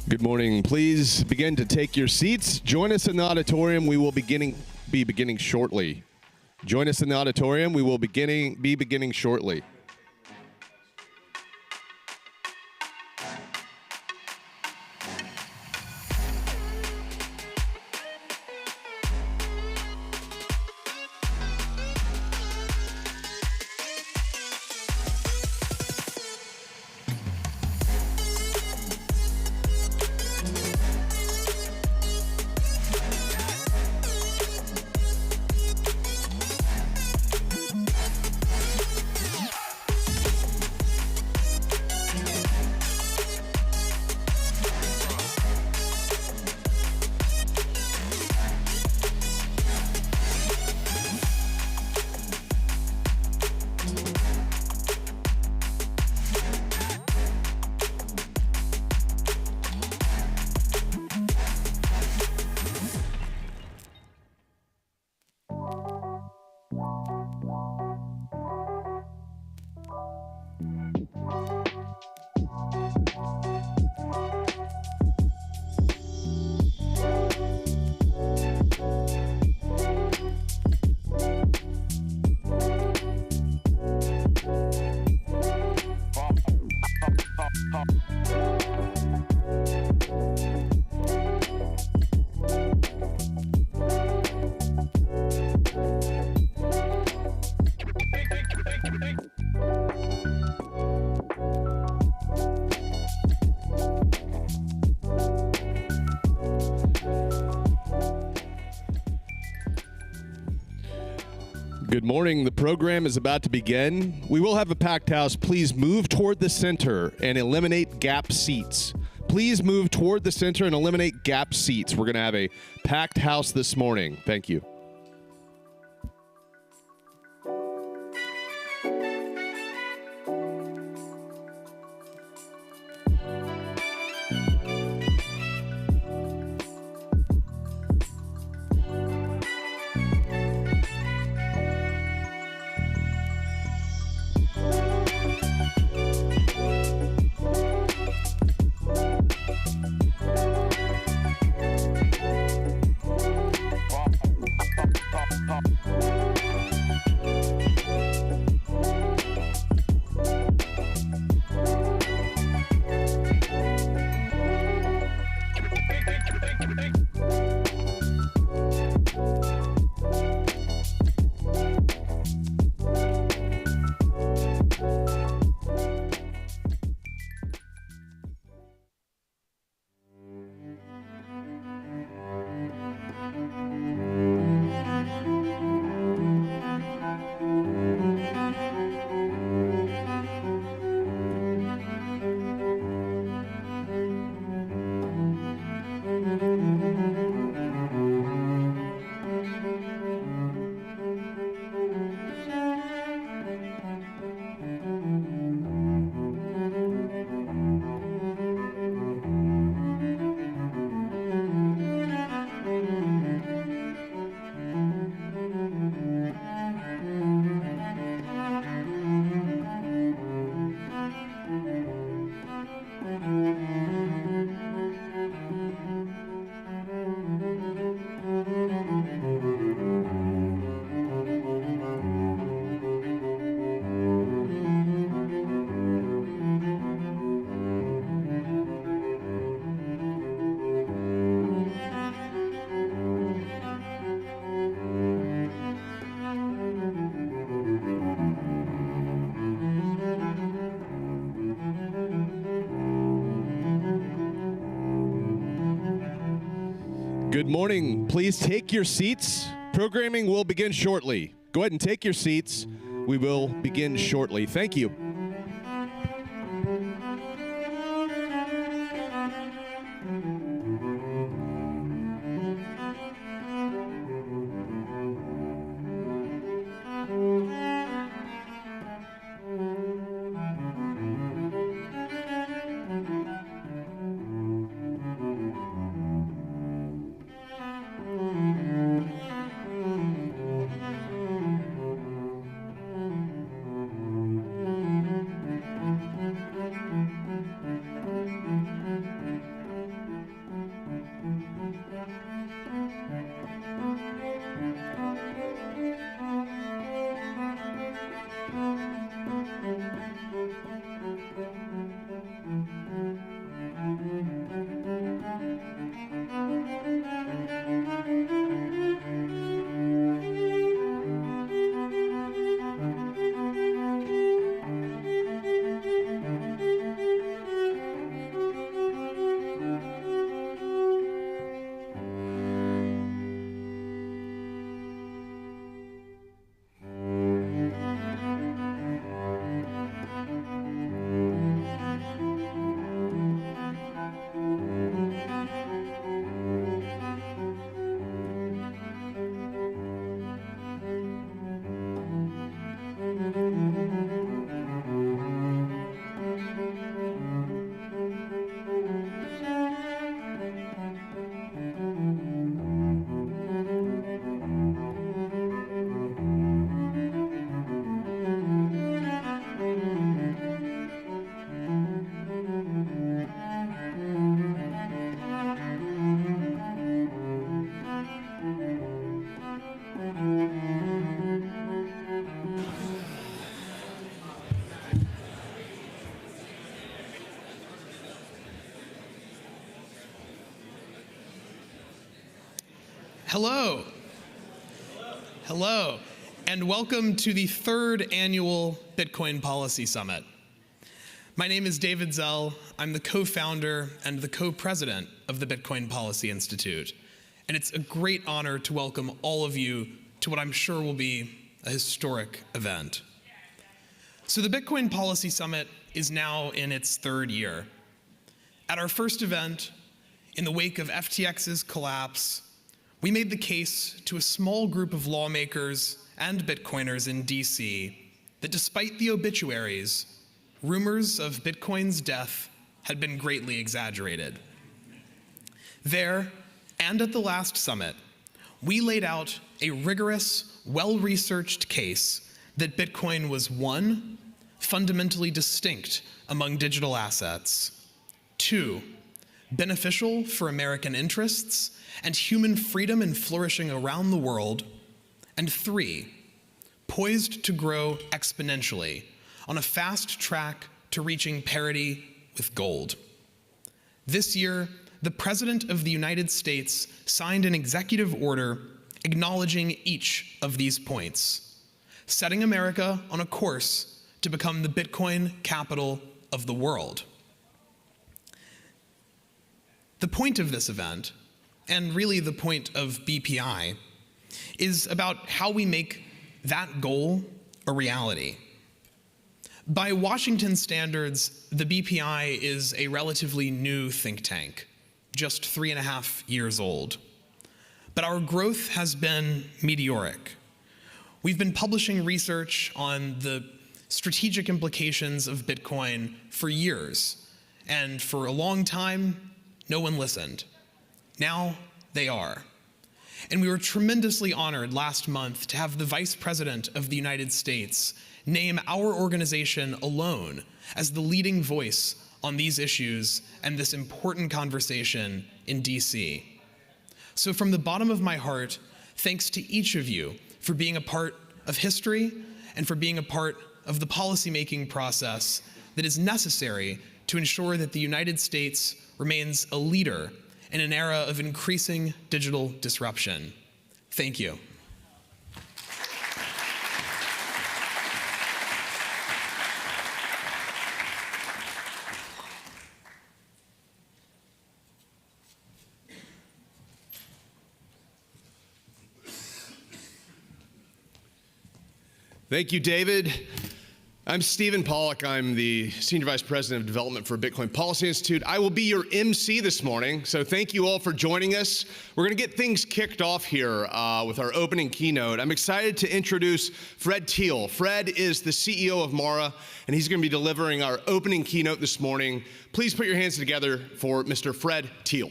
Good morning. Please begin to take your seats. Join us in the auditorium. We will be beginning shortly. Join us in the auditorium. We will be beginning shortly. Good morning. The program is about to begin. We will have a packed house. Please move toward the center and eliminate gap seats. Please move toward the center and eliminate gap seats. We're going to have a packed house this morning. Thank you. Good morning. Please take your seats. Programming will begin shortly. Go ahead and take your seats. We will begin shortly. Thank you. Hello. Hello, and welcome to the third annual Bitcoin Policy Summit. My name is David Zell. I'm the co-founder and the co-president of the Bitcoin Policy Institute, and it's a great honor to welcome all of you to what I'm sure will be a historic event. So the Bitcoin Policy Summit is now in its third year. At our first event, in the wake of FTX's collapse, we made the case to a small group of lawmakers and Bitcoiners in DC that despite the obituaries, rumors of Bitcoin's death had been greatly exaggerated. There, and at the last summit, we laid out a rigorous, well-researched case that Bitcoin was, one, fundamentally distinct among digital assets, two, beneficial for American interests and human freedom and flourishing around the world, and three, poised to grow exponentially on a fast track to reaching parity with gold. This year, the President of the United States signed an executive order acknowledging each of these points, setting America on a course to become the Bitcoin capital of the world. The point of this event, and really the point of BPI, is about how we make that goal a reality. By Washington standards, the BPI is a relatively new think tank, just 3.5 years old. But our growth has been meteoric. We've been publishing research on the strategic implications of Bitcoin for years, and for a long time, no one listened. Now they are. And we were tremendously honored last month to have the Vice President of the United States name our organization alone as the leading voice on these issues and this important conversation in DC. So from the bottom of my heart, thanks to each of you for being a part of history and for being a part of the policymaking process that is necessary to ensure that the United States remains a leader in an era of increasing digital disruption. Thank you. Thank you, David. I'm Stephen Pollack. I'm the Senior Vice President of Development for Bitcoin Policy Institute. I will be your MC this morning, so thank you all for joining us. We're going to get things kicked off here with our opening keynote. I'm excited to introduce Fred Thiel. Fred is the CEO of Mara, and he's going to be delivering our opening keynote this morning. Please put your hands together for Mr. Fred Thiel.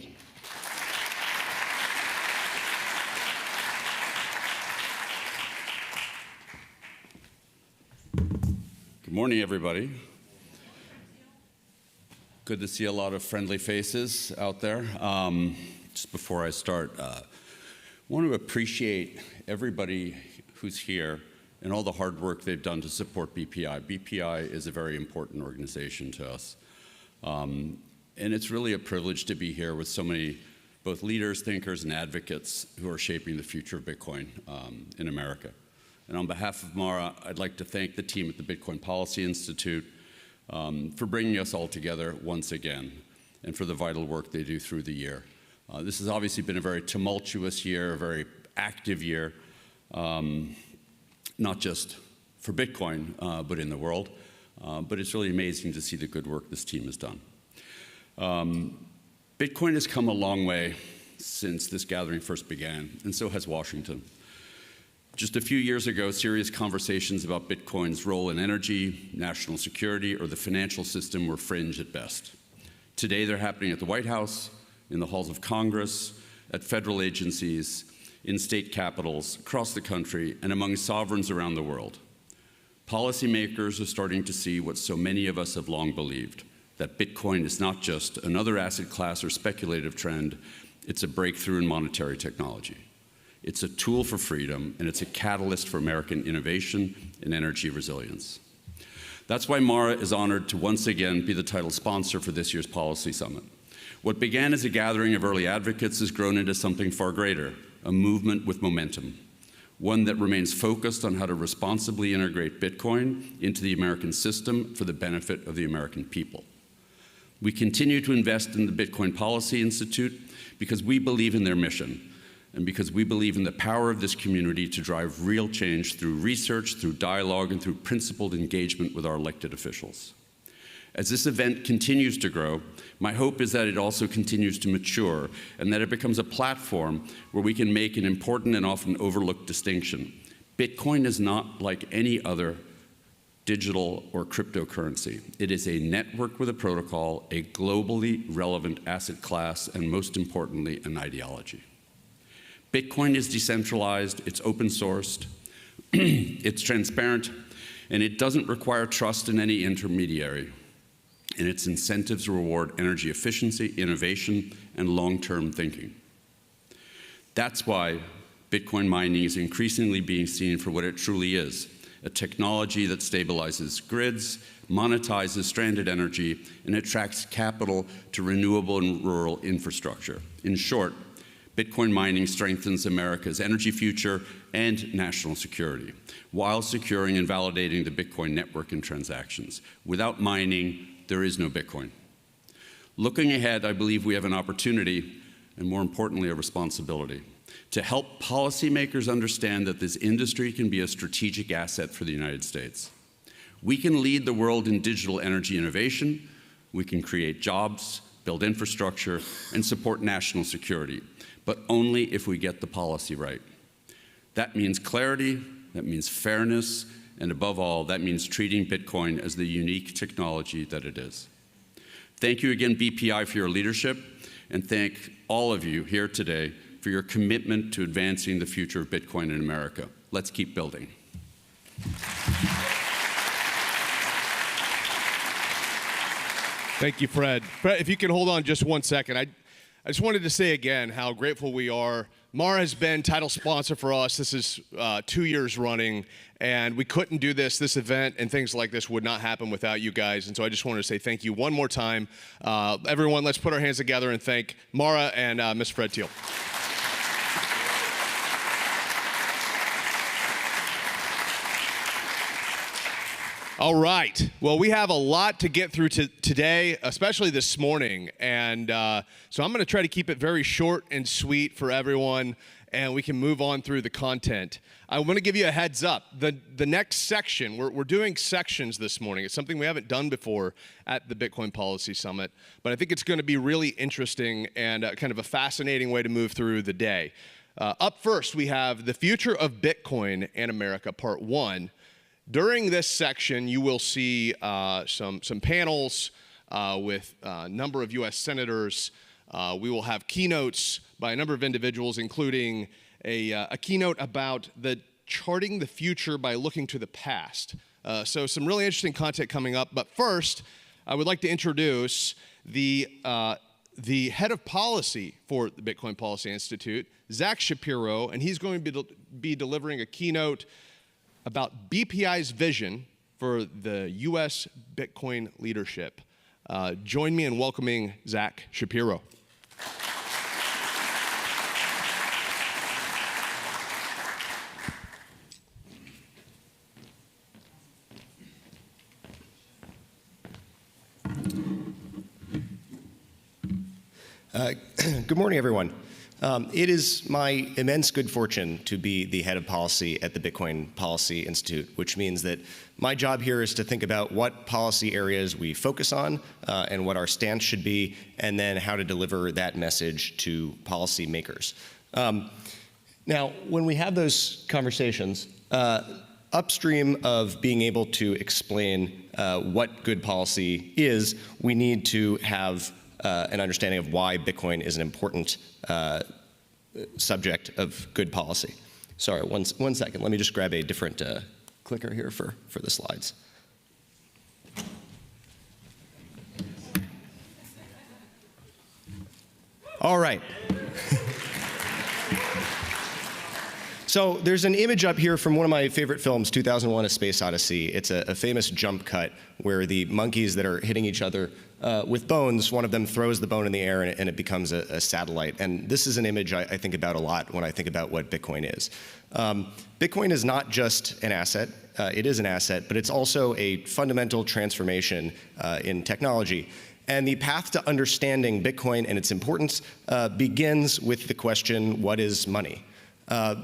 Good morning, everybody. Good to see a lot of friendly faces out there. Just before I start, I want to appreciate everybody who's here and all the hard work they've done to support BPI. BPI is a very important organization to us. And it's really a privilege to be here with so many both leaders, thinkers, and advocates who are shaping the future of Bitcoin in America. And on behalf of Mara, I'd like to thank the team at the Bitcoin Policy Institute for bringing us all together once again and for the vital work they do through the year. This has obviously been a very tumultuous year, a very active year, not just for Bitcoin, but in the world. But it's really amazing to see the good work this team has done. Bitcoin has come a long way since this gathering first began, and so has Washington. Just a few years ago, serious conversations about Bitcoin's role in energy, national security, or the financial system were fringe at best. Today, they're happening at the White House, in the halls of Congress, at federal agencies, in state capitals, across the country, and among sovereigns around the world. Policymakers are starting to see what so many of us have long believed, that Bitcoin is not just another asset class or speculative trend, it's a breakthrough in monetary technology. It's a tool for freedom, and it's a catalyst for American innovation and energy resilience. That's why Mara is honored to once again be the title sponsor for this year's Policy Summit. What began as a gathering of early advocates has grown into something far greater, a movement with momentum, one that remains focused on how to responsibly integrate Bitcoin into the American system for the benefit of the American people. We continue to invest in the Bitcoin Policy Institute because we believe in their mission and because we believe in the power of this community to drive real change through research, through dialogue, and through principled engagement with our elected officials. As this event continues to grow, my hope is that it also continues to mature and that it becomes a platform where we can make an important and often overlooked distinction. Bitcoin is not like any other digital or cryptocurrency. It is a network with a protocol, a globally relevant asset class, and most importantly, an ideology. Bitcoin is decentralized, it's open sourced, it's transparent, and it doesn't require trust in any intermediary. And its incentives reward energy efficiency, innovation, and long-term thinking. That's why Bitcoin mining is increasingly being seen for what it truly is, a technology that stabilizes grids, monetizes stranded energy, and attracts capital to renewable and rural infrastructure. In short, Bitcoin mining strengthens America's energy future and national security, while securing and validating the Bitcoin network and transactions. Without mining, there is no Bitcoin. Looking ahead, I believe we have an opportunity, and more importantly, a responsibility, to help policymakers understand that this industry can be a strategic asset for the United States. We can lead the world in digital energy innovation, we can create jobs, build infrastructure, and support national security, but only if we get the policy right. That means clarity, that means fairness, and above all, that means treating Bitcoin as the unique technology that it is. Thank you again, BPI, for your leadership, and thank all of you here today for your commitment to advancing the future of Bitcoin in America. Let's keep building. Thank you, Fred. Fred, if you can hold on just 1 second. I just wanted to say again how grateful we are. Mara has been title sponsor for us. This is 2 years running, and we couldn't do this event, and things like this would not happen without you guys. And so I just wanted to say thank you one more time. Everyone, let's put our hands together and thank Mara and Ms. Fred Thiel. All right. Well, we have a lot to get through today, especially this morning. And so I'm going to try to keep it very short and sweet for everyone, and we can move on through the content. I want to give you a heads up. The next section, we're doing sections this morning. It's something we haven't done before at the Bitcoin Policy Summit, but I think it's going to be really interesting and kind of a fascinating way to move through the day. Up first, we have The Future of Bitcoin and America, Part 1. During this section, you will see some panels with a number of U.S. senators. We will have keynotes by a number of individuals, including a keynote about charting the future by looking to the past. So some really interesting content coming up. But first, I would like to introduce the head of policy for the Bitcoin Policy Institute, Zach Shapiro, and he's going to be delivering a keynote about BPI's vision for the U.S. Bitcoin leadership. Join me in welcoming Zach Shapiro. Good morning, everyone. It is my immense good fortune to be the head of policy at the Bitcoin Policy Institute, which means that my job here is to think about what policy areas we focus on and what our stance should be, and then how to deliver that message to policymakers. Now, when we have those conversations, upstream of being able to explain what good policy is, we need to have an understanding of why Bitcoin is an important subject of good policy. Sorry, one second. Let me just grab a different clicker here for the slides. All right. So there's an image up here from one of my favorite films, 2001: A Space Odyssey. It's a famous jump cut where the monkeys that are hitting each other with bones, one of them throws the bone in the air and it becomes a satellite. And this is an image I think about a lot when I think about what Bitcoin is. Bitcoin is not just an asset. It is an asset, but it's also a fundamental transformation in technology. And the path to understanding Bitcoin and its importance begins with the question, what is money?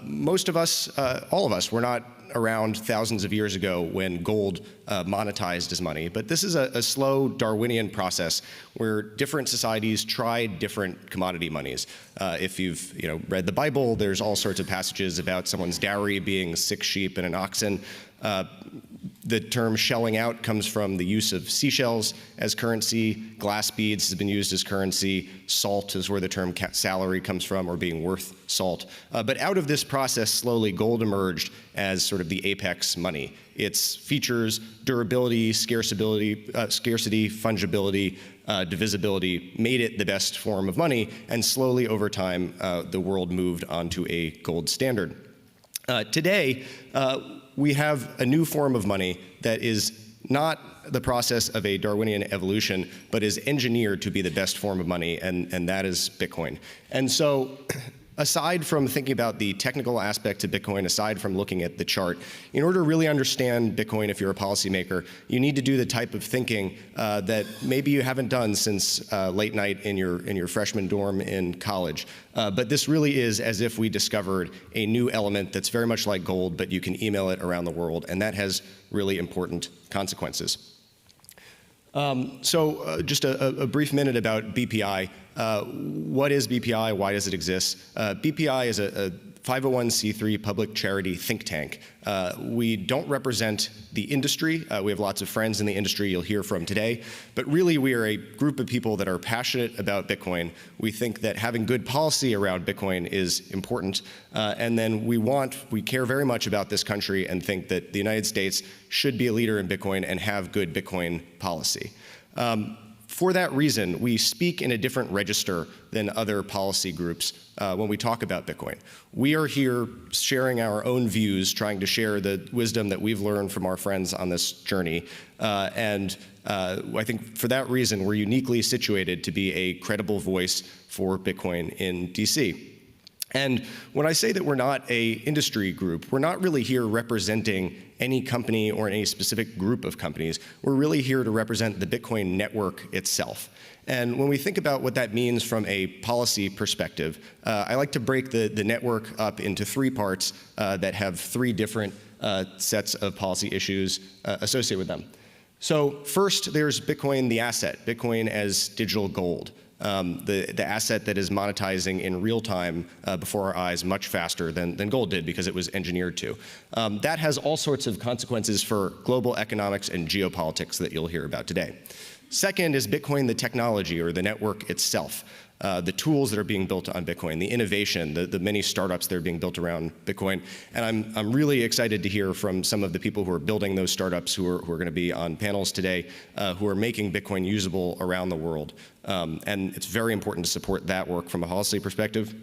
Most of us, all of us, were not around thousands of years ago when gold monetized as money. But this is a slow Darwinian process where different societies tried different commodity monies. If you've read the Bible, there's all sorts of passages about someone's dowry being 6 sheep and an oxen. The term shelling out comes from the use of seashells as currency. Glass beads has been used as currency. Salt is where the term salary comes from, or being worth salt. But out of this process, slowly, gold emerged as sort of the apex money. Its features, durability, scarcity, fungibility, divisibility, made it the best form of money. And slowly, over time, the world moved onto a gold standard. Today, we have a new form of money that is not the process of a Darwinian evolution, but is engineered to be the best form of money, and that is Bitcoin. And so, aside from thinking about the technical aspect of Bitcoin, aside from looking at the chart, in order to really understand Bitcoin, if you're a policymaker, you need to do the type of thinking that maybe you haven't done since late night in your freshman dorm in college. But this really is as if we discovered a new element that's very much like gold, but you can email it around the world, and that has really important consequences. Just a brief minute about BPI. What is BPI? Why does it exist? BPI is a 501c3 public charity think tank. We don't represent the industry. We have lots of friends in the industry you'll hear from today. But really, we are a group of people that are passionate about Bitcoin. We think that having good policy around Bitcoin is important. And then we care very much about this country and think that the United States should be a leader in Bitcoin and have good Bitcoin policy. For that reason, we speak in a different register than other policy groups when we talk about Bitcoin. We are here sharing our own views, trying to share the wisdom that we've learned from our friends on this journey. I think for that reason, we're uniquely situated to be a credible voice for Bitcoin in DC. And when I say that we're not an industry group, we're not really here representing any company or any specific group of companies. We're really here to represent the Bitcoin network itself. And when we think about what that means from a policy perspective, I like to break the network up into 3 parts that have 3 different sets of policy issues associated with them. So first, there's Bitcoin, the asset, Bitcoin as digital gold. The asset that is monetizing in real time before our eyes much faster than gold did because it was engineered to. That has all sorts of consequences for global economics and geopolitics that you'll hear about today. Second is Bitcoin, the technology or the network itself. The tools that are being built on Bitcoin, the innovation, the many startups that are being built around Bitcoin. And I'm really excited to hear from some of the people who are building those startups who are going to be on panels today who are making Bitcoin usable around the world. And it's very important to support that work from a policy perspective.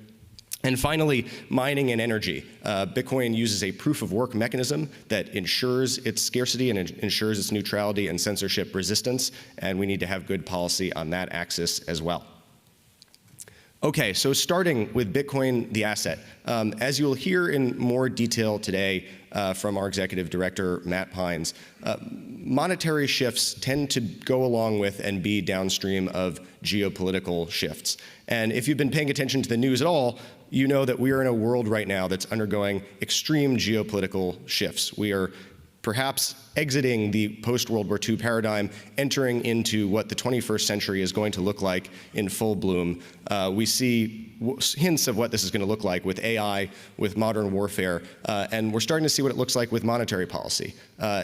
And finally, mining and energy. Bitcoin uses a proof of work mechanism that ensures its scarcity and ensures its neutrality and censorship resistance. And we need to have good policy on that axis as well. Okay, so starting with Bitcoin, the asset. As you'll hear in more detail today from our executive director, Matt Pines, monetary shifts tend to go along with and be downstream of geopolitical shifts. And if you've been paying attention to the news at all, you know that we are in a world right now that's undergoing extreme geopolitical shifts. We are perhaps exiting the post-World War II paradigm, entering into what the 21st century is going to look like in full bloom. We see hints of what this is going to look like with AI, with modern warfare, and we're starting to see what it looks like with monetary policy.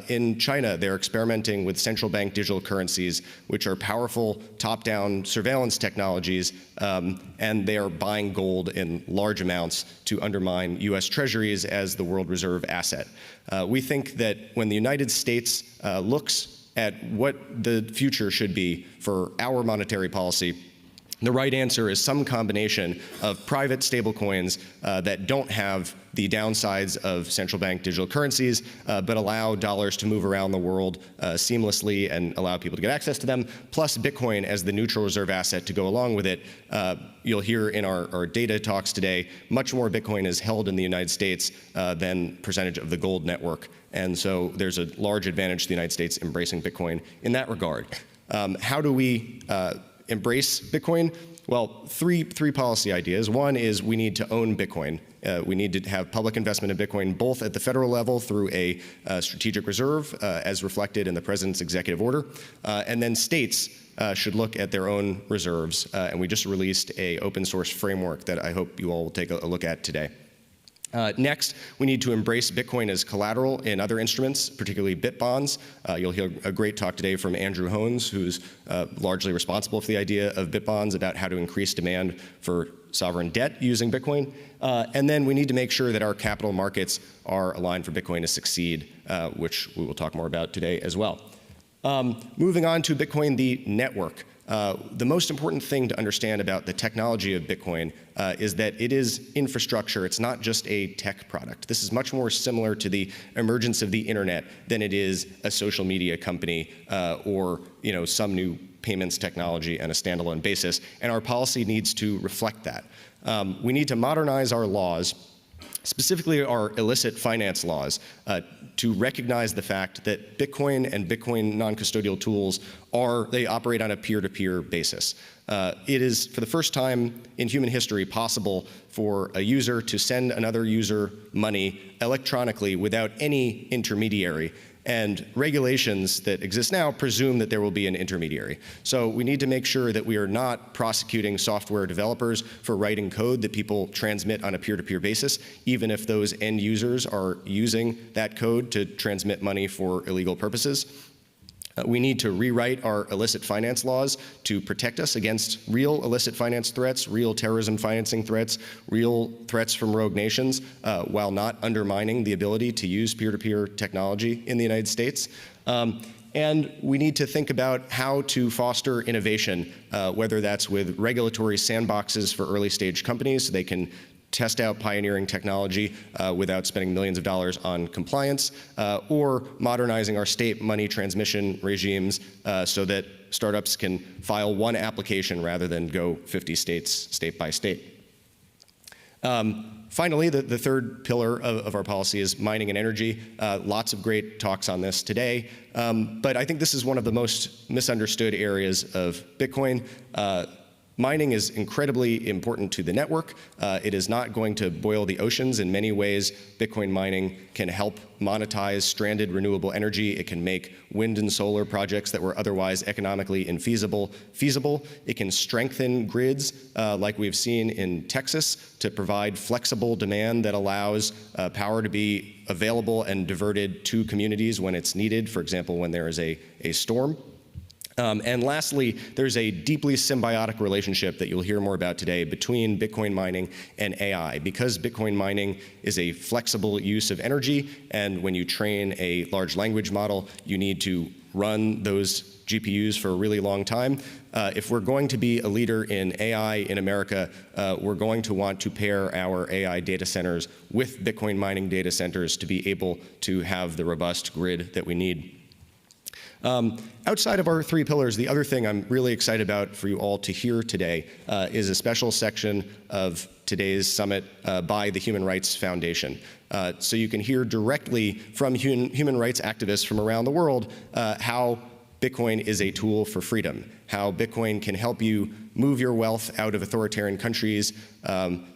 In China, they're experimenting with central bank digital currencies, which are powerful top-down surveillance technologies, and they are buying gold in large amounts to undermine US treasuries as the world reserve asset. We think that when the United States looks at what the future should be for our monetary policy, The right answer is some combination of private stablecoins that don't have the downsides of central bank digital currencies, but allow dollars to move around the world seamlessly and allow people to get access to them, plus Bitcoin as the neutral reserve asset to go along with it. You'll hear in our data talks today, much more Bitcoin is held in the United States than percentage of the gold network. And so there's a large advantage to the United States embracing Bitcoin in that regard. How do we embrace Bitcoin? Well, three policy ideas. One is we need to own Bitcoin. We need to have public investment in Bitcoin, both at the federal level through a strategic reserve, as reflected in the president's executive order, and then states should look at their own reserves. And we just released an open source framework that I hope you all will take a look at today. Next, we need to embrace Bitcoin as collateral in other instruments, particularly bit bonds. You'll hear a great talk today from Andrew Hones, who's largely responsible for the idea of bit bonds, about how to increase demand for sovereign debt using Bitcoin. And then we need to make sure that our capital markets are aligned for Bitcoin to succeed, which we will talk more about today as well. Moving on to Bitcoin, the network. The most important thing to understand about the technology of Bitcoin is that it is infrastructure. It's not just a tech product. This is much more similar to the emergence of the internet than it is a social media company or some new payments technology on a standalone basis. And our policy needs to reflect that. We need to modernize our laws, specifically our illicit finance laws, to recognize the fact that Bitcoin and Bitcoin non-custodial tools they operate on a peer-to-peer basis. It is, for the first time in human history, possible for a user to send another user money electronically without any intermediary. And regulations that exist now presume that there will be an intermediary. So we need to make sure that we are not prosecuting software developers for writing code that people transmit on a peer-to-peer basis, even if those end users are using that code to transmit money for illegal purposes. We need to rewrite our illicit finance laws to protect us against real illicit finance threats, real terrorism financing threats, real threats from rogue nations, while not undermining the ability to use peer-to-peer technology in the United States. And we need to think about how to foster innovation, whether that's with regulatory sandboxes for early-stage companies so they can test out pioneering technology without spending millions of dollars on compliance, or modernizing our state money transmission regimes so that startups can file one application rather than go 50 states, state by state. Finally, the third pillar of our policy is mining and energy. Lots of great talks on this today, but I think this is one of the most misunderstood areas of Bitcoin. Mining is incredibly important to the network. It is not going to boil the oceans. In many ways, Bitcoin mining can help monetize stranded renewable energy. It can make wind and solar projects that were otherwise economically infeasible feasible. It can strengthen grids, like we've seen in Texas, to provide flexible demand that allows power to be available and diverted to communities when it's needed, for example, when there is a storm. And lastly, there's a deeply symbiotic relationship that you'll hear more about today between Bitcoin mining and AI. Because Bitcoin mining is a flexible use of energy, and when you train a large language model, you need to run those GPUs for a really long time. If we're going to be a leader in AI in America, we're going to want to pair our AI data centers with Bitcoin mining data centers to be able to have the robust grid that we need. Outside of our three pillars, the other thing I'm really excited about for you all to hear today is a special section of today's summit by the Human Rights Foundation. So you can hear directly from human rights activists from around the world how Bitcoin is a tool for freedom, how Bitcoin can help you move your wealth out of authoritarian countries,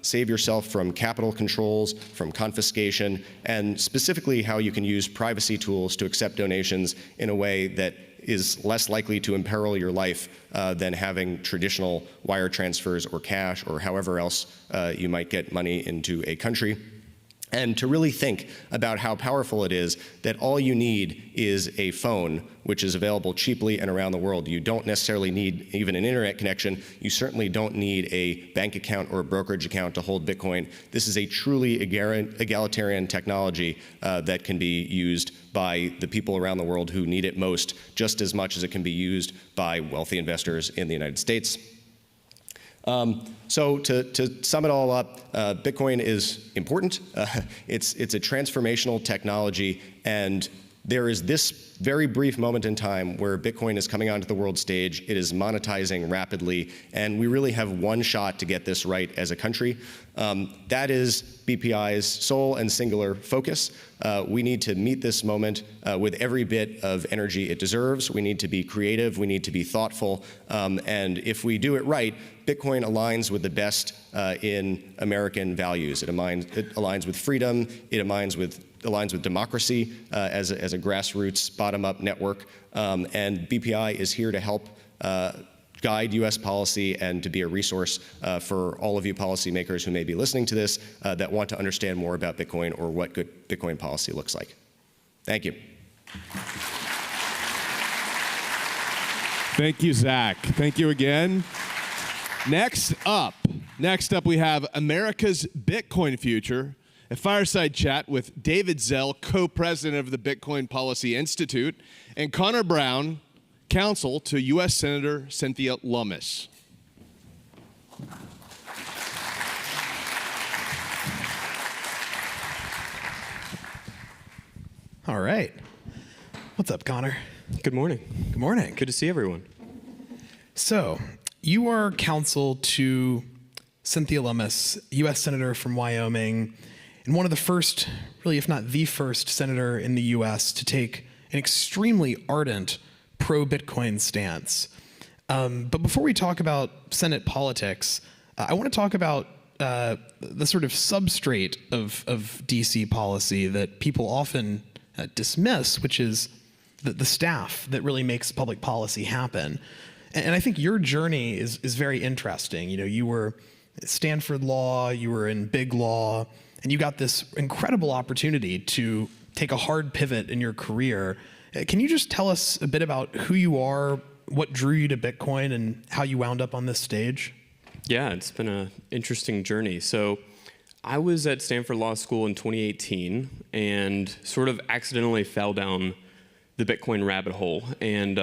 save yourself from capital controls, from confiscation, and specifically how you can use privacy tools to accept donations in a way that is less likely to imperil your life than having traditional wire transfers or cash or however else you might get money into a country. And to really think about how powerful it is that all you need is a phone, which is available cheaply and around the world. You don't necessarily need even an internet connection. You certainly don't need a bank account or a brokerage account to hold Bitcoin. This is a truly egalitarian technology that can be used by the people around the world who need it most, just as much as it can be used by wealthy investors in the United States. So to sum it all up, Bitcoin is important. It's a transformational technology, and there is this very brief moment in time where Bitcoin is coming onto the world stage. It is monetizing rapidly, and we really have one shot to get this right as a country. That is BPI's sole and singular focus. We need to meet this moment with every bit of energy it deserves. We need to be creative. We need to be thoughtful. And if we do it right, Bitcoin aligns with the best in American values. It aligns with freedom. It aligns with democracy as a grassroots bottom-up network. And BPI is here to help guide U.S. policy and to be a resource for all of you policymakers who may be listening to this that want to understand more about Bitcoin or what good Bitcoin policy looks like. Thank you. Thank you, Zach. Thank you again. Next up we have America's Bitcoin Future, a fireside chat with David Zell, co-president of the Bitcoin Policy Institute, and Connor Brown, counsel to U.S. Senator Cynthia Lummis. All right. What's up, Connor? Good morning. Good morning. Good to see everyone. So, you are counsel to Cynthia Lummis, U.S. Senator from Wyoming, and one of the first, really, if not the first, senator in the U.S. to take an extremely ardent pro-Bitcoin stance. But before we talk about Senate politics, I want to talk about the sort of substrate of DC policy that people often dismiss, which is the staff that really makes public policy happen. And I think your journey is very interesting. You know, you were at Stanford Law, you were in big law, and you got this incredible opportunity to take a hard pivot in your career. Can you just tell us a bit about who you are, what drew you to Bitcoin, and how you wound up on this stage? Yeah, it's been an interesting journey. So I was at Stanford Law School in 2018 and sort of accidentally fell down the Bitcoin rabbit hole. And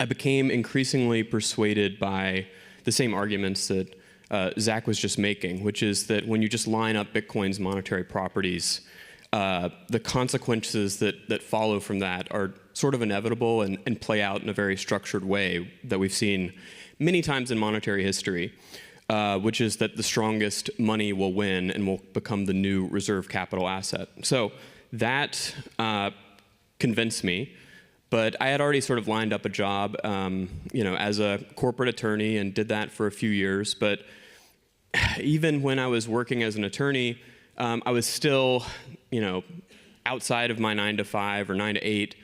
I became increasingly persuaded by the same arguments that Zach was just making, which is that when you just line up Bitcoin's monetary properties, the consequences that follow from that are sort of inevitable and play out in a very structured way that we've seen many times in monetary history, which is that the strongest money will win and will become the new reserve capital asset. So that convinced me, but I had already sort of lined up a job, as a corporate attorney and did that for a few years. But even when I was working as an attorney, I was still, outside of my 9 to 5 or 9 to 8,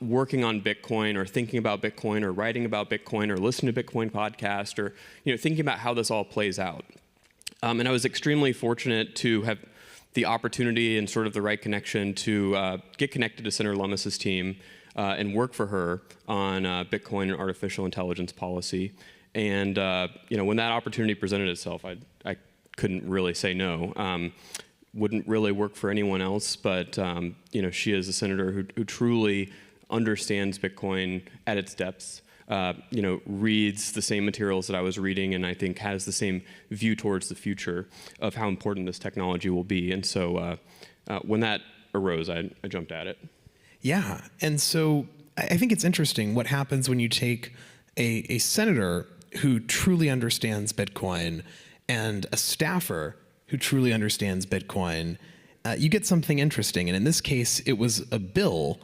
working on Bitcoin or thinking about Bitcoin or writing about Bitcoin or listening to Bitcoin podcast or, thinking about how this all plays out. And I was extremely fortunate to have the opportunity and sort of the right connection to get connected to Senator Lummis's team and work for her on Bitcoin and artificial intelligence policy. And, when that opportunity presented itself, I couldn't really say no. Wouldn't really work for anyone else, but she is a senator who truly understands Bitcoin at its depths, reads the same materials that I was reading, and I think has the same view towards the future of how important this technology will be. And so when that arose, I jumped at it. Yeah, and so I think it's interesting what happens when you take a senator who truly understands Bitcoin and a staffer who truly understands Bitcoin. You get something interesting, and in this case, it was a bill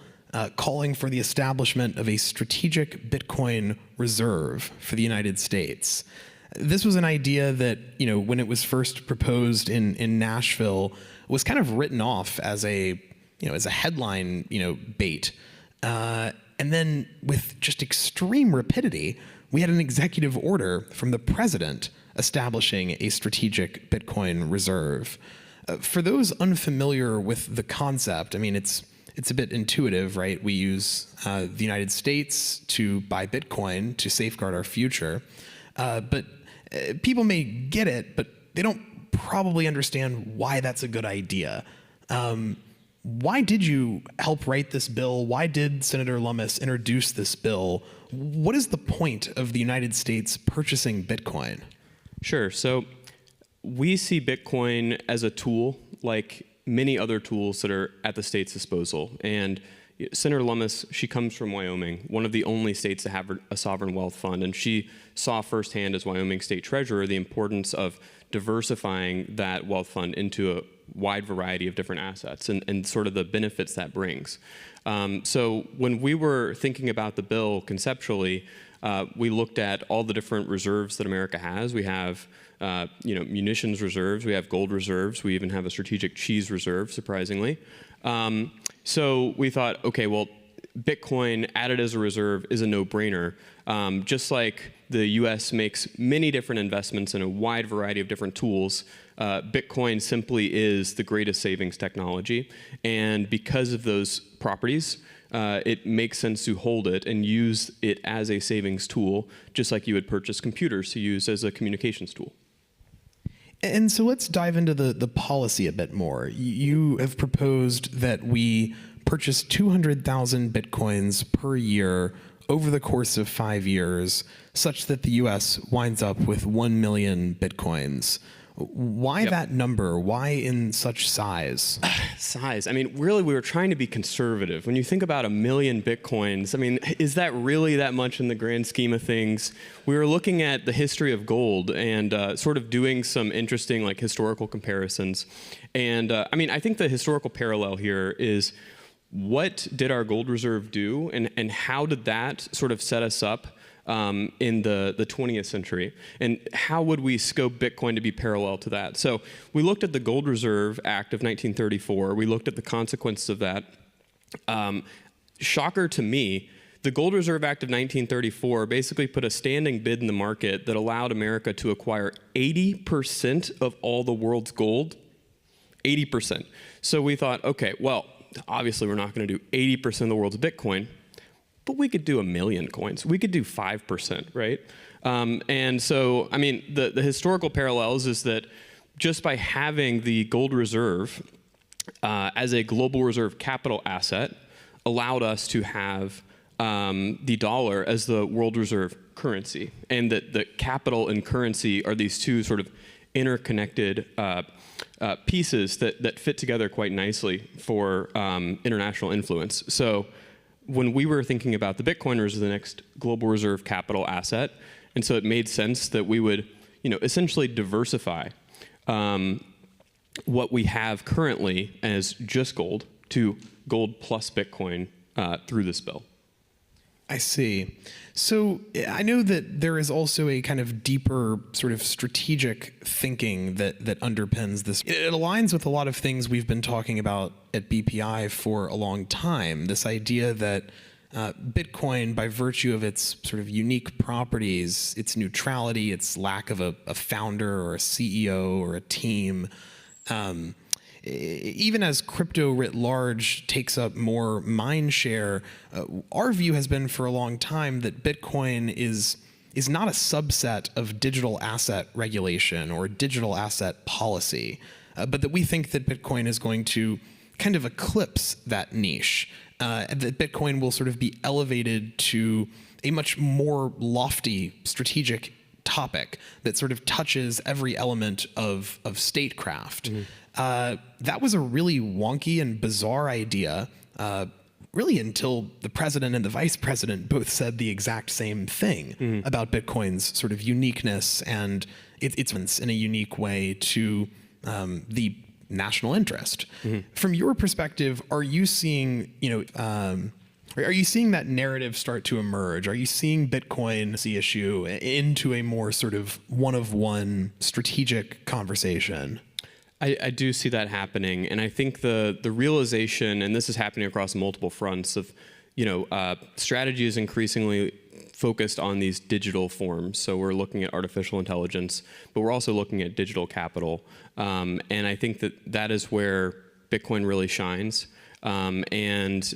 calling for the establishment of a strategic Bitcoin reserve for the United States. This was an idea that, when it was first proposed in Nashville, was kind of written off as a headline, bait. And then with just extreme rapidity, we had an executive order from the president establishing a strategic Bitcoin reserve. For those unfamiliar with the concept, it's a bit intuitive, right? We use the United States to buy Bitcoin to safeguard our future. But people may get it, but they don't probably understand why that's a good idea. Why did you help write this bill? Why did Senator Lummis introduce this bill? What is the point of the United States purchasing Bitcoin? Sure. So we see Bitcoin as a tool like many other tools that are at the state's disposal. And Senator Lummis, she comes from Wyoming, one of the only states to have a sovereign wealth fund. And she saw firsthand as Wyoming state treasurer the importance of diversifying that wealth fund into a wide variety of different assets and sort of the benefits that brings. So when we were thinking about the bill conceptually, we looked at all the different reserves that America has. We have munitions reserves, we have gold reserves, we even have a strategic cheese reserve, surprisingly. So we thought, okay, well, Bitcoin added as a reserve is a no-brainer. Just like the US makes many different investments in a wide variety of different tools, Bitcoin simply is the greatest savings technology. And because of those properties, it makes sense to hold it and use it as a savings tool, just like you would purchase computers to use as a communications tool. And so let's dive into the policy a bit more. You have proposed that we purchase 200,000 Bitcoins per year over the course of 5 years, such that the US winds up with 1 million Bitcoins. Why that number? Why in such size? Size. I mean, really, we were trying to be conservative. When you think about 1 million Bitcoins, I mean, is that really that much in the grand scheme of things? We were looking at the history of gold and sort of doing some interesting, like, historical comparisons. And I mean, I think the historical parallel here is what did our gold reserve do, and how did that sort of set us up in the 20th century, and how would we scope Bitcoin to be parallel to that? So we looked at the Gold Reserve Act of 1934. We looked at the consequences of that. Shocker to me, the Gold Reserve Act of 1934 basically put a standing bid in the market that allowed America to acquire 80% of all the world's gold. 80%. So we thought, okay, well, obviously we're not going to do 80% of the world's Bitcoin, but we could do 1 million coins. We could do 5%, right? And so, I mean, the historical parallels is that just by having the gold reserve as a global reserve capital asset allowed us to have the dollar as the world reserve currency, and that the capital and currency are these two sort of interconnected pieces that fit together quite nicely for international influence. So when we were thinking about the Bitcoin as the next global reserve capital asset, and so it made sense that we would, essentially diversify what we have currently as just gold to gold plus Bitcoin through this bill. I see. So I know that there is also a kind of deeper sort of strategic thinking that underpins this. It aligns with a lot of things we've been talking about at BPI for a long time. This idea that Bitcoin, by virtue of its sort of unique properties, its neutrality, its lack of a founder or a CEO or a team, even as crypto writ large takes up more mind share, our view has been for a long time that Bitcoin is not a subset of digital asset regulation or digital asset policy, but that we think that Bitcoin is going to kind of eclipse that niche, that Bitcoin will sort of be elevated to a much more lofty strategic topic that sort of touches every element of statecraft. Mm-hmm. That was a really wonky and bizarre idea, really until the president and the vice president both said the exact same thing about Bitcoin's sort of uniqueness and its in a unique way to the national interest. Mm-hmm. From your perspective, are you seeing, are you seeing that narrative start to emerge? Are you seeing Bitcoin as the issue into a more sort of one-of-one strategic conversation? I do see that happening, and I think the realization, and this is happening across multiple fronts, of strategy is increasingly focused on these digital forms. So we're looking at artificial intelligence, but we're also looking at digital capital, and I think that is where Bitcoin really shines. And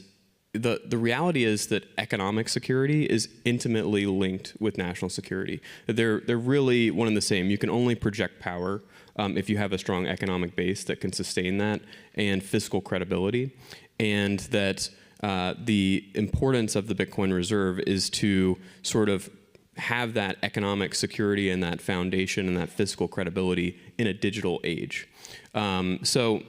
the reality is that economic security is intimately linked with national security. They're really one and the same. You can only project power if you have a strong economic base that can sustain that, and fiscal credibility, and that the importance of the Bitcoin reserve is to sort of have that economic security and that foundation and that fiscal credibility in a digital age. So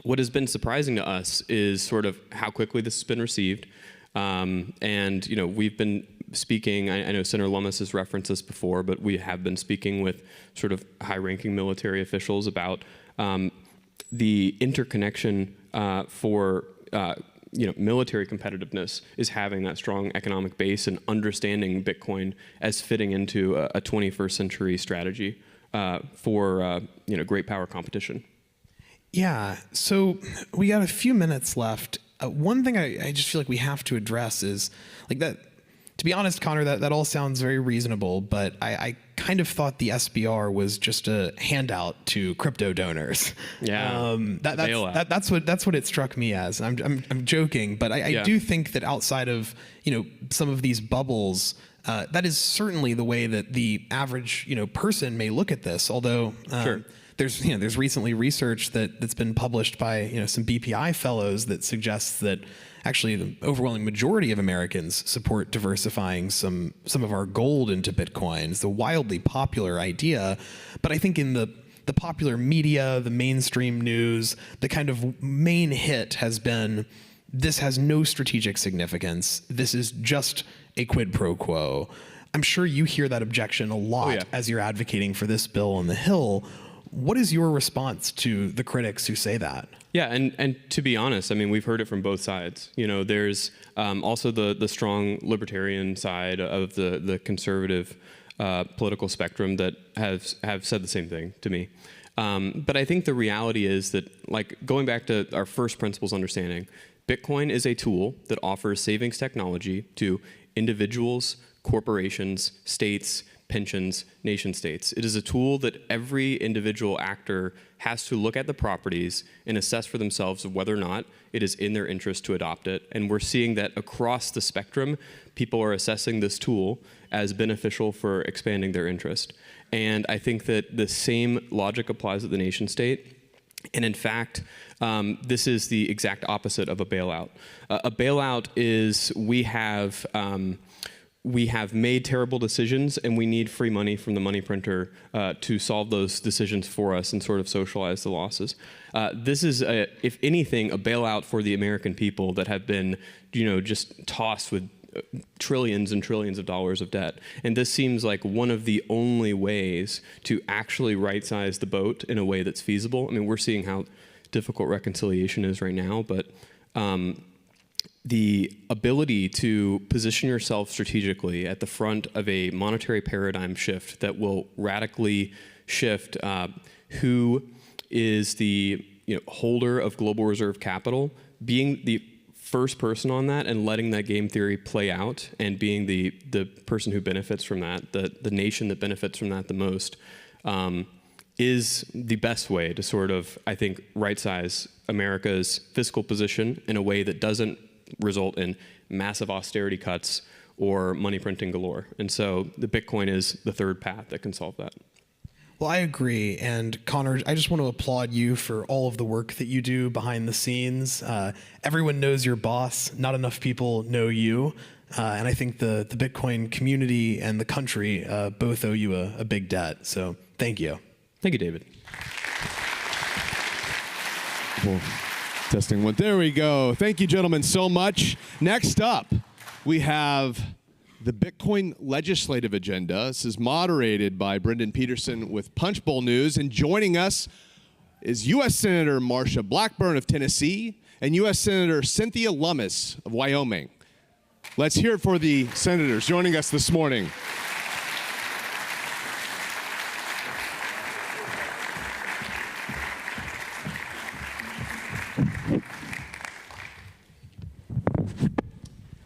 what has been surprising to us is sort of how quickly this has been received. And we've been speaking, I know Senator Lummis has referenced this before, but we have been speaking with sort of high-ranking military officials about the interconnection for military competitiveness is having that strong economic base and understanding Bitcoin as fitting into a 21st century strategy for great power competition. Yeah, so we got a few minutes left. One thing I just feel like we have to address is like that. To be honest, Connor, that all sounds very reasonable, but I kind of thought the SBR was just a handout to crypto donors. Yeah, that's what it struck me as. I'm joking, but I do think that outside of some of these bubbles, that is certainly the way that the average person may look at this. Although Sure. There's recently research that's been published by some BPI fellows that suggests that actually the overwhelming majority of Americans support diversifying some of our gold into Bitcoin. It's a wildly popular idea, but I think in the popular media, the mainstream news, the kind of main hit has been, this has no strategic significance. This is just a quid pro quo. I'm sure you hear that objection a lot as you're advocating for this bill on the Hill. What is your response to the critics who say that? Yeah, and to be honest, I mean, we've heard it from both sides. There's also the strong libertarian side of the conservative political spectrum that have said the same thing to me. But I think the reality is that, like, going back to our first principles understanding, Bitcoin is a tool that offers savings technology to individuals, corporations, states, pensions, nation states. It is a tool that every individual actor has to look at the properties and assess for themselves whether or not it is in their interest to adopt it. And we're seeing that across the spectrum, people are assessing this tool as beneficial for expanding their interest. And I think that the same logic applies at the nation state. And in fact, this is the exact opposite of a bailout. A bailout is we have made terrible decisions, and we need free money from the money printer to solve those decisions for us and sort of socialize the losses. This is, if anything, a bailout for the American people that have been, just tossed with trillions and trillions of dollars of debt. And this seems like one of the only ways to actually right-size the boat in a way that's feasible. I mean, we're seeing how difficult reconciliation is right now, but the ability to position yourself strategically at the front of a monetary paradigm shift that will radically shift who is the holder of global reserve capital, being the first person on that and letting that game theory play out and being the person who benefits from that, the nation that benefits from that the most, is the best way to sort of, I think, right-size America's fiscal position in a way that doesn't result in massive austerity cuts or money printing galore. And so the Bitcoin is the third path that can solve that. Well, I agree. And Connor, I just want to applaud you for all of the work that you do behind the scenes. Everyone knows your boss. Not enough people know you. And I think the Bitcoin community and the country both owe you a big debt. So thank you. Thank you, David. Cool. Testing one. There we go. Thank you, gentlemen, so much. Next up, we have the Bitcoin legislative agenda. This is moderated by Brendan Peterson with Punchbowl News. And joining us is U.S. Senator Marsha Blackburn of Tennessee and U.S. Senator Cynthia Lummis of Wyoming. Let's hear it for the senators joining us this morning.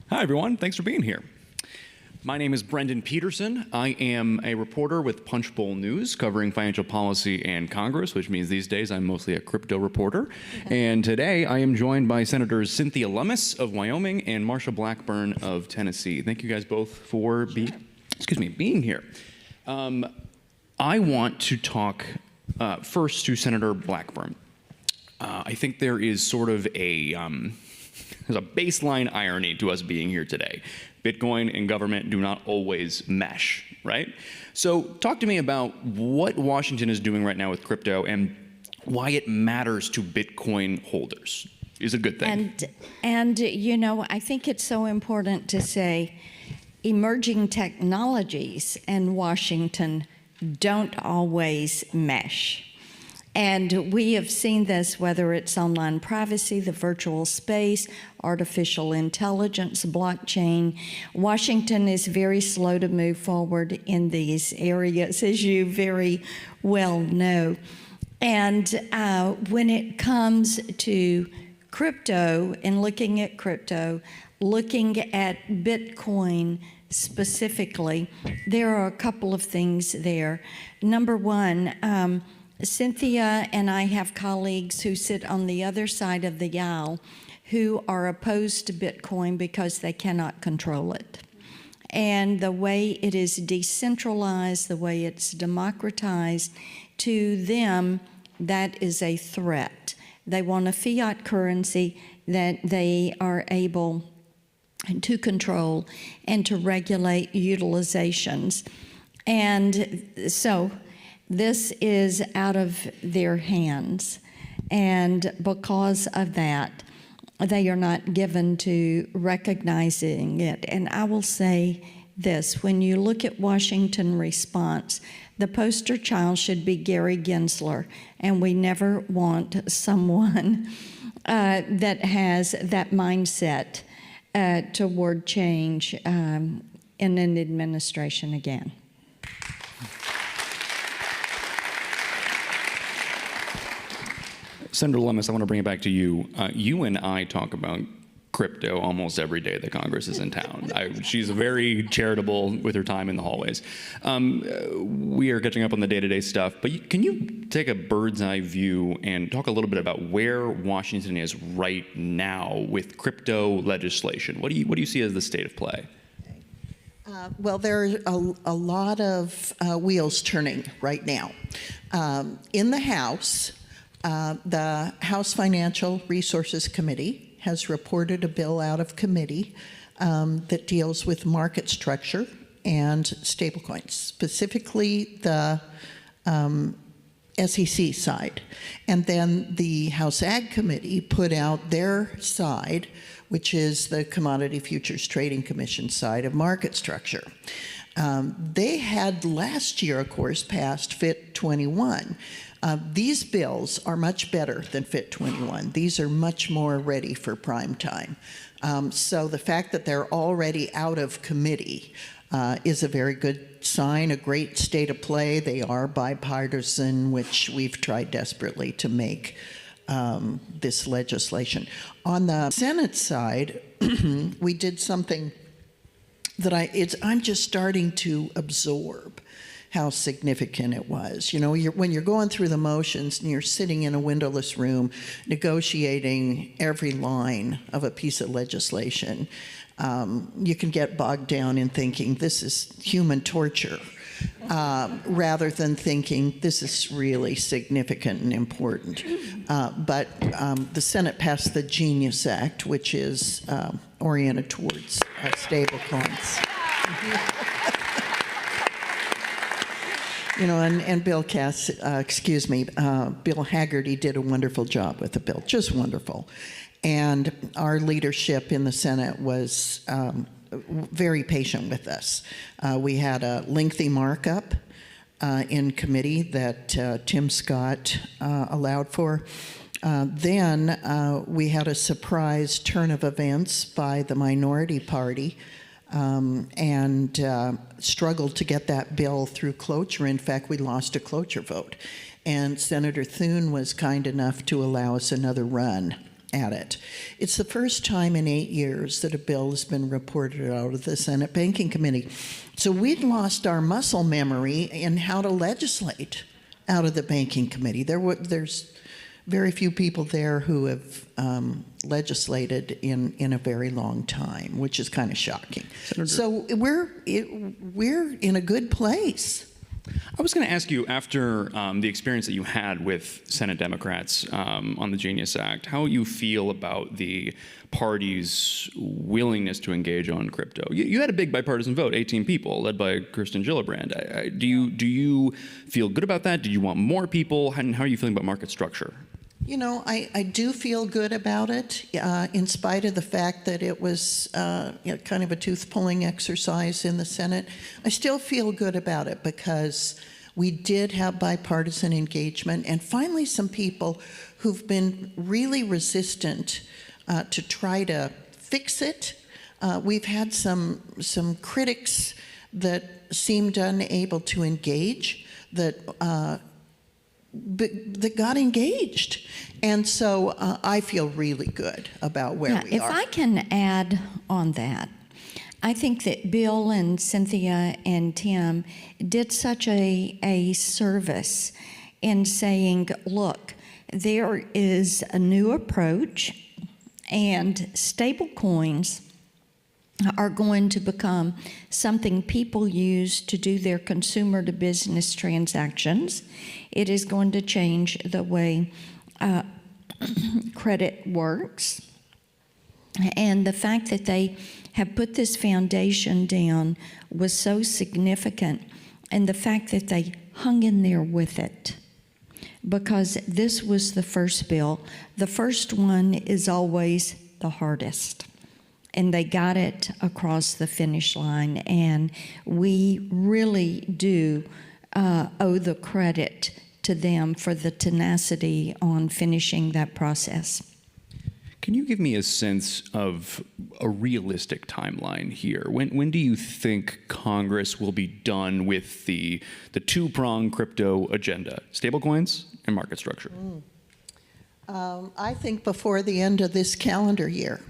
Hi, everyone. Thanks for being here. My name is Brendan Peterson. I am a reporter with Punchbowl News covering financial policy and Congress, which means these days I'm mostly a crypto reporter. And today I am joined by Senators Cynthia Lummis of Wyoming and Marsha Blackburn of Tennessee. Thank you guys both for being here. I want to talk first to Senator Blackburn. I think there is sort of there's a baseline irony to us being here today. Bitcoin and government do not always mesh, right? So talk to me about what Washington is doing right now with crypto and why it matters to Bitcoin holders. Is a good thing. And you know, I think it's so important to say emerging technologies and Washington don't always mesh. And we have seen this, whether it's online privacy, the virtual space, artificial intelligence, blockchain. Washington is very slow to move forward in these areas, as you very well know. And when it comes to crypto and looking at crypto, looking at Bitcoin specifically, there are a couple of things there. Number one, Cynthia and I have colleagues who sit on the other side of the aisle who are opposed to Bitcoin because they cannot control it. And the way it is decentralized, the way it's democratized, to them, that is a threat. They want a fiat currency that they are able to control and to regulate utilizations. And so this is out of their hands. And because of that, they are not given to recognizing it. And I will say this, when you look at Washington response, the poster child should be Gary Gensler, and we never want someone that has that mindset toward change in an administration again. Senator Lummis, I want to bring it back to you. You and I talk about crypto almost every day that Congress is in town. She's very charitable with her time in the hallways. We are catching up on the day-to-day stuff, but can you take a bird's eye view and talk a little bit about where Washington is right now with crypto legislation? What do you see as the state of play? Well, there are a lot of wheels turning right now. In the House, the House Financial Resources Committee has reported a bill out of committee that deals with market structure and stablecoins, specifically the SEC side. And then the House Ag Committee put out their side, which is the Commodity Futures Trading Commission side of market structure. They had last year, of course, passed FIT 21. These bills are much better than FIT 21. These are much more ready for prime time. So the fact that they're already out of committee is a very good sign, a great state of play. They are bipartisan, which we've tried desperately to make this legislation. On the Senate side, we did something that I'm just starting to absorb how significant it was. You know, when you're going through the motions and you're sitting in a windowless room negotiating every line of a piece of legislation, you can get bogged down in thinking this is human torture, rather than thinking this is really significant and important. But the Senate passed the Genius Act, which is oriented towards stable coins. You know, and Bill Bill Haggerty did a wonderful job with the bill, just wonderful. And our leadership in the Senate was very patient with us. We had a lengthy markup in committee that Tim Scott allowed for. Then we had a surprise turn of events by the minority party and struggled to get that bill through cloture. In fact, we lost a cloture vote. And Senator Thune was kind enough to allow us another run at it. It's the first time in 8 years that a bill has been reported out of the Senate Banking Committee. So we'd lost our muscle memory in how to legislate out of the Banking Committee. There's very few people there who have legislated in a very long time, which is kind of shocking. Senator, so we're in a good place. I was going to ask you, after the experience that you had with Senate Democrats on the Genius Act, how you feel about the party's willingness to engage on crypto. You had a big bipartisan vote, 18 people, led by Kirsten Gillibrand. Do you feel good about that? Do you want more people? How are you feeling about market structure? You know, I do feel good about it, in spite of the fact that it was kind of a tooth-pulling exercise in the Senate. I still feel good about it because we did have bipartisan engagement, and finally some people who've been really resistant to try to fix it. We've had some critics that seemed unable to engage, that got engaged. And so I feel really good about where we are. If I can add on that, I think that Bill and Cynthia and Tim did such a service in saying, look, there is a new approach, and stable coins are going to become something people use to do their consumer to business transactions. It is going to change the way credit works. And the fact that they have put this foundation down was so significant, and the fact that they hung in there with it, because this was the first bill. The first one is always the hardest. And they got it across the finish line, and we really do owe the credit to them for the tenacity on finishing that process. Can you give me a sense of a realistic timeline here? When do you think Congress will be done with the two-pronged crypto agenda, stablecoins and market structure? I think before the end of this calendar year.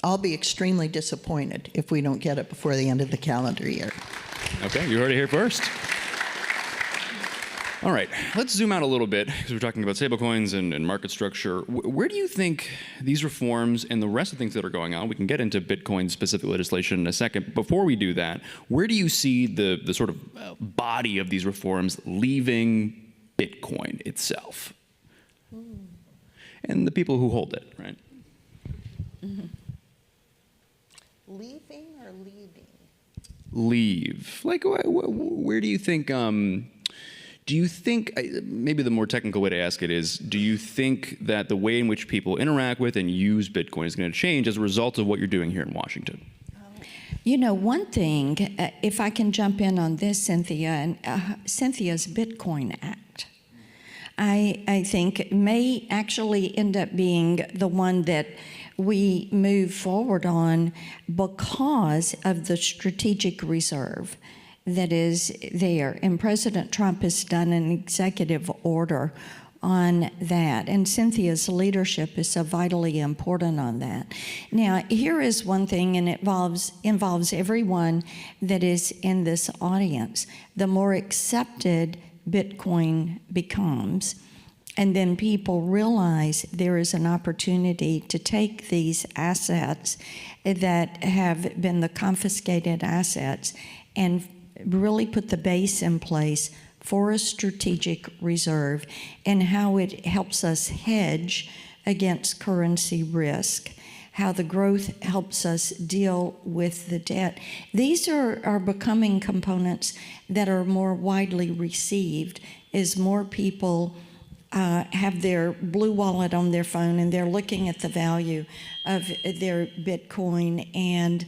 I'll be extremely disappointed if we don't get it before the end of the calendar year. Okay, you heard it here first. All right, let's zoom out a little bit, because we're talking about stablecoins and market structure. Where do you think these reforms and the rest of the things that are going on, we can get into Bitcoin-specific legislation in a second. Before we do that, where do you see the sort of body of these reforms leaving Bitcoin itself? And the people who hold it, right? Mm-hmm. Leaving or leaving? Leave. Like, where do you think, maybe the more technical way to ask it is, do you think that the way in which people interact with and use Bitcoin is going to change as a result of what you're doing here in Washington? You know, one thing, if I can jump in on this, Cynthia, and Cynthia's Bitcoin Act, I think may actually end up being the one that we move forward on because of the strategic reserve that is there. And President Trump has done an executive order on that, and Cynthia's leadership is so vitally important on that. Now, here is one thing, and it involves everyone that is in this audience. The more accepted Bitcoin becomes, and then people realize there is an opportunity to take these assets that have been the confiscated assets and really put the base in place for a strategic reserve, and how it helps us hedge against currency risk, how the growth helps us deal with the debt. These are becoming components that are more widely received as more people have their blue wallet on their phone and they're looking at the value of their Bitcoin, and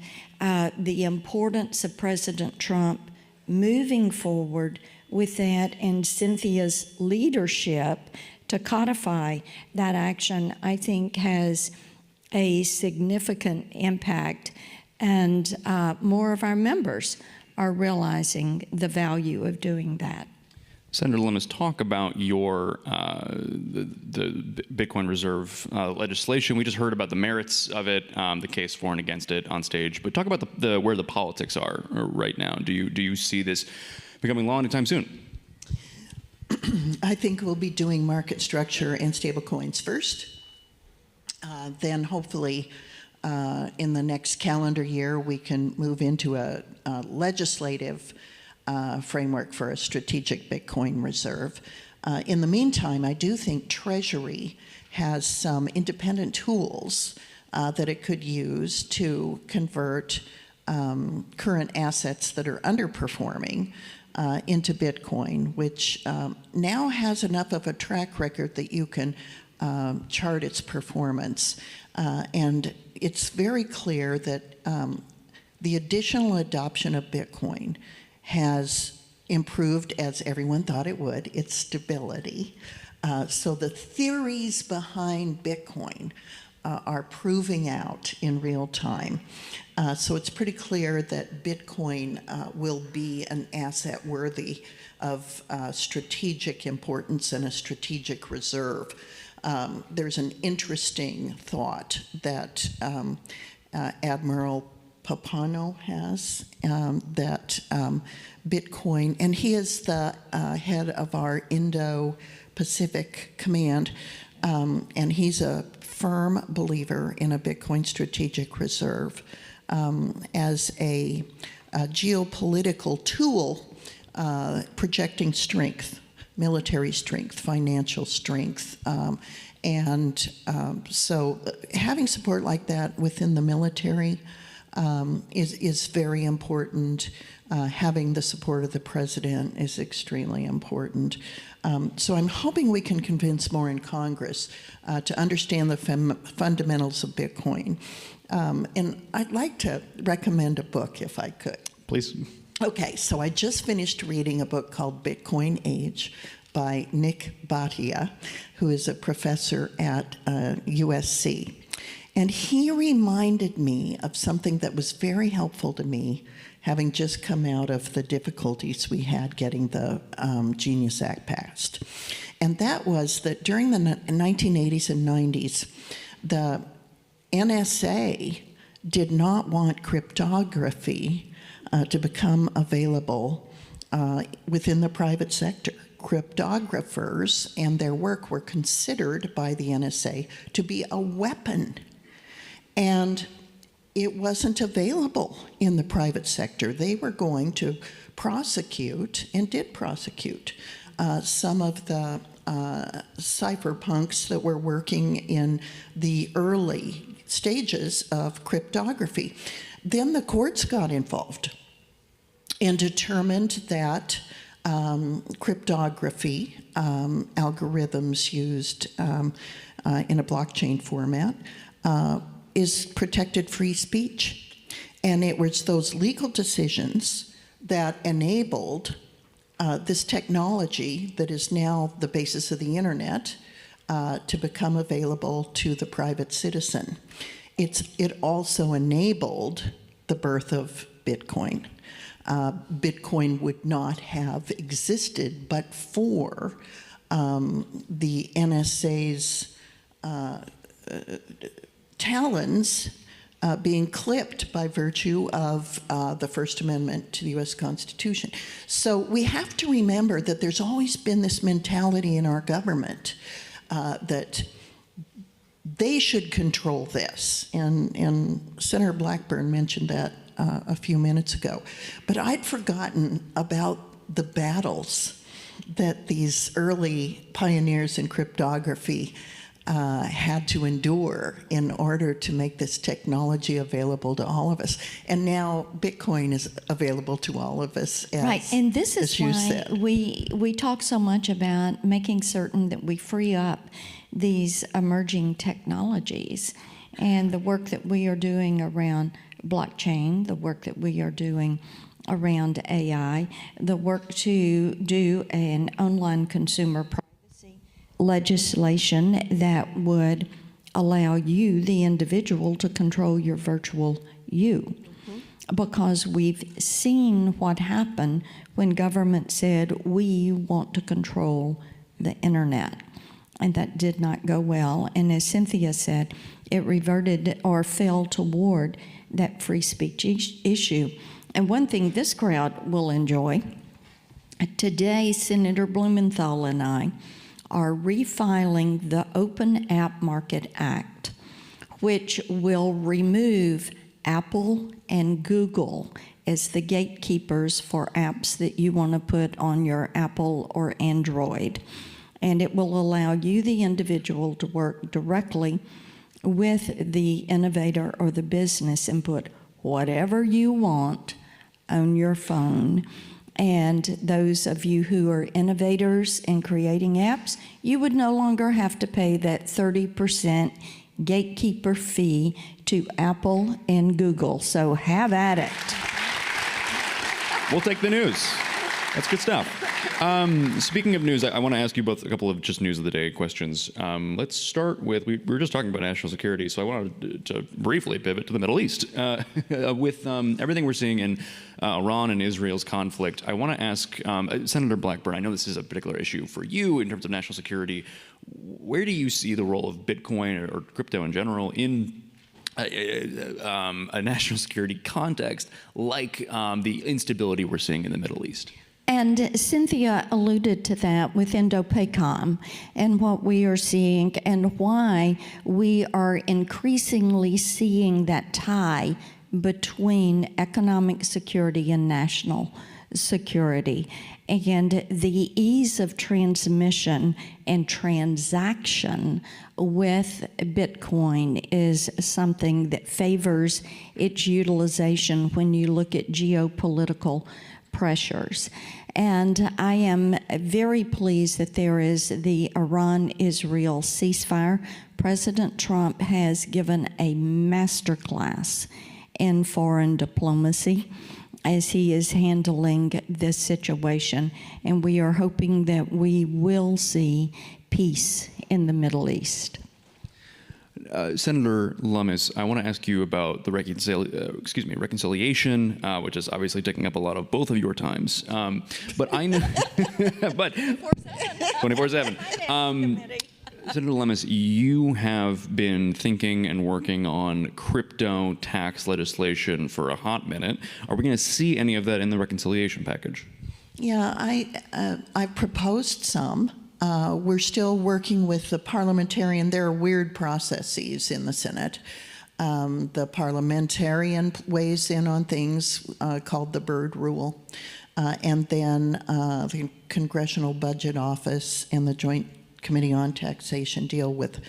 the importance of President Trump moving forward with that and Cynthia's leadership to codify that action, I think has a significant impact, and more of our members are realizing the value of doing that. Senator Lemus, talk about your the Bitcoin Reserve legislation. We just heard about the merits of it, the case for and against it on stage. But talk about where the politics are right now. Do you see this becoming law anytime soon? I think we'll be doing market structure and stablecoins first. Then hopefully in the next calendar year we can move into a legislative framework for a strategic Bitcoin reserve. In the meantime, I do think Treasury has some independent tools that it could use to convert current assets that are underperforming into Bitcoin, which now has enough of a track record that you can chart its performance. And it's very clear that the additional adoption of Bitcoin has improved, as everyone thought it would, its stability. So the theories behind Bitcoin are proving out in real time. So it's pretty clear that Bitcoin will be an asset worthy of strategic importance and a strategic reserve. There's an interesting thought that Admiral Papano has, that Bitcoin, and he is the head of our Indo-Pacific Command, and he's a firm believer in a Bitcoin strategic reserve as a geopolitical tool projecting strength, military strength, financial strength, so having support like that within the military is very important. Having the support of the president is extremely important. So I'm hoping we can convince more in Congress to understand the fundamentals of Bitcoin. And I'd like to recommend a book, if I could. Please. Okay, so I just finished reading a book called Bitcoin Age by Nick Bhatia, who is a professor at USC. And he reminded me of something that was very helpful to me, having just come out of the difficulties we had getting the Genius Act passed. And that was that during the 1980s and 90s, the NSA did not want cryptography to become available within the private sector. Cryptographers and their work were considered by the NSA to be a weapon. And it wasn't available in the private sector. They were going to prosecute, and did prosecute, some of the cypherpunks that were working in the early stages of cryptography. Then the courts got involved and determined that cryptography, algorithms used in a blockchain format, is protected free speech. And it was those legal decisions that enabled this technology that is now the basis of the internet to become available to the private citizen. It also enabled the birth of Bitcoin. Bitcoin would not have existed but for the NSA's talons being clipped by virtue of the First Amendment to the U.S. Constitution. So we have to remember that there's always been this mentality in our government that they should control this. And Senator Blackburn mentioned that a few minutes ago. But I'd forgotten about the battles that these early pioneers in cryptography had to endure in order to make this technology available to all of us. And now Bitcoin is available to all of us, as, right, and this is why we talk so much about making certain that we free up these emerging technologies, and the work that we are doing around blockchain, the work that we are doing around AI, the work to do an online consumer privacy legislation that would allow you, the individual, to control your virtual you. because we've seen what happened when government said, we want to control the internet. And that did not go well. And as Cynthia said, it reverted or fell toward that free speech issue. And one thing this crowd will enjoy, today Senator Blumenthal and I are refiling the Open App Market Act, which will remove Apple and Google as the gatekeepers for apps that you want to put on your Apple or Android. And it will allow you, the individual, to work directly with the innovator or the business and put whatever you want on your phone. And those of you who are innovators in creating apps, you would no longer have to pay that 30% gatekeeper fee to Apple and Google. So have at it. We'll take the news. That's good stuff. Speaking of news, I want to ask you both a couple of just news of the day questions. Let's start with, we were just talking about national security, so I wanted to briefly pivot to the Middle East. With everything we're seeing in Iran and Israel's conflict, I want to ask Senator Blackburn, I know this is a particular issue for you in terms of national security. Where do you see the role of Bitcoin or crypto in general in a national security context like the instability we're seeing in the Middle East? And Cynthia alluded to that with Indo-PACOM and what we are seeing and why we are increasingly seeing that tie between economic security and national security. And the ease of transmission and transaction with Bitcoin is something that favors its utilization when you look at geopolitical pressures. And I am very pleased that there is the Iran-Israel ceasefire. President Trump has given a masterclass in foreign diplomacy as he is handling this situation. And we are hoping that we will see peace in the Middle East. Senator Lummis, I want to ask you about the reconciliation, which is obviously taking up a lot of both of your times. But I know, but 24/7. Senator Lummis, you have been thinking and working on crypto tax legislation for a hot minute. Are we going to see any of that in the reconciliation package? Yeah, I proposed some. We're still working with the parliamentarian. There are weird processes in the Senate. The parliamentarian weighs in on things called the Byrd Rule. And then the Congressional Budget Office and the Joint Committee on Taxation deal with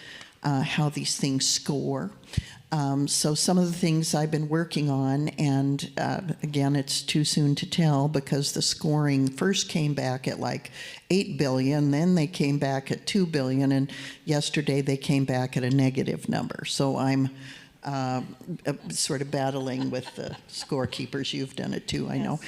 how these things score. So some of the things I've been working on, and again, it's too soon to tell because the scoring first came back at like 8 billion, then they came back at 2 billion, and yesterday they came back at a negative number. So I'm sort of battling with the scorekeepers. You've done it too, I know.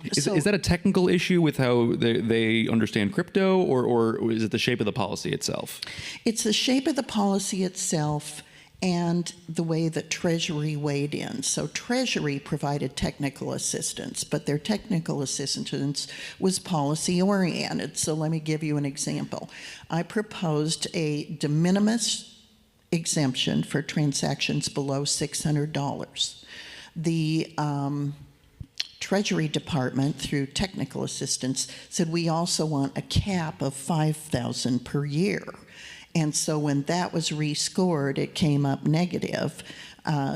Is that a technical issue with how they understand crypto, or is it the shape of the policy itself? It's the shape of the policy itself and the way that Treasury weighed in. So Treasury provided technical assistance, but their technical assistance was policy-oriented. So let me give you an example. I proposed a de minimis exemption for transactions below $600. The Treasury Department, through technical assistance, said we also want a cap of $5,000 per year. And so when that was rescored, it came up negative.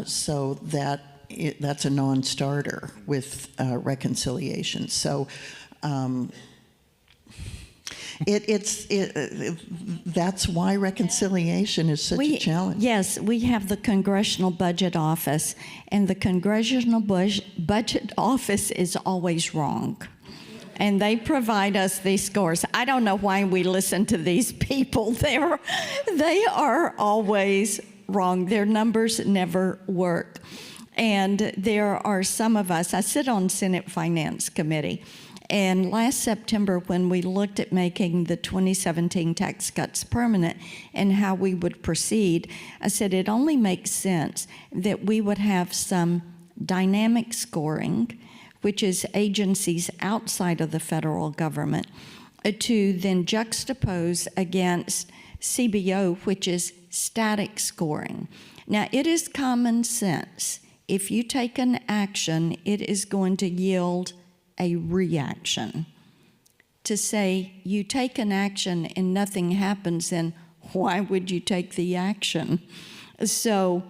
So that's a non-starter with reconciliation. So that's why reconciliation is such a challenge. Yes, we have the Congressional Budget Office, and the Congressional Budget Office is always wrong. And they provide us these scores. I don't know why we listen to these people. They are always wrong. Their numbers never work. And there are some of us, I sit on Senate Finance Committee, and last September when we looked at making the 2017 tax cuts permanent and how we would proceed, I said it only makes sense that we would have some dynamic scoring, which is agencies outside of the federal government, to then juxtapose against CBO, which is static scoring. Now, it is common sense. If you take an action, it is going to yield a reaction. To say you take an action and nothing happens, then why would you take the action? So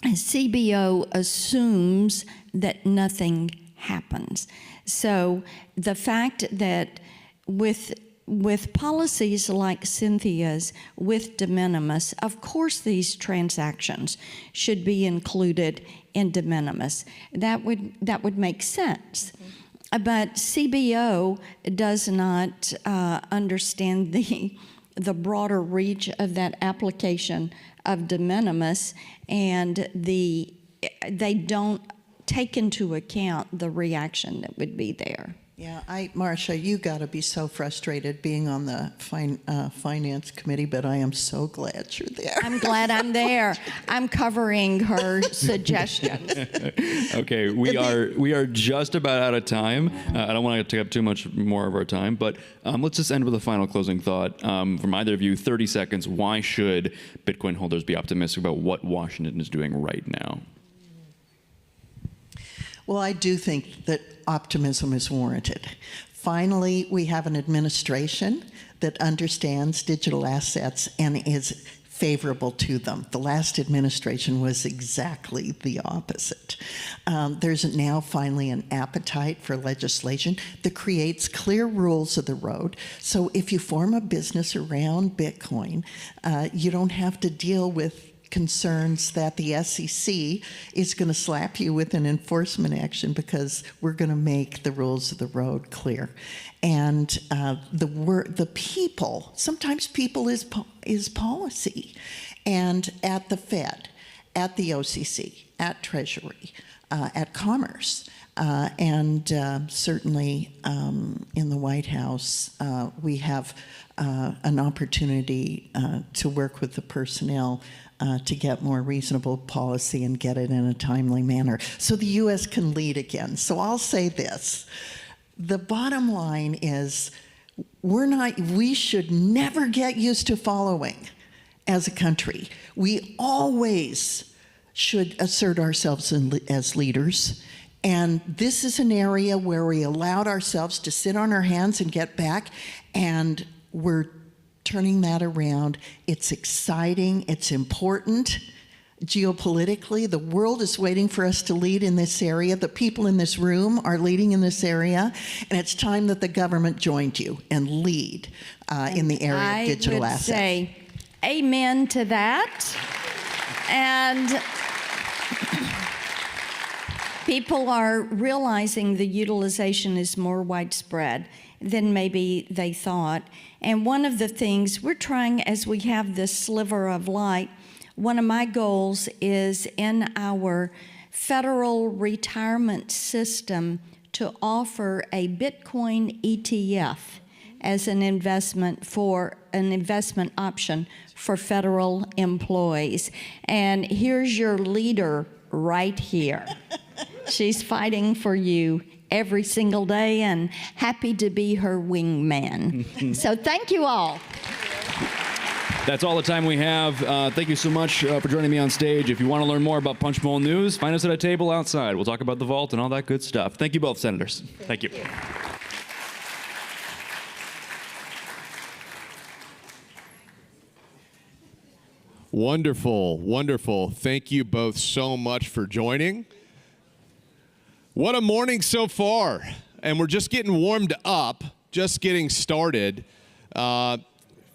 CBO assumes that nothing happens. So the fact that with policies like Cynthia's, with de minimis, of course these transactions should be included in de minimis. That would make sense. But CBO does not understand the broader reach of that application of de minimis, and they don't take into account the reaction that would be there. Yeah, Marcia, you got to be so frustrated being on the finance committee, but I am so glad you're there. I'm glad I'm there. I'm covering her suggestions. Okay, we are just about out of time. I don't want to take up too much more of our time, but let's just end with a final closing thought from either of you. 30 seconds. Why should Bitcoin holders be optimistic about what Washington is doing right now? Well, I do think that optimism is warranted. Finally, we have an administration that understands digital assets and is favorable to them. The last administration was exactly the opposite. There's now finally an appetite for legislation that creates clear rules of the road. So if you form a business around Bitcoin, you don't have to deal with concerns that the SEC is going to slap you with an enforcement action, because we're going to make the rules of the road clear. And the people, sometimes people is policy. And at the Fed, at the OCC, at Treasury, at Commerce, and certainly in the White House, we have an opportunity to work with the personnel to get more reasonable policy and get it in a timely manner so the U.S. can lead again. So I'll say this. The bottom line is we should never get used to following as a country. We always should assert ourselves as leaders. And this is an area where we allowed ourselves to sit on our hands and get back, and we're turning that around. It's exciting, it's important. Geopolitically, the world is waiting for us to lead in this area. The people in this room are leading in this area, and it's time that the government joined you and lead in the area of digital assets. I would say amen to that. And people are realizing the utilization is more widespread than maybe they thought. And one of the things we're trying, as we have this sliver of light, one of my goals is in our federal retirement system to offer a Bitcoin ETF as an investment option for federal employees. And here's your leader right here. She's fighting for you every single day, and happy to be her wingman. So thank you all. That's all the time we have. Thank you so much for joining me on stage. If you want to learn more about Punchbowl News, find us at a table outside. We'll talk about the vault and all that good stuff. Thank you both, Senators. Thank you. Wonderful, wonderful. Thank you both so much for joining. What a morning so far. And we're just getting warmed up, just getting started. For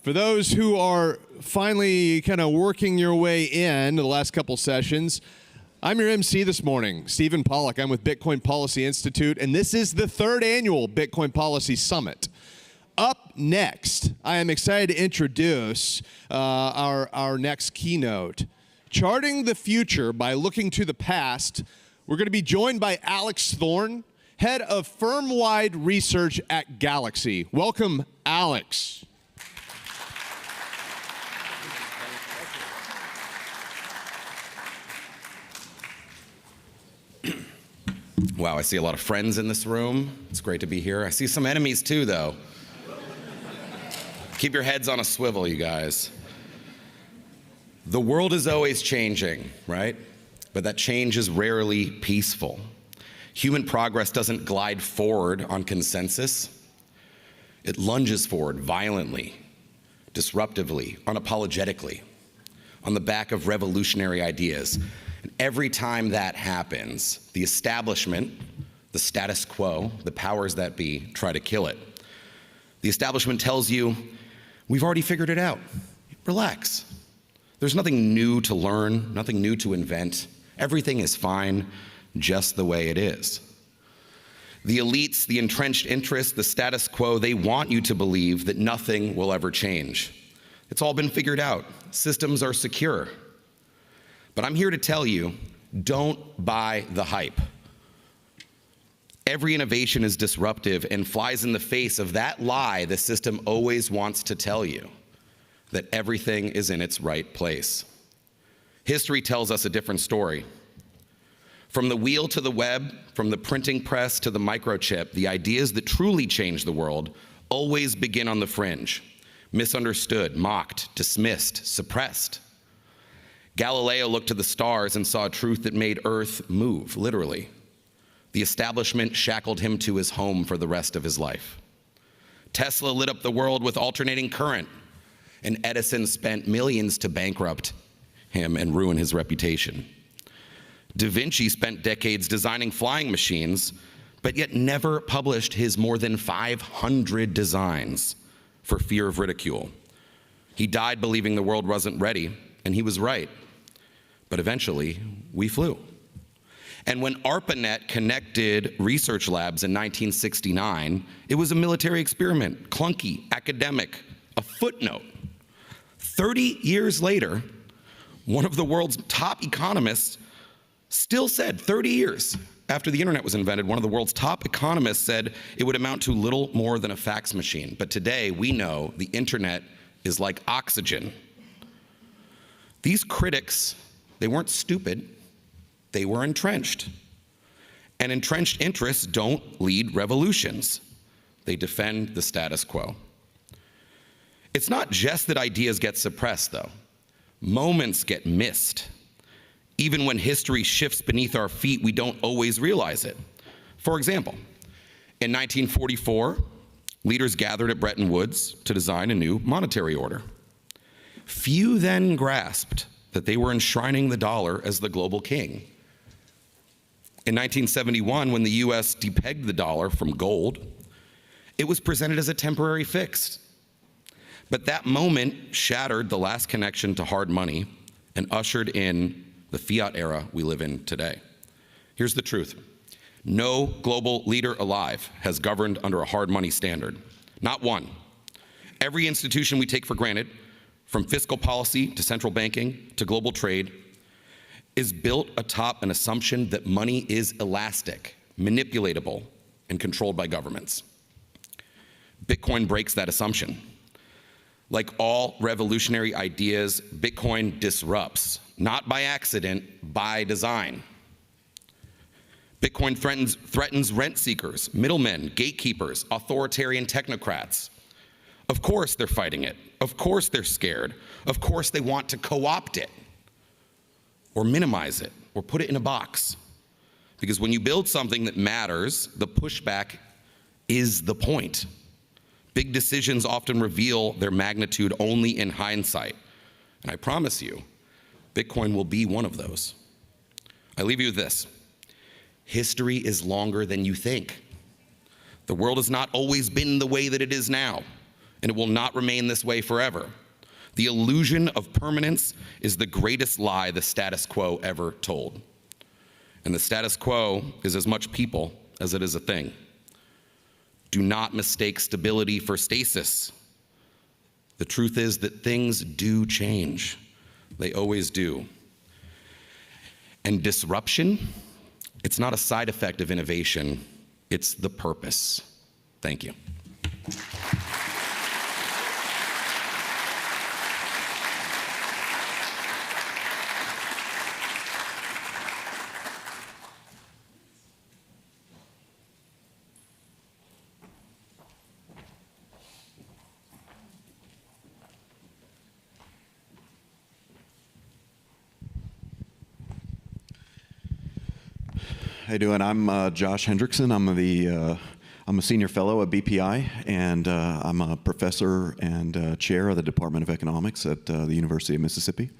those who are finally kind of working your way in the last couple sessions, I'm your MC this morning, Stephen Pollack. I'm with Bitcoin Policy Institute, and this is the third annual Bitcoin Policy Summit. Up next, I am excited to introduce our next keynote. Charting the future by looking to the past, we're going to be joined by Alex Thorne, head of firm-wide research at Galaxy. Welcome, Alex. Wow, I see a lot of friends in this room. It's great to be here. I see some enemies too, though. Keep your heads on a swivel, you guys. The world is always changing, right? But that change is rarely peaceful. Human progress doesn't glide forward on consensus. It lunges forward violently, disruptively, unapologetically, on the back of revolutionary ideas. And every time that happens, the establishment, the status quo, the powers that be, try to kill it. The establishment tells you, we've already figured it out. Relax. There's nothing new to learn, nothing new to invent. Everything is fine just the way it is. The elites, the entrenched interests, the status quo, they want you to believe that nothing will ever change. It's all been figured out. Systems are secure. But I'm here to tell you, don't buy the hype. Every innovation is disruptive and flies in the face of that lie the system always wants to tell you, that everything is in its right place. History tells us a different story. From the wheel to the web, from the printing press to the microchip, the ideas that truly change the world always begin on the fringe, misunderstood, mocked, dismissed, suppressed. Galileo looked to the stars and saw a truth that made Earth move, literally. The establishment shackled him to his home for the rest of his life. Tesla lit up the world with alternating current, and Edison spent millions to bankrupt him and ruin his reputation. Da Vinci spent decades designing flying machines, but yet never published his more than 500 designs for fear of ridicule. He died believing the world wasn't ready, and he was right. But eventually, we flew. And when ARPANET connected research labs in 1969, it was a military experiment, clunky, academic, a footnote. 30 years later, one of the world's top economists still said, 30 years after the internet was invented, one of the world's top economists said it would amount to little more than a fax machine. But today, we know the internet is like oxygen. These critics, they weren't stupid, they were entrenched. And entrenched interests don't lead revolutions. They defend the status quo. It's not just that ideas get suppressed, though. Moments get missed. Even when history shifts beneath our feet, we don't always realize it. For example, in 1944, leaders gathered at Bretton Woods to design a new monetary order. Few then grasped that they were enshrining the dollar as the global king. In 1971, when the US depegged the dollar from gold, it was presented as a temporary fix. But that moment shattered the last connection to hard money and ushered in the fiat era we live in today. Here's the truth. No global leader alive has governed under a hard money standard. Not one. Every institution we take for granted, from fiscal policy to central banking to global trade, is built atop an assumption that money is elastic, manipulatable, and controlled by governments. Bitcoin breaks that assumption. Like all revolutionary ideas, Bitcoin disrupts, not by accident, by design. Bitcoin threatens rent seekers, middlemen, gatekeepers, authoritarian technocrats. Of course they're fighting it. Of course they're scared. Of course they want to co-opt it, or minimize it, or put it in a box. Because when you build something that matters, the pushback is the point. Big decisions often reveal their magnitude only in hindsight. And I promise you, Bitcoin will be one of those. I leave you with this. History is longer than you think. The world has not always been the way that it is now, and it will not remain this way forever. The illusion of permanence is the greatest lie the status quo ever told. And the status quo is as much people as it is a thing. Do not mistake stability for stasis. The truth is that things do change. They always do. And disruption, it's not a side effect of innovation, it's the purpose. Thank you. How you doing? I'm Josh Hendrickson. I'm a senior fellow at BPI, and I'm a professor and chair of the Department of Economics at the University of Mississippi.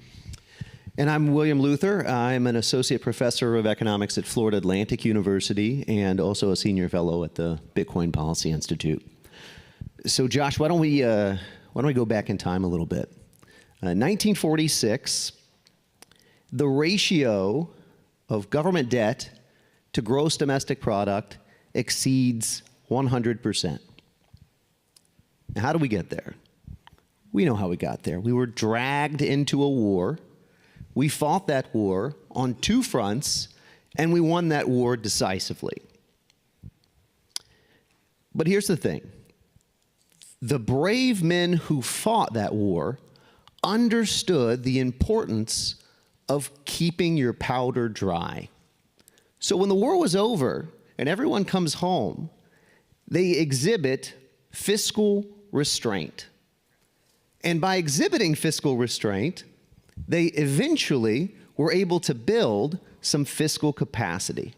And I'm William Luther. I'm an associate professor of economics at Florida Atlantic University and also a senior fellow at the Bitcoin Policy Institute. So Josh, why don't we go back in time a little bit? 1946, the ratio of government debt to gross domestic product exceeds 100%. Now, how do we get there? We know how we got there. We were dragged into a war. We fought that war on two fronts, and we won that war decisively. But here's the thing. The brave men who fought that war understood the importance of keeping your powder dry. So when the war was over and everyone comes home, they exhibit fiscal restraint. And by exhibiting fiscal restraint, they eventually were able to build some fiscal capacity.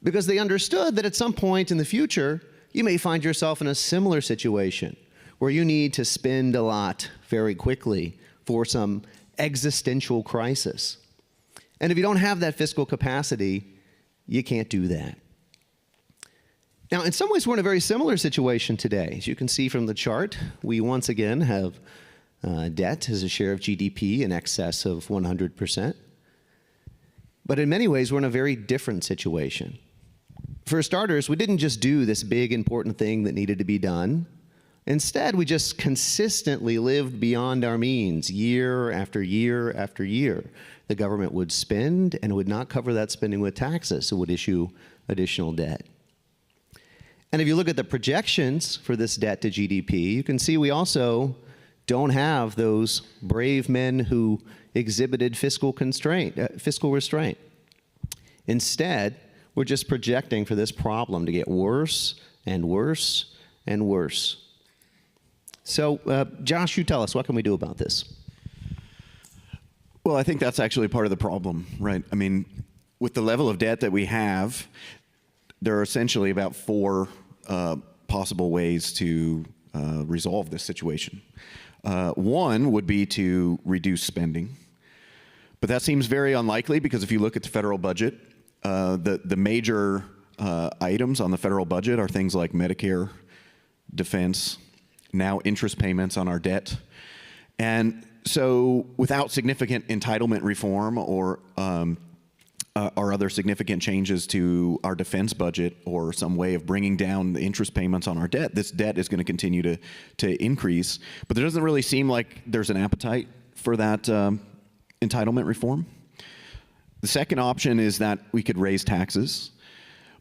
Because they understood that at some point in the future, you may find yourself in a similar situation where you need to spend a lot very quickly for some existential crisis. And if you don't have that fiscal capacity, you can't do that. Now, in some ways, we're in a very similar situation today. As you can see from the chart, we once again have debt as a share of GDP in excess of 100%. But in many ways, we're in a very different situation. For starters, we didn't just do this big, important thing that needed to be done. Instead, we just consistently lived beyond our means year after year after year. The government would spend and would not cover that spending with taxes, so would issue additional debt. And if you look at the projections for this debt to GDP, you can see we also don't have those brave men who exhibited fiscal restraint. Instead, we're just projecting for this problem to get worse and worse and worse. So, Josh, you tell us, what can we do about this? Well, I think that's actually part of the problem, right? I mean, with the level of debt that we have, there are essentially about four possible ways to resolve this situation. One would be to reduce spending, but that seems very unlikely because if you look at the federal budget, the major items on the federal budget are things like Medicare, defense, now interest payments on our debt. And so without significant entitlement reform or other significant changes to our defense budget or some way of bringing down the interest payments on our debt, this debt is going to continue to increase. But there doesn't really seem like there's an appetite for that entitlement reform. The second option is that we could raise taxes.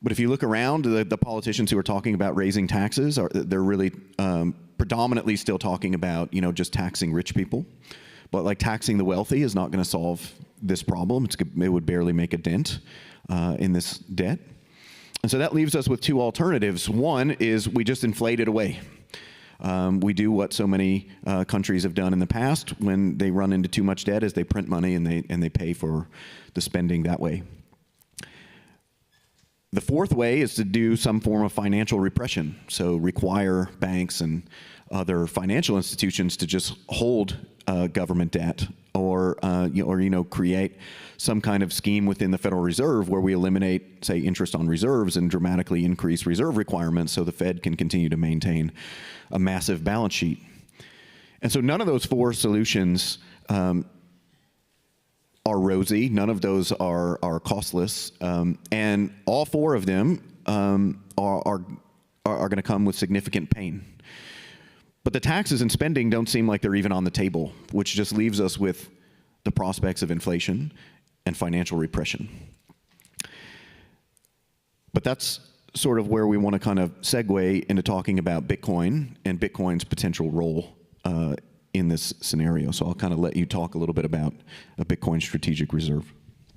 But if you look around, the politicians who are talking about raising taxes, they're really predominantly still talking about, just taxing rich people. But like taxing the wealthy is not going to solve this problem. It would barely make a dent in this debt. And so that leaves us with two alternatives. One is we just inflate it away. We do what so many countries have done in the past when they run into too much debt, is they print money and they pay for the spending that way. The fourth way is to do some form of financial repression. So require banks and other financial institutions to just hold government debt, or create some kind of scheme within the Federal Reserve where we eliminate, say, interest on reserves and dramatically increase reserve requirements so the Fed can continue to maintain a massive balance sheet. And so none of those four solutions are rosy. None of those are costless, and all four of them are going to come with significant pain. But the taxes and spending don't seem like they're even on the table, which just leaves us with the prospects of inflation and financial repression. But that's sort of where we want to kind of segue into talking about Bitcoin and Bitcoin's potential role in this scenario. So I'll kind of let you talk a little bit about a Bitcoin strategic reserve.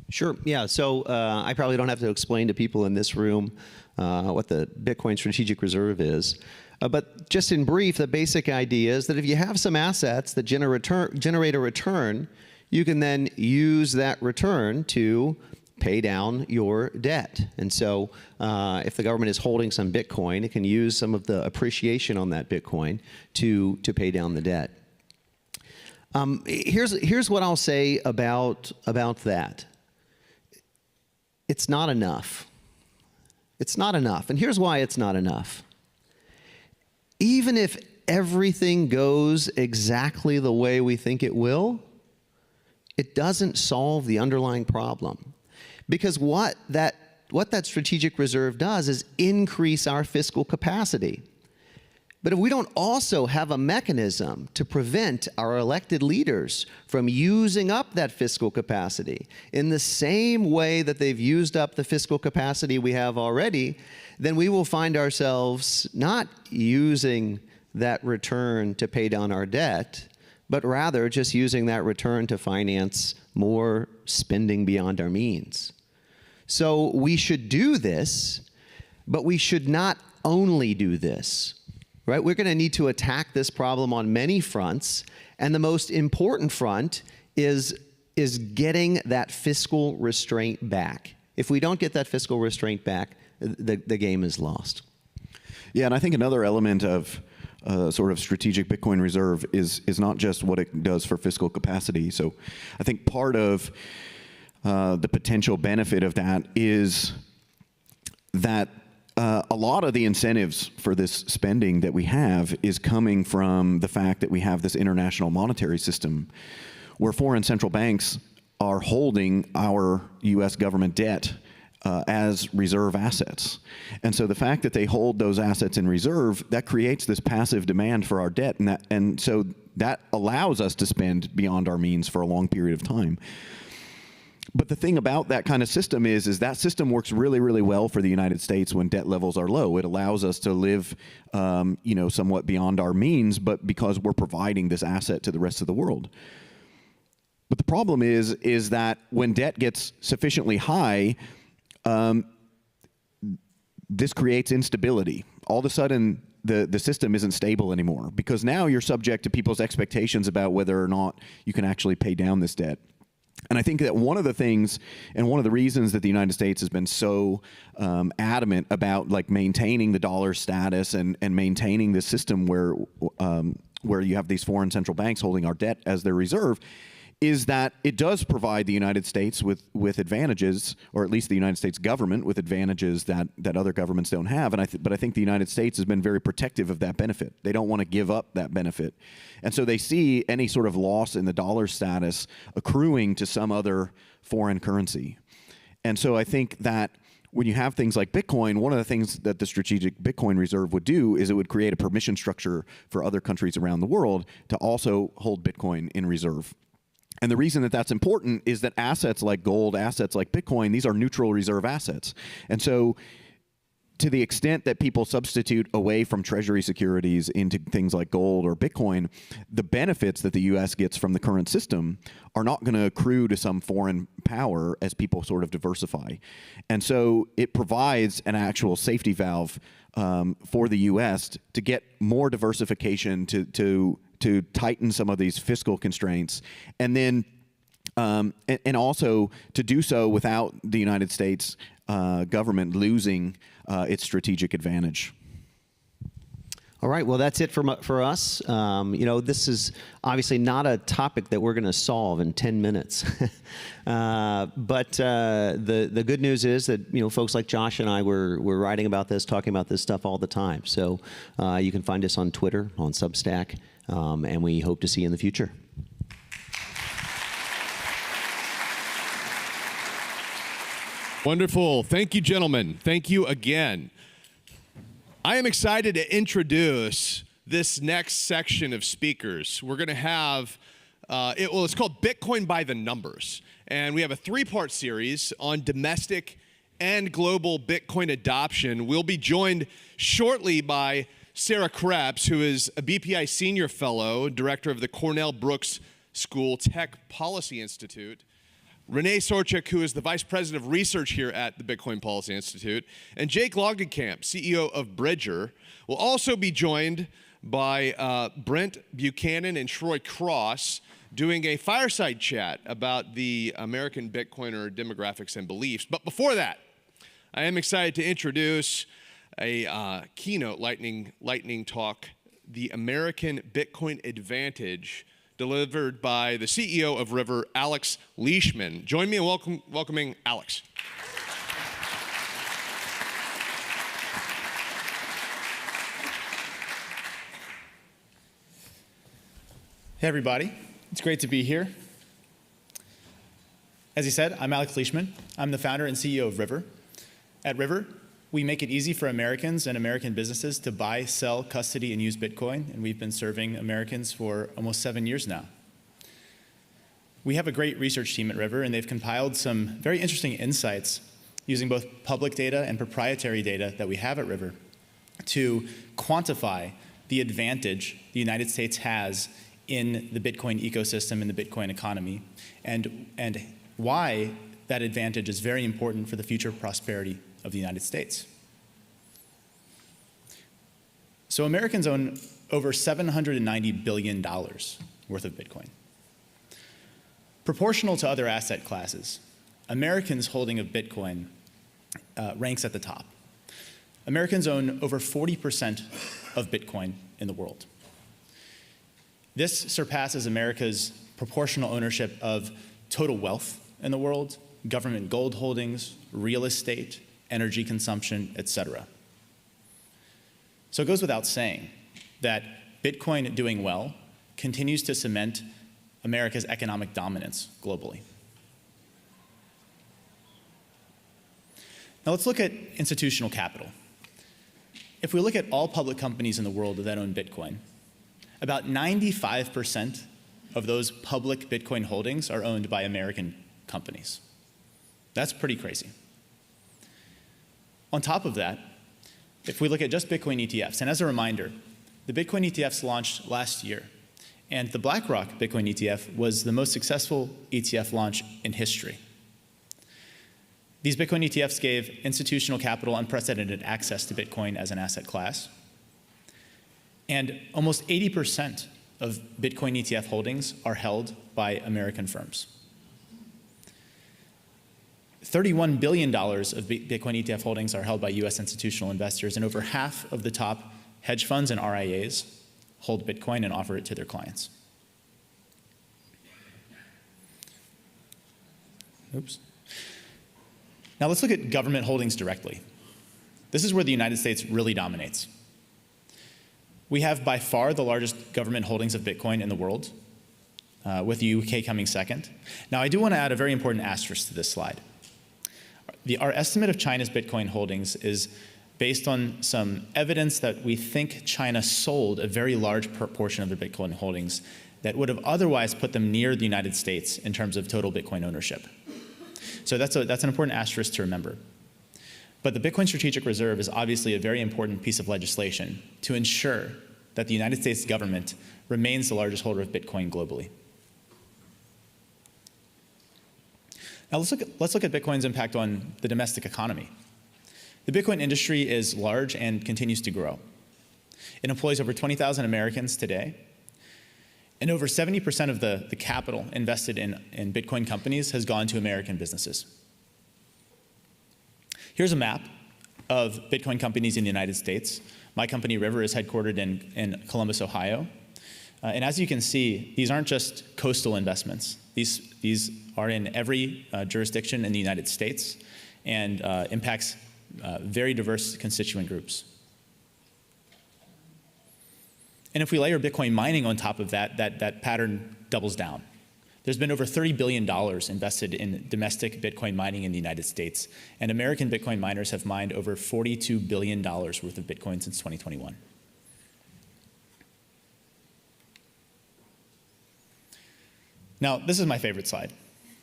Sure. Yeah. So I probably don't have to explain to people in this room what the Bitcoin strategic reserve is. But just in brief, the basic idea is that if you have some assets that generate a return, you can then use that return to pay down your debt. And so if the government is holding some Bitcoin, it can use some of the appreciation on that Bitcoin to pay down the debt. Here's what I'll say about that. It's not enough. It's not enough. And here's why it's not enough. Even if everything goes exactly the way we think it will, it doesn't solve the underlying problem. Because what that strategic reserve does is increase our fiscal capacity. But if we don't also have a mechanism to prevent our elected leaders from using up that fiscal capacity in the same way that they've used up the fiscal capacity we have already, then we will find ourselves not using that return to pay down our debt, but rather just using that return to finance more spending beyond our means. So we should do this, but we should not only do this. Right? We're going to need to attack this problem on many fronts, and the most important front is getting that fiscal restraint back. If we don't get that fiscal restraint back, the game is lost. Yeah, and I think another element of sort of strategic Bitcoin reserve is not just what it does for fiscal capacity. So I think part of the potential benefit of that is that a lot of the incentives for this spending that we have is coming from the fact that we have this international monetary system where foreign central banks are holding our U.S. government debt as reserve assets. And so the fact that they hold those assets in reserve, that creates this passive demand for our debt, and so that allows us to spend beyond our means for a long period of time. But the thing about that kind of system is that system works really, really well for the United States when debt levels are low. It allows us to live, somewhat beyond our means, but because we're providing this asset to the rest of the world. But the problem is that when debt gets sufficiently high, this creates instability. All of a sudden, the system isn't stable anymore because now you're subject to people's expectations about whether or not you can actually pay down this debt. And I think that one of the things and one of the reasons that the United States has been so adamant about like maintaining the dollar status and maintaining this system where you have these foreign central banks holding our debt as their reserve is that it does provide the United States with advantages, or at least the United States government with advantages that other governments don't have. But I think the United States has been very protective of that benefit. They don't want to give up that benefit. And so they see any sort of loss in the dollar status accruing to some other foreign currency. And so I think that when you have things like Bitcoin, one of the things that the strategic Bitcoin reserve would do is it would create a permission structure for other countries around the world to also hold Bitcoin in reserve. And the reason that that's important is that assets like gold, assets like Bitcoin, these are neutral reserve assets. And so to the extent that people substitute away from treasury securities into things like gold or Bitcoin, the benefits that the U.S. gets from the current system are not going to accrue to some foreign power as people sort of diversify. And so it provides an actual safety valve for the U.S. to get more diversification to tighten some of these fiscal constraints, and then and also to do so without the United States government losing its strategic advantage. All right, well, that's it for us. This is obviously not a topic that we're going to solve in 10 minutes. But the good news is that, folks like Josh and I, we're writing about this, talking about this stuff all the time. So you can find us on Twitter, on Substack, and we hope to see you in the future. Wonderful. Thank you, gentlemen. Thank you again. I am excited to introduce this next section of speakers. We're going to have, it's called Bitcoin by the Numbers. And we have a three-part series on domestic and global Bitcoin adoption. We'll be joined shortly by Sarah Krebs, who is a BPI Senior Fellow, Director of the Cornell Brooks School Tech Policy Institute, Renee Sorchik, who is the Vice President of Research here at the Bitcoin Policy Institute, and Jake Logdenkamp, CEO of Bridger. We'll also be joined by Brent Buchanan and Troy Cross, doing a fireside chat about the American Bitcoiner demographics and beliefs. But before that, I am excited to introduce a keynote lightning talk, The American Bitcoin Advantage, delivered by the CEO of River, Alex Leishman. Join me in welcoming Alex. Hey everybody, it's great to be here. As he said, I'm Alex Leishman. I'm the founder and CEO of River. At River, we make it easy for Americans and American businesses to buy, sell, custody, and use Bitcoin, and we've been serving Americans for almost 7 years now. We have a great research team at River, and they've compiled some very interesting insights using both public data and proprietary data that we have at River to quantify the advantage the United States has in the Bitcoin ecosystem and the Bitcoin economy, and why that advantage is very important for the future prosperity of the United States. So Americans own over $790 billion worth of Bitcoin. Proportional to other asset classes, Americans' holding of Bitcoin ranks at the top. Americans own over 40% of Bitcoin in the world. This surpasses America's proportional ownership of total wealth in the world, government gold holdings, real estate, energy consumption, etc. So it goes without saying that Bitcoin doing well continues to cement America's economic dominance globally. Now let's look at institutional capital. If we look at all public companies in the world that own Bitcoin, about 95% of those public Bitcoin holdings are owned by American companies. That's pretty crazy. On top of that, if we look at just Bitcoin ETFs, and as a reminder, the Bitcoin ETFs launched last year, and the BlackRock Bitcoin ETF was the most successful ETF launch in history. These Bitcoin ETFs gave institutional capital unprecedented access to Bitcoin as an asset class. And almost 80% of Bitcoin ETF holdings are held by American firms. $31 billion of Bitcoin ETF holdings are held by US institutional investors, and over half of the top hedge funds and RIAs hold Bitcoin and offer it to their clients. Oops. Now let's look at government holdings directly. This is where the United States really dominates. We have by far the largest government holdings of Bitcoin in the world, with the UK coming second. Now, I do want to add a very important asterisk to this slide. Our estimate of China's Bitcoin holdings is based on some evidence that we think China sold a very large proportion of their Bitcoin holdings that would have otherwise put them near the United States in terms of total Bitcoin ownership. So that's an important asterisk to remember. But the Bitcoin Strategic Reserve is obviously a very important piece of legislation to ensure that the United States government remains the largest holder of Bitcoin globally. Now let's look at Bitcoin's impact on the domestic economy. The Bitcoin industry is large and continues to grow. It employs over 20,000 Americans today, and over 70% of the capital invested in Bitcoin companies has gone to American businesses. Here's a map of Bitcoin companies in the United States. My company, River, is headquartered in Columbus, Ohio. And as you can see, these aren't just coastal investments. These are in every jurisdiction in the United States and impacts very diverse constituent groups. And if we layer Bitcoin mining on top of that, that pattern doubles down. There's been over $30 billion invested in domestic Bitcoin mining in the United States, and American Bitcoin miners have mined over $42 billion worth of Bitcoin since 2021. Now, this is my favorite slide.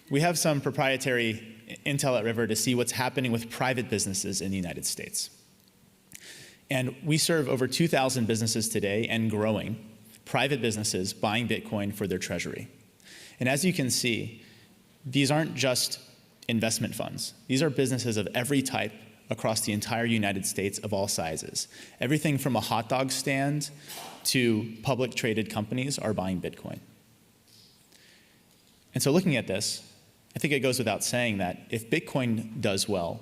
We have some proprietary intel at River to see what's happening with private businesses in the United States. And we serve over 2,000 businesses today and growing, private businesses buying Bitcoin for their treasury. And as you can see, these aren't just investment funds. These are businesses of every type across the entire United States of all sizes. Everything from a hot dog stand to public traded companies are buying Bitcoin. And so looking at this, I think it goes without saying that if Bitcoin does well,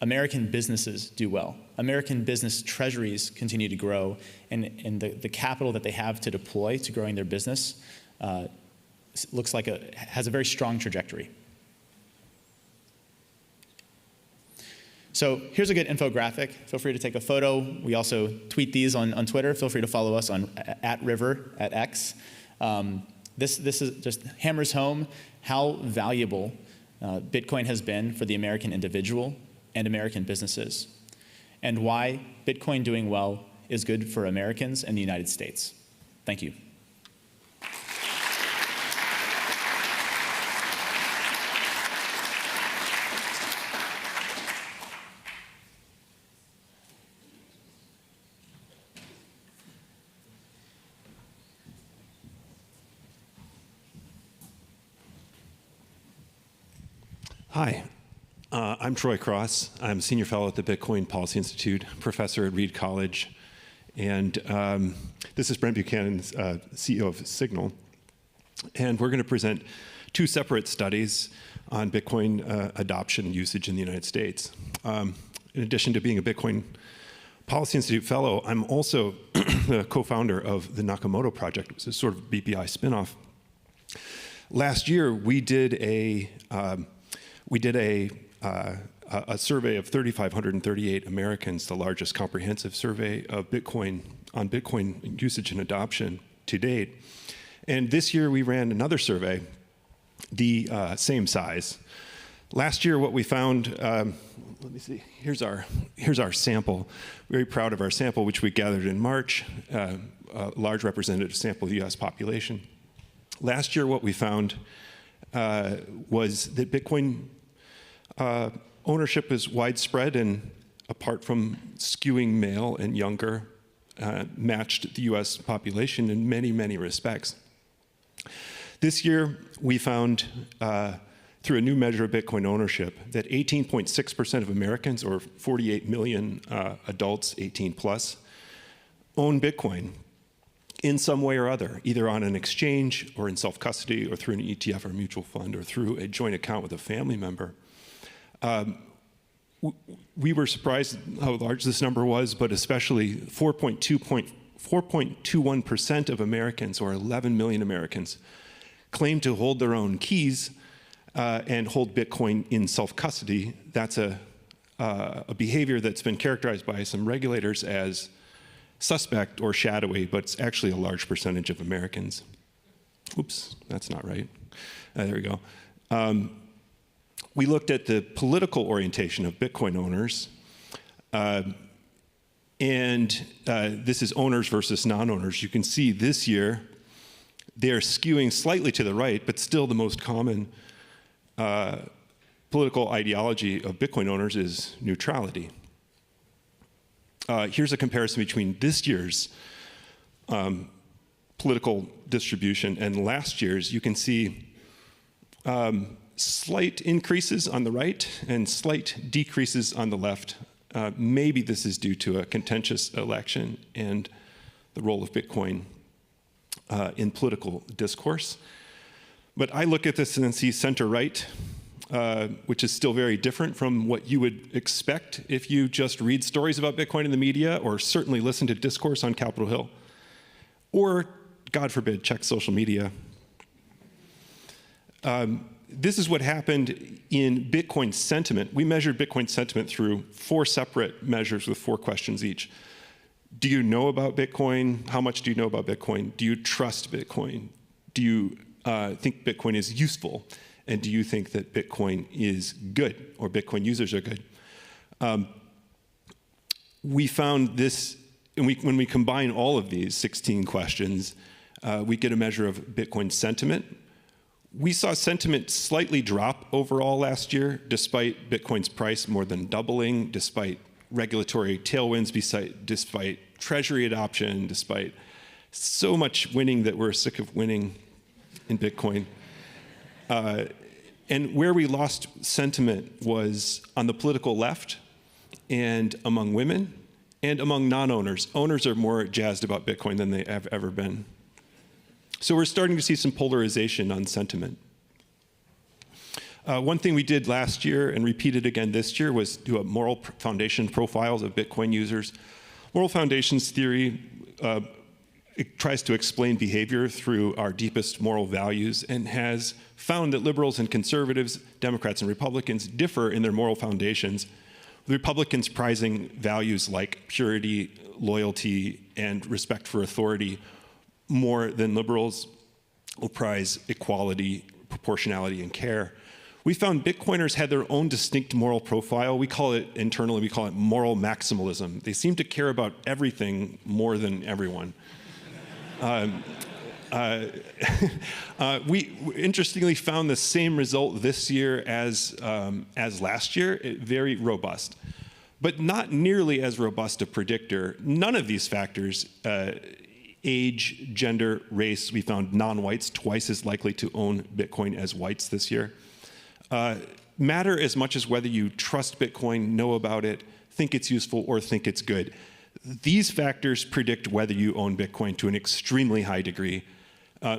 American businesses do well. American business treasuries continue to grow, and the capital that they have to deploy to growing their business looks like has a very strong trajectory. So here's a good infographic. Feel free to take a photo. We also tweet these on Twitter. Feel free to follow us on @River@X. This is just hammers home how valuable Bitcoin has been for the American individual and American businesses, and why Bitcoin doing well is good for Americans and the United States. Thank you. Hi, I'm Troy Cross. I'm a senior fellow at the Bitcoin Policy Institute, professor at Reed College, and this is Brent Buchanan, CEO of Signal. And we're going to present two separate studies on Bitcoin adoption and usage in the United States. In addition to being a Bitcoin Policy Institute fellow, I'm also the co-founder of the Nakamoto Project, which is a sort of BPI spinoff. Last year, we did a survey of 3,538 Americans, the largest comprehensive survey of Bitcoin on Bitcoin usage and adoption to date. And this year we ran another survey, the same size. Last year, what we found, let me see, here's our sample. Very proud of our sample, which we gathered in March, a large representative sample of the US population. Last year, what we found was that Bitcoin ownership is widespread and, apart from skewing male and younger, matched the US population in many, many respects. This year, we found, through a new measure of Bitcoin ownership, that 18.6% of Americans, or 48 million adults 18 plus, own Bitcoin in some way or other, either on an exchange or in self-custody or through an ETF or mutual fund or through a joint account with a family member. We were surprised how large this number was, but especially 4.21% of Americans, or 11 million Americans, claim to hold their own keys and hold Bitcoin in self-custody. That's a behavior that's been characterized by some regulators as suspect or shadowy, but it's actually a large percentage of Americans. Oops, that's not right. There we go. We looked at the political orientation of Bitcoin owners, and this is owners versus non-owners. You can see this year they're skewing slightly to the right, but still the most common political ideology of Bitcoin owners is neutrality. Here's a comparison between this year's political distribution and last year's. You can see slight increases on the right and slight decreases on the left. Maybe this is due to a contentious election and the role of Bitcoin in political discourse. But I look at this and see center-right, which is still very different from what you would expect if you just read stories about Bitcoin in the media, or certainly listen to discourse on Capitol Hill, or, God forbid, check social media. This is what happened in Bitcoin sentiment. We measured Bitcoin sentiment through 4 separate measures with 4 questions each. Do you know about Bitcoin? How much do you know about Bitcoin? Do you trust Bitcoin? Do you think Bitcoin is useful? And do you think that Bitcoin is good, or Bitcoin users are good? We found this, and when we combine all of these 16 questions, we get a measure of Bitcoin sentiment. We saw sentiment slightly drop overall last year, despite Bitcoin's price more than doubling, despite regulatory tailwinds, despite treasury adoption, despite so much winning that we're sick of winning in Bitcoin. And where we lost sentiment was on the political left and among women and among non-owners. Owners are more jazzed about Bitcoin than they have ever been. So we're starting to see some polarization on sentiment. One thing we did last year and repeated again this year was do a moral foundation profiles of Bitcoin users. Moral foundations theory it tries to explain behavior through our deepest moral values and has found that liberals and conservatives, Democrats and Republicans differ in their moral foundations. The Republicans prizing values like purity, loyalty, and respect for authority more than liberals will prize equality, proportionality, and care. We found Bitcoiners had their own distinct moral profile. We call it internally, we call it moral maximalism. They seem to care about everything more than everyone. We interestingly found the same result this year as last year, very robust, but not nearly as robust a predictor. None of these factors, age, gender, race, we found non-whites twice as likely to own Bitcoin as whites this year, matter as much as whether you trust Bitcoin, know about it, think it's useful, or think it's good. These factors predict whether you own Bitcoin to an extremely high degree.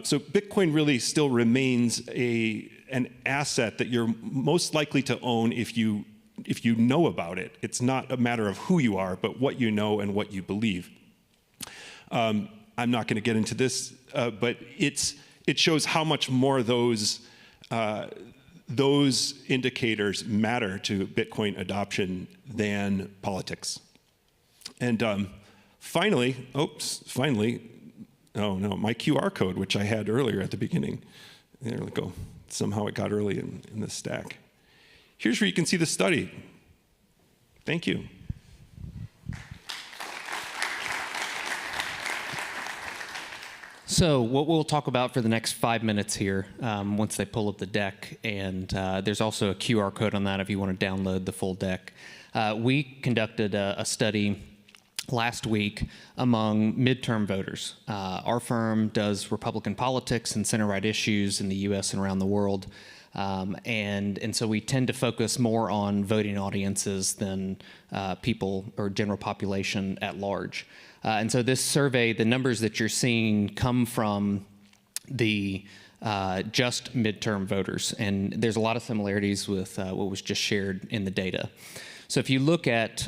So Bitcoin really still remains an asset that you're most likely to own if you know about it. It's not a matter of who you are, but what you know and what you believe. I'm not going to get into this, but it shows how much more those indicators matter to Bitcoin adoption than politics. And finally, oh no, my QR code, which I had earlier at the beginning. There we go. Somehow it got early in the stack. Here's where you can see the study. Thank you. So what we'll talk about for the next 5 minutes here, once they pull up the deck, and there's also a QR code on that if you want to download the full deck. We conducted a study last week among midterm voters. Our firm does Republican politics and center-right issues in the U.S. and around the world. And so we tend to focus more on voting audiences than people or general population at large. And so this survey, the numbers that you're seeing come from the just midterm voters. And there's a lot of similarities with what was just shared in the data. So if you look at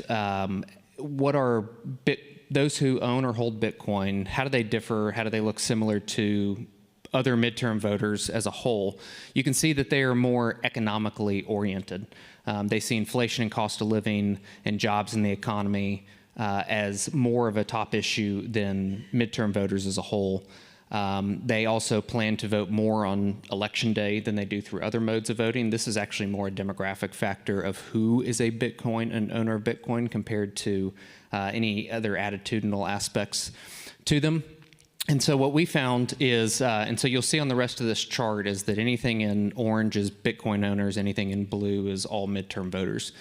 what are those who own or hold Bitcoin, how do they differ? How do they look similar to other midterm voters as a whole? You can see that they are more economically oriented. They see inflation and cost of living and jobs in the economy as more of a top issue than midterm voters as a whole. They also plan to vote more on election day than they do through other modes of voting. This is actually more a demographic factor of who is an owner of Bitcoin compared to any other attitudinal aspects to them. And so what we found is, and so you'll see on the rest of this chart, is that anything in orange is Bitcoin owners, anything in blue is all midterm voters.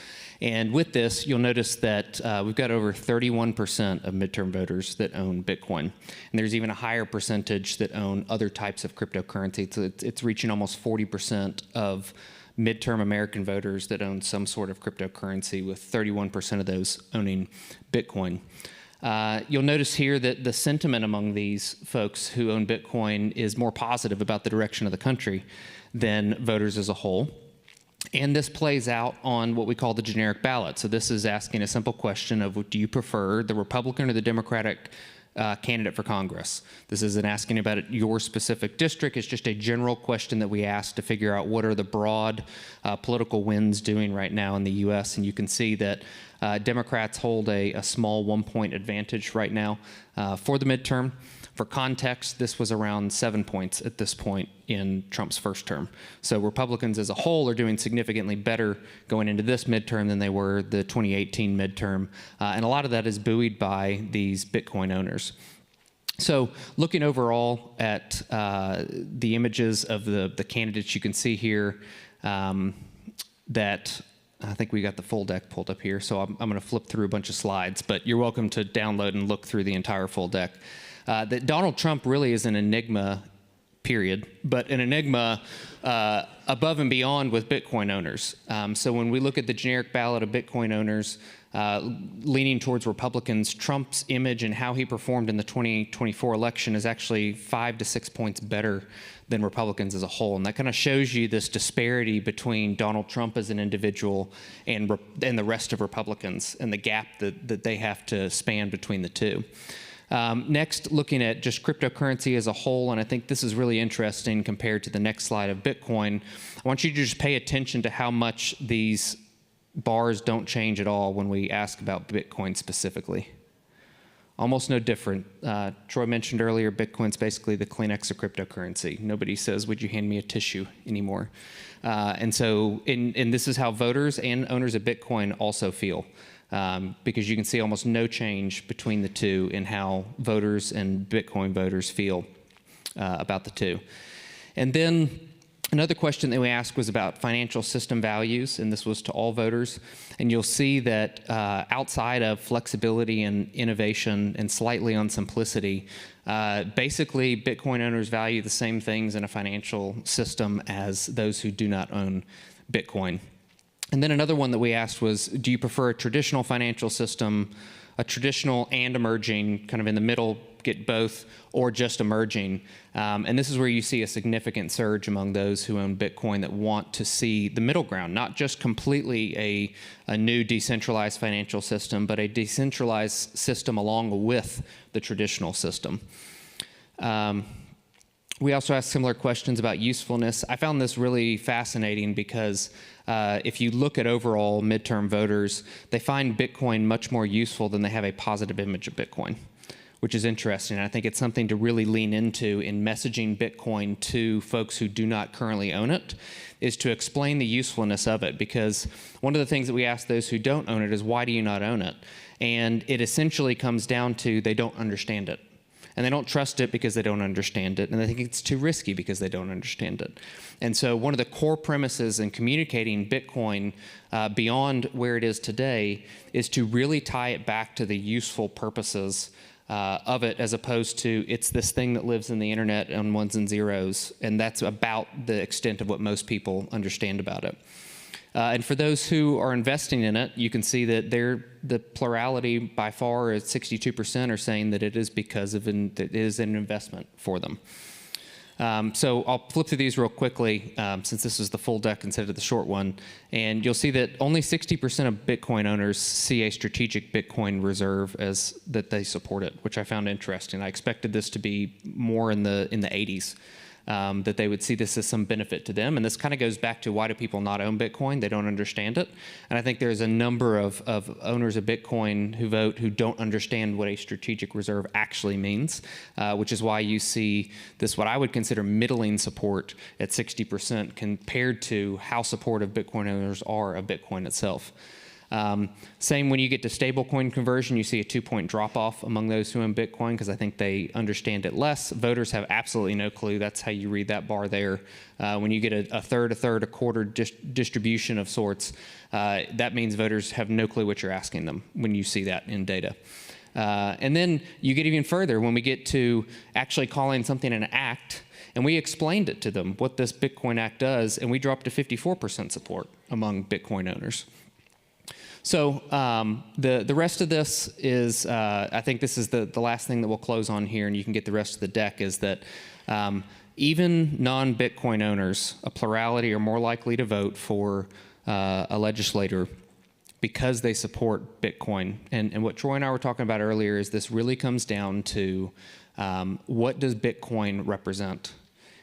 And with this, you'll notice that we've got over 31% of midterm voters that own Bitcoin. And there's even a higher percentage that own other types of cryptocurrency. So it's reaching almost 40% of midterm American voters that own some sort of cryptocurrency, with 31% of those owning Bitcoin. You'll notice here that the sentiment among these folks who own Bitcoin is more positive about the direction of the country than voters as a whole. And this plays out on what we call the generic ballot. So this is asking a simple question of, do you prefer the Republican or the Democratic candidate for Congress? This isn't asking about your specific district. It's just a general question that we ask to figure out what are the broad political winds doing right now in the U.S. And you can see that Democrats hold a small 1-point advantage right now for the midterm. For context, this was around 7 points at this point in Trump's first term. So Republicans as a whole are doing significantly better going into this midterm than they were the 2018 midterm. And a lot of that is buoyed by these Bitcoin owners. So looking overall at the images of the candidates, you can see here that I think we got the full deck pulled up here. So I'm going to flip through a bunch of slides, but you're welcome to download and look through the entire full deck. That Donald Trump really is an enigma, period, but an enigma above and beyond with Bitcoin owners. So when we look at the generic ballot of Bitcoin owners, leaning towards Republicans. Trump's image and how he performed in the 2024 election is actually 5 to 6 points better than Republicans as a whole. And that kind of shows you this disparity between Donald Trump as an individual and the rest of Republicans, and the gap that they have to span between the two. Next, looking at just cryptocurrency as a whole, and I think this is really interesting compared to the next slide of Bitcoin. I want you to just pay attention to how much these bars don't change at all when we ask about Bitcoin specifically. Almost no different. Troy mentioned earlier, Bitcoin's basically the Kleenex of cryptocurrency. Nobody says, "Would you hand me a tissue?" anymore. And this is how voters and owners of Bitcoin also feel, because you can see almost no change between the two in how voters and Bitcoin voters feel about the two. And then another question that we asked was about financial system values, and this was to all voters. And you'll see that outside of flexibility and innovation and slightly on simplicity, basically Bitcoin owners value the same things in a financial system as those who do not own Bitcoin. And then another one that we asked was, do you prefer a traditional financial system, a traditional and emerging, kind of in the middle, get both, or just emerging? And this is where you see a significant surge among those who own Bitcoin that want to see the middle ground, not just completely a new decentralized financial system, but a decentralized system along with the traditional system. We also asked similar questions about usefulness. I found this really fascinating because if you look at overall midterm voters, they find Bitcoin much more useful than they have a positive image of Bitcoin, which is interesting. I think it's something to really lean into in messaging Bitcoin to folks who do not currently own it, is to explain the usefulness of it. Because one of the things that we ask those who don't own it is, why do you not own it? And it essentially comes down to they don't understand it. And they don't trust it because they don't understand it. And they think it's too risky because they don't understand it. And so one of the core premises in communicating Bitcoin beyond where it is today is to really tie it back to the useful purposes of it, as opposed to it's this thing that lives in the internet on ones and zeros. And that's about the extent of what most people understand about it. And for those who are investing in it, you can see that the plurality by far is 62% are saying that it is because of that it is an investment for them. So I'll flip through these real quickly since this is the full deck instead of the short one. And you'll see that only 60% of Bitcoin owners see a strategic Bitcoin reserve as that they support it, which I found interesting. I expected this to be more in the 80s. That they would see this as some benefit to them. And this kind of goes back to, why do people not own Bitcoin? They don't understand it. And I think there's a number of owners of Bitcoin who vote who don't understand what a strategic reserve actually means, which is why you see this, what I would consider middling support at 60% compared to how supportive Bitcoin owners are of Bitcoin itself. Same when you get to stablecoin conversion, you see a 2-point drop-off among those who own Bitcoin because I think they understand it less. Voters have absolutely no clue. That's how you read that bar there. When you get a third, a quarter distribution of sorts, that means voters have no clue what you're asking them when you see that in data. And then you get even further when we get to actually calling something an act. And we explained it to them, what this Bitcoin Act does, and we dropped to 54% support among Bitcoin owners. So the rest of this is, I think this is the last thing that we'll close on here, and you can get the rest of the deck, is that even non-Bitcoin owners, a plurality, are more likely to vote for a legislator because they support Bitcoin. And what Troy and I were talking about earlier is this really comes down to what does Bitcoin represent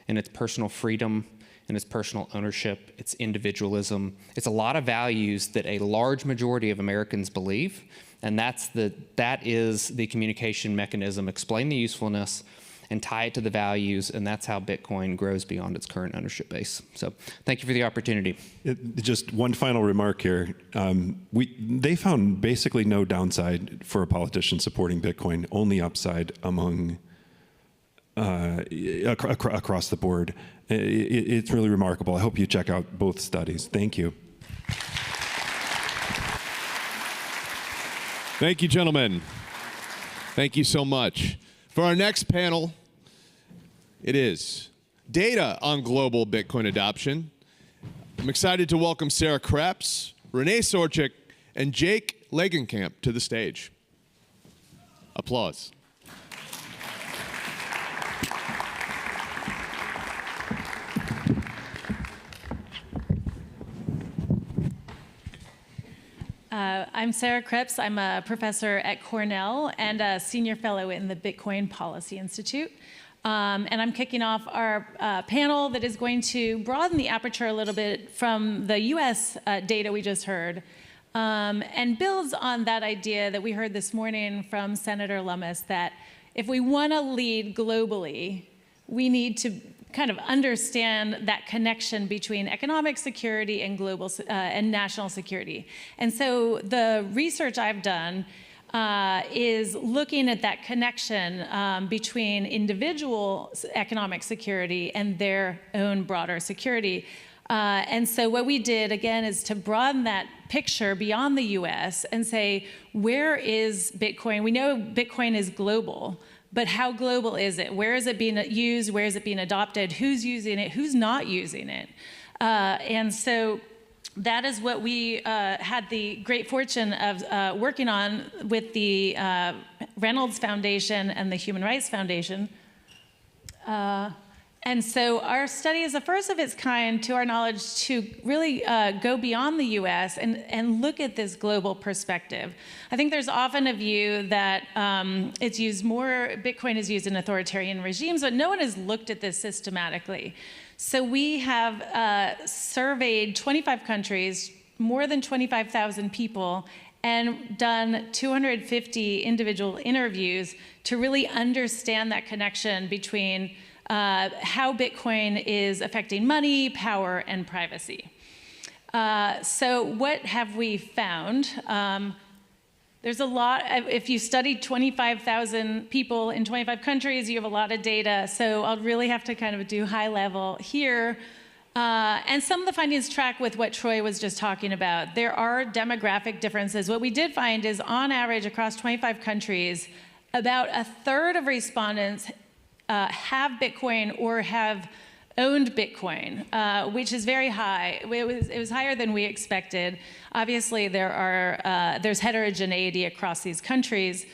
in its personal freedom, and its personal ownership, its individualism. It's a lot of values that a large majority of Americans believe, and that is the communication mechanism. Explain the usefulness and tie it to the values, and that's how Bitcoin grows beyond its current ownership base. So thank you for the opportunity. Just one final remark here. They found basically no downside for a politician supporting Bitcoin, only upside among across the board. It's really remarkable. I hope you check out both studies. Thank you. Thank you, gentlemen. Thank you so much. For our next panel, it is data on global Bitcoin adoption. I'm excited to welcome Sarah Krebs, Renee Sorchik, and Jake Legenkamp to the stage. Applause. I'm Sarah Cripps. I'm a professor at Cornell and a senior fellow in the Bitcoin Policy Institute. And I'm kicking off our panel that is going to broaden the aperture a little bit from the US data we just heard, and builds on that idea that we heard this morning from Senator Lummis, that if we want to lead globally, we need to kind of understand that connection between economic security and global and national security. And so the research I've done is looking at that connection between individual economic security and their own broader security. And so what we did, again, is to broaden that picture beyond the US and say, where is Bitcoin? We know Bitcoin is global, but how global is it? Where is it being used? Where is it being adopted? Who's using it? Who's not using it? And so that is what we had the great fortune of working on with the Reynolds Foundation and the Human Rights Foundation. And so our study is the first of its kind, to our knowledge, to really go beyond the US and look at this global perspective. I think there's often a view that it's used more, Bitcoin is used in authoritarian regimes, but no one has looked at this systematically. So we have surveyed 25 countries, more than 25,000 people, and done 250 individual interviews to really understand that connection between how Bitcoin is affecting money, power, and privacy. So what have we found? There's a lot. If you studied 25,000 people in 25 countries, you have a lot of data. So I'll really have to kind of do high level here. And some of the findings track with what Troy was just talking about. There are demographic differences. What we did find is, on average, across 25 countries, about a third of respondents have Bitcoin or have owned Bitcoin, which is very high. It was higher than we expected. Obviously, there's heterogeneity across these countries.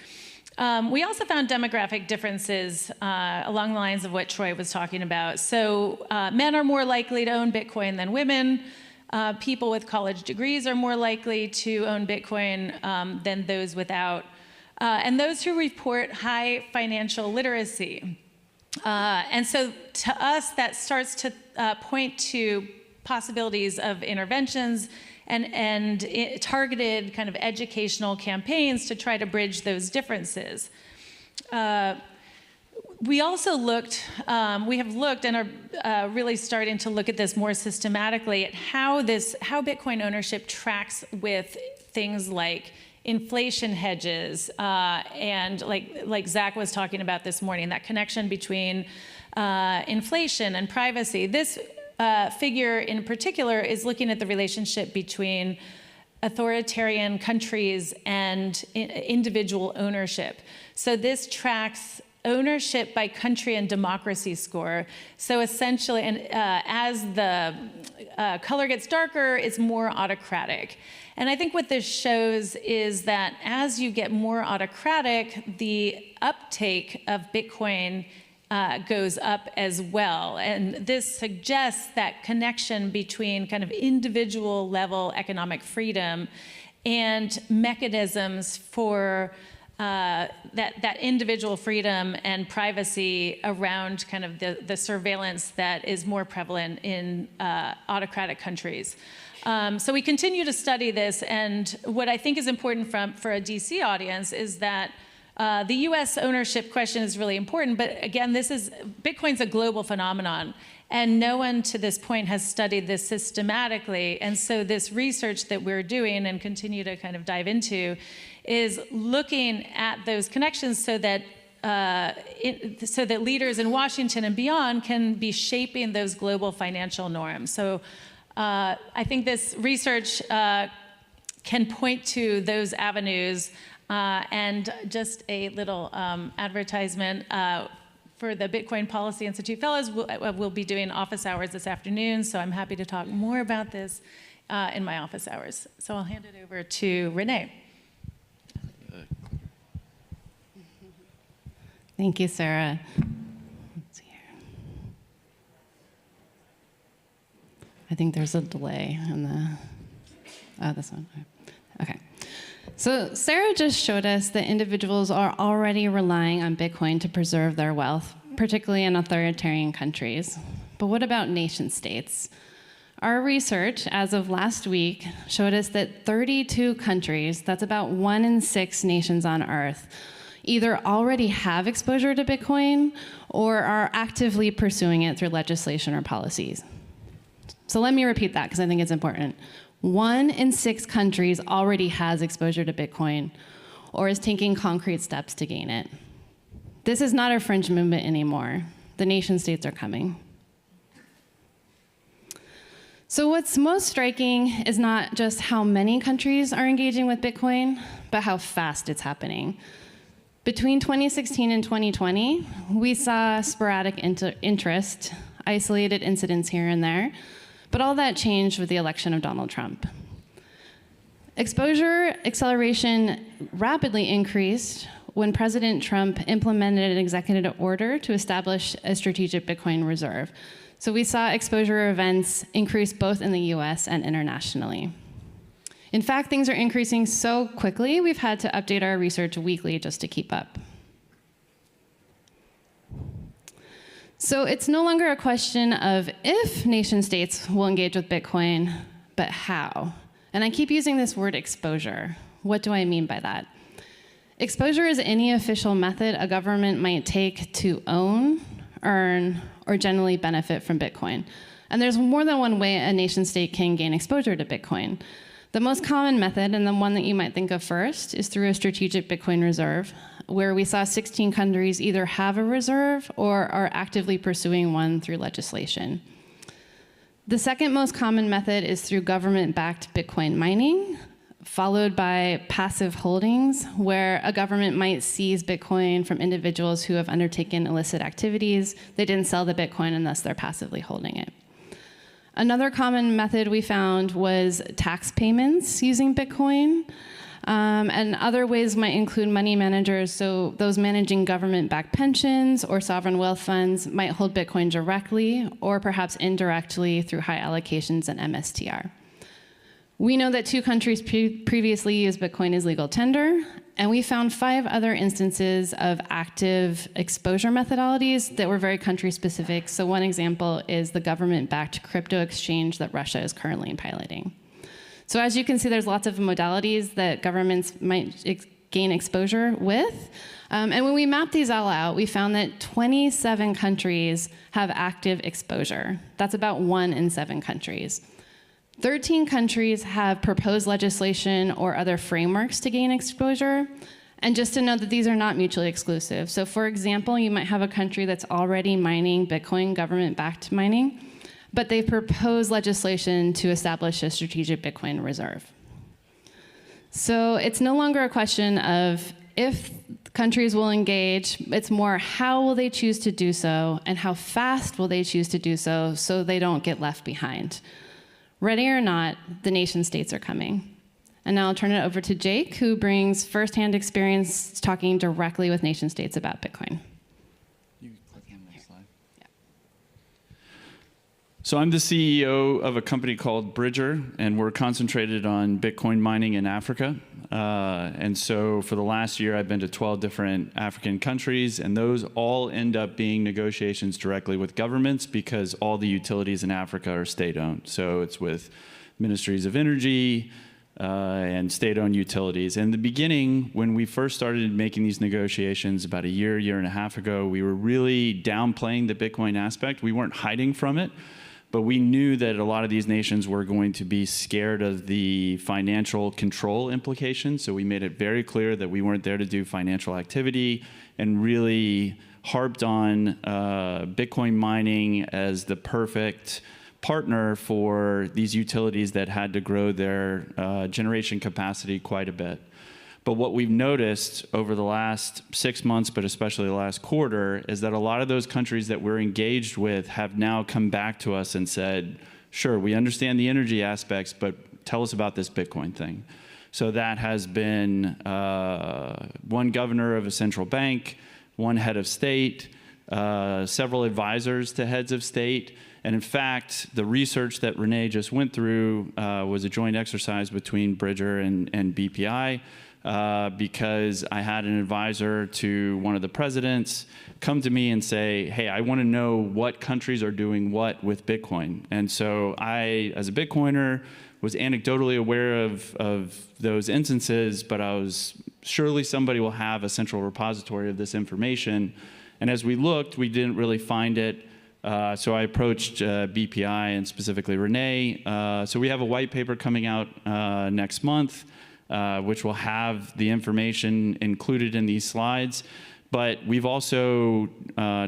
We also found demographic differences along the lines of what Troy was talking about. So men are more likely to own Bitcoin than women. People with college degrees are more likely to own Bitcoin than those without. And those who report high financial literacy. And so to us, that starts to point to possibilities of interventions and targeted kind of educational campaigns to try to bridge those differences. We also we have looked and are really starting to look at this more systematically, at how Bitcoin ownership tracks with things like inflation hedges, and like Zach was talking about this morning, that connection between inflation and privacy. This figure in particular is looking at the relationship between authoritarian countries and individual ownership. So this tracks ownership by country and democracy score. So essentially, and as the color gets darker, it's more autocratic. And I think what this shows is that as you get more autocratic, the uptake of Bitcoin goes up as well. And this suggests that connection between kind of individual level economic freedom and mechanisms for that individual freedom and privacy around kind of the surveillance that is more prevalent in autocratic countries. So we continue to study this, and what I think is important for a DC audience is that the US ownership question is really important, but again, Bitcoin's a global phenomenon, and no one to this point has studied this systematically. And so this research that we're doing and continue to kind of dive into is looking at those connections so that leaders in Washington and beyond can be shaping those global financial norms. So I think this research can point to those avenues. And just a little advertisement for the Bitcoin Policy Institute Fellows. We'll be doing office hours this afternoon, so I'm happy to talk more about this in my office hours. So I'll hand it over to Renee. Thank you, Sarah. Let's see here. I think there's a delay in the, this one. Okay. So Sarah just showed us that individuals are already relying on Bitcoin to preserve their wealth, particularly in authoritarian countries. But what about nation states? Our research, as of last week, showed us that 32 countries, that's about 1 in 6 nations on Earth, either already have exposure to Bitcoin or are actively pursuing it through legislation or policies. So let me repeat that because I think it's important. 1 in 6 countries already has exposure to Bitcoin or is taking concrete steps to gain it. This is not a fringe movement anymore. The nation states are coming. So what's most striking is not just how many countries are engaging with Bitcoin, but how fast it's happening. Between 2016 and 2020, we saw sporadic interest, isolated incidents here and there, but all that changed with the election of Donald Trump. Exposure acceleration rapidly increased when President Trump implemented an executive order to establish a strategic Bitcoin reserve. So we saw exposure events increase both in the US and internationally. In fact, things are increasing so quickly, we've had to update our research weekly just to keep up. So it's no longer a question of if nation states will engage with Bitcoin, but how. And I keep using this word exposure. What do I mean by that? Exposure is any official method a government might take to own, earn, or generally benefit from Bitcoin. And there's more than one way a nation state can gain exposure to Bitcoin. The most common method, and the one that you might think of first, is through a strategic Bitcoin reserve, where we saw 16 countries either have a reserve or are actively pursuing one through legislation. The second most common method is through government-backed Bitcoin mining, followed by passive holdings, where a government might seize Bitcoin from individuals who have undertaken illicit activities. They didn't sell the Bitcoin, and thus they're passively holding it. Another common method we found was tax payments using Bitcoin. And other ways might include money managers, so those managing government-backed pensions or sovereign wealth funds might hold Bitcoin directly or perhaps indirectly through high allocations and MSTR. We know that 2 countries previously used Bitcoin as legal tender, and we found 5 other instances of active exposure methodologies that were very country-specific. So one example is the government-backed crypto exchange that Russia is currently piloting. So as you can see, there's lots of modalities that governments might gain exposure with. And when we mapped these all out, we found that 27 countries have active exposure. That's about 1 in 7 countries. 13 countries have proposed legislation or other frameworks to gain exposure. And just to note that these are not mutually exclusive. So for example, you might have a country that's already mining Bitcoin, government-backed mining, but they've proposed legislation to establish a strategic Bitcoin reserve. So it's no longer a question of if countries will engage, it's more how will they choose to do so and how fast will they choose to do so so they don't get left behind. Ready or not, the nation states are coming. And now I'll turn it over to Jake, who brings firsthand experience talking directly with nation states about Bitcoin. So I'm the CEO of a company called Bridger, and we're concentrated on Bitcoin mining in Africa. And so for the last year, I've been to 12 different African countries, and those all end up being negotiations directly with governments because all the utilities in Africa are state-owned. So it's with ministries of energy and state-owned utilities. In the beginning, when we first started making these negotiations about a year and a half ago, we were really downplaying the Bitcoin aspect. We weren't hiding from it. But we knew that a lot of these nations were going to be scared of the financial control implications. So we made it very clear that we weren't there to do financial activity and really harped on Bitcoin mining as the perfect partner for these utilities that had to grow their generation capacity quite a bit. But what we've noticed over the last 6 months, but especially the last quarter, is that a lot of those countries that we're engaged with have now come back to us and said, sure, we understand the energy aspects, but tell us about this Bitcoin thing. So that has been one governor of a central bank, one head of state, several advisors to heads of state. And in fact, the research that Renee just went through was a joint exercise between Bridger and BPI because I had an advisor to one of the presidents come to me and say, hey, I want to know what countries are doing what with Bitcoin. And so I, as a Bitcoiner, was anecdotally aware of those instances, but I was surely somebody will have a central repository of this information. And as we looked, we didn't really find it. So I approached BPI and specifically Renee. So we have a white paper coming out next month, which will have the information included in these slides. But we've also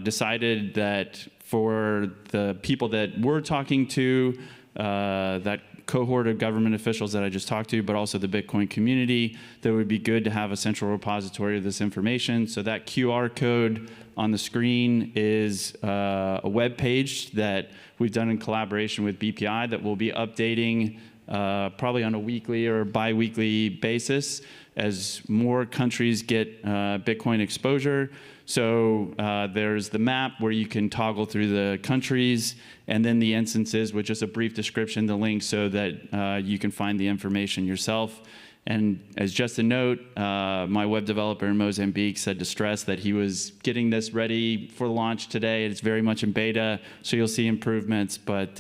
decided that for the people that we're talking to, that cohort of government officials that I just talked to, but also the Bitcoin community, that it would be good to have a central repository of this information. So that QR code on the screen is a web page that we've done in collaboration with BPI that we'll be updating probably on a weekly or bi-weekly basis as more countries get Bitcoin exposure. So there's the map where you can toggle through the countries, and then the instances with just a brief description, the link, so that you can find the information yourself. And as just a note, my web developer in Mozambique said to stress that he was getting this ready for launch today. It's very much in beta, so you'll see improvements, but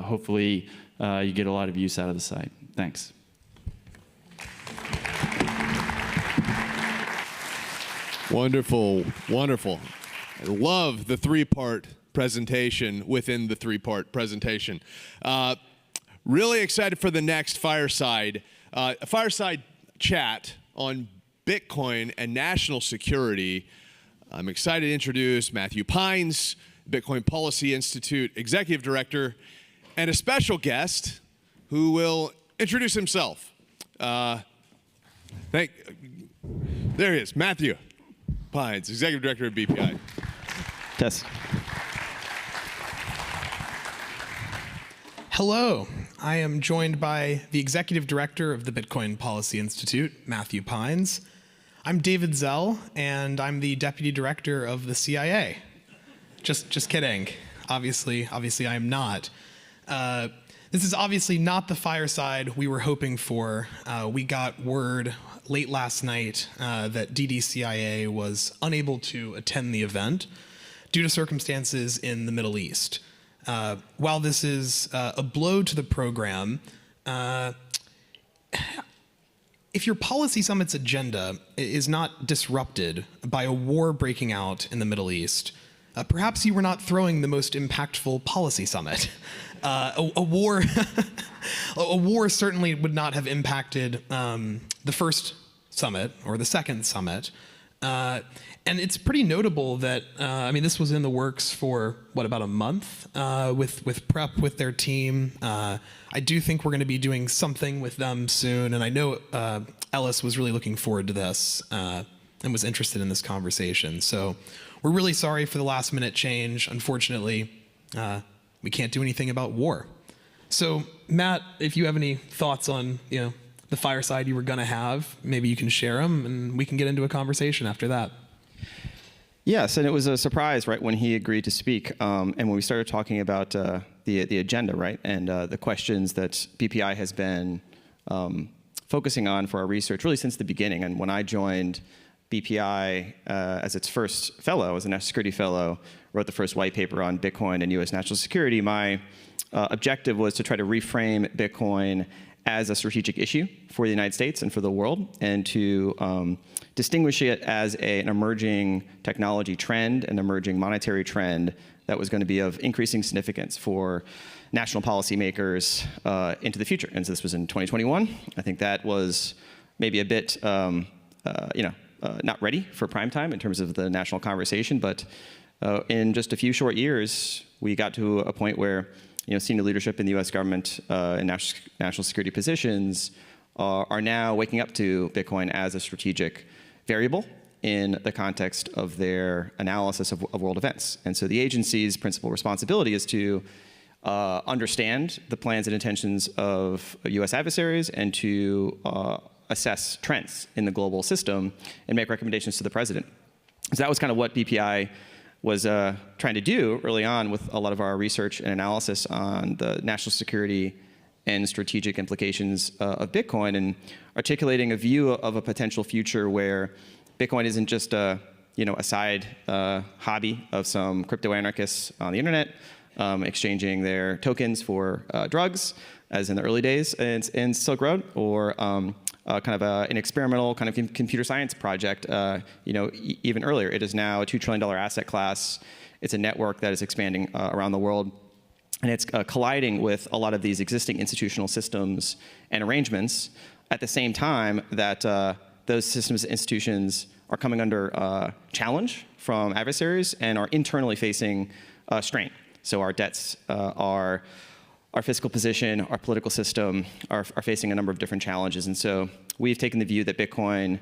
hopefully you get a lot of use out of the site. Thanks. Wonderful, wonderful. I love the three-part presentation within the three-part presentation. Really excited for the next Fireside. A Fireside chat on Bitcoin and national security. I'm excited to introduce Matthew Pines, Bitcoin Policy Institute Executive Director, and a special guest who will introduce himself. There he is, Matthew Pines, Executive Director of BPI. Tess. Hello, I am joined by the Executive Director of the Bitcoin Policy Institute, Matthew Pines. I'm David Zell, and I'm the Deputy Director of the CIA. Just kidding. Obviously I am not. This is obviously not the fireside we were hoping for. We got word late last night that DDCIA was unable to attend the event due to circumstances in the Middle East. While this is a blow to the program, if your Policy Summit's agenda is not disrupted by a war breaking out in the Middle East, perhaps you were not throwing the most impactful Policy Summit. A war certainly would not have impacted the first summit or the second summit. And it's pretty notable that, this was in the works for, about a month with prep with their team. I do think we're going to be doing something with them soon, and I know Ellis was really looking forward to this and was interested in this conversation. So we're really sorry for the last minute change. Unfortunately, we can't do anything about war. So Matt, if you have any thoughts on, the fireside you were going to have, maybe you can share them, and we can get into a conversation after that. Yes, and it was a surprise, right, when he agreed to speak, and when we started talking about the agenda, right, and the questions that BPI has been focusing on for our research really since the beginning. And when I joined BPI as its first fellow, as a national security fellow, wrote the first white paper on Bitcoin and U.S. national security, my objective was to try to reframe Bitcoin as a strategic issue for the United States and for the world, and to distinguish it as an emerging technology trend, an emerging monetary trend that was going to be of increasing significance for national policymakers into the future. And so this was in 2021. I think that was maybe a bit, not ready for prime time in terms of the national conversation, but in just a few short years, we got to a point where senior leadership in the U.S. government and national security positions are now waking up to Bitcoin as a strategic variable in the context of their analysis of world events. And so the agency's principal responsibility is to understand the plans and intentions of U.S. adversaries and to assess trends in the global system and make recommendations to the president. So that was kind of what BPI was trying to do early on with a lot of our research and analysis on the national security and strategic implications of Bitcoin, and articulating a view of a potential future where Bitcoin isn't just a side hobby of some crypto anarchists on the internet exchanging their tokens for drugs, as in the early days in Silk Road, or kind of an experimental kind of computer science project, even earlier. It is now a $2 trillion asset class. It's a network that is expanding around the world. And it's colliding with a lot of these existing institutional systems and arrangements at the same time that those systems and institutions are coming under challenge from adversaries and are internally facing strain. So our debts, our fiscal position, our political system are facing a number of different challenges. And so we've taken the view that Bitcoin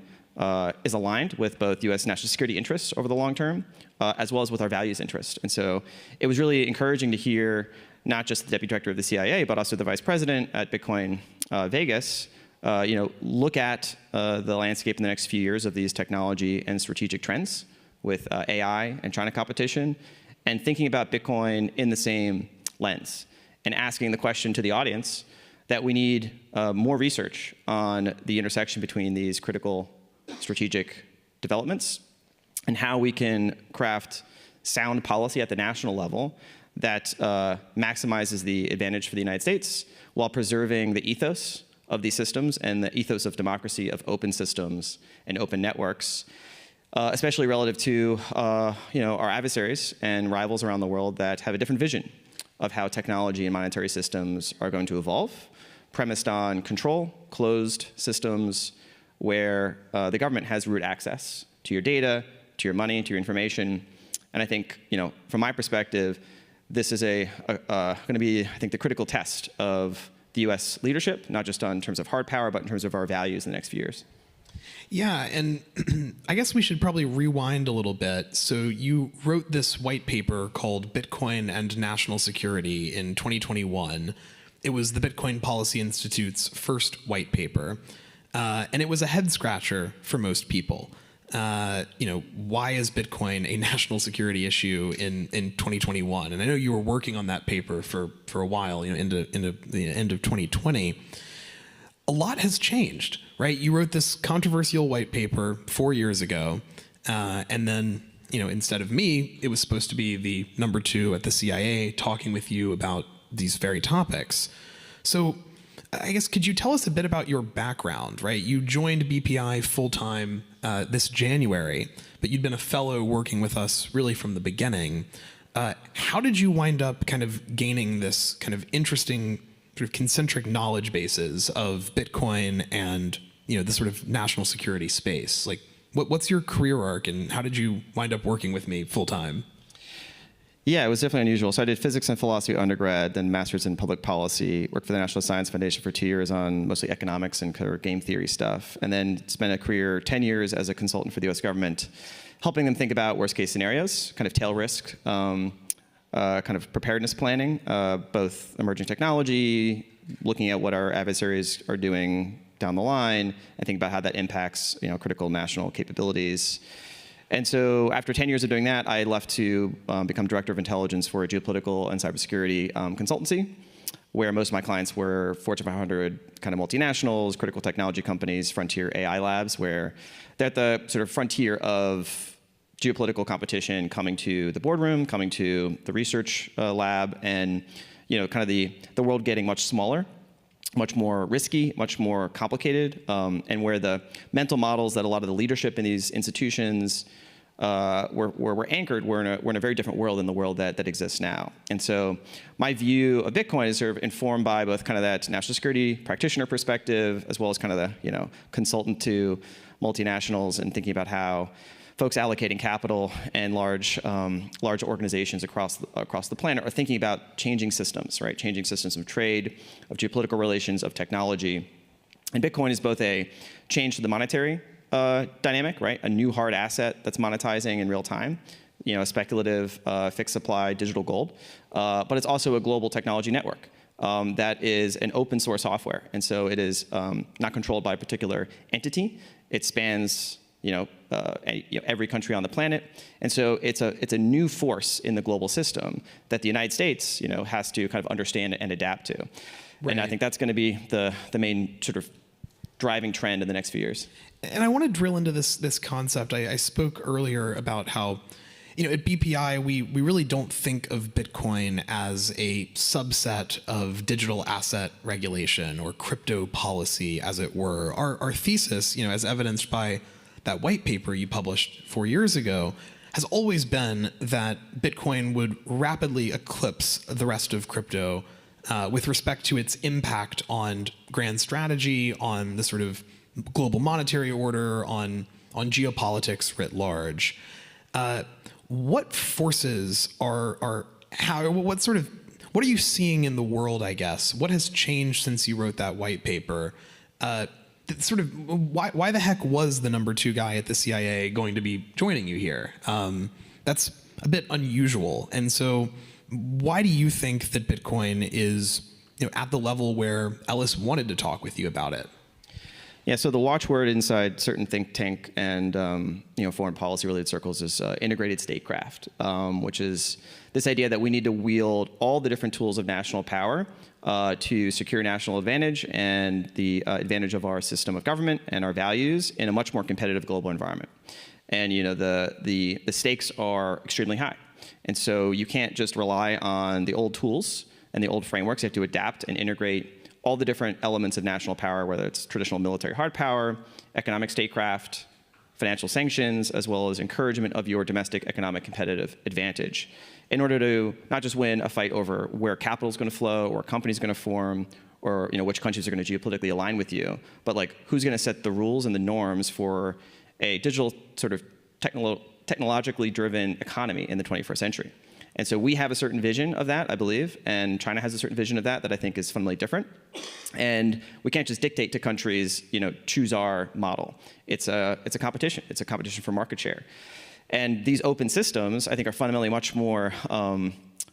is aligned with both U.S. national security interests over the long term, as well as with our values interest. And so it was really encouraging to hear not just the deputy director of the CIA, but also the vice president at Bitcoin Vegas, look at the landscape in the next few years of these technology and strategic trends with AI and China competition, and thinking about Bitcoin in the same lens, and asking the question to the audience that we need more research on the intersection between these critical strategic developments and how we can craft sound policy at the national level that maximizes the advantage for the United States while preserving the ethos of these systems and the ethos of democracy, of open systems and open networks, especially relative to our adversaries and rivals around the world that have a different vision of how technology and monetary systems are going to evolve, premised on control, closed systems where the government has root access to your data, to your money, to your information. And I think, from my perspective, this is going to be, I think, the critical test of the U.S. leadership, not just in terms of hard power, but in terms of our values in the next few years. Yeah, and I guess we should probably rewind a little bit. So you wrote this white paper called Bitcoin and National Security in 2021. It was the Bitcoin Policy Institute's first white paper, and it was a head scratcher for most people. Why is Bitcoin a national security issue in 2021? And I know you were working on that paper for a while, into the end of 2020. A lot has changed, right? You wrote this controversial white paper 4 years ago, and then, instead of me, it was supposed to be the number 2 at the CIA talking with you about these very topics. So I guess, could you tell us a bit about your background, right? You joined BPI full-time this January, but you'd been a fellow working with us really from the beginning. How did you wind up kind of gaining this kind of interesting sort of concentric knowledge bases of Bitcoin and, this sort of national security space? Like, what's your career arc, and how did you wind up working with me full-time? Yeah, it was definitely unusual. So I did physics and philosophy undergrad, then master's in public policy, worked for the National Science Foundation for 2 years on mostly economics and kind of game theory stuff, and then spent a career 10 years as a consultant for the US government, helping them think about worst case scenarios, kind of tail risk, kind of preparedness planning, both emerging technology, looking at what our adversaries are doing down the line, and think about how that impacts critical national capabilities. And so after 10 years of doing that, I left to become director of intelligence for a geopolitical and cybersecurity consultancy, where most of my clients were Fortune 500 kind of multinationals, critical technology companies, frontier AI labs, where they're at the sort of frontier of geopolitical competition, coming to the boardroom, coming to the research lab, and kind of the world getting much smaller, much more risky, much more complicated, and where the mental models that a lot of the leadership in these institutions were anchored, we're in a very different world than the world that exists now. And so my view of Bitcoin is sort of informed by both kind of that national security practitioner perspective, as well as kind of the consultant to multinationals, and thinking about how folks allocating capital and large organizations across the planet are thinking about changing systems, right? Changing systems of trade, of geopolitical relations, of technology. And Bitcoin is both a change to the monetary dynamic, right? A new hard asset that's monetizing in real time, a speculative fixed supply digital gold. But it's also a global technology network that is an open source software. And so it is not controlled by a particular entity. It spans every country on the planet. And so it's a new force in the global system that the United States, has to kind of understand and adapt to. Right. And I think that's going to be the main sort of driving trend in the next few years. And I want to drill into this concept. I spoke earlier about how, at BPI, we really don't think of Bitcoin as a subset of digital asset regulation or crypto policy, as it were. Our thesis, as evidenced by that white paper you published 4 years ago, has always been that Bitcoin would rapidly eclipse the rest of crypto with respect to its impact on grand strategy, on the sort of global monetary order, on geopolitics writ large. What forces what are you seeing in the world, I guess? What has changed since you wrote that white paper? Sort of why the heck was the number 2 guy at the CIA going to be joining you here? That's a bit unusual. And so why do you think that Bitcoin is at the level where Ellis wanted to talk with you about it? Yeah, so the watchword inside certain think tank and foreign policy related circles is integrated statecraft, which is this idea that we need to wield all the different tools of national power to secure national advantage and the advantage of our system of government and our values in a much more competitive global environment. And the stakes are extremely high. And so you can't just rely on the old tools and the old frameworks. You have to adapt and integrate all the different elements of national power, whether it's traditional military hard power, economic statecraft, financial sanctions, as well as encouragement of your domestic economic competitive advantage, in order to not just win a fight over where capital is going to flow or companies going to form or which countries are going to geopolitically align with you, but like who's going to set the rules and the norms for a digital sort of technologically driven economy in the 21st century. And so we have a certain vision of that, I believe, and China has a certain vision of that I think is fundamentally different. And we can't just dictate to countries, choose our model. It's a competition. It's a competition for market share. And these open systems, I think, are fundamentally much more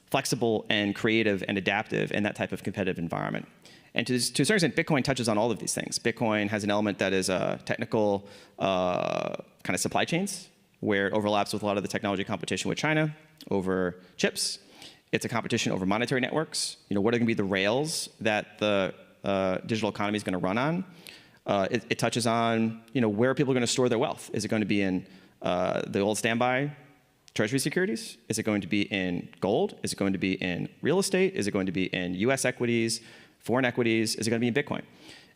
flexible and creative and adaptive in that type of competitive environment. And to a certain extent, Bitcoin touches on all of these things. Bitcoin has an element that is technical kind of supply chains, where it overlaps with a lot of the technology competition with China over chips. It's a competition over monetary networks. What are going to be the rails that the digital economy is going to run on? It touches on where people are going to store their wealth. Is it going to be in the old standby treasury securities? Is it going to be in gold? Is it going to be in real estate? Is it going to be in U.S. equities, foreign equities? Is it going to be in Bitcoin?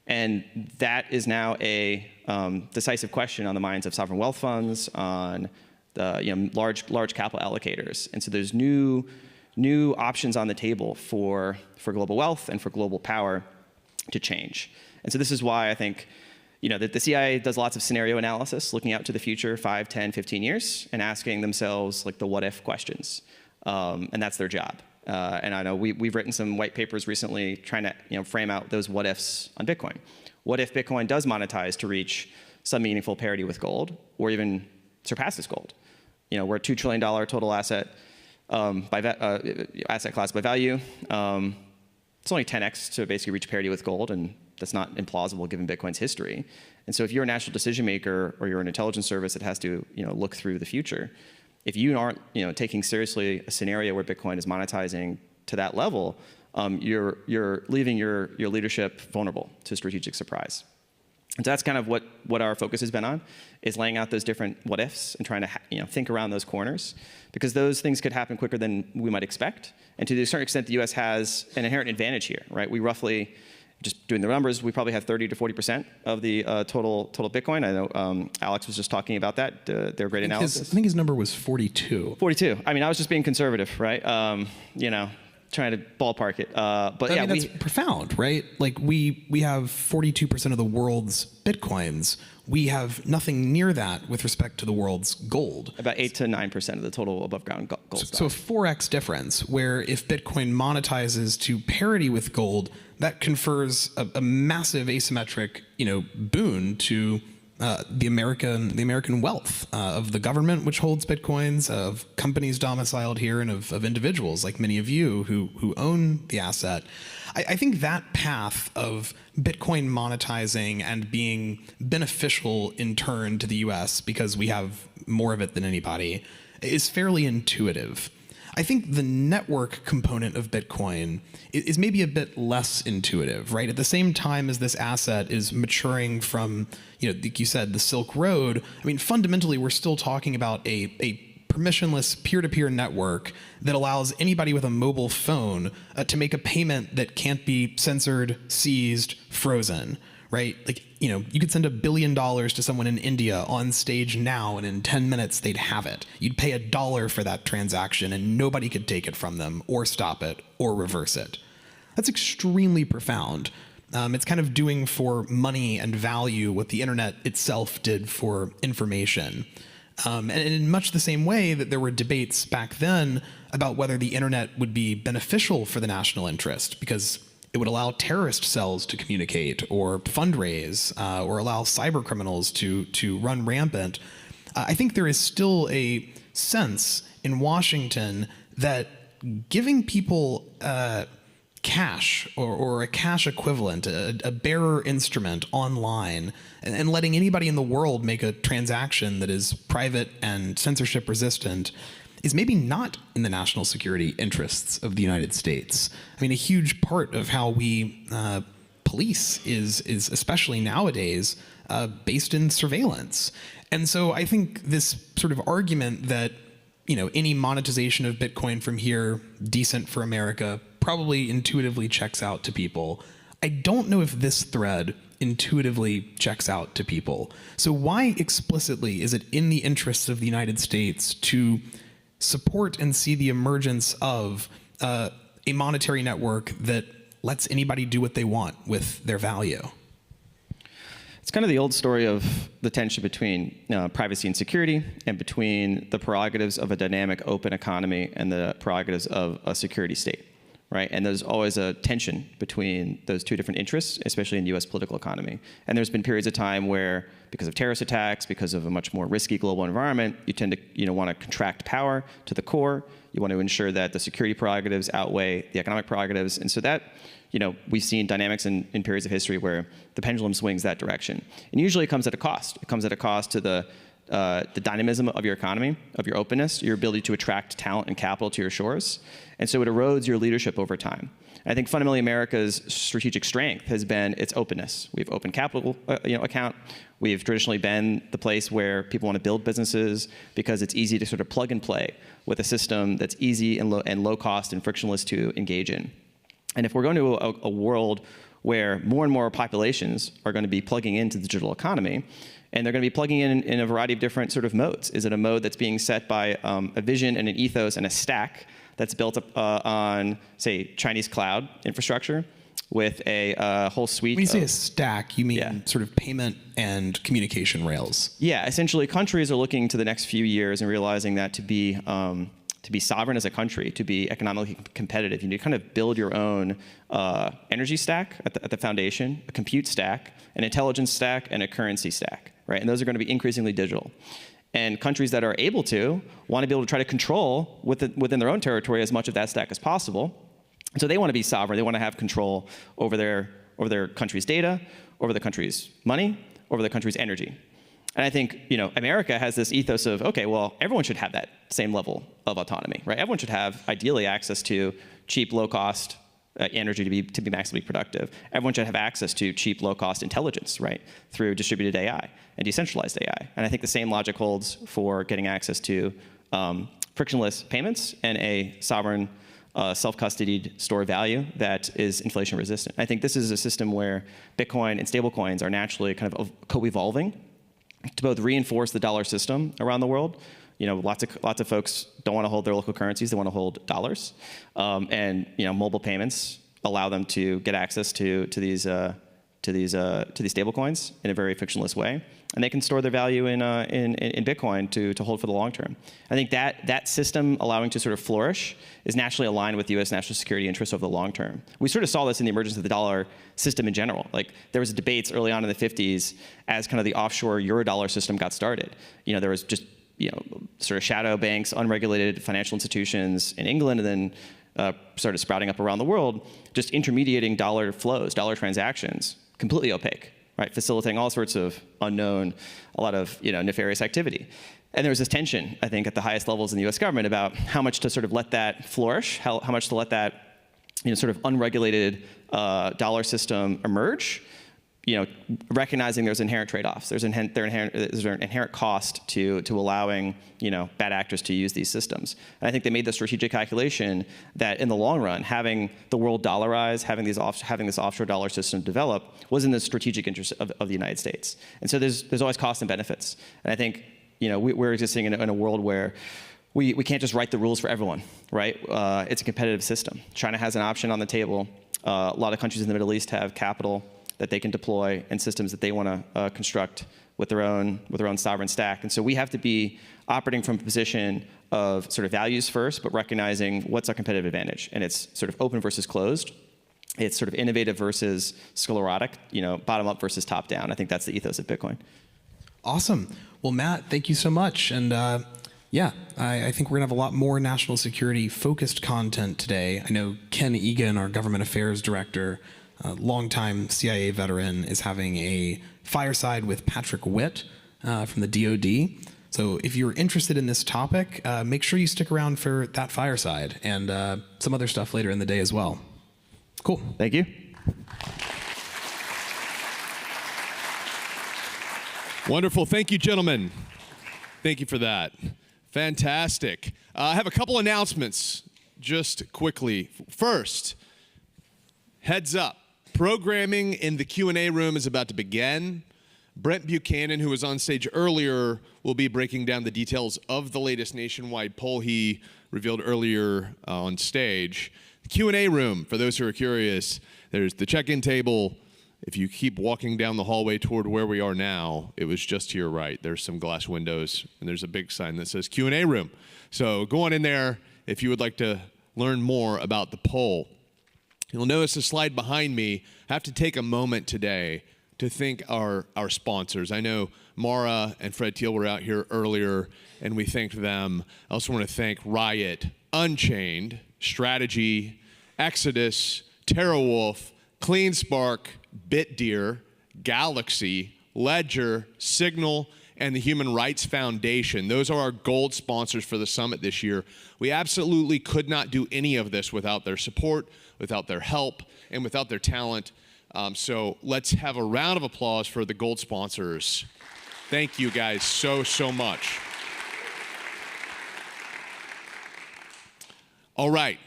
And that is now a decisive question on the minds of sovereign wealth funds, on the large capital allocators. And so there's new options on the table for global wealth and for global power to change. And so this is why I think that the CIA does lots of scenario analysis, looking out to the future 5, 10, 15 years, and asking themselves like the what if questions. And that's their job. And I know we've written some white papers recently trying to frame out those what ifs on Bitcoin. What if Bitcoin does monetize to reach some meaningful parity with gold, or even surpasses gold? We're a $2 trillion total asset asset class by value. It's only 10x to basically reach parity with gold, and that's not implausible given Bitcoin's history. And so if you're a national decision maker or you're an intelligence service that has to look through the future, if you aren't taking seriously a scenario where Bitcoin is monetizing to that level, you're leaving your leadership vulnerable to strategic surprise. And so that's kind of what our focus has been on, is laying out those different what ifs and trying to think around those corners, because those things could happen quicker than we might expect. And to a certain extent, the U.S. has an inherent advantage here, right? We roughly, just doing the numbers, we probably have 30 to 40% of the total Bitcoin. I know Alex was just talking about that. Their great analysis. I think his number was 42. 42. I mean, I was just being conservative, right? Trying to ballpark it. But yeah, that's profound, right? Like we have 42% of the world's Bitcoins. We have nothing near that with respect to the world's gold. About 8 to 9% of the total above ground gold. So a 4x difference, where if Bitcoin monetizes to parity with gold, that confers a massive asymmetric, boon to the American wealth of the government, which holds Bitcoins, of companies domiciled here, and of individuals like many of you who own the asset. I think that path of Bitcoin monetizing and being beneficial in turn to the US because we have more of it than anybody is fairly intuitive. I think the network component of Bitcoin is maybe a bit less intuitive, right? At the same time as this asset is maturing from, like you said, the Silk Road, I mean, fundamentally, we're still talking about a permissionless peer-to-peer network that allows anybody with a mobile phone to make a payment that can't be censored, seized, frozen, right? Like, you could send $1 billion to someone in India on stage now, and in 10 minutes they'd have it. You'd pay $1 for that transaction, and nobody could take it from them, or stop it, or reverse it. That's extremely profound. It's kind of doing for money and value what the internet itself did for information. And in much the same way that there were debates back then about whether the internet would be beneficial for the national interest, because it would allow terrorist cells to communicate or fundraise or allow cyber criminals to run rampant. I think there is still a sense in Washington that giving people cash or a cash equivalent, a bearer instrument online, and letting anybody in the world make a transaction that is private and censorship resistant is maybe not in the national security interests of the United States. I mean, a huge part of how we police is especially nowadays based in surveillance. And so I think this sort of argument that any monetization of Bitcoin from here, decent for America, probably intuitively checks out to people. I don't know if this thread intuitively checks out to people. So why explicitly is it in the interests of the United States to support and see the emergence of a monetary network that lets anybody do what they want with their value? It's kind of the old story of the tension between privacy and security, and between the prerogatives of a dynamic open economy and the prerogatives of a security state, right? And there's always a tension between those two different interests, especially in the US political economy. And there's been periods of time where, because of terrorist attacks, because of a much more risky global environment, you tend to want to contract power to the core. You want to ensure that the security prerogatives outweigh the economic prerogatives. And so that, we've seen dynamics in periods of history where the pendulum swings that direction. And usually it comes at a cost. It comes at a cost to the dynamism of your economy, of your openness, your ability to attract talent and capital to your shores. And so it erodes your leadership over time. I think fundamentally America's strategic strength has been its openness. We have open capital account. We've traditionally been the place where people want to build businesses because it's easy to sort of plug and play with a system that's easy and low cost and frictionless to engage in. And if we're going to a world where more and more populations are going to be plugging into the digital economy, and they're going to be plugging in a variety of different sort of modes. Is it a mode that's being set by a vision and an ethos and a stack that's built up on, say, Chinese cloud infrastructure with a whole suite When you say a stack, you mean sort of payment and communication rails? Yeah, essentially countries are looking to the next few years and realizing that to be sovereign as a country, to be economically competitive, you need to kind of build your own energy stack at the foundation, a compute stack, an intelligence stack, and a currency stack, right? And those are going to be increasingly digital. And countries that are able to want to be able to try to control within their own territory as much of that stack as possible. And so they want to be sovereign. They want to have control over their country's data, over the country's money, over the country's energy. And I think, America has this ethos of, okay, well, everyone should have that same level of autonomy, right? Everyone should have, ideally, access to cheap, low-cost energy to be maximally productive. Everyone should have access to cheap, low-cost intelligence, right, through distributed AI and decentralized AI. And I think the same logic holds for getting access to frictionless payments and a sovereign, self-custodied store of value that is inflation resistant. I think this is a system where Bitcoin and stablecoins are naturally kind of co-evolving to both reinforce the dollar system around the world. Lots of folks don't want to hold their local currencies; they want to hold dollars. And mobile payments allow them to get access to these to these stablecoins in a very frictionless way, and they can store their value in Bitcoin to hold for the long term. I think that system allowing to sort of flourish is naturally aligned with U.S. national security interests over the long term. We sort of saw this in the emergence of the dollar system in general. Like there was debates early on in the 50s as kind of the offshore Eurodollar system got started. There was just sort of shadow banks, unregulated financial institutions in England, and then started sprouting up around the world, just intermediating dollar flows, dollar transactions, completely opaque, right? Facilitating all sorts of unknown, a lot of nefarious activity. And there was this tension, I think, at the highest levels in the U.S. government about how much to sort of let that flourish, how much to let that sort of unregulated dollar system emerge, recognizing there's inherent trade-offs. There's an inherent cost to allowing bad actors to use these systems. And I think they made the strategic calculation that in the long run, having the world dollarize, having this offshore dollar system develop, was in the strategic interest of the United States. And so there's always costs and benefits. And I think we're existing in a world where we can't just write the rules for everyone, right? It's a competitive system. China has an option on the table. A lot of countries in the Middle East have capital that they can deploy and systems that they want to construct with their own sovereign stack. And so we have to be operating from a position of sort of values first, but recognizing what's our competitive advantage. And it's sort of open versus closed. It's sort of innovative versus sclerotic, bottom up versus top down. I think that's the ethos of Bitcoin. Awesome. Well, Matt, thank you so much. And yeah, I think we're going to have a lot more national security focused content today. I know Ken Egan, our government affairs director, a longtime CIA veteran, is having a fireside with Patrick Witt from the DoD. So if you're interested in this topic, make sure you stick around for that fireside and some other stuff later in the day as well. Cool. Thank you. Wonderful. Thank you, gentlemen. Thank you for that. Fantastic. I have a couple announcements just quickly. First, heads up. Programming in the Q&A room is about to begin. Brent Buchanan, who was on stage earlier, will be breaking down the details of the latest nationwide poll he revealed earlier on stage. The Q&A room, for those who are curious, there's the check-in table. If you keep walking down the hallway toward where we are now, it was just to your right. There's some glass windows, and there's a big sign that says Q&A room. So go on in there if you would like to learn more about the poll. You'll notice the slide behind me. I have to take a moment today to thank our sponsors. I know Mara and Fred Thiel were out here earlier, and we thanked them. I also want to thank Riot, Unchained, Strategy, Exodus, TerraWolf, CleanSpark, BitDeer, Galaxy, Ledger, Signal, and the Human Rights Foundation. Those are our gold sponsors for the summit this year. We absolutely could not do any of this without their support, without their help, and without their talent. So let's have a round of applause for the gold sponsors. Thank you guys so much. All right.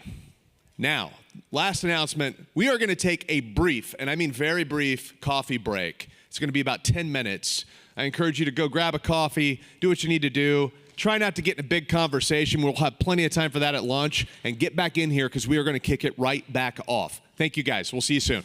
Now, last announcement. We are going to take a brief, and I mean very brief, coffee break. It's going to be about 10 minutes. I encourage you to go grab a coffee, do what you need to do. Try not to get in a big conversation. We'll have plenty of time for that at lunch. And get back in here because we are going to kick it right back off. Thank you, guys. We'll see you soon.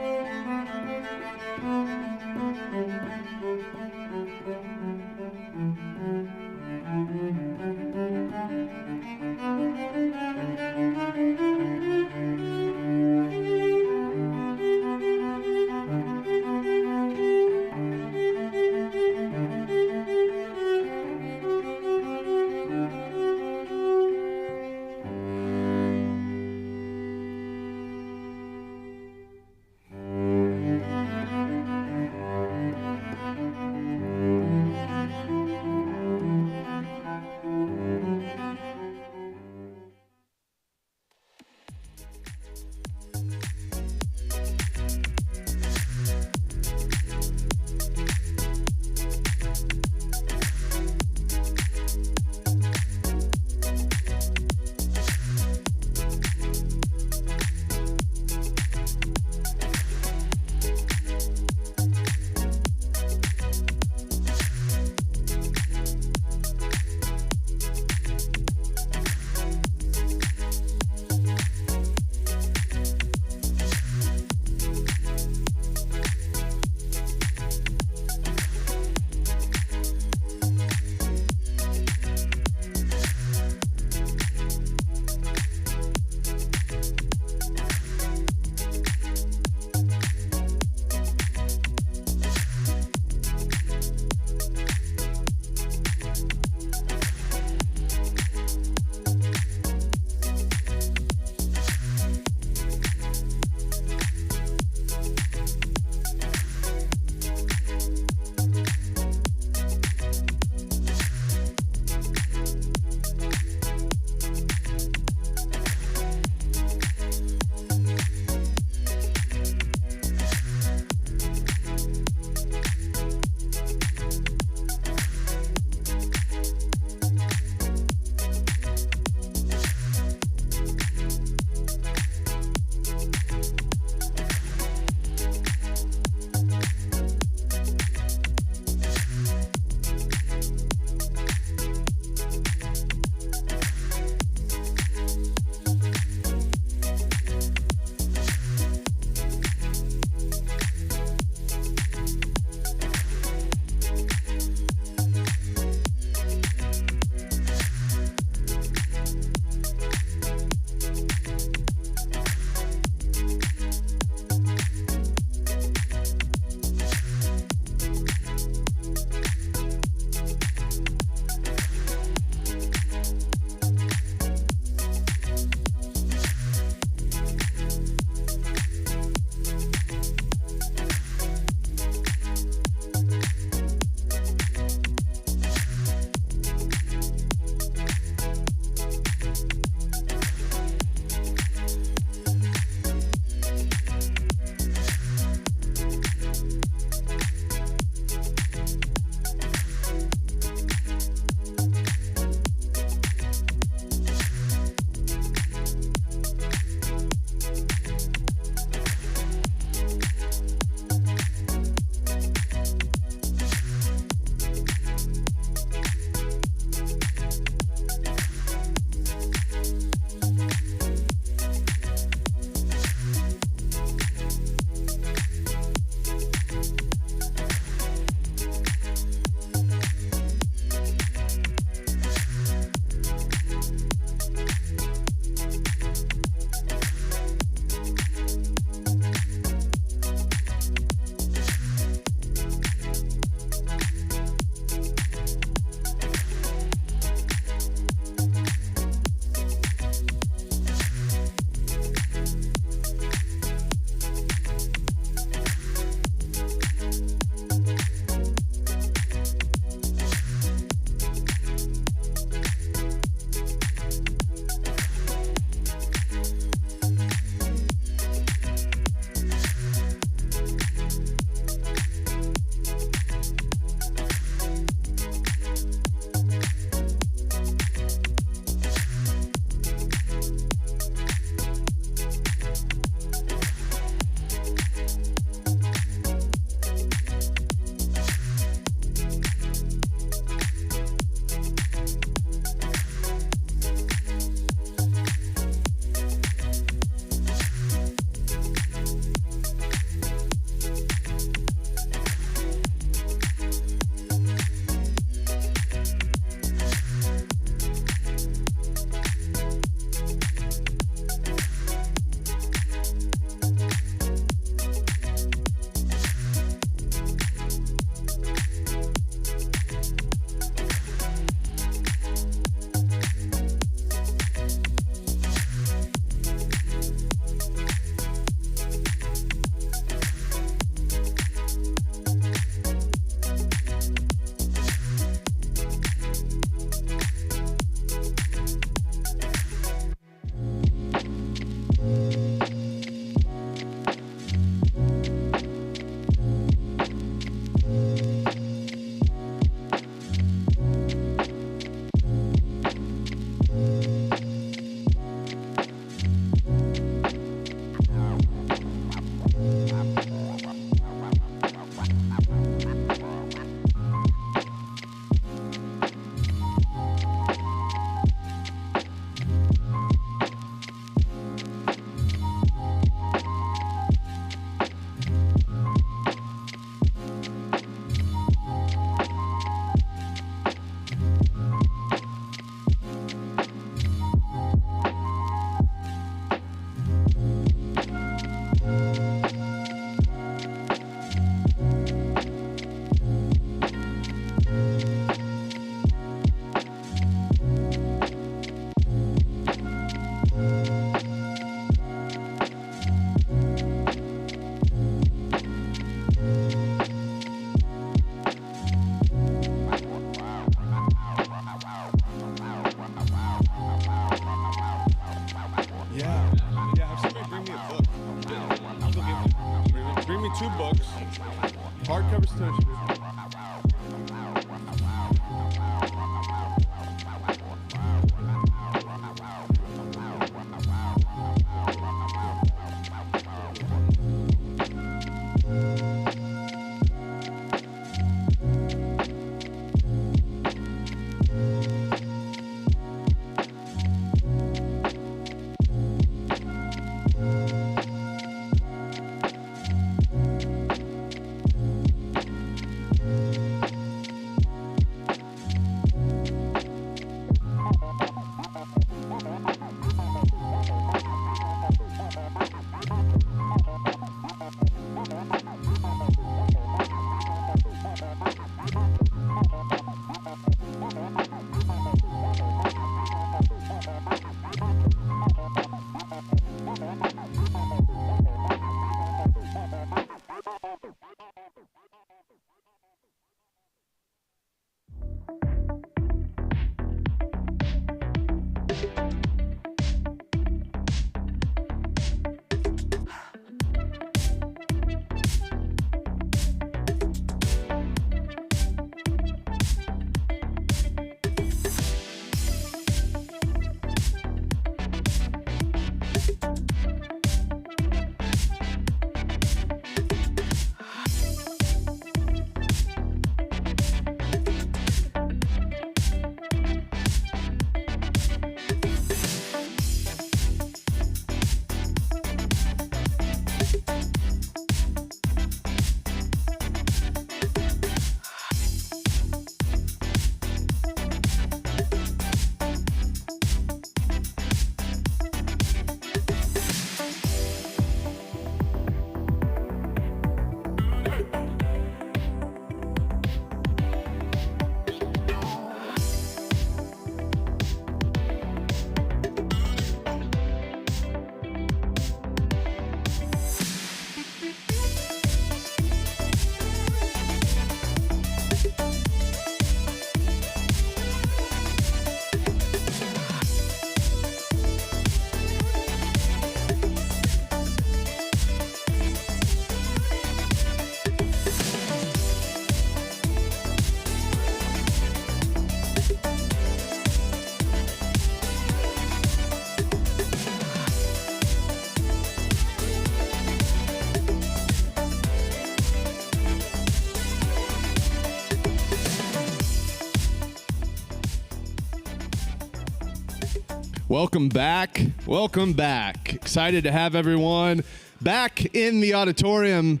Welcome back. Welcome back. Excited to have everyone back in the auditorium.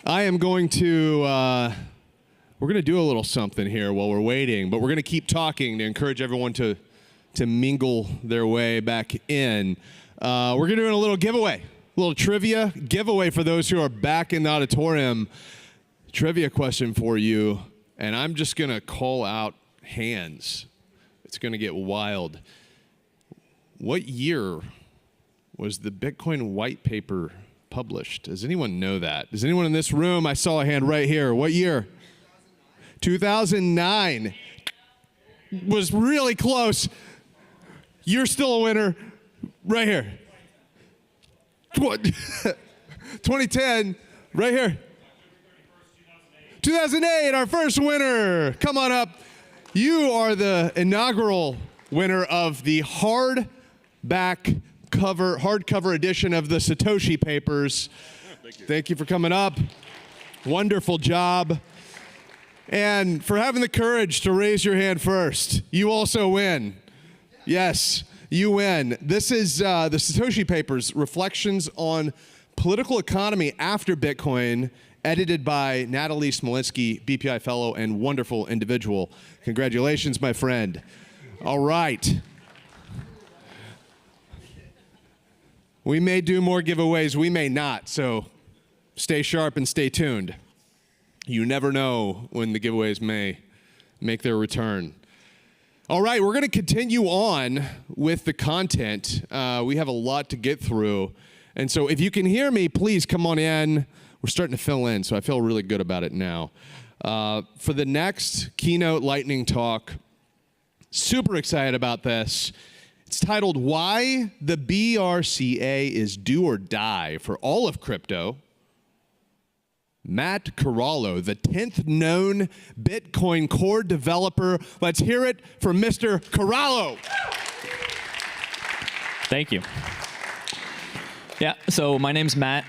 I am going to, we're going to do a little something here while we're waiting, but we're going to keep talking to encourage everyone to mingle their way back in. We're going to do a little giveaway, a little trivia giveaway for those who are back in the auditorium. Trivia question for you, and I'm just going to call out hands. It's going to get wild. What year was the Bitcoin white paper published? Does anyone know that? Does anyone in this room? I saw a hand right here. What year? 2009. Was really close. You're still a winner right here. 2010, right here. 2008, our first winner. Come on up. You are the inaugural winner of the hardcover edition of the Satoshi Papers. Thank you for coming up. Wonderful job. And for having the courage to raise your hand first. You also win. Yes, you win. This is the Satoshi Papers, Reflections on Political Economy After Bitcoin, edited by Natalie Smolinski, BPI fellow and wonderful individual. Congratulations, my friend. All right. We may do more giveaways, we may not, so stay sharp and stay tuned. You never know when the giveaways may make their return. All right, we're going to continue on with the content. We have a lot to get through. And so if you can hear me, please come on in. We're starting to fill in, so I feel really good about it now. For the next Keynote Lightning Talk, super excited about this. It's titled, Why the BRCA is Do or Die for All of Crypto. Matt Corallo, the 10th known Bitcoin core developer. Let's hear it from Mr. Corallo. Thank you. Yeah, so my name's Matt.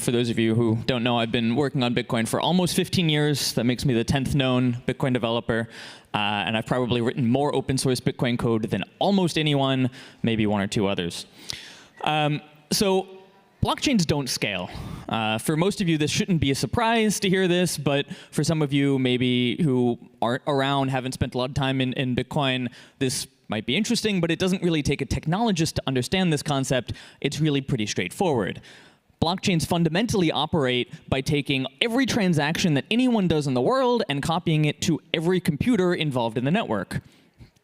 For those of you who don't know, I've been working on Bitcoin for almost 15 years. That makes me the 10th known Bitcoin developer. And I've probably written more open source Bitcoin code than almost anyone, maybe one or two others. So blockchains don't scale. For most of you, this shouldn't be a surprise to hear this, but for some of you maybe who aren't around, haven't spent a lot of time in Bitcoin, this might be interesting, but it doesn't really take a technologist to understand this concept. It's really pretty straightforward. Blockchains fundamentally operate by taking every transaction that anyone does in the world and copying it to every computer involved in the network.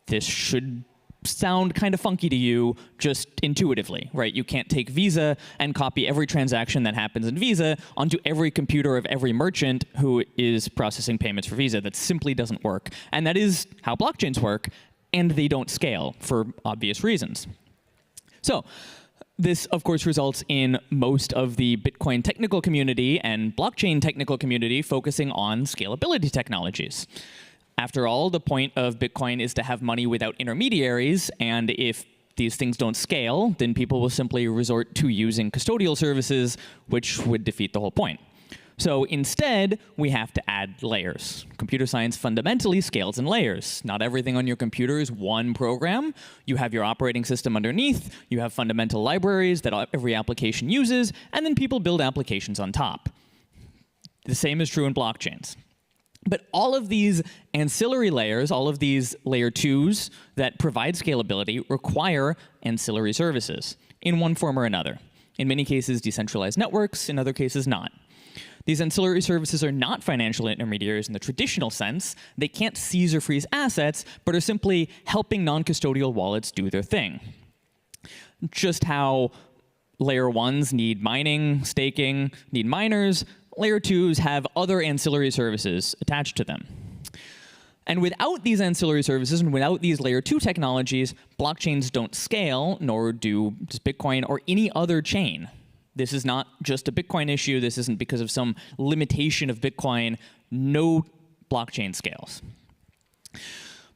This should sound kind of funky to you just intuitively, right? You can't take Visa and copy every transaction that happens in Visa onto every computer of every merchant who is processing payments for Visa. That simply doesn't work. And that is how blockchains work, and they don't scale for obvious reasons. So this, of course, results in most of the Bitcoin technical community and blockchain technical community focusing on scalability technologies. After all, the point of Bitcoin is to have money without intermediaries, and if these things don't scale, then people will simply resort to using custodial services, which would defeat the whole point. So instead, we have to add layers. Computer science fundamentally scales in layers. Not everything on your computer is one program. You have your operating system underneath, you have fundamental libraries that every application uses, and then people build applications on top. The same is true in blockchains. But all of these ancillary layers, all of these layer 2s that provide scalability require ancillary services in one form or another. In many cases, decentralized networks, in other cases, not. These ancillary services are not financial intermediaries in the traditional sense. They can't seize or freeze assets, but are simply helping non-custodial wallets do their thing. Just how layer 1s need mining, staking, need miners, layer 2s have other ancillary services attached to them. And without these ancillary services and without these layer 2 technologies, blockchains don't scale, nor does Bitcoin or any other chain. This is not just a Bitcoin issue. This isn't because of some limitation of Bitcoin. No blockchain scales.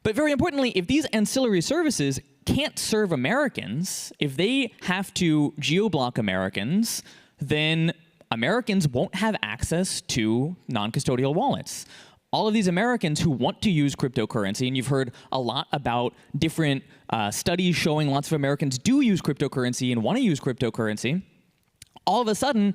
But very importantly, if these ancillary services can't serve Americans, if they have to geo-block Americans, then Americans won't have access to non-custodial wallets. all of these Americans who want to use cryptocurrency, and you've heard a lot about different studies showing lots of Americans do use cryptocurrency and want to use cryptocurrency, all of a sudden,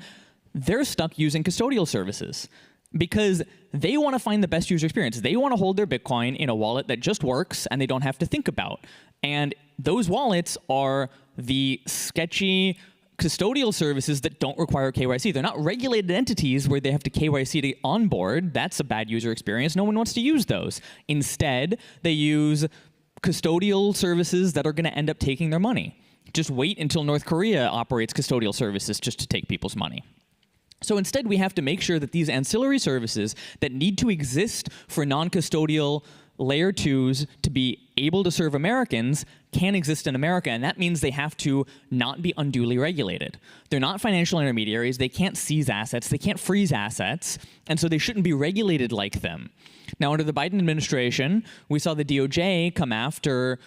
they're stuck using custodial services because they want to find the best user experience. They want to hold their Bitcoin in a wallet that just works and they don't have to think about. And those wallets are the sketchy custodial services that don't require KYC. They're not regulated entities where they have to KYC to onboard. That's a bad user experience. No one wants to use those. Instead, they use custodial services that are going to end up taking their money. Just wait until North Korea operates custodial services just to take people's money. So instead, we have to make sure that these ancillary services that need to exist for non-custodial layer 2s to be able to serve Americans can exist in America, and that means they have to not be unduly regulated. They're not financial intermediaries. They can't seize assets. They can't freeze assets, and so they shouldn't be regulated like them. Now, under the Biden administration, we saw the DOJ come after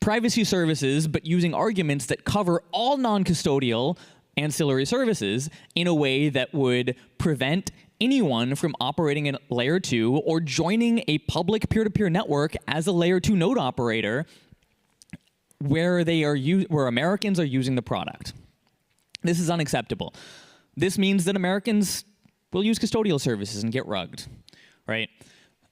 privacy services, but using arguments that cover all non-custodial ancillary services in a way that would prevent anyone from operating in layer 2 or joining a public peer-to-peer network as a layer 2 node operator where Americans are using the product. This is unacceptable. This means that Americans will use custodial services and get rugged, right?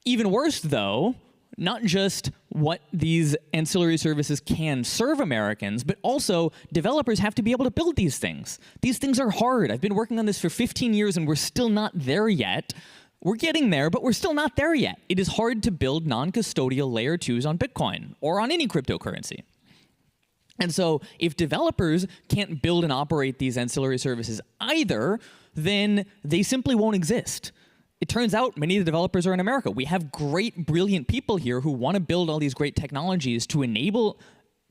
Even worse, though, not just what these ancillary services can serve Americans, but also developers have to be able to build these things. These things are hard. I've been working on this for 15 years and we're still not there yet. We're getting there, but we're still not there yet. It is hard to build non-custodial layer 2s on Bitcoin or on any cryptocurrency. And so if developers can't build and operate these ancillary services either, then they simply won't exist. It turns out many of the developers are in America. We have great, brilliant people here who want to build all these great technologies to enable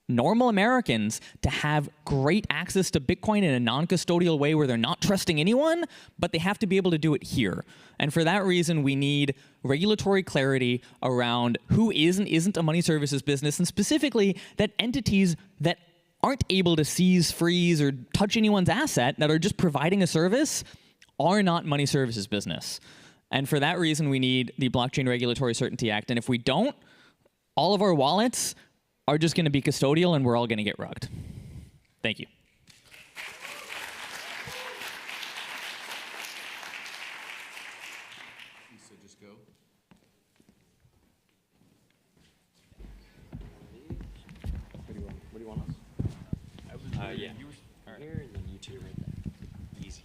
normal Americans to have great access to Bitcoin in a non-custodial way where they're not trusting anyone, but they have to be able to do it here. And for that reason, we need regulatory clarity around who is and isn't a money services business, and specifically that entities that aren't able to seize, freeze, or touch anyone's asset, that are just providing a service, are not money services business. And for that reason, we need the Blockchain Regulatory Certainty Act. And if we don't, all of our wallets are just going to be custodial and we're all going to get rugged. Thank you. So just go. What do you want us? Yeah. You were here and then you two right there. Easy.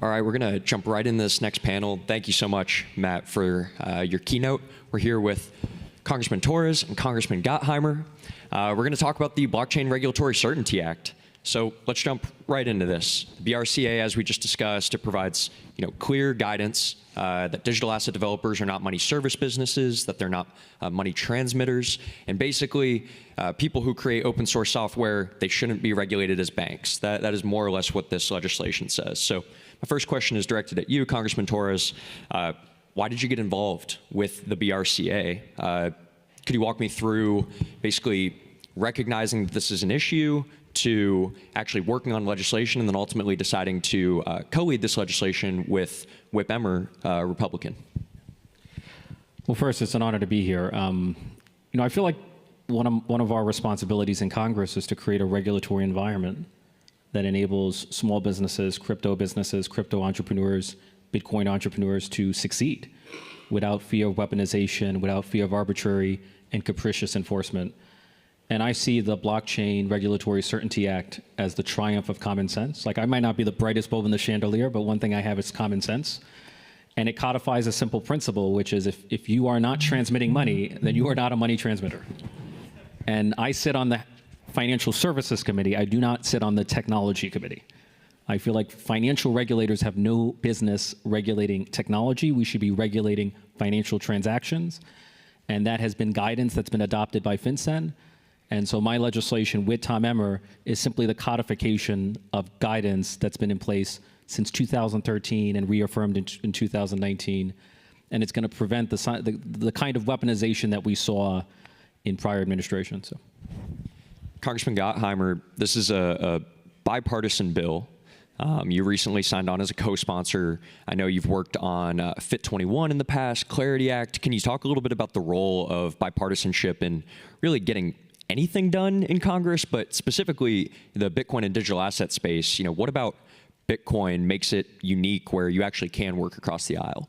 All right, we're going to jump right into this next panel. Thank you so much, Matt, for your keynote. We're here with Congressman Torres and Congressman Gottheimer. We're going to talk about the Blockchain Regulatory Certainty Act. So let's jump right into this. The BRCA, as we just discussed, it provides clear guidance that digital asset developers are not money service businesses, that they're not money transmitters, and basically people who create open source software, they shouldn't be regulated as banks. That is more or less what this legislation says. So my first question is directed at you, Congressman Torres. Why did you get involved with the BRCA? Could you walk me through basically recognizing that this is an issue, to actually working on legislation, and then ultimately deciding to co-lead this legislation with Whip Emmer, Republican? Well, first, it's an honor to be here. I feel like one of our responsibilities in Congress is to create a regulatory environment that enables small businesses, crypto entrepreneurs, Bitcoin entrepreneurs to succeed without fear of weaponization, without fear of arbitrary and capricious enforcement. And I see the Blockchain Regulatory Certainty Act as the triumph of common sense. Like, I might not be the brightest bulb in the chandelier, but one thing I have is common sense. And it codifies a simple principle, which is if you are not transmitting money, then you are not a money transmitter. And I sit on the Financial Services Committee. I do not sit on the Technology Committee. I feel like financial regulators have no business regulating technology. We should be regulating financial transactions. And that has been guidance that's been adopted by FinCEN. And so my legislation with Tom Emmer is simply the codification of guidance that's been in place since 2013 and reaffirmed in 2019. And it's going to prevent the kind of weaponization that we saw in prior administrations. So. Congressman Gottheimer, this is a bipartisan bill You recently signed on as a co-sponsor. I know you've worked on Fit 21 in the past, Clarity Act. Can you talk a little bit about the role of bipartisanship in really getting anything done in Congress, but specifically the Bitcoin and digital asset space? What about Bitcoin makes it unique where you actually can work across the aisle?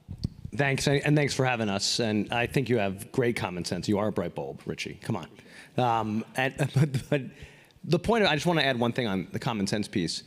Thanks, and thanks for having us. And I think you have great common sense. You are a bright bulb, Richie. Come on. But the point I just want to add one thing on the common sense piece.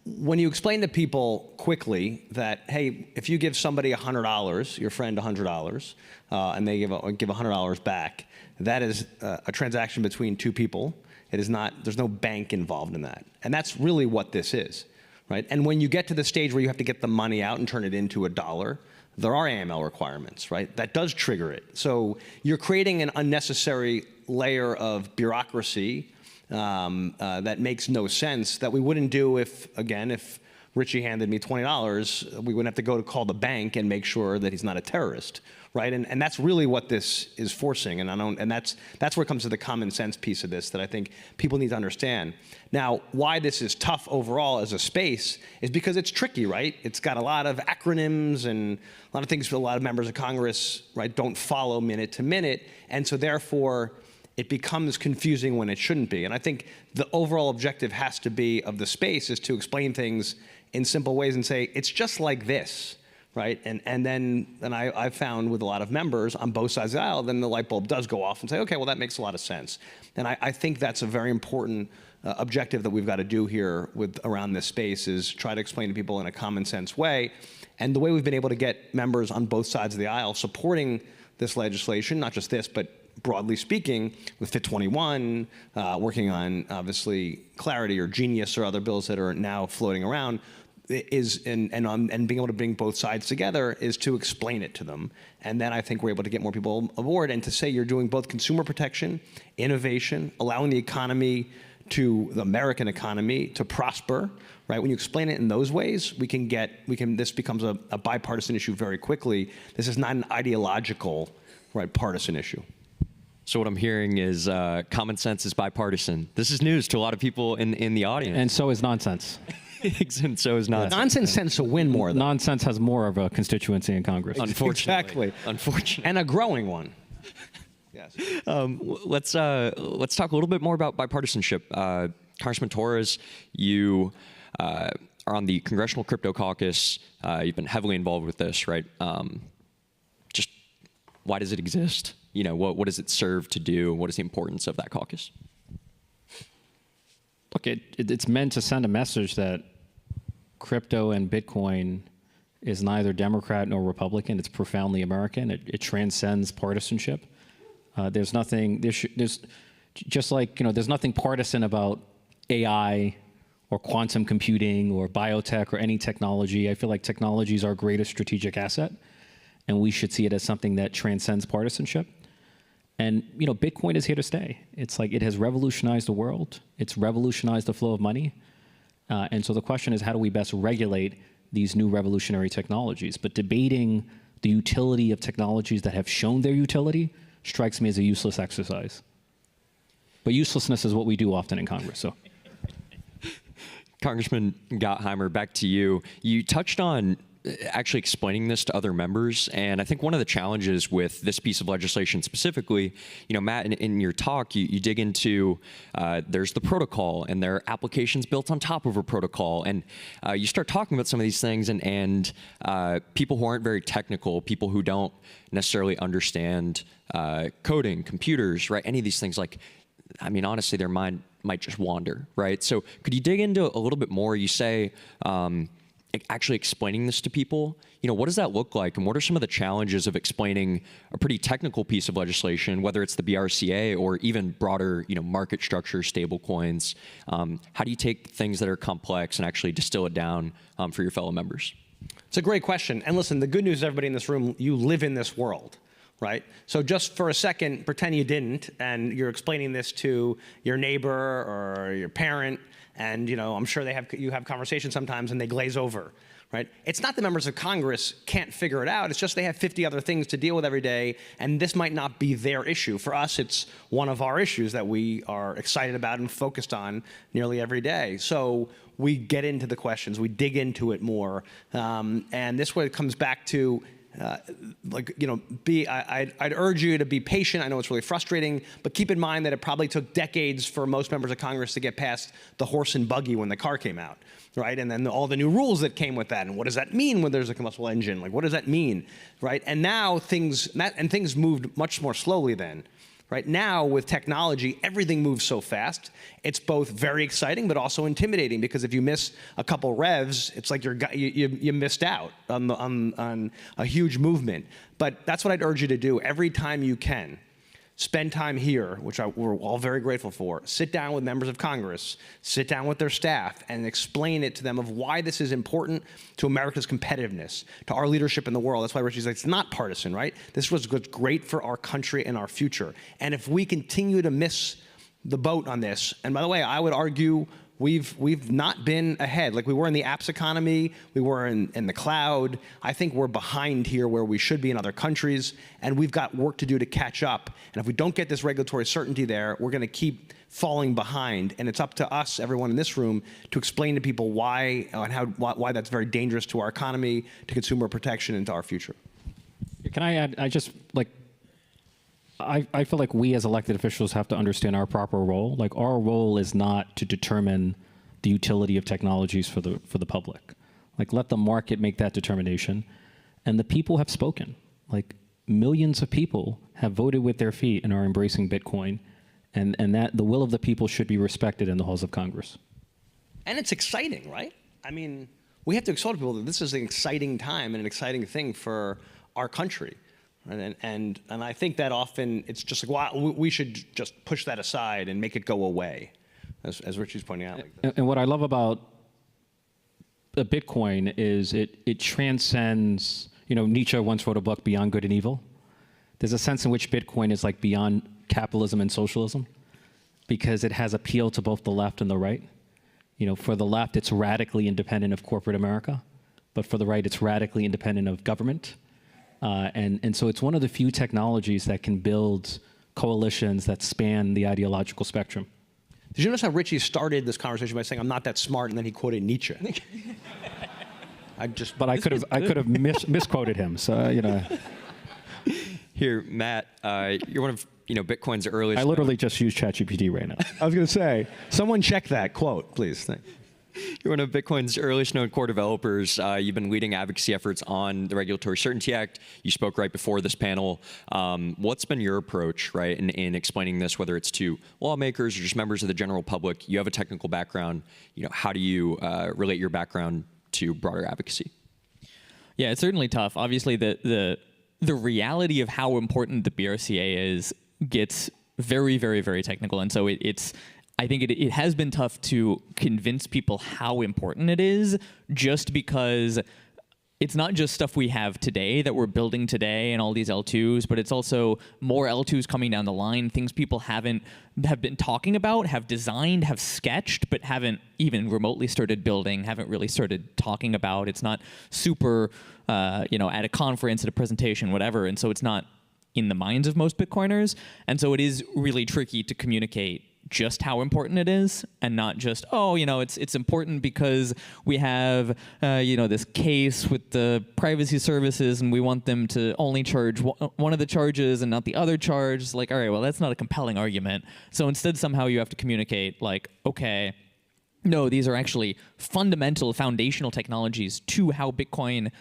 When you explain to people quickly that, hey, if you give somebody $100, your friend $100, and they give $100 back, that is a transaction between two people. It is not. There's no bank involved in that, and that's really what this is, right? And when you get to the stage where you have to get the money out and turn it into a dollar, there are AML requirements, right? That does trigger it. So you're creating an unnecessary layer of bureaucracy that makes no sense, that we wouldn't do if Richie handed me $20, we wouldn't have to go to call the bank and make sure that he's not a terrorist, right? And that's really what this is forcing, and that's where it comes to the common sense piece of this that I think people need to understand. Now, why this is tough overall as a space is because it's tricky, right? It's got a lot of acronyms and a lot of things that a lot of members of Congress, right, don't follow minute to minute, and so therefore it becomes confusing when it shouldn't be. And I think the overall objective has to be of the space is to explain things in simple ways and say, it's just like this, right? And then I've found with a lot of members on both sides of the aisle, then the light bulb does go off and say, okay, well, that makes a lot of sense. And I think that's a very important objective that we've got to do here around this space is try to explain to people in a common sense way. And the way we've been able to get members on both sides of the aisle supporting this legislation, not just this, but broadly speaking, with Fit 21, working on, obviously, Clarity or Genius or other bills that are now floating around, and being able to bring both sides together is to explain it to them. And then I think we're able to get more people aboard and to say you're doing both consumer protection, innovation, allowing the economy the American economy to prosper, right? When you explain it in those ways, this becomes a bipartisan issue very quickly. This is not an ideological, right, partisan issue. So what I'm hearing is common sense is bipartisan. This is news to a lot of people in the audience. And so is nonsense. And so is nonsense. Nonsense tends to win more, though. Nonsense has more of a constituency in Congress. Unfortunately. Exactly. Unfortunately. And a growing one. Yes. Let's talk a little bit more about bipartisanship. Congressman Torres, you are on the Congressional Crypto Caucus. You've been heavily involved with this, right? Just why does it exist? What does it serve to do? What is the importance of that caucus? Look, it's meant to send a message that crypto and Bitcoin is neither Democrat nor Republican. It's profoundly American. It transcends partisanship. There's nothing. There's just like there's nothing partisan about AI or quantum computing or biotech or any technology. I feel like technology is our greatest strategic asset, and we should see it as something that transcends partisanship. And Bitcoin is here to stay. It's like it has revolutionized the world. It's revolutionized the flow of money. And so the question is, how do we best regulate these new revolutionary technologies? But debating the utility of technologies that have shown their utility strikes me as a useless exercise. But uselessness is what we do often in Congress. So, Congressman Gottheimer, back to you. You touched on actually explaining this to other members. And I think one of the challenges with this piece of legislation specifically, Matt, in your talk, you dig into there's the protocol and there are applications built on top of a protocol. And you start talking about some of these things and people who aren't very technical, people who don't necessarily understand coding, computers, right? Any of these things, honestly, their mind might just wander, right? So could you dig into a little bit more? You say, actually explaining this to people, what does that look like? And what are some of the challenges of explaining a pretty technical piece of legislation, whether it's the BRCA or even broader, market structure, stable coins? How do you take things that are complex and actually distill it down for your fellow members? It's a great question. And listen, the good news is everybody in this room, you live in this world, right? So just for a second, pretend you didn't, and you're explaining this to your neighbor or your parent, and I'm sure you have conversations sometimes and they glaze over, right? It's not that members of Congress can't figure it out. It's just they have 50 other things to deal with every day, and this might not be their issue. For us, it's one of our issues that we are excited about and focused on nearly every day. So we get into the questions, we dig into it more, and this way it comes back to I'd urge you to be patient. I know it's really frustrating, but keep in mind that it probably took decades for most members of Congress to get past the horse and buggy when the car came out, right? And then all the new rules that came with that. And what does that mean when there's a combustible engine? Like, what does that mean, right? And now things moved much more slowly then. Right now, with technology, everything moves so fast. It's both very exciting, but also intimidating, because if you miss a couple revs, it's like you missed out on a huge movement. But that's what I'd urge you to do every time you can. Spend time here, which we're all very grateful for. Sit down with members of Congress, sit down with their staff, and explain it to them of why this is important to America's competitiveness, to our leadership in the world. That's why Richie's like, it's not partisan, right? This was great for our country and our future. And if we continue to miss the boat on this, and by the way, I would argue we've not been ahead. Like we were in the apps economy, we were in the cloud. I think we're behind here where we should be in other countries, and we've got work to do to catch up. And if we don't get this regulatory certainty there, we're going to keep falling behind. And it's up to us, everyone in this room, to explain to people why and why that's very dangerous to our economy, to consumer protection, and to our future. Can I add? I feel like we as elected officials have to understand our proper role. Like our role is not to determine the utility of technologies for the public. Like let the market make that determination. And the people have spoken. Like millions of people have voted with their feet and are embracing Bitcoin. And that the will of the people should be respected in the halls of Congress. And it's exciting, right? I mean, we have to explain to people that this is an exciting time and an exciting thing for our country. And I think that often it's just like, wow, we should just push that aside and make it go away, as Richie's pointing out. And what I love about Bitcoin is it transcends, Nietzsche once wrote a book, Beyond Good and Evil. There's a sense in which Bitcoin is like beyond capitalism and socialism, because it has appeal to both the left and the right. For the left, it's radically independent of corporate America, but for the right, it's radically independent of government. And so it's one of the few technologies that can build coalitions that span the ideological spectrum. Did you notice how Richie started this conversation by saying, I'm not that smart, and then he quoted Nietzsche? But I could have misquoted him, so, Here, Matt, you're one of Bitcoin's earliest. I literally just used ChatGPT right now. I was going to say, someone check that quote, please. Thanks. You're one of Bitcoin's earliest known core developers. You've been leading advocacy efforts on the Regulatory Certainty Act. You spoke right before this panel. What's been your approach, right, in explaining this, whether it's to lawmakers or just members of the general public? You have a technical background. How do you relate your background to broader advocacy? Yeah, it's certainly tough. Obviously, the reality of how important the BRCA is gets very, very, very technical, and so I think it has been tough to convince people how important it is, just because it's not just stuff we have today that we're building today and all these L2s, but it's also more L2s coming down the line, things people have been talking about, have designed, have sketched, but haven't even remotely started building, haven't really started talking about. It's not super, at a conference, at a presentation, whatever, and so it's not in the minds of most Bitcoiners, and so it is really tricky to communicate just how important it is, and not just, it's important because we have, this case with the privacy services and we want them to only charge one of the charges and not the other charge. It's like, all right, well, that's not a compelling argument. So instead, somehow you have to communicate like, okay, no, these are actually fundamental, foundational technologies to how Bitcoin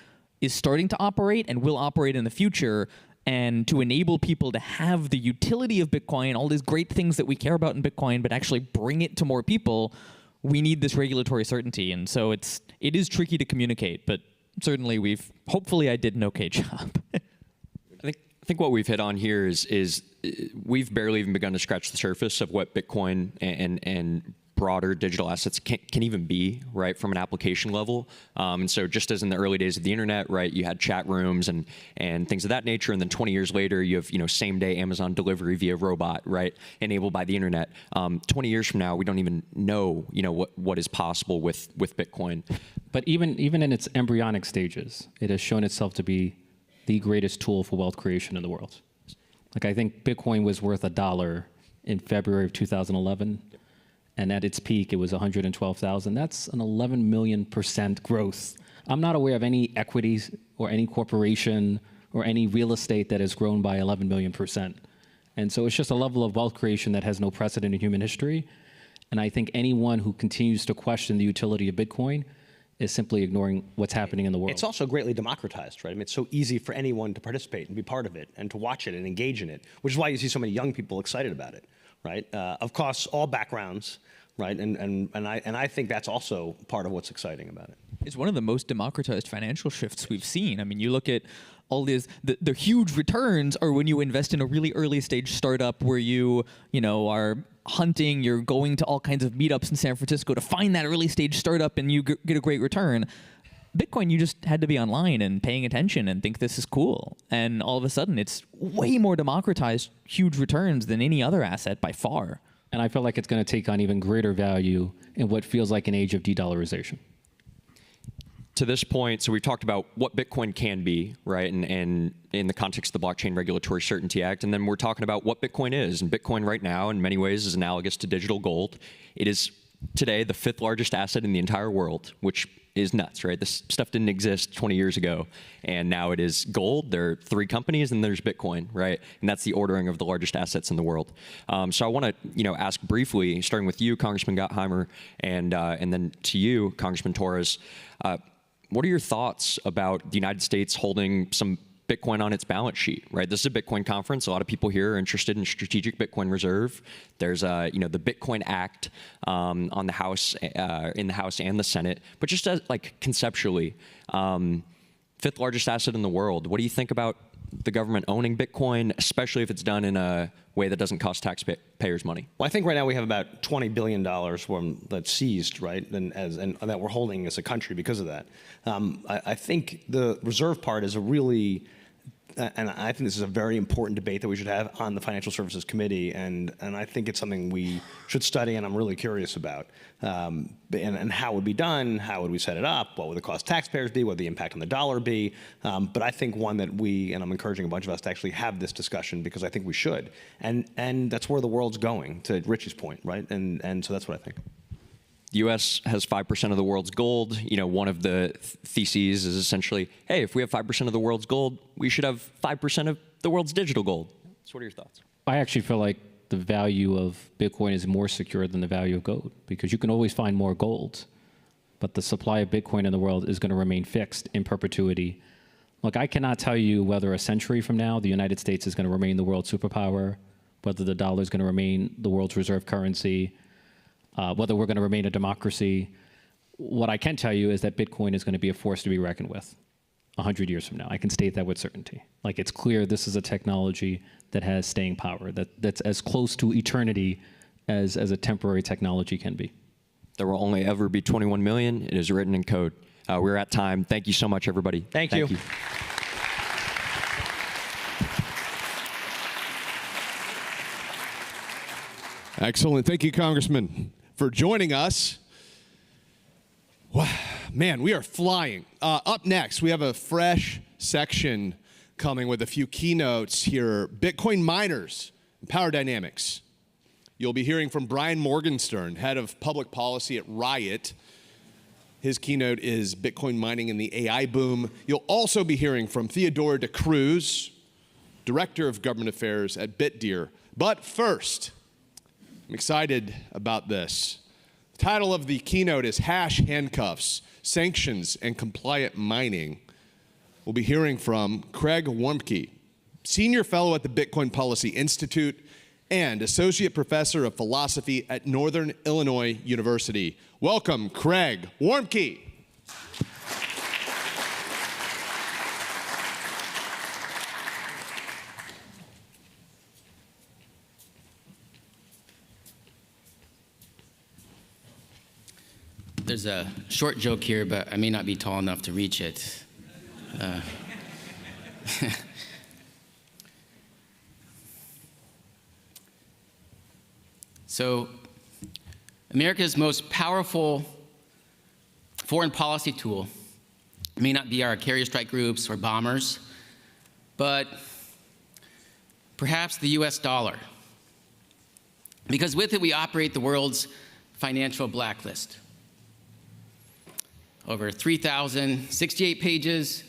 is starting to operate and will operate in the future. And to enable people to have the utility of Bitcoin, all these great things that we care about in Bitcoin, but actually bring it to more people, we need this regulatory certainty. And so it is tricky to communicate, but certainly hopefully I did an okay job. I think what we've hit on here is we've barely even begun to scratch the surface of what Bitcoin and broader digital assets can even be, right, from an application level. And so just as in the early days of the internet, right, you had chat rooms and things of that nature, and then 20 years later, you have, same-day Amazon delivery via robot, right, enabled by the internet. 20 years from now, we don't even know, what is possible with Bitcoin. But even in its embryonic stages, it has shown itself to be the greatest tool for wealth creation in the world. Like, I think Bitcoin was worth $1 in February of 2011. And at its peak, it was 112,000. That's an 11 million% growth. I'm not aware of any equities or any corporation or any real estate that has grown by 11 million%. And so it's just a level of wealth creation that has no precedent in human history. And I think anyone who continues to question the utility of Bitcoin is simply ignoring what's happening in the world. It's also greatly democratized, right? I mean, it's so easy for anyone to participate and be part of it and to watch it and engage in it, which is why you see so many young people excited about it, right? Of course, all backgrounds, right? And I think that's also part of what's exciting about it. It's one of the most democratized financial shifts we've seen. I mean, you look at all these, the huge returns are when you invest in a really early stage startup where you are hunting, you're going to all kinds of meetups in San Francisco to find that early stage startup and you get a great return. Bitcoin, you just had to be online and paying attention and think this is cool. And all of a sudden, it's way more democratized, huge returns than any other asset by far. And I feel like it's going to take on even greater value in what feels like an age of de-dollarization. To this point, so we've talked about what Bitcoin can be, right, and in the context of the Blockchain Regulatory Certainty Act, and then we're talking about what Bitcoin is. And Bitcoin right now, in many ways, is analogous to digital gold. It is today the 5th largest asset in the entire world, which is nuts, right? This stuff didn't exist 20 years ago, and now it is gold. There are 3 companies, and there's Bitcoin, right? And that's the ordering of the largest assets in the world. So I want to, ask briefly, starting with you, Congressman Gottheimer, and then to you, Congressman Torres. What are your thoughts about the United States holding some Bitcoin on its balance sheet, right? This is a Bitcoin conference. A lot of people here are interested in strategic Bitcoin reserve. There's, the Bitcoin Act on the House, in the House and the Senate. But just as, conceptually, 5th largest asset in the world. What do you think about the government owning Bitcoin, especially if it's done in a way that doesn't cost taxpayers money? Well, I think right now we have about $20 billion that's seized, right, and that we're holding as a country because of that. I think the reserve part is a really, and I think this is a very important debate that we should have on the Financial Services Committee, and I think it's something we should study, and I'm really curious about. And how it would be done, how would we set it up, what would the cost taxpayers be, what would the impact on the dollar be? But I think one that and I'm encouraging a bunch of us to actually have this discussion because I think we should. And that's where the world's going, to Richie's point, right? And so that's what I think. The U.S. has 5% of the world's gold. One of the theses is essentially, hey, if we have 5% of the world's gold, we should have 5% of the world's digital gold. So what are your thoughts? I actually feel like the value of Bitcoin is more secure than the value of gold because you can always find more gold, but the supply of Bitcoin in the world is going to remain fixed in perpetuity. Look, I cannot tell you whether a century from now the United States is going to remain the world superpower, whether the dollar is going to remain the world's reserve currency, whether we're going to remain a democracy. What I can tell you is that Bitcoin is going to be a force to be reckoned with 100 years from now. I can state that with certainty. It's clear this is a technology that has staying power, that's as close to eternity as a temporary technology can be. There will only ever be 21 million. It is written in code. We're at time. Thank you so much, everybody. Thank you. Excellent. Thank you, Congressman, for joining us. Wow, man, we are flying. Up next, we have a fresh section coming with a few keynotes here. Bitcoin miners and power dynamics. You'll be hearing from Brian Morgenstern, head of public policy at Riot. His keynote is Bitcoin mining and the AI boom. You'll also be hearing from Theodora de Cruz, director of government affairs at BitDeer. But first, I'm excited about this. The title of the keynote is Hash Handcuffs, Sanctions and Compliant Mining. We'll be hearing from Craig Warmke, senior fellow at the Bitcoin Policy Institute and associate professor of philosophy at Northern Illinois University. Welcome, Craig Warmke. There's a short joke here, but I may not be tall enough to reach it. So, America's most powerful foreign policy tool may not be our carrier strike groups or bombers, but perhaps the US dollar. Because with it, we operate the world's financial blacklist. Over 3,068 pages,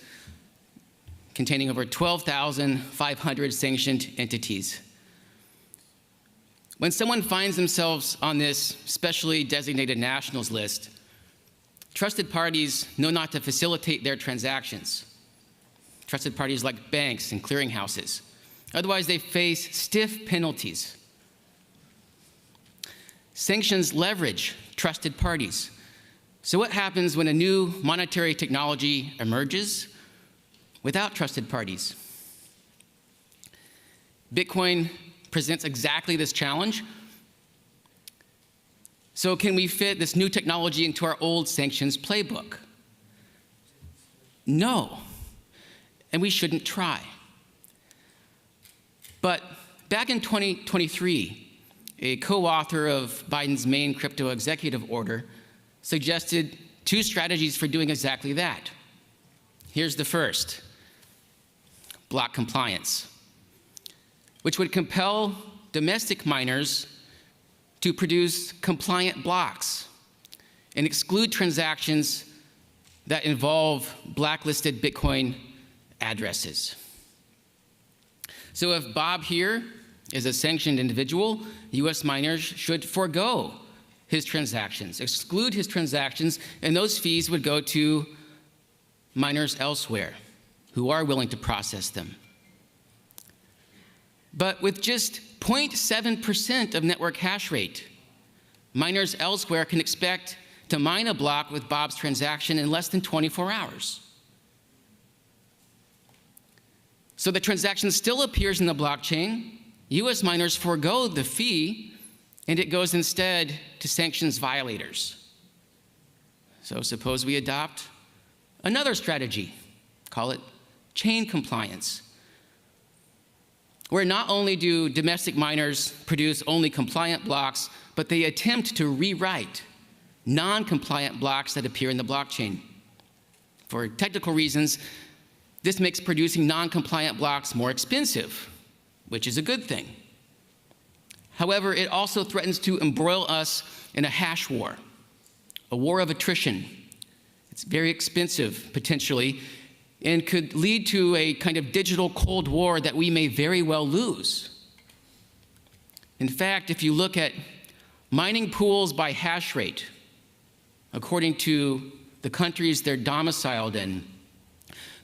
containing over 12,500 sanctioned entities. When someone finds themselves on this specially designated nationals list, trusted parties know not to facilitate their transactions. Trusted parties like banks and clearinghouses. Otherwise, they face stiff penalties. Sanctions leverage trusted parties. So what happens when a new monetary technology emerges without trusted parties? Bitcoin presents exactly this challenge. So can we fit this new technology into our old sanctions playbook? No, and we shouldn't try. But back in 2023, a co-author of Biden's main crypto executive order suggested 2 strategies for doing exactly that. Here's the first: block compliance, which would compel domestic miners to produce compliant blocks and exclude transactions that involve blacklisted Bitcoin addresses. So if Bob here is a sanctioned individual, US miners should forego his transactions, exclude his transactions, and those fees would go to miners elsewhere who are willing to process them. But with just 0.7% of network hash rate, miners elsewhere can expect to mine a block with Bob's transaction in less than 24 hours. So the transaction still appears in the blockchain, US miners forego the fee, and it goes instead to sanctions violators. So suppose we adopt another strategy, call it chain compliance, where not only do domestic miners produce only compliant blocks, but they attempt to rewrite non-compliant blocks that appear in the blockchain. For technical reasons, this makes producing non-compliant blocks more expensive, which is a good thing. However, it also threatens to embroil us in a hash war, a war of attrition. It's very expensive, potentially, and could lead to a kind of digital Cold War that we may very well lose. In fact, if you look at mining pools by hash rate, according to the countries they're domiciled in,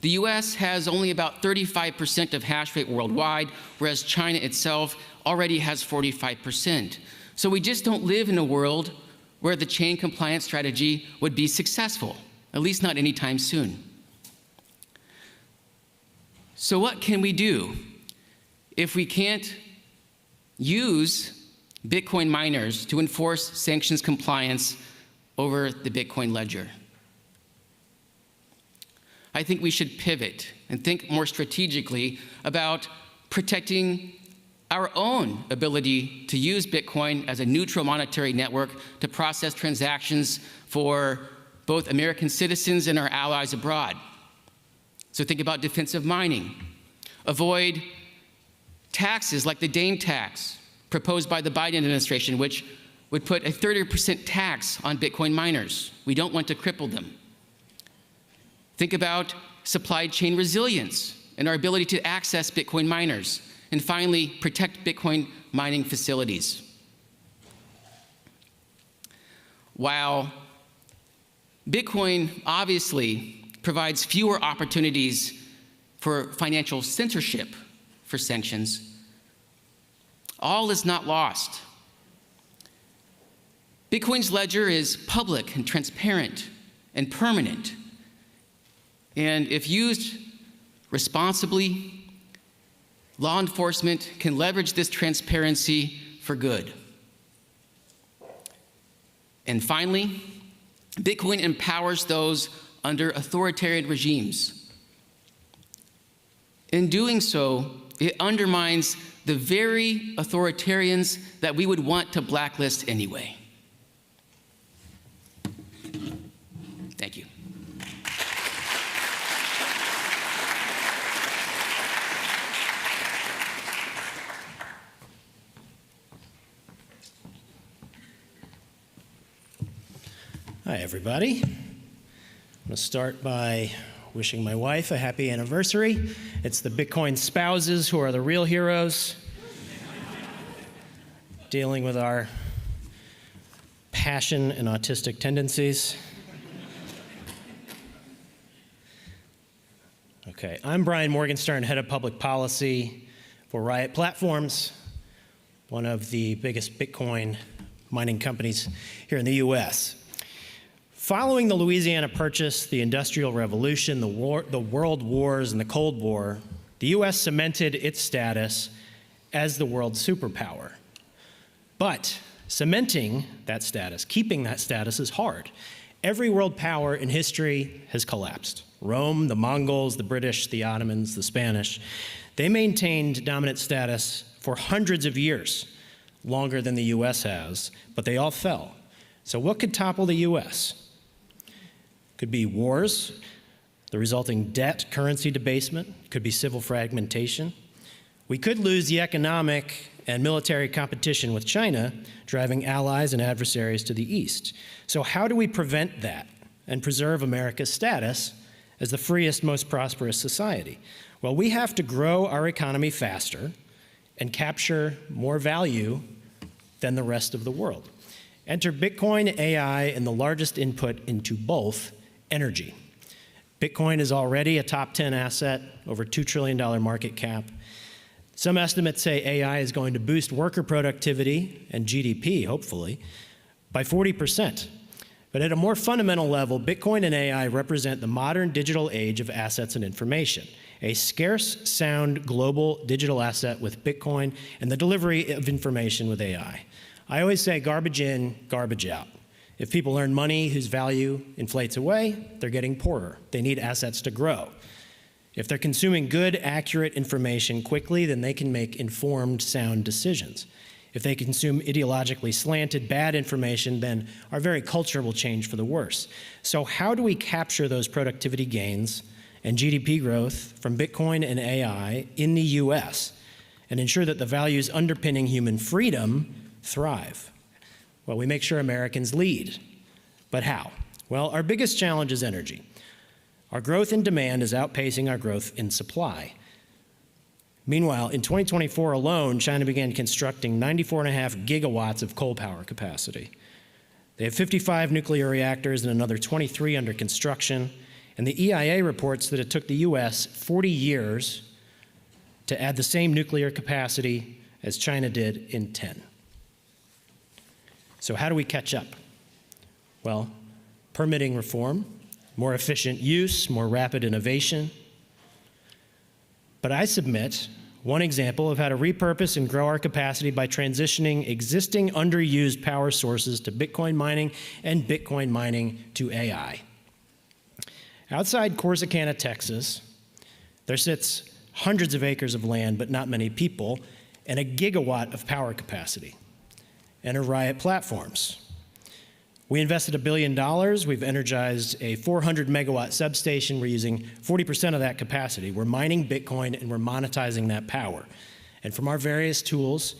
the US has only about 35% of hash rate worldwide, whereas China itself already has 45%. So we just don't live in a world where the chain compliance strategy would be successful, at least not anytime soon. So what can we do if we can't use Bitcoin miners to enforce sanctions compliance over the Bitcoin ledger? I think we should pivot and think more strategically about protecting our own ability to use Bitcoin as a neutral monetary network to process transactions for both American citizens and our allies abroad. So think about defensive mining. Avoid taxes like the Dame tax proposed by the Biden administration, which would put a 30% tax on Bitcoin miners. We don't want to cripple them. Think about supply chain resilience and our ability to access Bitcoin miners. And finally, protect Bitcoin mining facilities. While Bitcoin obviously provides fewer opportunities for financial censorship for sanctions, all is not lost. Bitcoin's ledger is public and transparent and permanent. And if used responsibly, law enforcement can leverage this transparency for good. And finally, Bitcoin empowers those under authoritarian regimes. In doing so, it undermines the very authoritarians that we would want to blacklist anyway. Thank you. Hi, everybody. I'm going to start by wishing my wife a happy anniversary. It's the Bitcoin spouses who are the real heroes, dealing with our passion and autistic tendencies. Okay, I'm Brian Morgenstern, head of public policy for Riot Platforms, one of the biggest Bitcoin mining companies here in the US. Following the Louisiana Purchase, the Industrial Revolution, the World Wars, and the Cold War, the US cemented its status as the world superpower. But cementing that status, keeping that status, is hard. Every world power in history has collapsed. Rome, the Mongols, the British, the Ottomans, the Spanish, they maintained dominant status for hundreds of years, longer than the US has, but they all fell. So what could topple the US? Could be wars, the resulting debt, currency debasement, could be civil fragmentation. We could lose the economic and military competition with China, driving allies and adversaries to the east. So how do we prevent that and preserve America's status as the freest, most prosperous society? Well, we have to grow our economy faster and capture more value than the rest of the world. Enter Bitcoin, AI, and the largest input into both, energy. Bitcoin is already a top 10 asset, over $2 trillion market cap. Some estimates say AI is going to boost worker productivity and GDP, hopefully, by 40%. But at a more fundamental level, Bitcoin and AI represent the modern digital age of assets and information, a scarce, sound, global digital asset with Bitcoin and the delivery of information with AI. I always say garbage in, garbage out. If people earn money whose value inflates away, they're getting poorer. They need assets to grow. If they're consuming good, accurate information quickly, then they can make informed, sound decisions. If they consume ideologically slanted, bad information, then our very culture will change for the worse. So how do we capture those productivity gains and GDP growth from Bitcoin and AI in the US and ensure that the values underpinning human freedom thrive? Well, we make sure Americans lead. But how? Well, our biggest challenge is energy. Our growth in demand is outpacing our growth in supply. Meanwhile, in 2024 alone, China began constructing 94.5 gigawatts of coal power capacity. They have 55 nuclear reactors and another 23 under construction. And the EIA reports that it took the US 40 years to add the same nuclear capacity as China did in 10. So how do we catch up? Well, permitting reform, more efficient use, more rapid innovation. But I submit one example of how to repurpose and grow our capacity by transitioning existing underused power sources to Bitcoin mining and Bitcoin mining to AI. Outside Corsicana, Texas, there sits hundreds of acres of land, but not many people, and a gigawatt of power capacity. Enter Riot Platforms. We invested $1 billion. We've energized a 400 megawatt substation. We're using 40% of that capacity. We're mining Bitcoin and we're monetizing that power. And from our various tools,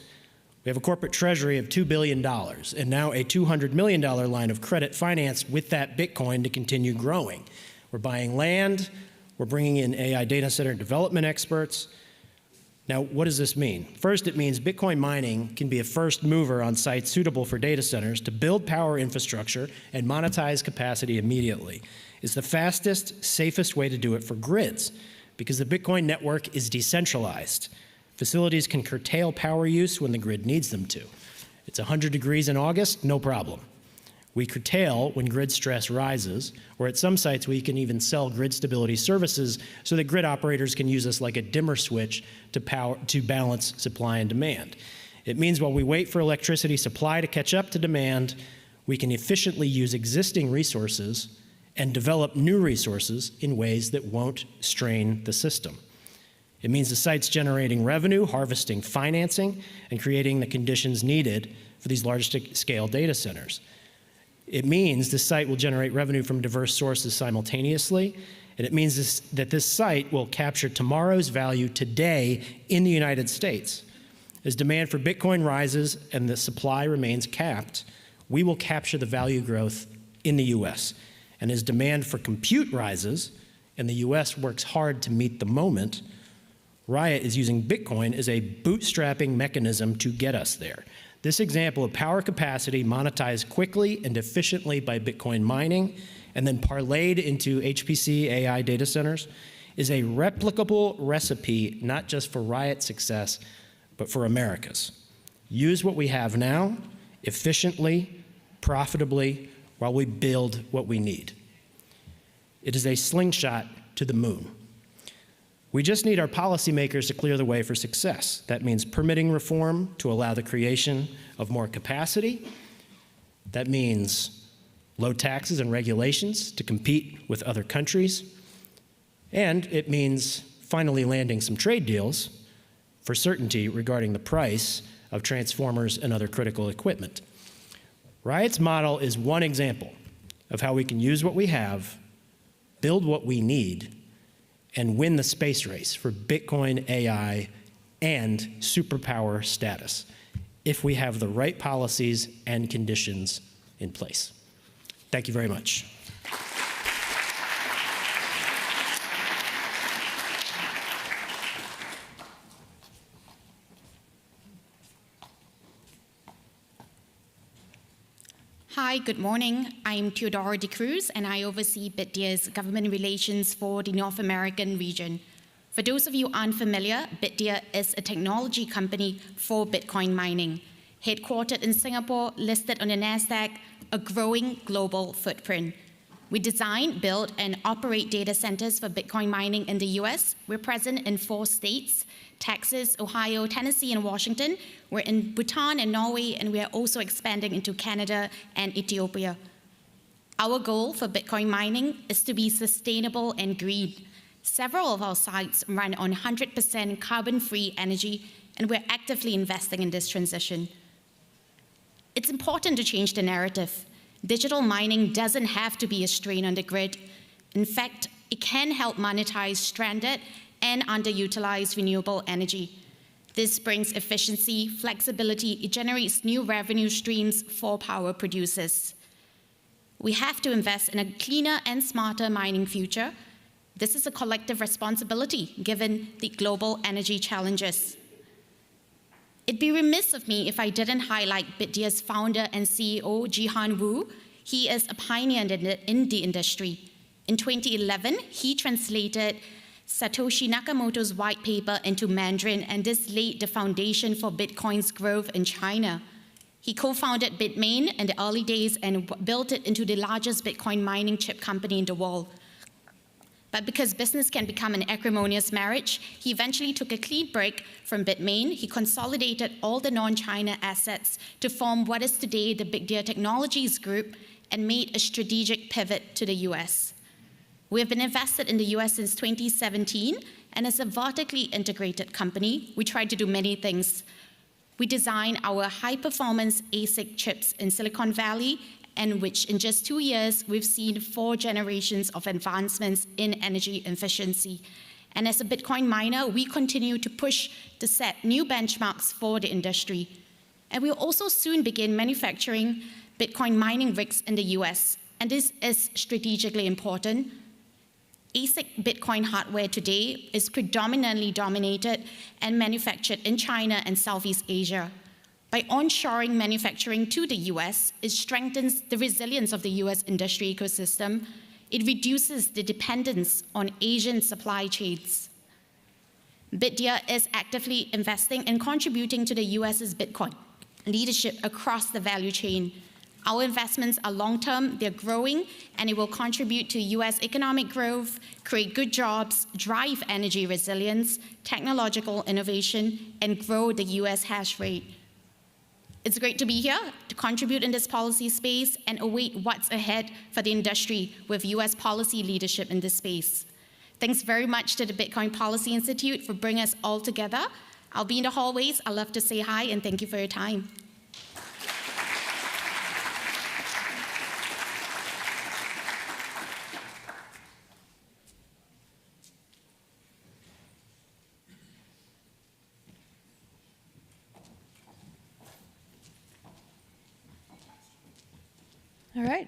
we have a corporate treasury of $2 billion and now a $200 million line of credit finance with that Bitcoin to continue growing. We're buying land. We're bringing in AI data center development experts. Now, what does this mean? First, it means Bitcoin mining can be a first mover on sites suitable for data centers to build power infrastructure and monetize capacity immediately. It's the fastest, safest way to do it for grids because the Bitcoin network is decentralized. Facilities can curtail power use when the grid needs them to. It's 100 degrees in August, no problem. We curtail when grid stress rises, or at some sites we can even sell grid stability services so that grid operators can use us like a dimmer switch to balance supply and demand. It means while we wait for electricity supply to catch up to demand, We can efficiently use existing resources and develop new resources in ways that won't strain the system. It means the site's generating revenue, harvesting financing, and creating the conditions needed for these large-scale data centers. It means the site will generate revenue from diverse sources simultaneously, and it means that this site will capture tomorrow's value today in the United States. As demand for Bitcoin rises and the supply remains capped, we will capture the value growth in the US. And as demand for compute rises and the US works hard to meet the moment, Riot is using Bitcoin as a bootstrapping mechanism to get us there. This example of power capacity monetized quickly and efficiently by Bitcoin mining and then parlayed into HPC AI data centers is a replicable recipe not just for Riot's success, but for America's. Use what we have now, efficiently, profitably, while we build what we need. It is a slingshot to the moon. We just need our policymakers to clear the way for success. That means permitting reform to allow the creation of more capacity. That means low taxes and regulations to compete with other countries. And it means finally landing some trade deals for certainty regarding the price of transformers and other critical equipment. Riot's model is one example of how we can use what we have, build what we need, and win the space race for Bitcoin, AI, and superpower status if we have the right policies and conditions in place. Thank you very much. Hi, good morning. I'm Teodora De Cruz, and I oversee BitDeer's government relations for the North American region. For those of you unfamiliar, BitDeer is a technology company for Bitcoin mining. Headquartered in Singapore, listed on the NASDAQ, a growing global footprint. We design, build, and operate data centers for Bitcoin mining in the US. We're present in 4 states, Texas, Ohio, Tennessee, and Washington. We're in Bhutan and Norway, and we are also expanding into Canada and Ethiopia. Our goal for Bitcoin mining is to be sustainable and green. Several of our sites run on 100% carbon-free energy, and we're actively investing in this transition. It's important to change the narrative. Digital mining doesn't have to be a strain on the grid. In fact, it can help monetize stranded and underutilized renewable energy. This brings efficiency, flexibility, it generates new revenue streams for power producers. We have to invest in a cleaner and smarter mining future. This is a collective responsibility given the global energy challenges. It'd be remiss of me if I didn't highlight BitDeer's founder and CEO, Jihan Wu. He is a pioneer in the industry. In 2011, he translated Satoshi Nakamoto's white paper into Mandarin, and this laid the foundation for Bitcoin's growth in China. He co-founded Bitmain in the early days and built it into the largest Bitcoin mining chip company in the world. But because business can become an acrimonious marriage, he eventually took a clean break from Bitmain. He consolidated all the non-China assets to form what is today the BitDeer Technologies Group and made a strategic pivot to the US. We have been invested in the US since 2017, and as a vertically integrated company, we try to do many things. We design our high-performance ASIC chips in Silicon Valley, and which in just 2 years, we've seen 4 generations of advancements in energy efficiency. And as a Bitcoin miner, we continue to push to set new benchmarks for the industry. And we'll also soon begin manufacturing Bitcoin mining rigs in the US, and this is strategically important. ASIC Bitcoin hardware today is predominantly dominated and manufactured in China and Southeast Asia. By onshoring manufacturing to the US, it strengthens the resilience of the US industry ecosystem. It reduces the dependence on Asian supply chains. BitDeer is actively investing and contributing to the US's Bitcoin leadership across the value chain. Our investments are long-term, they're growing, and it will contribute to US economic growth, create good jobs, drive energy resilience, technological innovation, and grow the US hash rate. It's great to be here to contribute in this policy space and await what's ahead for the industry with US policy leadership in this space. Thanks very much to the Bitcoin Policy Institute for bringing us all together. I'll be in the hallways. I'd love to say hi and thank you for your time. All right.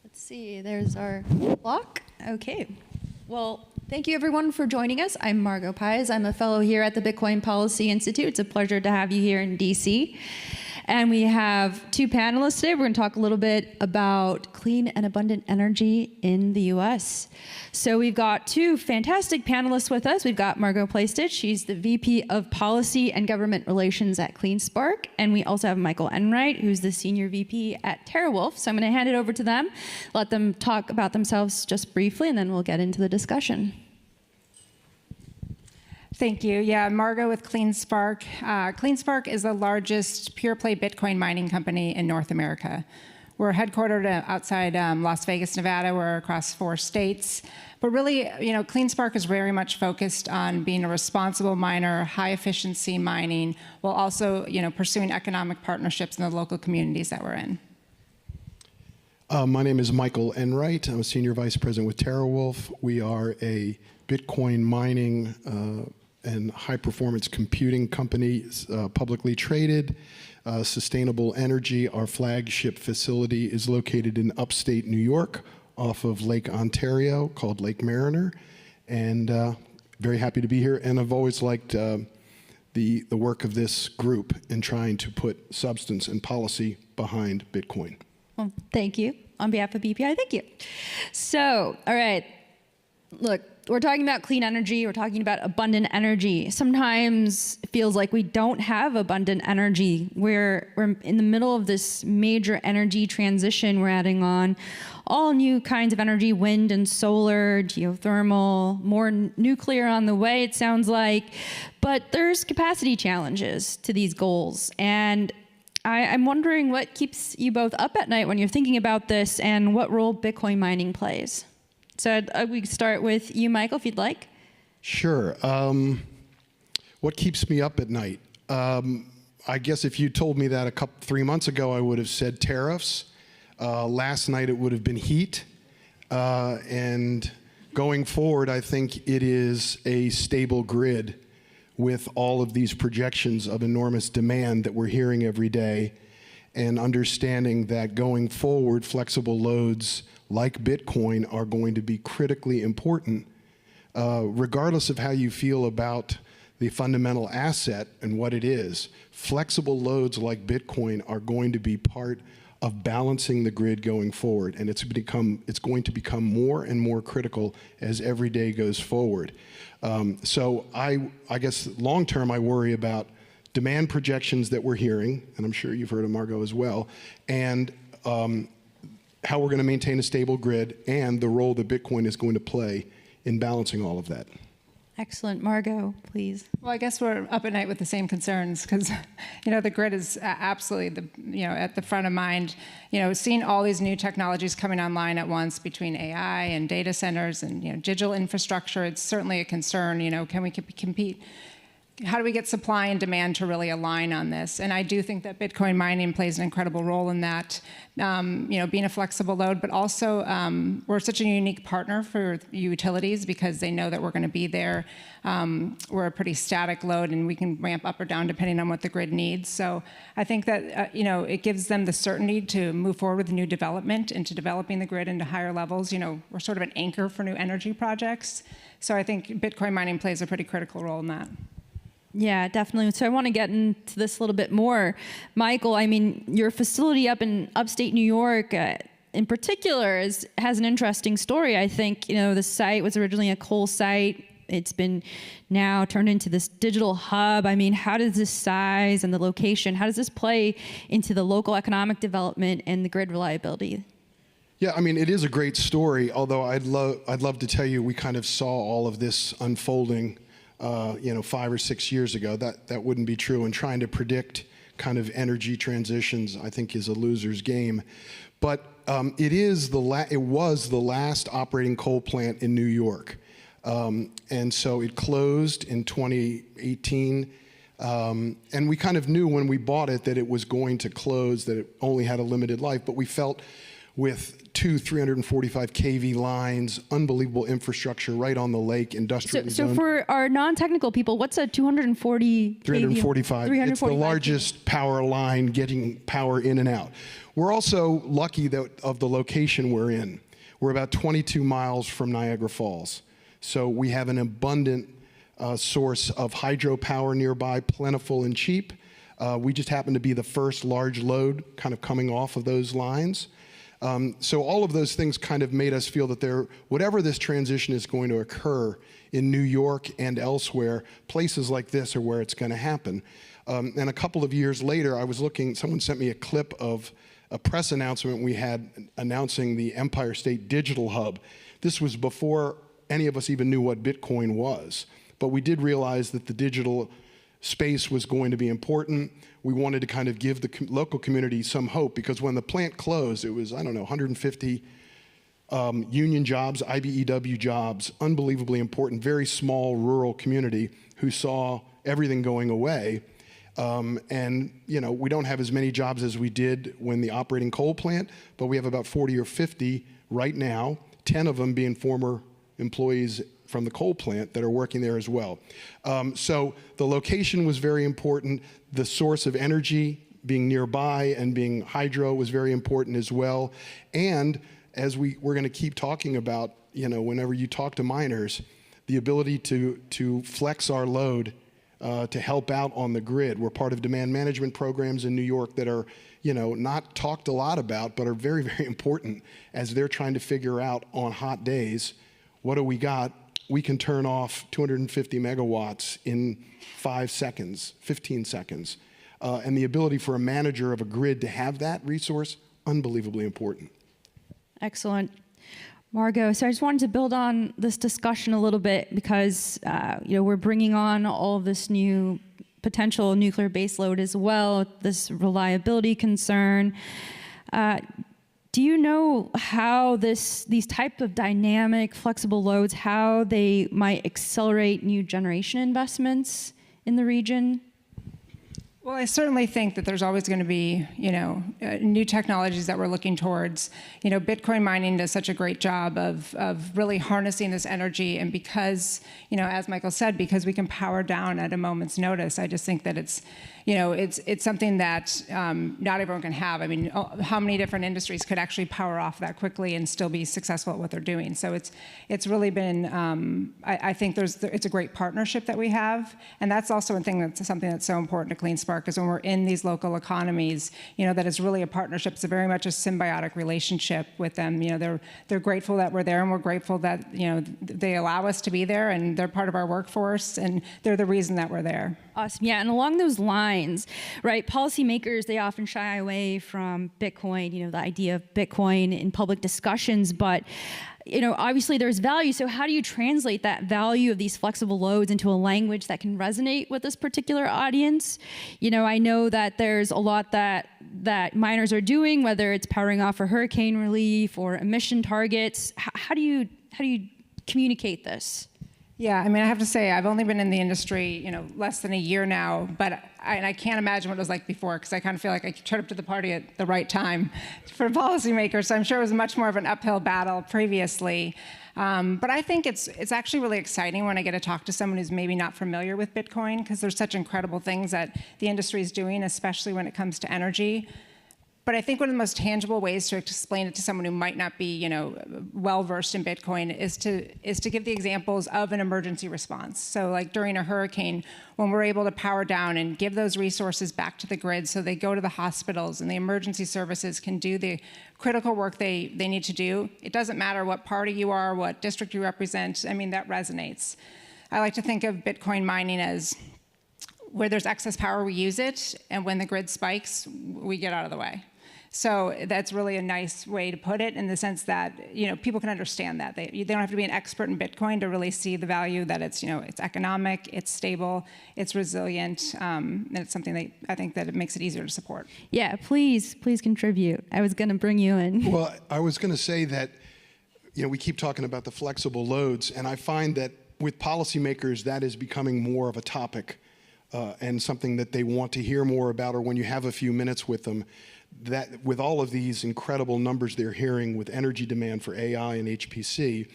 Let's see, there's our block. Okay. Well, thank you everyone for joining us. I'm Margot Pies. I'm a fellow here at the Bitcoin Policy Institute. It's a pleasure to have you here in DC. And we have two panelists today. We're going to talk a little bit about clean and abundant energy in the US. So we've got two fantastic panelists with us. We've got Margot Plaisted. She's the VP of Policy and Government Relations at CleanSpark. And we also have Michael Enright, who's the Senior VP at TeraWulf. So I'm going to hand it over to them, let them talk about themselves just briefly, and then we'll get into the discussion. Thank you. Yeah, Margot with CleanSpark. CleanSpark is the largest pure-play Bitcoin mining company in North America. We're headquartered outside Las Vegas, Nevada. We're across 4 states. But really, CleanSpark is very much focused on being a responsible miner, high-efficiency mining, while also, pursuing economic partnerships in the local communities that we're in. My name is Michael Enright. I'm a Senior Vice President with TeraWulf. We are a Bitcoin mining and high-performance computing company, publicly traded. Sustainable Energy, our flagship facility, is located in upstate New York off of Lake Ontario, called Lake Mariner. And very happy to be here. And I've always liked the work of this group in trying to put substance and policy behind Bitcoin. Well, thank you. On behalf of BPI, thank you. So, all right, look, we're talking about clean energy, we're talking about abundant energy. Sometimes it feels like we don't have abundant energy. We're in the middle of this major energy transition. We're adding on all new kinds of energy, wind and solar, geothermal, more nuclear on the way, it sounds like. But there's capacity challenges to these goals. And I'm wondering what keeps you both up at night when you're thinking about this and what role Bitcoin mining plays. So we can start with you, Michael, if you'd like. Sure. What keeps me up at night? I guess if you told me that 3 months ago, I would have said tariffs. Last night it would have been heat. And going forward, I think it is a stable grid with all of these projections of enormous demand that we're hearing every day, and understanding that going forward, flexible loads like Bitcoin are going to be critically important, regardless of how you feel about the fundamental asset and what it is. Flexible loads like Bitcoin are going to be part of balancing the grid going forward, and it's going to become more and more critical as every day goes forward. So I guess long term, I worry about demand projections that we're hearing, and I'm sure you've heard of Margot as well, and how we're going to maintain a stable grid and the role that Bitcoin is going to play in balancing all of that. Excellent. Margot, please. Well, I guess we're up at night with the same concerns because, the grid is absolutely at the front of mind. Seeing all these new technologies coming online at once between AI and data centers and, digital infrastructure, it's certainly a concern. Can we compete? How do we get supply and demand to really align on this? And I do think that Bitcoin mining plays an incredible role in that, being a flexible load, but also we're such a unique partner for utilities because they know that we're going to be there. We're a pretty static load and we can ramp up or down depending on what the grid needs. So I think that, it gives them the certainty to move forward with new development into developing the grid into higher levels. We're sort of an anchor for new energy projects. So I think Bitcoin mining plays a pretty critical role in that. Yeah, definitely. So I want to get into this a little bit more. Michael, your facility up in upstate New York in particular has an interesting story. I think, the site was originally a coal site. It's been now turned into this digital hub. How does this size and the location, how does this play into the local economic development and the grid reliability? Yeah, it is a great story, although I'd love to tell you we kind of saw all of this unfolding 5 or 6 years ago. That wouldn't be true. And trying to predict kind of energy transitions, I think, is a loser's game. But it was the last operating coal plant in New York. And so it closed in 2018. And we kind of knew when we bought it that it was going to close, that it only had a limited life. But we felt with 2 345 kV lines, unbelievable infrastructure right on the lake, industrially So zoned. for our non-technical people, what's a 240 kV? 345. It's the largest power line getting power in and out. We're also lucky that of the location we're in. We're about 22 miles from Niagara Falls. So we have an abundant source of hydropower nearby, plentiful and cheap. We just happen to be the first large load kind of coming off of those lines. So all of those things kind of made us feel that whatever this transition is going to occur in New York and elsewhere, places like this are where it's going to happen. And a couple of years later, I was looking, someone sent me a clip of a press announcement we had announcing the Empire State Digital Hub. This was before any of us even knew what Bitcoin was. But we did realize that the digital space was going to be important. We wanted to kind of give the local community some hope, because when the plant closed, it was, I don't know, 150 union jobs, IBEW jobs, unbelievably important, very small rural community who saw everything going away. And you know, we don't have as many jobs as we did when the operating coal plant, but we have about 40 or 50 right now, 10 of them being former employees from the coal plant that are working there as well. So the location was very important. The source of energy being nearby and being hydro was very important as well. And as we're going to keep talking about, you know, whenever you talk to miners, the ability to flex our load to help out on the grid. We're part of demand management programs in New York that are, you know, not talked a lot about, but are very, very important as they're trying to figure out on hot days, what do we got? We can turn off 250 megawatts in 5 seconds, 15 seconds. And the ability for a manager of a grid to have that resource, unbelievably important. Excellent. Margot, so I just wanted to build on this discussion a little bit because, you know, we're bringing on all of this new potential nuclear baseload as well, this reliability concern. Do you know how these type of dynamic, flexible loads, how they might accelerate new generation investments in the region? Well, I certainly think that there's always going to be, you know, new technologies that we're looking towards. You know, Bitcoin mining does such a great job of really harnessing this energy, and because, you know, as Michael said, because we can power down at a moment's notice, I just think that it's, you know, it's something that not everyone can have. I mean, how many different industries could actually power off that quickly and still be successful at what they're doing? So it's really been, I think it's a great partnership that we have, and that's also something that's so important to Clean Spark, is when we're in these local economies, you know, that it's really a partnership. It's very much a symbiotic relationship with them. You know, they're grateful that we're there, and we're grateful that, you know, they allow us to be there, and they're part of our workforce, and they're the reason that we're there. Awesome. Yeah, and along those lines, right, policymakers, they often shy away from Bitcoin, you know, the idea of Bitcoin in public discussions, but, you know, obviously there's value. So how do you translate that value of these flexible loads into a language that can resonate with this particular audience? You know, I know that there's a lot that miners are doing, whether it's powering off for hurricane relief or emission targets. How do you communicate this? Yeah, I mean, I have to say, I've only been in the industry, you know, less than a year now, but I can't imagine what it was like before, because I kind of feel like I showed up to the party at the right time for policymakers. So I'm sure it was much more of an uphill battle previously. But I think it's actually really exciting when I get to talk to someone who's maybe not familiar with Bitcoin, because there's such incredible things that the industry is doing, especially when it comes to energy. But I think one of the most tangible ways to explain it to someone who might not be, you know, well-versed in Bitcoin is to give the examples of an emergency response. So like during a hurricane, when we're able to power down and give those resources back to the grid so they go to the hospitals and the emergency services can do the critical work they need to do, it doesn't matter what party you are, what district you represent. I mean, that resonates. I like to think of Bitcoin mining as where there's excess power, we use it, and when the grid spikes, we get out of the way. So that's really a nice way to put it, in the sense that people can understand that they don't have to be an expert in Bitcoin to really see the value that it's it's economic, it's stable, it's resilient, and it's something that I think that it makes it easier to support. Yeah, please contribute. I was going to bring you in. Well, I was going to say that we keep talking about the flexible loads, and I find that with policymakers that is becoming more of a topic and something that they want to hear more about, or when you have a few minutes with them, that with all of these incredible numbers they're hearing with energy demand for AI and HPC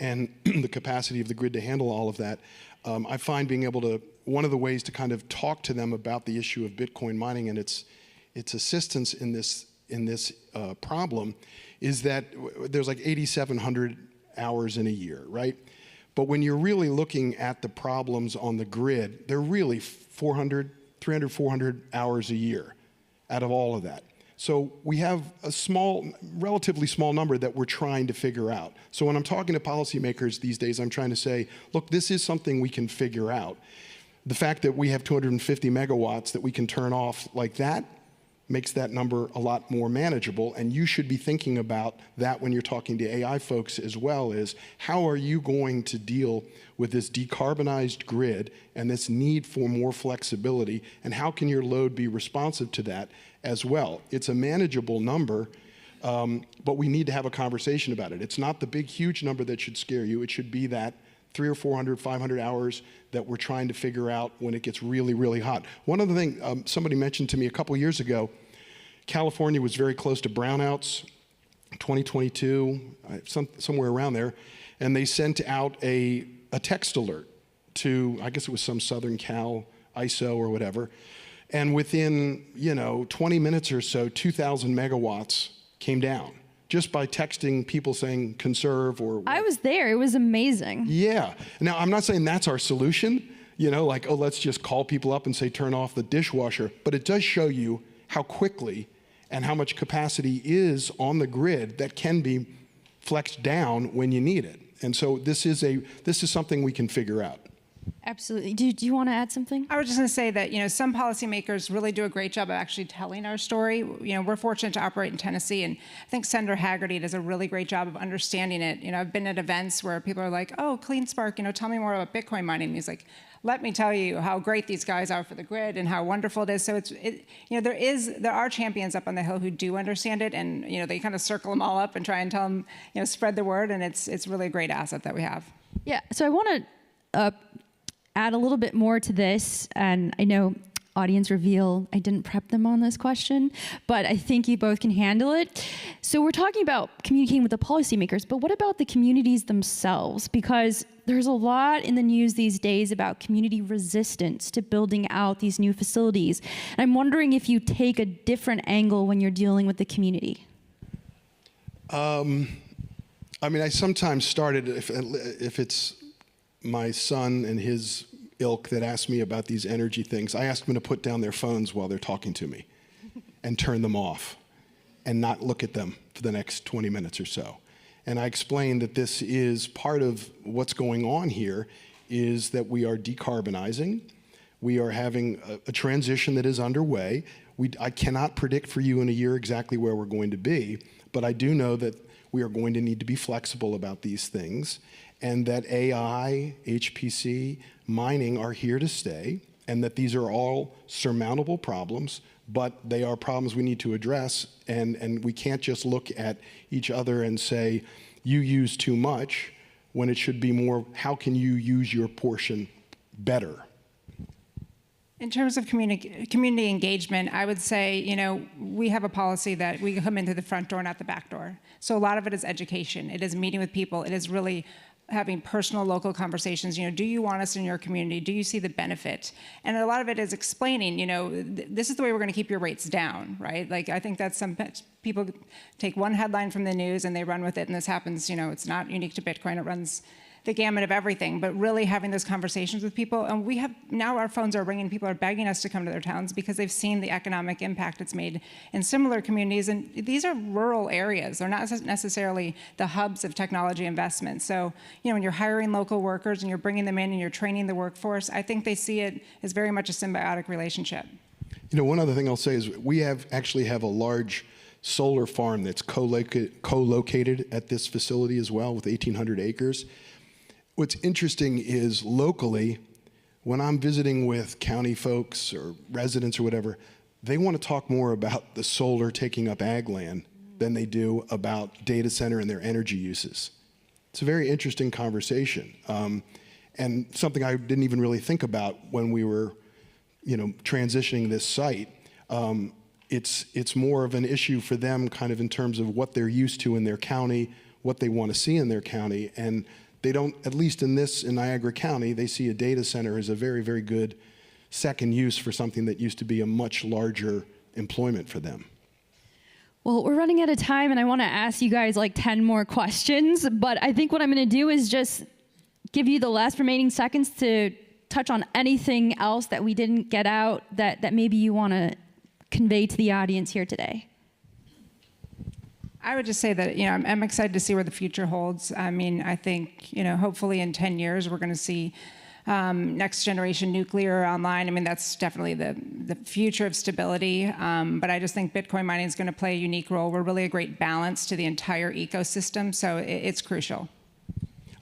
and the capacity of the grid to handle all of that, I find being able to, one of the ways to kind of talk to them about the issue of Bitcoin mining and its assistance in this problem is that there's like 8,700 hours in a year, right? But when you're really looking at the problems on the grid, they're really 300, 400 hours a year out of all of that. So we have a relatively small number that we're trying to figure out. So when I'm talking to policymakers these days, I'm trying to say, look, this is something we can figure out. The fact that we have 250 megawatts that we can turn off like that makes that number a lot more manageable, and you should be thinking about that when you're talking to AI folks as well, is how are you going to deal with this decarbonized grid and this need for more flexibility, and how can your load be responsive to that as well? It's a manageable number, but we need to have a conversation about it. It's not the big, huge number that should scare you. It should be that 300 or 400, 500 hours that we're trying to figure out when it gets really, really hot. One other thing, somebody mentioned to me a couple years ago, California was very close to brownouts, 2022, somewhere around there, and they sent out a text alert to, I guess it was some Southern Cal ISO or whatever, and within 20 minutes or so, 2,000 megawatts came down, just by texting people saying conserve or... I was there. It was amazing. Yeah. Now, I'm not saying that's our solution, like, oh, let's just call people up and say turn off the dishwasher. But it does show you how quickly and how much capacity is on the grid that can be flexed down when you need it. And so this is something we can figure out. Absolutely. Do you want to add something? I was just going to say that some policymakers really do a great job of actually telling our story. We're fortunate to operate in Tennessee, and I think Senator Haggerty does a really great job of understanding it. I've been at events where people are like, "Oh, Clean Spark, tell me more about Bitcoin mining." And he's like, "Let me tell you how great these guys are for the grid and how wonderful it is." So there are champions up on the Hill who do understand it, and they kind of circle them all up and try and tell them, spread the word, and it's really a great asset that we have. Yeah. So I want to add a little bit more to this, and I know audience reveal, I didn't prep them on this question, but I think you both can handle it. So we're talking about communicating with the policymakers, but what about the communities themselves? Because there's a lot in the news these days about community resistance to building out these new facilities. And I'm wondering if you take a different angle when you're dealing with the community. I sometimes started, if it's my son and his ilk that ask me about these energy things, I ask them to put down their phones while they're talking to me and turn them off and not look at them for the next 20 minutes or so. And I explain that this is part of what's going on here, is that we are decarbonizing. We are having a transition that is underway. I cannot predict for you in a year exactly where we're going to be, but I do know that we are going to need to be flexible about these things, and that AI, HPC, mining are here to stay, and that these are all surmountable problems, but they are problems we need to address, and we can't just look at each other and say, you use too much, when it should be more, how can you use your portion better? In terms of community engagement, I would say, we have a policy that we come in through the front door, not the back door. So a lot of it is education. It is meeting with people. It is really having personal local conversations. Do you want us in your community? Do you see the benefit? And a lot of it is explaining, this is the way we're going to keep your rates down, right? Like, I think that's people take one headline from the news and they run with it, and this happens, it's not unique to Bitcoin. It runs the gamut of everything, but really having those conversations with people. And we have, now our phones are ringing, people are begging us to come to their towns because they've seen the economic impact it's made in similar communities. And these are rural areas. They're not necessarily the hubs of technology investment. So, when you're hiring local workers and you're bringing them in and you're training the workforce, I think they see it as very much a symbiotic relationship. One other thing I'll say is we actually have a large solar farm that's co-located at this facility as well with 1,800 acres. What's interesting is locally, when I'm visiting with county folks or residents or whatever, they want to talk more about the solar taking up ag land than they do about data center and their energy uses. It's a very interesting conversation, and something I didn't even really think about when we were, transitioning this site. It's more of an issue for them kind of in terms of what they're used to in their county, what they want to see in their county, and they don't, at least in Niagara County, they see a data center as a very, very good second use for something that used to be a much larger employment for them. Well, we're running out of time, and I want to ask you guys like 10 more questions, but I think what I'm going to do is just give you the last remaining seconds to touch on anything else that we didn't get out that maybe you want to convey to the audience here today. I would just say that, I'm excited to see where the future holds. I mean, I think, hopefully in 10 years, we're going to see next generation nuclear online. I mean, that's definitely the future of stability. But I just think Bitcoin mining is going to play a unique role. We're really a great balance to the entire ecosystem, so it's crucial.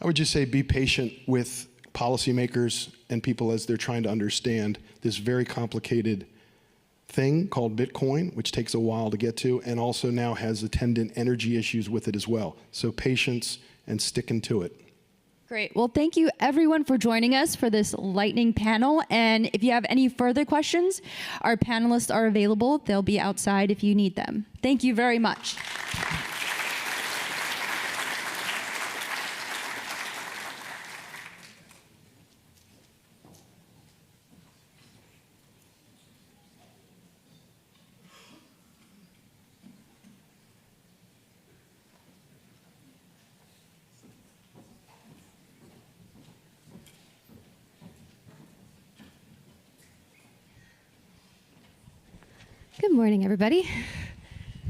I would just say be patient with policymakers and people as they're trying to understand this very complicated thing called Bitcoin, which takes a while to get to, and also now has attendant energy issues with it as well. So patience and sticking to it. Great. Well, thank you everyone for joining us for this lightning panel. And if you have any further questions, our panelists are available. They'll be outside if you need them. Thank you very much. Good morning, everybody.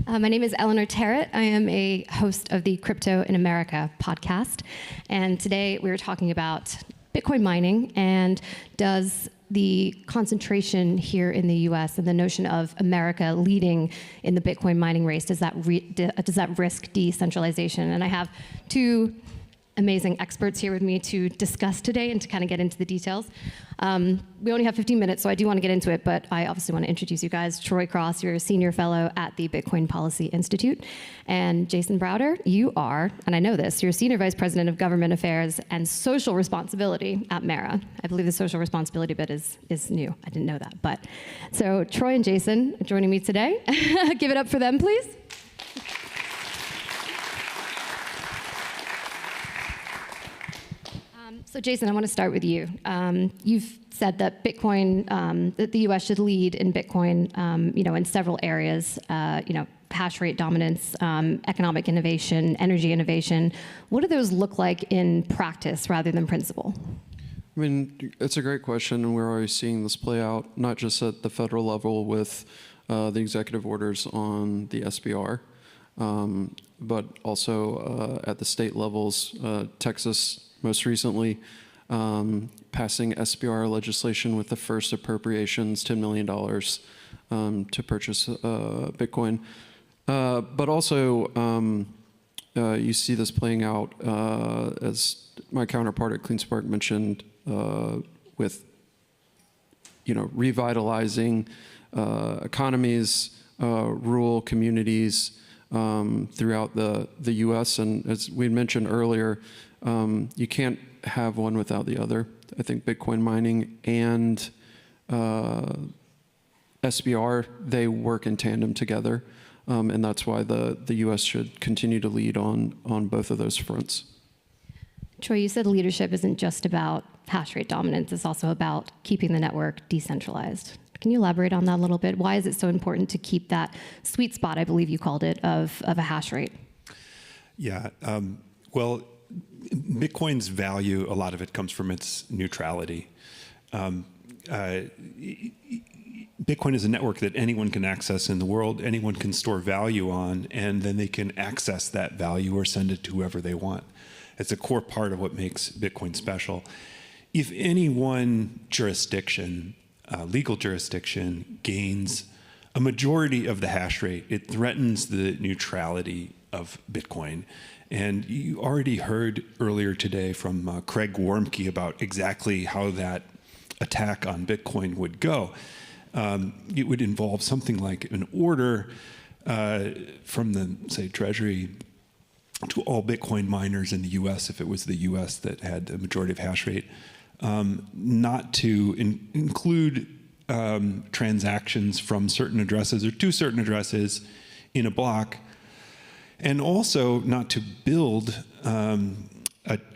My name is Eleanor Terrett. I am a host of the Crypto in America podcast. And today we were talking about Bitcoin mining and does the concentration here in the US and the notion of America leading in the Bitcoin mining race, does that risk decentralization? And I have two amazing experts here with me to discuss today and to kind of get into the details. We only have 15 minutes, so I do want to get into it, but I obviously want to introduce you guys. Troy Cross, you're a senior fellow at the Bitcoin Policy Institute. And Jason Browder, you are, and I know this, you're senior vice president of government affairs and social responsibility at Mara. I believe the social responsibility bit is new. I didn't know that. But so Troy and Jason are joining me today. Give it up for them, please. So Jason, I want to start with you. You've said that Bitcoin, that the U.S. should lead in Bitcoin, in several areas. Hash rate dominance, economic innovation, energy innovation. What do those look like in practice rather than principle? I mean, it's a great question, and we're already seeing this play out, not just at the federal level with the executive orders on the SBR, but also at the state levels. Texas, most recently, passing SBR legislation with the first appropriations, $10 million to purchase Bitcoin. But also, you see this playing out, as my counterpart at CleanSpark mentioned, with revitalizing economies, rural communities throughout the U.S. And as we mentioned earlier, you can't have one without the other. I think Bitcoin mining and SBR, they work in tandem together. And that's why the U.S. should continue to lead on both of those fronts. Troy, you said leadership isn't just about hash rate dominance, it's also about keeping the network decentralized. Can you elaborate on that a little bit? Why is it so important to keep that sweet spot, I believe you called it, of a hash rate? Yeah, well, Bitcoin's value, a lot of it comes from its neutrality. Bitcoin is a network that anyone can access in the world, anyone can store value on, and then they can access that value or send it to whoever they want. It's a core part of what makes Bitcoin special. If any one jurisdiction, legal jurisdiction, gains a majority of the hash rate. It threatens the neutrality of Bitcoin. And you already heard earlier today from Craig Warmke about exactly how that attack on Bitcoin would go. It would involve something like an order from the, say, Treasury to all Bitcoin miners in the US, if it was the US that had the majority of hash rate, not to include transactions from certain addresses or to certain addresses in a block, and also not to build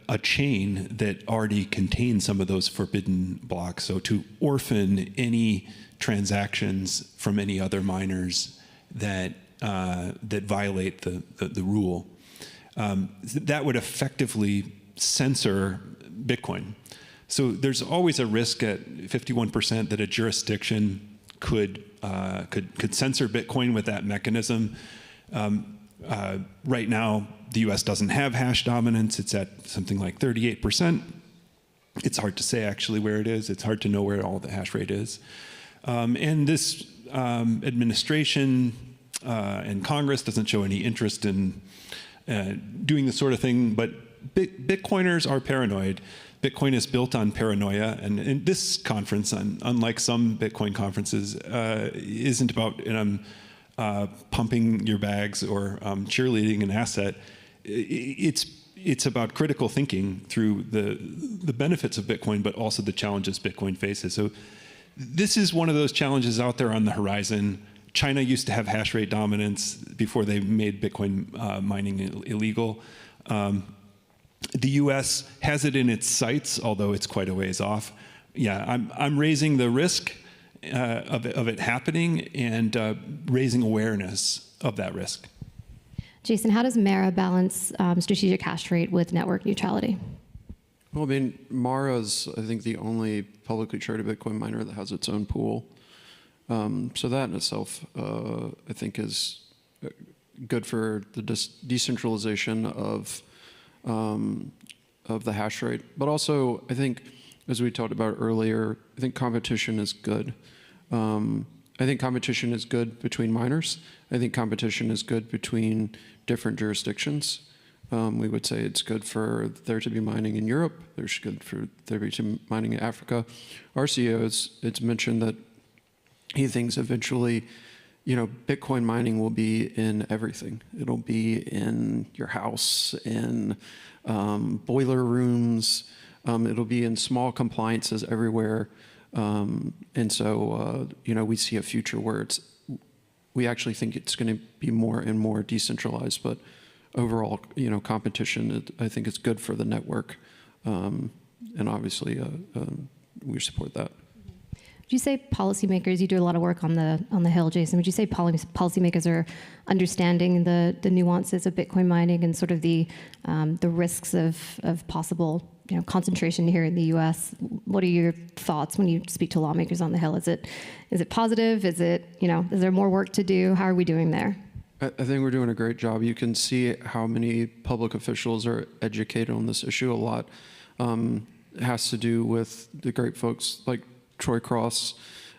a chain that already contains some of those forbidden blocks. So to orphan any transactions from any other miners that that violate the rule. That would effectively censor Bitcoin. So there's always a risk at 51% that a jurisdiction could censor Bitcoin with that mechanism. Right now, the US doesn't have hash dominance. It's at something like 38%. It's hard to say actually where it is. It's hard to know where all the hash rate is. And this administration and Congress doesn't show any interest in doing this sort of thing, but Bitcoiners are paranoid. Bitcoin is built on paranoia, and in this conference, unlike some Bitcoin conferences, isn't about pumping your bags or cheerleading an asset. It's about critical thinking through the benefits of Bitcoin, but also the challenges Bitcoin faces. So this is one of those challenges out there on the horizon. China used to have hash rate dominance before they made Bitcoin mining illegal. The US has it in its sights, although it's quite a ways off. Yeah, I'm raising the risk of it happening and raising awareness of that risk. Jason, how does Mara balance strategic hash rate with network neutrality? Well, I mean, Mara's, I think, the only publicly traded Bitcoin miner that has its own pool. So that in itself, I think, is good for the decentralization of the hash rate. But also, I think, as we talked about earlier, I think competition is good. I think competition is good between miners. I think competition is good between different jurisdictions. We would say it's good for there to be mining in Europe. There's good for there to be mining in Africa. Our CEO it's mentioned that he thinks eventually, Bitcoin mining will be in everything. It'll be in your house, in boiler rooms. It'll be in small compliances everywhere. And so, we see a future where we actually think it's going to be more and more decentralized, but overall, competition, I think it's good for the network. And obviously, we support that. Would you say policymakers, you do a lot of work on the Hill, Jason, would you say policymakers are understanding the nuances of Bitcoin mining and sort of the risks of possible concentration here in the U.S.? What are your thoughts when you speak to lawmakers on the Hill? Is it positive? Is there more work to do? How are we doing there? I think we're doing a great job. You can see how many public officials are educated on this issue. A lot has to do with the great folks like Troy Cross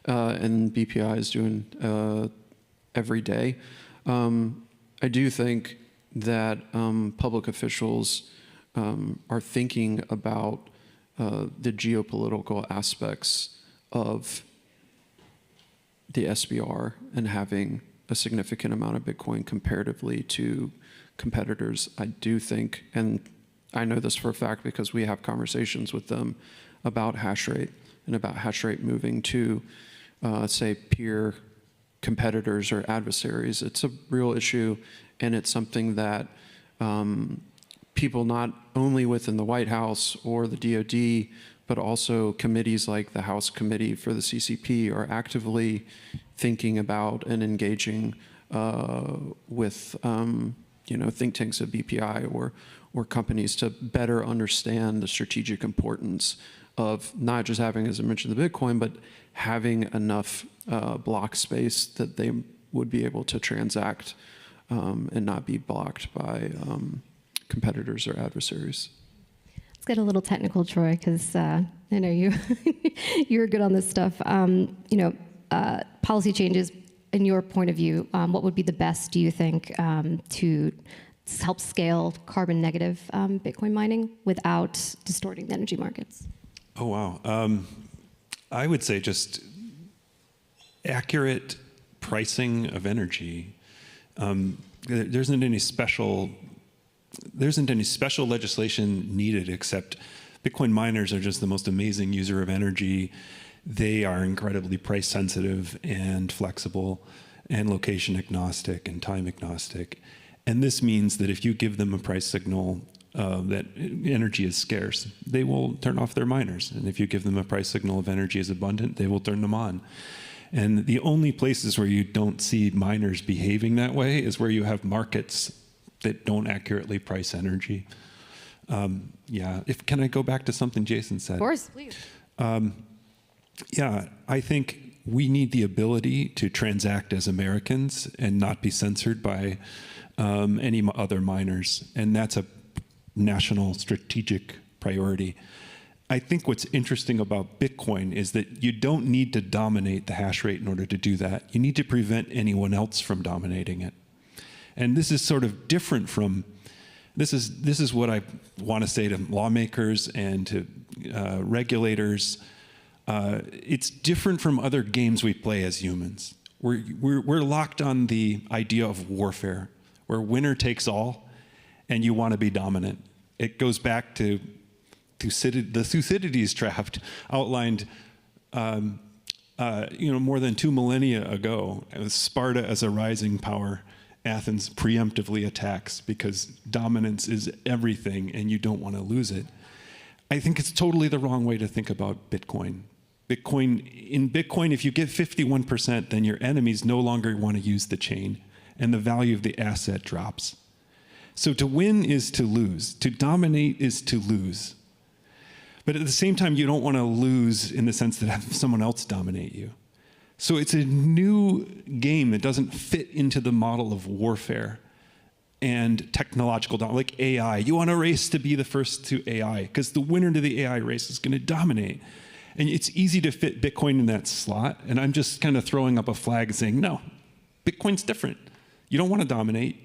and BPI is doing every day. I do think that public officials are thinking about the geopolitical aspects of the SBR and having a significant amount of Bitcoin comparatively to competitors. I do think, and I know this for a fact because we have conversations with them about hash rate and about hash rate moving to, say, peer competitors or adversaries. It's a real issue, and it's something that people not only within the White House or the DoD, but also committees like the House Committee for the CCP are actively thinking about and engaging with think tanks at BPI or companies to better understand the strategic importance of not just having, as I mentioned, the Bitcoin, but having enough block space that they would be able to transact and not be blocked by competitors or adversaries. Let's get a little technical, Troy, because I know you're good on this stuff. Policy changes in your point of view, what would be the best, do you think, to help scale carbon negative Bitcoin mining without distorting the energy markets? Oh, wow. I would say just accurate pricing of energy. There isn't any special legislation needed, except Bitcoin miners are just the most amazing user of energy. They are incredibly price sensitive and flexible and location agnostic and time agnostic. And this means that if you give them a price signal that energy is scarce, they will turn off their miners. And if you give them a price signal of energy is abundant, they will turn them on. And the only places where you don't see miners behaving that way is where you have markets that don't accurately price energy. Yeah, can I go back to something Jason said? Of course, please. Yeah, I think we need the ability to transact as Americans and not be censored by any other miners. And that's a national strategic priority. I think what's interesting about Bitcoin is that you don't need to dominate the hash rate in order to do that. You need to prevent anyone else from dominating it. And this is sort of different from, this is what I want to say to lawmakers and to regulators. It's different from other games we play as humans. We're locked on the idea of warfare, where winner takes all, and you want to be dominant. It goes back to the Thucydides trap outlined more than 2 millennia ago. It was Sparta as a rising power. Athens preemptively attacks because dominance is everything and you don't want to lose it. I think it's totally the wrong way to think about Bitcoin. In Bitcoin, if you give 51%, then your enemies no longer want to use the chain and the value of the asset drops. So to win is to lose. To dominate is to lose. But at the same time, you don't want to lose in the sense that have someone else dominate you. So it's a new game that doesn't fit into the model of warfare and technological like AI. You want to race to be the first to AI because the winner to the AI race is going to dominate. And it's easy to fit Bitcoin in that slot. And I'm just kind of throwing up a flag saying, no, Bitcoin's different. You don't want to dominate.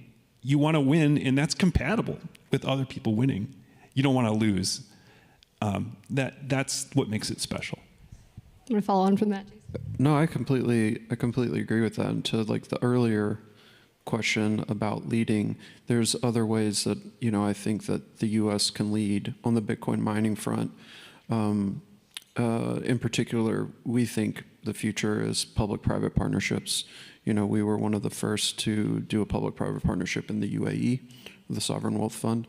You want to win, and that's compatible with other people winning. You don't want to lose. That's what makes it special. I'm going to follow on from that, Jason. No, I completely agree with that. And to like the earlier question about leading, there's other ways that I think that the U.S. can lead on the Bitcoin mining front. In particular, we think the future is public-private partnerships. We were one of the first to do a public-private partnership in the UAE, the Sovereign Wealth Fund.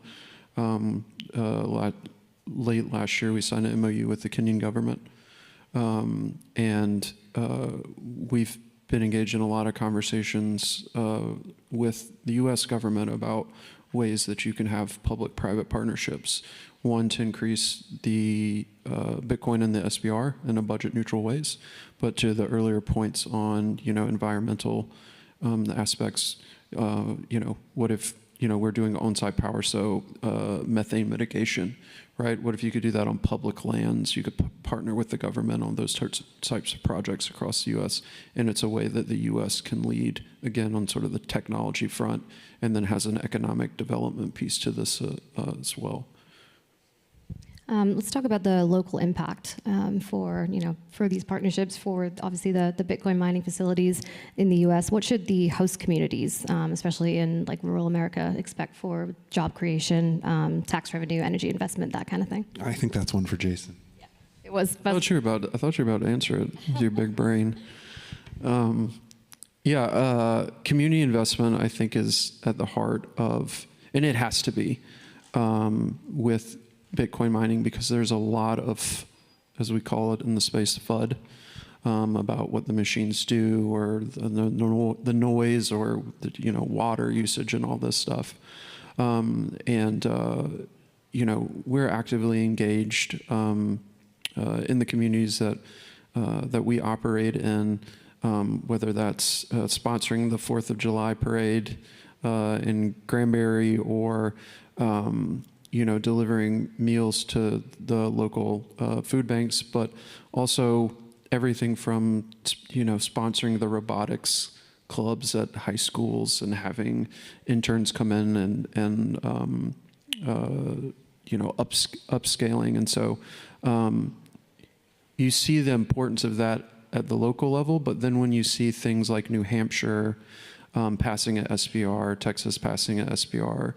Late last year, we signed an MOU with the Kenyan government. And we've been engaged in a lot of conversations with the U.S. government about ways that you can have public-private partnerships. One, to increase the Bitcoin in the SBR in a budget-neutral ways, but to the earlier points on environmental aspects. What if we're doing on-site power, so methane mitigation, right? What if you could do that on public lands? You could partner with the government on those types of projects across the U.S. And it's a way that the U.S. can lead, again, on sort of the technology front, and then has an economic development piece to this as well. Let's talk about the local impact for these partnerships, for obviously the Bitcoin mining facilities in the U.S. What should the host communities, especially in like rural America, expect for job creation, tax revenue, energy investment, that kind of thing? I think that's one for Jason. Yeah, it was. I thought you were about to answer it with your big brain. Community investment, I think, is at the heart of, and it has to be, with Bitcoin mining, because there's a lot of, as we call it in the space, FUD about what the machines do, or the noise, or the water usage and all this stuff. We're actively engaged in the communities that we operate in, whether that's sponsoring the 4th of July parade in Granbury, or delivering meals to the local food banks, but also everything from sponsoring the robotics clubs at high schools and having interns come in and upscaling. And so you see the importance of that at the local level, but then when you see things like New Hampshire passing at SBR, Texas passing at SBR,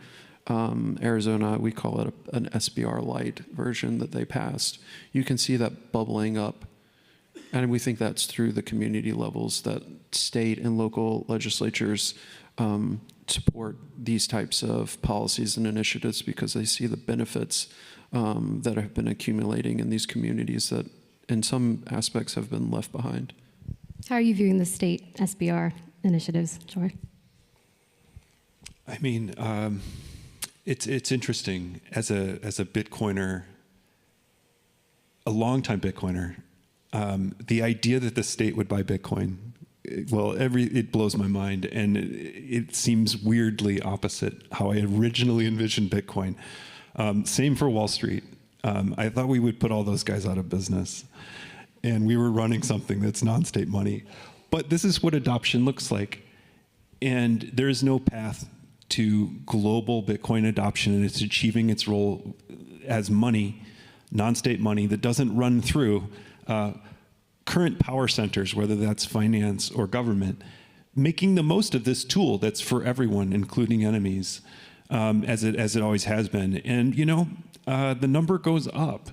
Arizona, we call it an SBR light version that they passed, you can see that bubbling up. And we think that's through the community levels that state and local legislatures support these types of policies and initiatives because they see the benefits that have been accumulating in these communities that in some aspects have been left behind. How are you viewing the state SBR initiatives, Troy? I mean, it's interesting as a Bitcoiner, a longtime Bitcoiner. The idea that the state would buy Bitcoin, well, it blows my mind, and it seems weirdly opposite how I originally envisioned Bitcoin. Same for Wall Street. I thought we would put all those guys out of business, and we were running something that's non-state money. But this is what adoption looks like, and there is no path to global Bitcoin adoption, and it's achieving its role as money, non-state money that doesn't run through current power centers, whether that's finance or government, making the most of this tool that's for everyone, including enemies, as it always has been. And the number goes up,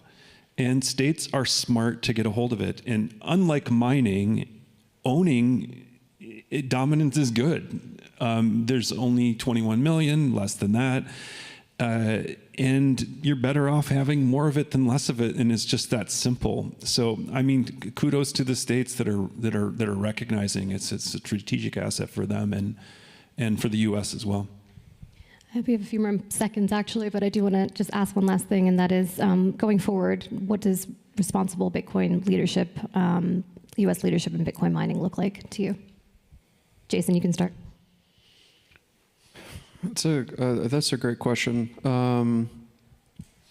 and states are smart to get a hold of it. And unlike mining, owning dominance is good. There's only 21 million, less than that. And you're better off having more of it than less of it, and it's just that simple. So, I mean, kudos to the states that are recognizing it's a strategic asset for them and for the U.S. as well. I hope we have a few more seconds, actually, but I do want to just ask one last thing, and that is, going forward, what does responsible Bitcoin leadership, U.S. leadership in Bitcoin mining look like to you? Jason, you can start. That's a great question.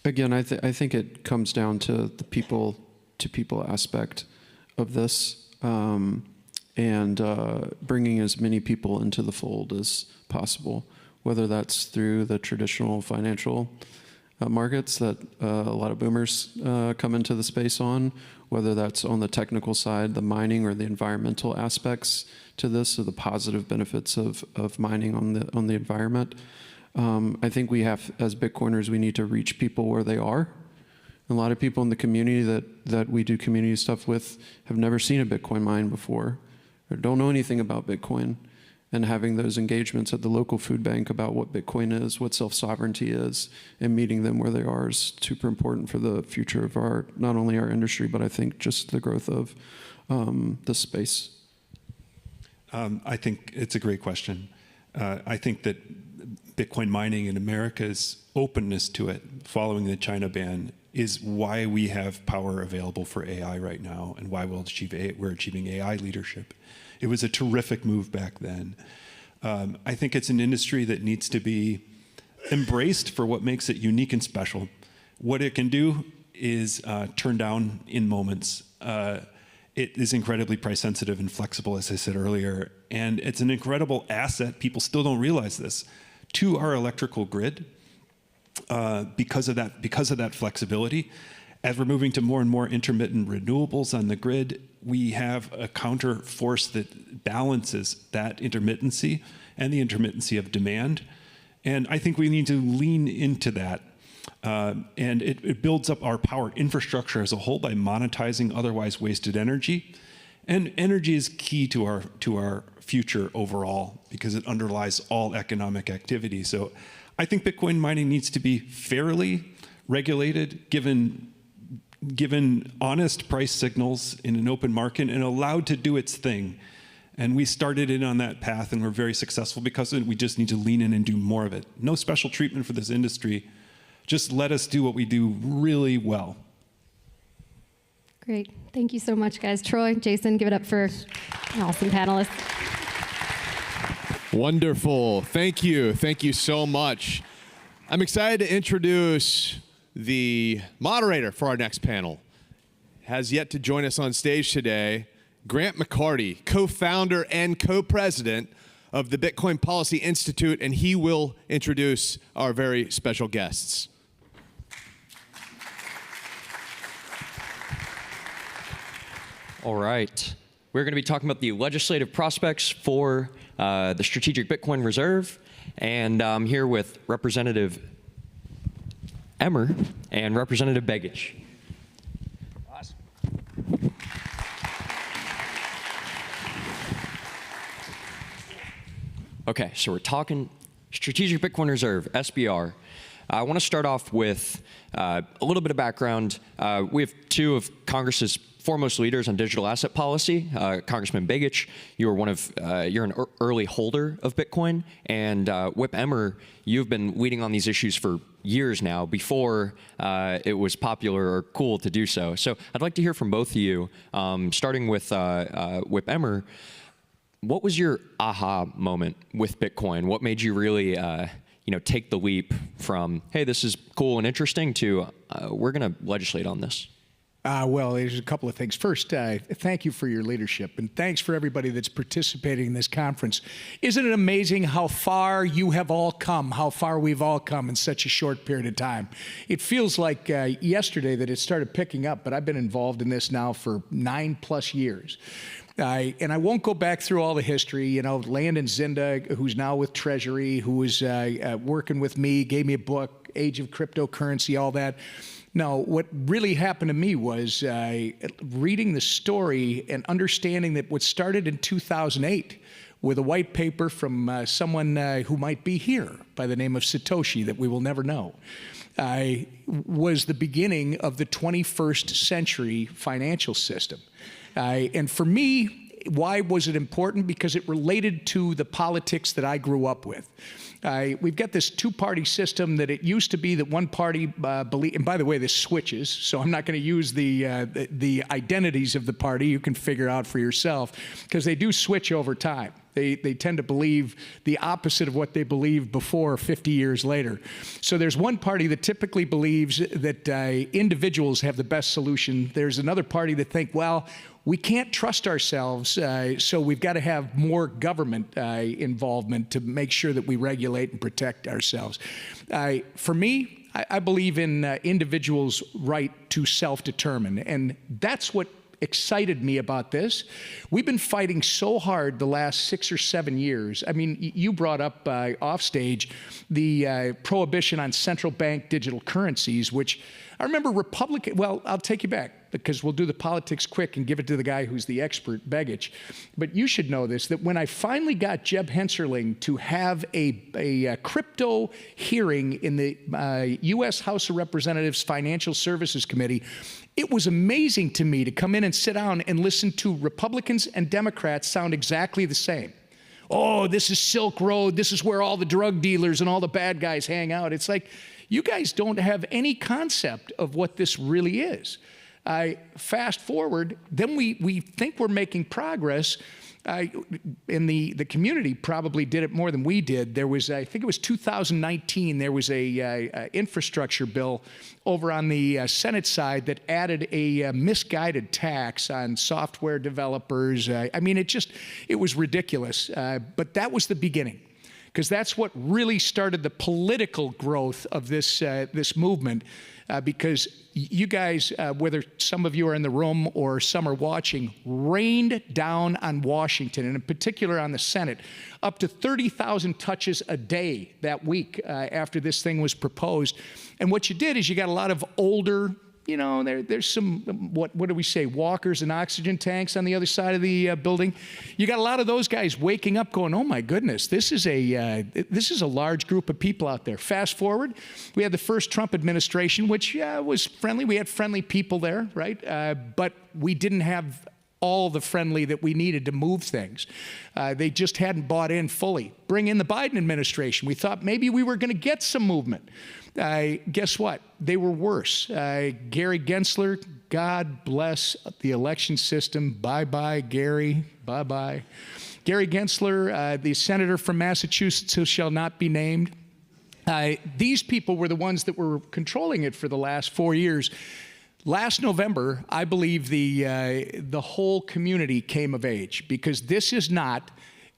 Again, I think it comes down to the people aspect of this, and bringing as many people into the fold as possible, whether that's through the traditional financial markets that a lot of boomers come into the space on, whether that's on the technical side, the mining or the environmental aspects to this, so the positive benefits of mining on the environment. I think we have, as Bitcoiners, we need to reach people where they are. A lot of people in the community that we do community stuff with have never seen a Bitcoin mine before, or don't know anything about Bitcoin. And having those engagements at the local food bank about what Bitcoin is, what self-sovereignty is, and meeting them where they are is super important for the future of not only our industry, but I think just the growth of the space. I think it's a great question. I think that Bitcoin mining in America's openness to it, following the China ban, is why we have power available for AI right now, and why we're achieving AI leadership. It was a terrific move back then. I think it's an industry that needs to be embraced for what makes it unique and special. What it can do is turn down in moments. It is incredibly price sensitive and flexible, as I said earlier, and it's an incredible asset, people still don't realize this, to our electrical grid because of that flexibility. As we're moving to more and more intermittent renewables on the grid, we have a counter force that balances that intermittency and the intermittency of demand. And I think we need to lean into that. And it builds up our power infrastructure as a whole by monetizing otherwise wasted energy. And energy is key to our future overall because it underlies all economic activity. So I think Bitcoin mining needs to be fairly regulated, given honest price signals in an open market and allowed to do its thing. And we started in on that path and we're very successful because of it. We just need to lean in and do more of it. No special treatment for this industry. Just let us do what we do really well. Great. Thank you so much, guys. Troy, Jason, give it up for an awesome panelists. Wonderful. Thank you. Thank you so much. I'm excited to introduce the moderator for our next panel. Has yet to join us on stage today. Grant McCarty, co-founder and co-president of the Bitcoin Policy Institute, and he will introduce our very special guests. All right. We're going to be talking about the legislative prospects for the Strategic Bitcoin Reserve. And I'm here with Representative Emmer and Representative Begich. Awesome. Okay, so we're talking Strategic Bitcoin Reserve, SBR. I want to start off with a little bit of background. We have two of Congress's foremost leaders on digital asset policy. Congressman Begich, you're an early holder of Bitcoin, and Whip Emmer, you've been leading on these issues for years now, before it was popular or cool to do so. So I'd like to hear from both of you, starting with Whip Emmer. What was your aha moment with Bitcoin? What made you really take the leap from, hey, this is cool and interesting, to we're going to legislate on this? Well, there's a couple of things. First, thank you for your leadership, and thanks for everybody that's participating in this conference. Isn't it amazing how far you have all come, how far we've all come in such a short period of time? It feels like yesterday that it started picking up, but I've been involved in this now for 9+ years. And I won't go back through all the history. You know, Landon Zinda, who's now with Treasury, who was working with me, gave me a book, Age of Cryptocurrency, all that. No, what really happened to me was reading the story and understanding that what started in 2008 with a white paper from someone who might be here by the name of Satoshi, that we will never know, was the beginning of the 21st century financial system. And for me, why was it important? Because it related to the politics that I grew up with. We've got this two-party system that it used to be that one party believed, and by the way, this switches, so I'm not going to use the identities of the party. You can figure out for yourself, because they do switch over time. They tend to believe the opposite of what they believed before 50 years later. So there's one party that typically believes that individuals have the best solution. There's another party that think, well, we can't trust ourselves, so we've got to have more government involvement to make sure that we regulate and protect ourselves. For me, I believe in individuals' right to self-determine, and that's what excited me about this. We've been fighting so hard the last 6 or 7 years. I mean, you brought up off stage the prohibition on central bank digital currencies, which I remember well, I'll take you back, because we'll do the politics quick and give it to the guy who's the expert, Begich. But you should know this, that when I finally got Jeb Hensarling to have a crypto hearing in the U.S. House of Representatives Financial Services Committee, it was amazing to me to come in and sit down and listen to Republicans and Democrats sound exactly the same. Oh, this is Silk Road. This is where all the drug dealers and all the bad guys hang out. It's like, you guys don't have any concept of what this really is. Fast forward, then we think we're making progress. In the community probably did it more than we did. There was, I think it was 2019, there was a infrastructure bill over on the Senate side that added a misguided tax on software developers. I mean, it was ridiculous. But that was the beginning, because that's what really started the political growth of this movement. Because you guys, whether some of you are in the room or some are watching, rained down on Washington, and in particular on the Senate, up to 30,000 touches a day that week after this thing was proposed. And what you did is you got a lot of older, you know, there's some, what do we say, walkers and oxygen tanks on the other side of the building. You got a lot of those guys waking up going, oh my goodness, this is a large group of people out there. Fast forward, we had the first Trump administration, which was friendly. We had friendly people there, right? But we didn't have all the friendly that we needed to move things. They just hadn't bought in fully. Bring in the Biden administration. We thought maybe we were going to get some movement. Guess what? They were worse. Gary Gensler, God bless the election system. Bye-bye, Gary. Bye-bye. Gary Gensler, the senator from Massachusetts who shall not be named. These people were the ones that were controlling it for the last 4 years. Last November, I believe the whole community came of age, because this is not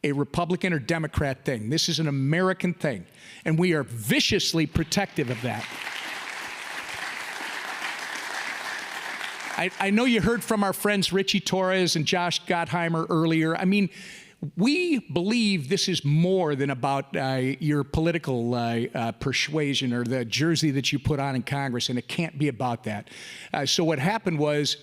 a Republican or Democrat thing. This is an American thing, and we are viciously protective of that. I know you heard from our friends Richie Torres and Josh Gottheimer earlier. I mean, we believe this is more than about your political persuasion or the jersey that you put on in Congress, and it can't be about that. So what happened was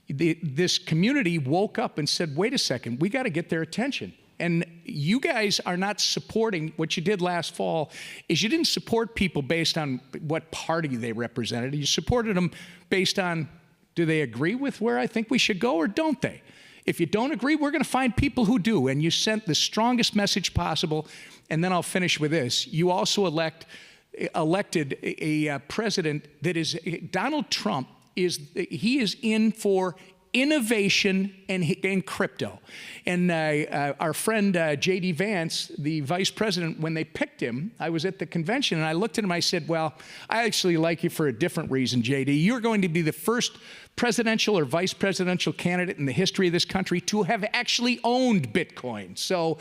this community woke up and said, wait a second, we got to get their attention. And you guys are not supporting what you did last fall. Is you didn't support people based on what party they represented. You supported them based on, do they agree with where I think we should go, or don't they? If you don't agree, we're going to find people who do. And you sent the strongest message possible. And then I'll finish with this. You also elected a president that is, Donald Trump he is in for innovation and crypto. And our friend J.D. Vance, the vice president, when they picked him, I was at the convention and I looked at him, I said, well, I actually like you for a different reason, J.D. You're going to be the first presidential or vice presidential candidate in the history of this country to have actually owned Bitcoin. So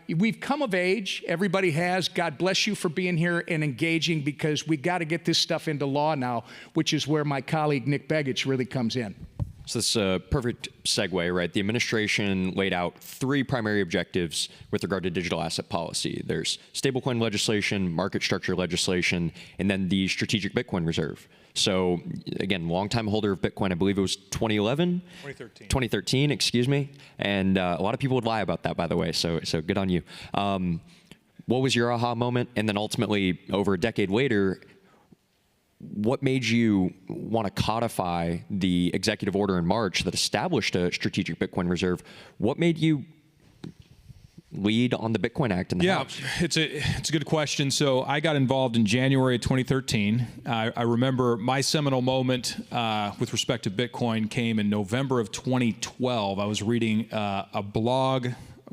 we've come of age. Everybody has. God bless you for being here and engaging, because we got to get this stuff into law now, which is where my colleague Nick Begich really comes in. So this is a perfect segue, right? The administration laid out 3 primary objectives with regard to digital asset policy. There's stablecoin legislation, market structure legislation, and then the strategic Bitcoin reserve. So again, longtime holder of Bitcoin, I believe it was 2011? 2013. 2013, excuse me. And a lot of people would lie about that, by the way, so good on you. What was your aha moment? And then ultimately, over a decade later, what made you want to codify the executive order in March that established a strategic Bitcoin reserve? What made you lead on the Bitcoin Act in the House? It's a good question. So I got involved in January 2013. I remember my seminal moment with respect to Bitcoin came in November of 2012. I was reading a blog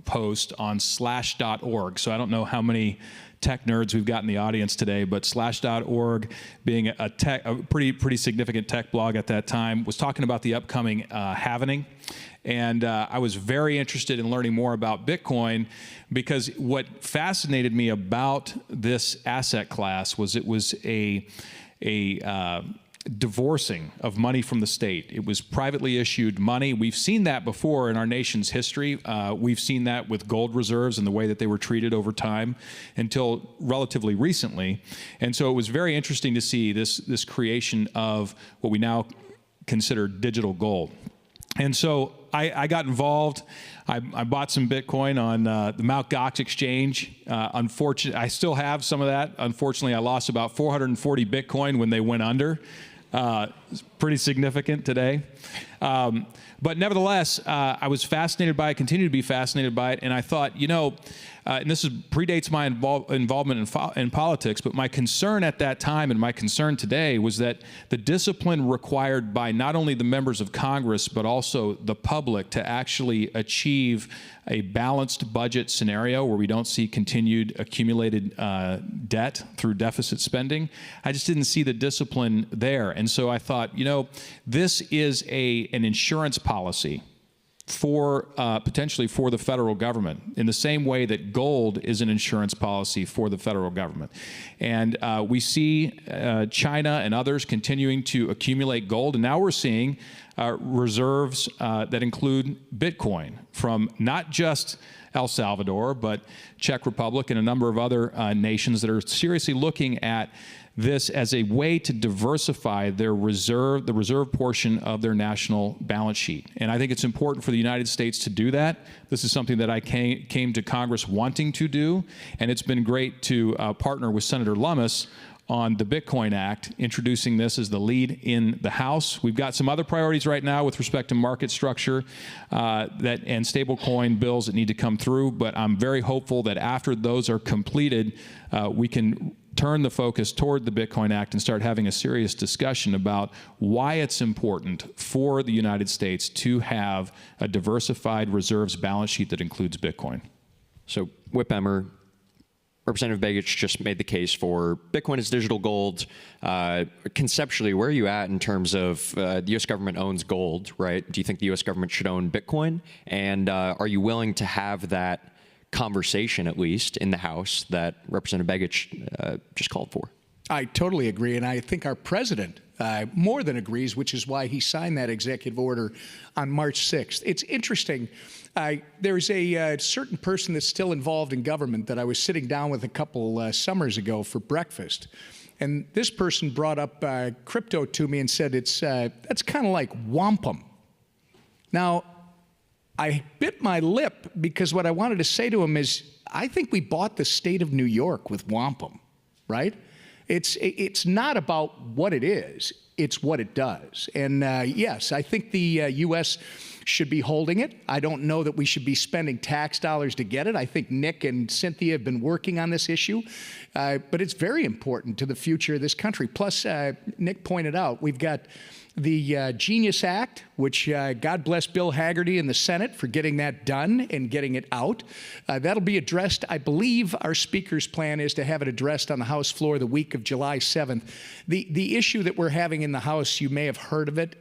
post on slash.org. So I don't know how many tech nerds we've got in the audience today, but slash.org, being a pretty significant tech blog at that time, was talking about the upcoming halvening. And I was very interested in learning more about Bitcoin, because what fascinated me about this asset class was it was a divorcing of money from the state. It was privately issued money. We've seen that before in our nation's history. We've seen that with gold reserves and the way that they were treated over time until relatively recently. And so it was very interesting to see this creation of what we now consider digital gold. And so I got involved. I bought some Bitcoin on the Mt. Gox exchange. Unfortunately, I still have some of that. Unfortunately, I lost about 440 Bitcoin when they went under. It's pretty significant today. But nevertheless, I was fascinated by it, continue to be fascinated by it, and I thought, and this predates my involvement in politics, but my concern at that time and my concern today was that the discipline required by not only the members of Congress, but also the public to actually achieve a balanced budget scenario where we don't see continued accumulated debt through deficit spending. I just didn't see the discipline there. And so I thought, this is an insurance policy for potentially for the federal government, in the same way that gold is an insurance policy for the federal government. And we see China and others continuing to accumulate gold, and now we're seeing reserves that include Bitcoin from not just El Salvador, but Czech Republic and a number of other nations that are seriously looking at this as a way to diversify the reserve portion of their national balance sheet. And I think it's important for the United States to do that. This is something that I came to Congress wanting to do, and it's been great to partner with Senator Lummis on the Bitcoin Act, introducing this as the lead in the House. We've got some other priorities right now with respect to market structure and stablecoin bills that need to come through, but I'm very hopeful that after those are completed, we can turn the focus toward the Bitcoin Act and start having a serious discussion about why it's important for the United States to have a diversified reserves balance sheet that includes Bitcoin. So, Whip Emmer, Representative Begich just made the case for Bitcoin as digital gold. Conceptually, where are you at in terms of the U.S. government owns gold, right? Do you think the U.S. government should own Bitcoin? And are you willing to have that conversation, at least, in the House that Representative Begich just called for? I totally agree, and I think our president more than agrees, which is why he signed that executive order on March 6th. It's interesting. There's a certain person that's still involved in government that I was sitting down with a couple summers ago for breakfast, and this person brought up crypto to me and said that's kind of like wampum. Now, I bit my lip because what I wanted to say to him is, I think we bought the state of New York with wampum, right? It's not about what it is, it's what it does. And yes, I think the U.S. should be holding it. I don't know that we should be spending tax dollars to get it. I think Nick and Cynthia have been working on this issue, but it's very important to the future of this country. Plus, Nick pointed out, we've got the Genius Act, which God bless Bill Hagerty in the Senate for getting that done and getting it out. That'll be addressed. I believe our Speaker's plan is to have it addressed on the House floor the week of July 7th. The issue that we're having in the House, you may have heard of it.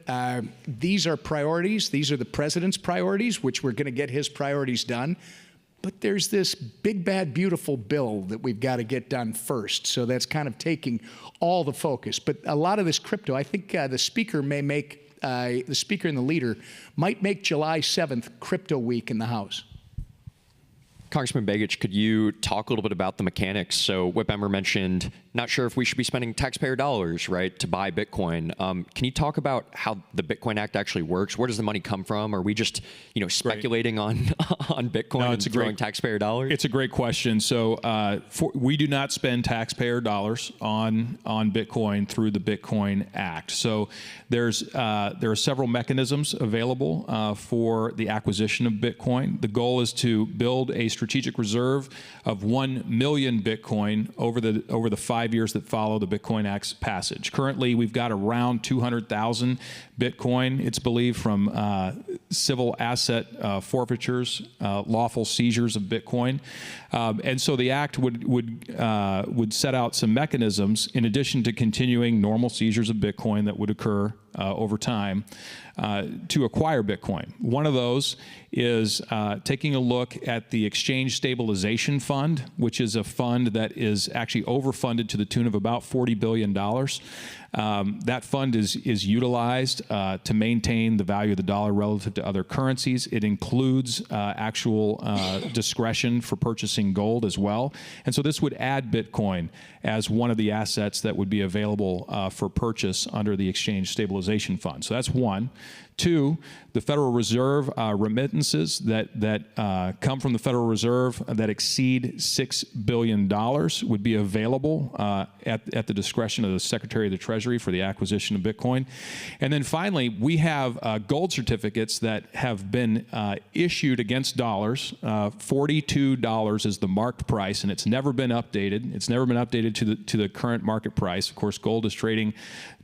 These are priorities. These are the President's priorities, which we're going to get his priorities done. But there's this big, bad, beautiful bill that we've got to get done first. So that's kind of taking all the focus. But a lot of this crypto, I think the Speaker may make, the Speaker and the leader might make July 7th Crypto Week in the House. Congressman Begich, could you talk a little bit about the mechanics? So Whip Emmer mentioned, not sure if we should be spending taxpayer dollars, right, to buy Bitcoin. Can you talk about how the Bitcoin Act actually works? Where does the money come from? Are we just, speculating on Bitcoin and throwing taxpayer dollars? It's a great question. So we do not spend taxpayer dollars on Bitcoin through the Bitcoin Act. So there are several mechanisms available for the acquisition of Bitcoin. The goal is to build a strategic reserve of 1 million Bitcoin over the 5 years that follow the Bitcoin Act's passage. Currently, we've got around 200,000 Bitcoin, it's believed, from civil asset forfeitures, lawful seizures of Bitcoin. And so the Act would set out some mechanisms in addition to continuing normal seizures of Bitcoin that would occur over time to acquire Bitcoin. One of those is taking a look at the Exchange Stabilization Fund, which is a fund that is actually overfunded to the tune of about $40 billion. That fund is utilized to maintain the value of the dollar relative to other currencies. It includes actual discretion for purchasing gold as well. And so this would add Bitcoin as one of the assets that would be available for purchase under the Exchange Stabilization Fund. So that's one. Two, the Federal Reserve remittances that come from the Federal Reserve that exceed $6 billion would be available at the discretion of the Secretary of the Treasury for the acquisition of Bitcoin. And then finally, we have gold certificates that have been issued against dollars. $42 is the marked price, and it's never been updated. It's never been updated to the current market price. Of course, gold is trading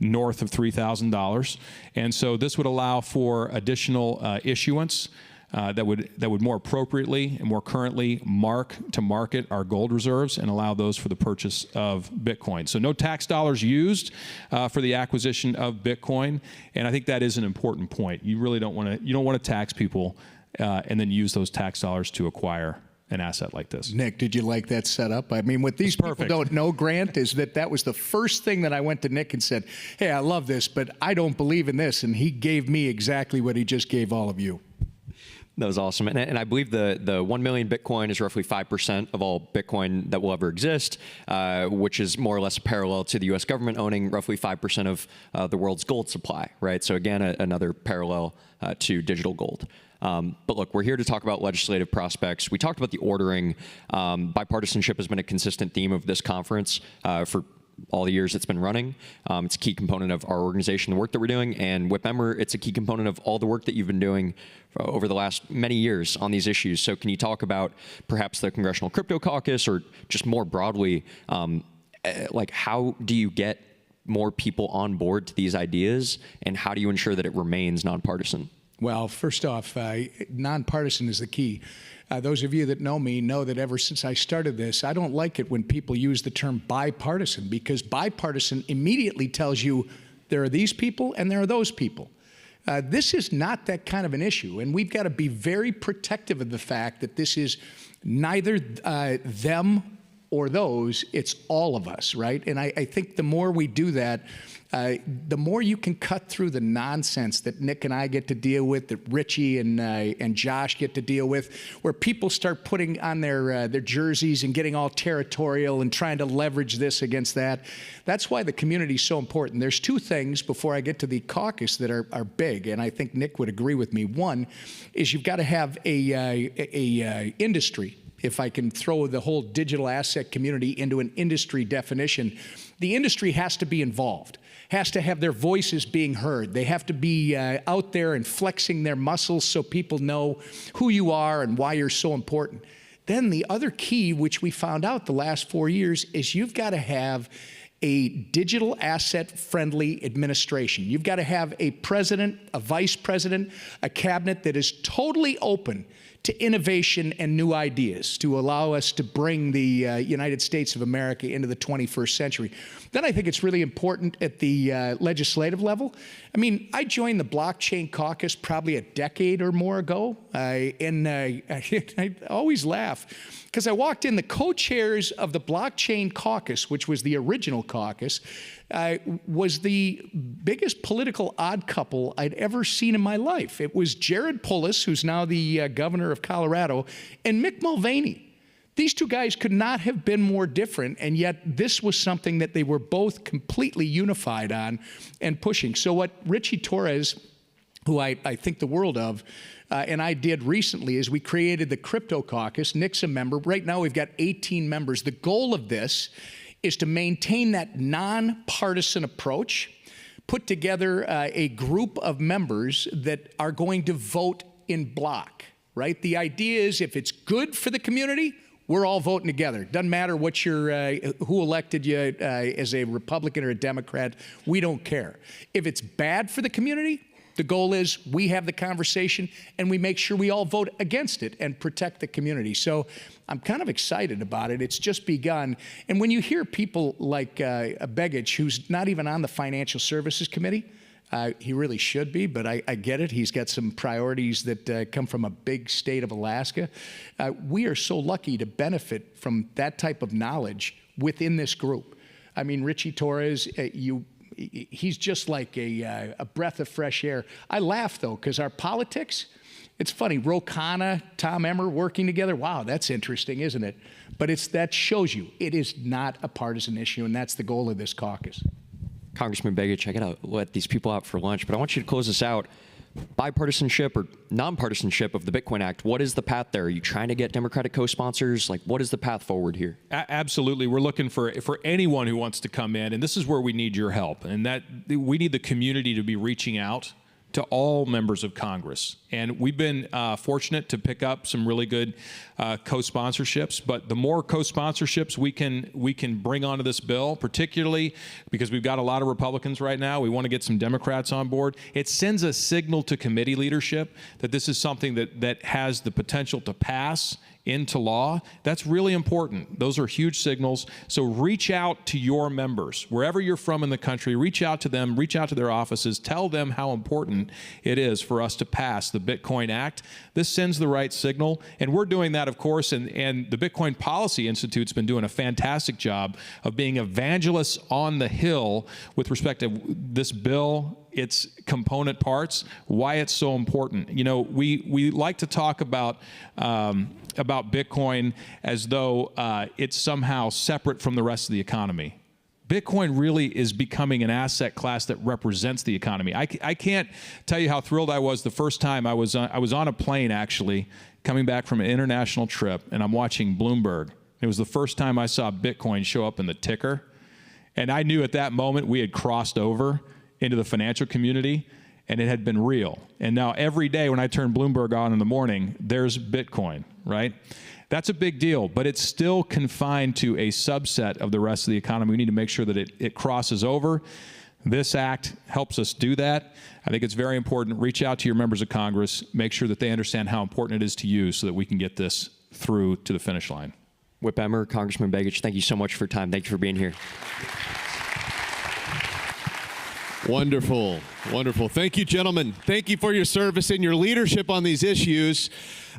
north of $3,000. And so this would allow for additional issuance that would more appropriately and more currently mark to market our gold reserves and allow those for the purchase of Bitcoin. So no tax dollars used for the acquisition of Bitcoin, and I think that is an important point. You really don't want to tax people and then use those tax dollars to acquire an asset like this. Nick, did you like that setup? I mean, what these people don't know, Grant, is that was the first thing that I went to Nick and said, hey, I love this, but I don't believe in this. And he gave me exactly what he just gave all of you. That was awesome. And I believe the 1 million Bitcoin is roughly 5% of all Bitcoin that will ever exist, which is more or less parallel to the U.S. government owning roughly 5% of the world's gold supply, right? So again, another parallel to digital gold. But look, we're here to talk about legislative prospects. We talked about the ordering. Bipartisanship has been a consistent theme of this conference for all the years it's been running. It's a key component of our organization, the work that we're doing, and Whip Emmer, it's a key component of all the work that you've been doing over the last many years on these issues. So can you talk about perhaps the Congressional Crypto Caucus, or just more broadly, like how do you get more people on board to these ideas, and how do you ensure that it remains nonpartisan? Well, first off, nonpartisan is the key. Those of you that know me know that ever since I started this, I don't like it when people use the term bipartisan, because bipartisan immediately tells you there are these people and there are those people. This is not that kind of an issue, and we've got to be very protective of the fact that this is neither them or those, it's all of us, right? And I think the more we do that, the more you can cut through the nonsense that Nick and I get to deal with, that Richie and Josh get to deal with, where people start putting on their jerseys and getting all territorial and trying to leverage this against that. That's why the community is so important. There's two things before I get to the caucus that are big, and I think Nick would agree with me. One is you've got to have a industry. If I can throw the whole digital asset community into an industry definition, the industry has to be involved, has to have their voices being heard. They have to be out there and flexing their muscles so people know who you are and why you're so important. Then the other key, which we found out the last 4 years, is you've got to have a digital asset-friendly administration. You've got to have a president, a vice president, a cabinet that is totally open to innovation and new ideas to allow us to bring the United States of America into the 21st century. Then I think it's really important at the legislative level. I mean, I joined the blockchain caucus probably a decade or more ago, and I always laugh because I walked in, the co-chairs of the blockchain caucus, which was the original caucus, was the biggest political odd couple I'd ever seen in my life. It was Jared Polis, who's now the governor of Colorado, and Mick Mulvaney. These two guys could not have been more different, and yet this was something that they were both completely unified on and pushing. So what Richie Torres, who I think the world of, and I did recently, is we created the Crypto Caucus. Nick's a member. Right now we've got 18 members. The goal of this is to maintain that nonpartisan approach, put together a group of members that are going to vote in block, right? The idea is if it's good for the community, we're all voting together. Doesn't matter what who elected you as a Republican or a Democrat, we don't care. If it's bad for the community, the goal is we have the conversation and we make sure we all vote against it and protect the community. So I'm kind of excited about it. It's just begun. And when you hear people like Begich, who's not even on the Financial Services Committee, he really should be, but I get it. He's got some priorities that come from a big state of Alaska. We are so lucky to benefit from that type of knowledge within this group. I mean, Richie Torres, he's just like a breath of fresh air. I laugh, though, because our politics, it's funny. Ro Khanna, Tom Emmer working together. Wow, that's interesting, isn't it? But that shows you it is not a partisan issue, and that's the goal of this caucus. Congressman Begich, I got to let these people out for lunch, but I want you to close this out. Bipartisanship or nonpartisanship of the Bitcoin Act, what is the path there? Are you trying to get Democratic co-sponsors? Like, what is the path forward here? Absolutely. We're looking for anyone who wants to come in, and this is where we need your help, and that we need the community to be reaching out to all members of Congress. And we've been fortunate to pick up some really good co-sponsorships, but the more co-sponsorships we can bring onto this bill, particularly because we've got a lot of Republicans right now, we want to get some Democrats on board. It sends a signal to committee leadership that this is something that has the potential to pass into law. That's really important. Those are huge signals. So reach out to your members. Wherever you're from in the country, reach out to them, reach out to their offices, tell them how important it is for us to pass the Bitcoin Act. This sends the right signal, and we're doing that, of course, and the Bitcoin Policy Institute's been doing a fantastic job of being evangelists on the Hill with respect to this bill, its component parts, why it's so important. You know, we like to talk about Bitcoin as though it's somehow separate from the rest of the economy. Bitcoin really is becoming an asset class that represents the economy. I can't tell you how thrilled I was the first time I was on a plane, actually, coming back from an international trip, and I'm watching Bloomberg. It was the first time I saw Bitcoin show up in the ticker, and I knew at that moment we had crossed over into the financial community, and it had been real. And now every day when I turn Bloomberg on in the morning, there's Bitcoin, right? That's a big deal, but it's still confined to a subset of the rest of the economy. We need to make sure that it crosses over. This act helps us do that. I think it's very important. Reach out to your members of Congress. Make sure that they understand how important it is to you so that we can get this through to the finish line. Whip Emmer, Congressman Begich, thank you so much for your time. Thank you for being here. Wonderful, wonderful. Thank you, gentlemen. Thank you for your service and your leadership on these issues.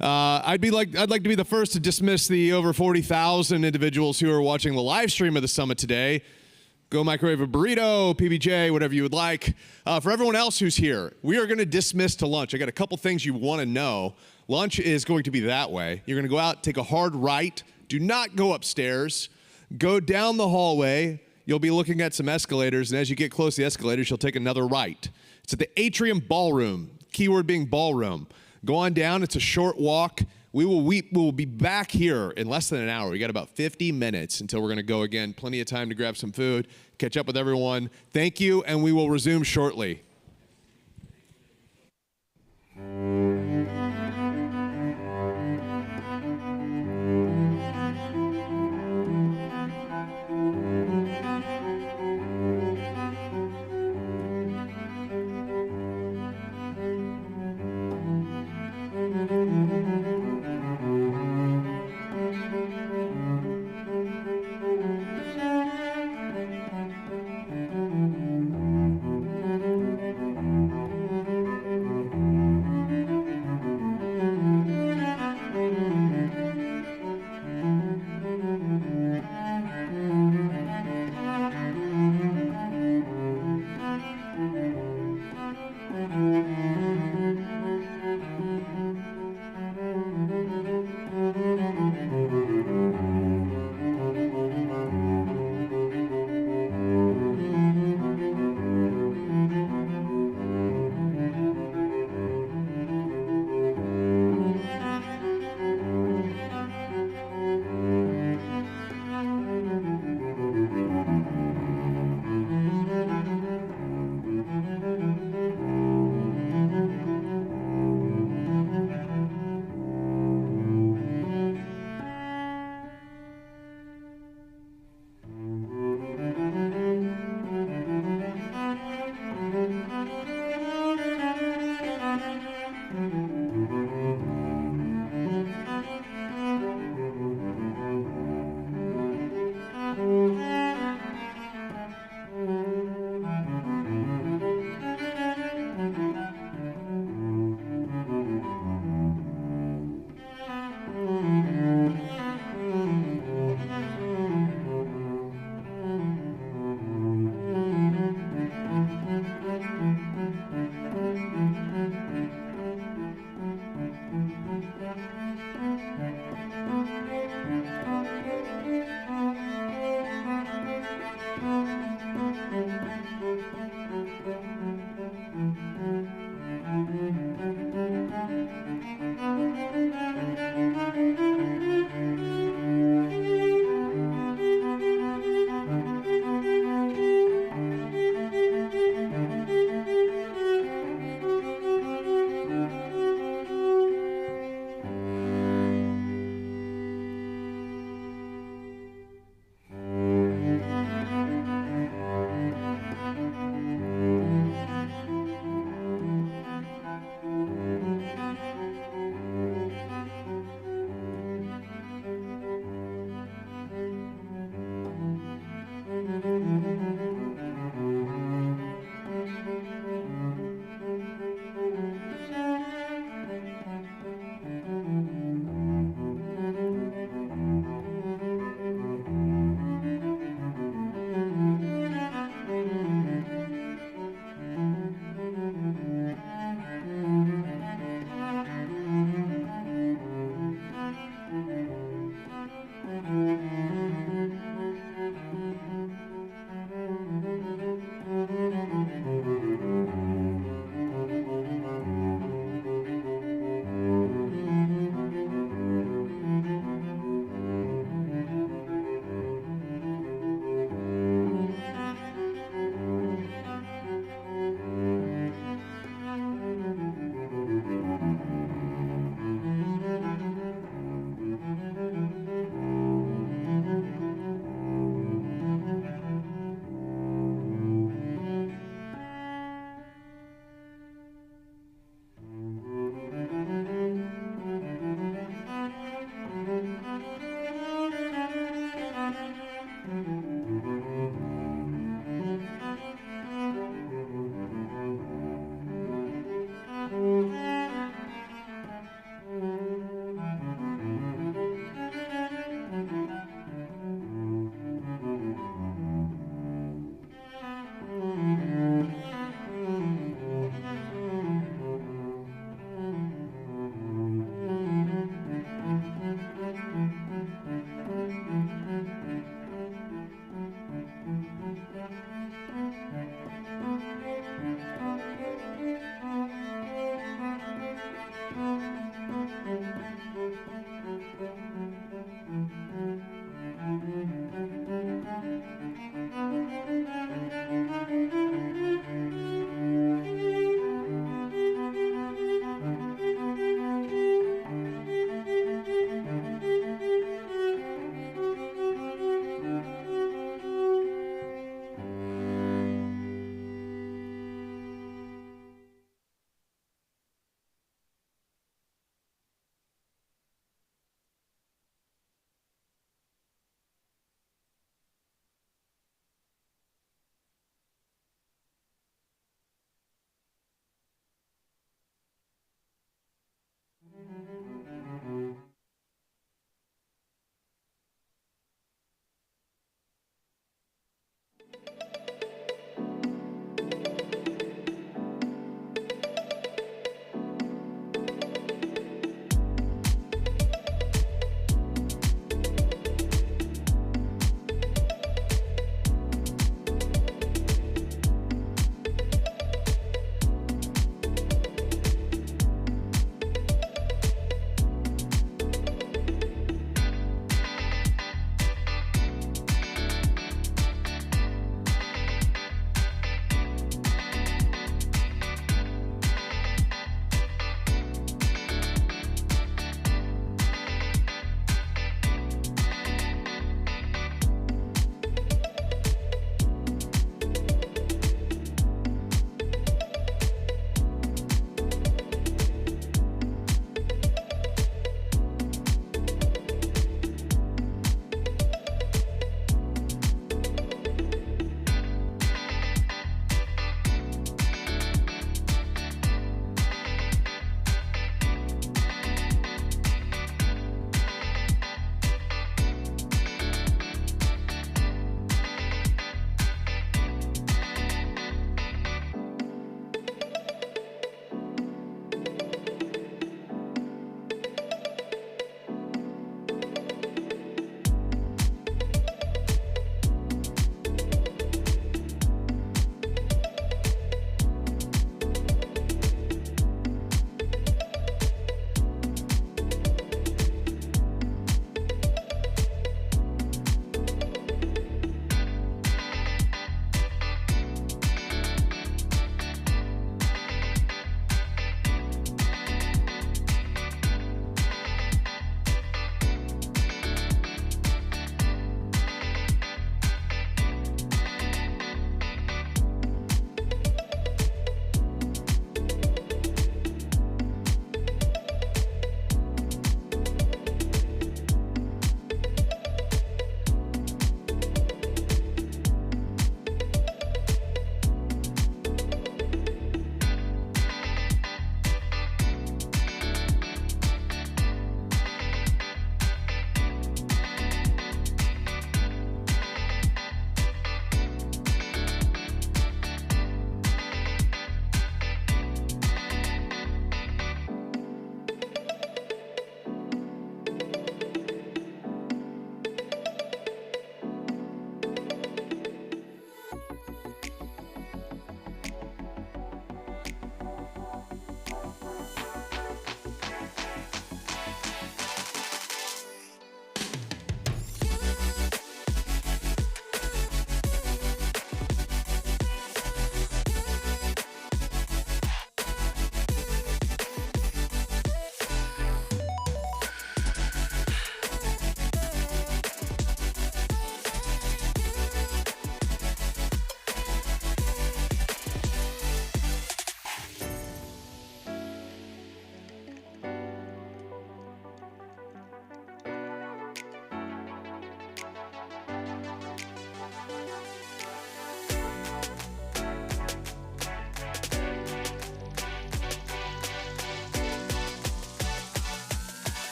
I'd like to be the first to dismiss the over 40,000 individuals who are watching the live stream of the summit today. Go microwave a burrito, PBJ, whatever you would like. For everyone else who's here, we are going to dismiss to lunch. I got a couple things you want to know. Lunch is going to be that way. You're going to go out, take a hard right. Do not go upstairs. Go down the hallway. You'll be looking at some escalators, and as you get close to the escalators, you'll take another right. It's at the Atrium Ballroom, keyword being ballroom. Go on down. It's a short walk. We will be back here in less than an hour. We got about 50 minutes until we're going to go again. Plenty of time to grab some food, catch up with everyone. Thank you, and we will resume shortly.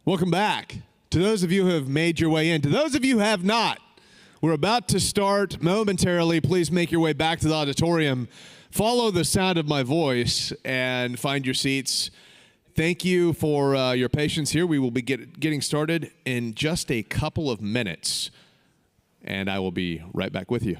Welcome back. To those of you who have made your way in, to those of you who have not, we're about to start momentarily. Please make your way back to the auditorium. Follow the sound of my voice and find your seats. Thank you for your patience here. We will be getting started in just a couple of minutes, and I will be right back with you.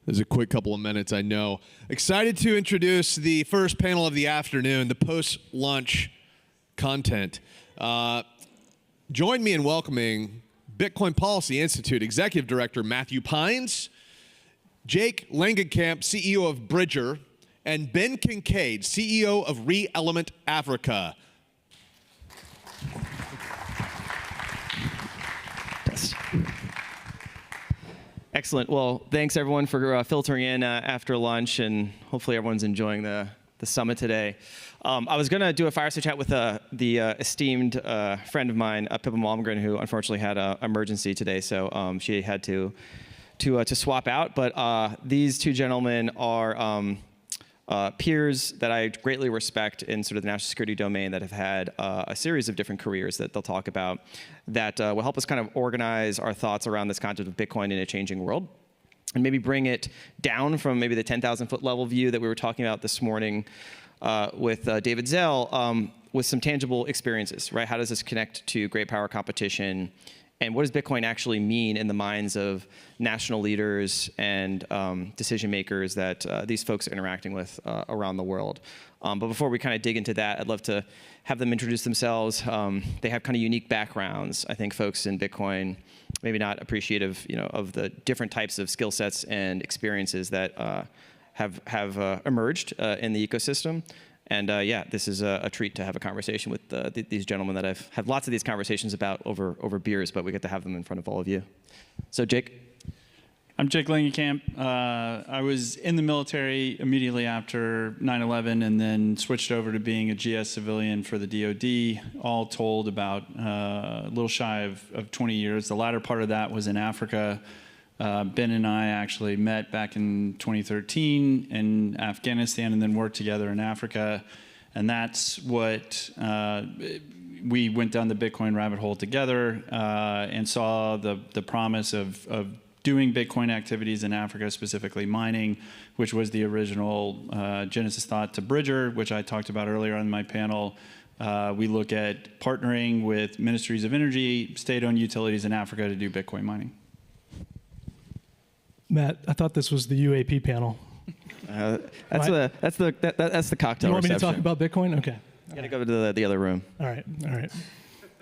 There's a quick couple of minutes, I know. Excited to introduce the first panel of the afternoon, the post-lunch content. Join me in welcoming Bitcoin Policy Institute Executive Director Matthew Pines, Jake Langenkamp, CEO of Bridger, and Ben Kincaid, CEO of Re-Element Africa. Excellent. Well, thanks everyone for filtering in after lunch, and hopefully everyone's enjoying the summit today. I was going to do a fireside chat with the esteemed friend of mine, Pippa Malmgren, who unfortunately had an emergency today, so she had to swap out. But these two gentlemen are peers that I greatly respect in sort of the national security domain that have had a series of different careers that they'll talk about that will help us kind of organize our thoughts around this concept of Bitcoin in a changing world, and maybe bring it down from maybe the 10,000-foot level view that we were talking about this morning with David Zell, with some tangible experiences, right? How does this connect to great power competition? And what does Bitcoin actually mean in the minds of national leaders and decision makers that these folks are interacting with around the world? But before we kind of dig into that, I'd love to have them introduce themselves. They have kind of unique backgrounds. I think folks in Bitcoin maybe not appreciative, of the different types of skill sets and experiences that have emerged in the ecosystem. And yeah, this is a treat to have a conversation with these gentlemen that I've had lots of these conversations about over beers, but we get to have them in front of all of you. So Jake. I'm Jake Langenkamp. I was in the military immediately after 9/11 and then switched over to being a GS civilian for the DoD, all told about a little shy of 20 years. The latter part of that was in Africa. Ben and I actually met back in 2013 in Afghanistan and then worked together in Africa. And that's what we went down the Bitcoin rabbit hole together and saw the promise of doing Bitcoin activities in Africa, specifically mining, which was the original genesis thought to Bridger, which I talked about earlier on my panel. We look at partnering with ministries of energy, state-owned utilities in Africa to do Bitcoin mining. Matt, I thought this was the UAP panel. That's the cocktail. You want me to reception. talk about Bitcoin? Okay. You gotta go to the other room. All right.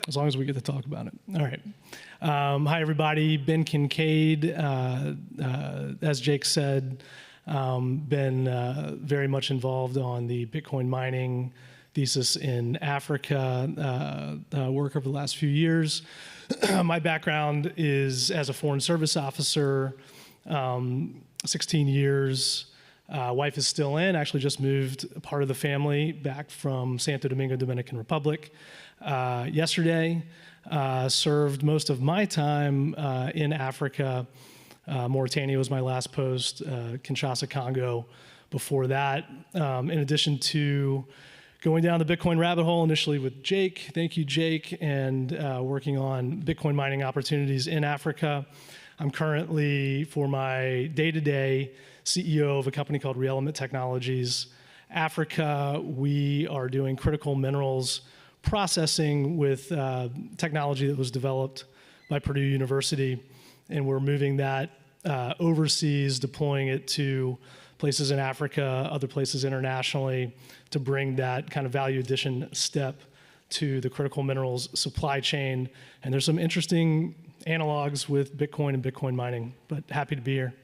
As long as we get to talk about it. All right. Hi, everybody. Ben Kincaid. As Jake said, been very much involved on the Bitcoin mining thesis in Africa, work over the last few years. My background is as a foreign service officer, 16 years. Wife is still in, actually just moved part of the family back from Santo Domingo, Dominican Republic yesterday. Served most of my time in Africa. Mauritania was my last post, Kinshasa, Congo before that. In addition to going down the Bitcoin rabbit hole initially with Jake, thank you, Jake, and working on Bitcoin mining opportunities in Africa. I'm currently, for my day-to-day, CEO of a company called Re-Element Technologies. Africa, we are doing critical minerals processing with technology that was developed by Purdue University, and we're moving that overseas, deploying it to places in Africa, other places internationally, to bring that kind of value addition step to the critical minerals supply chain. And there's some interesting analogs with Bitcoin and Bitcoin mining. But happy to be here.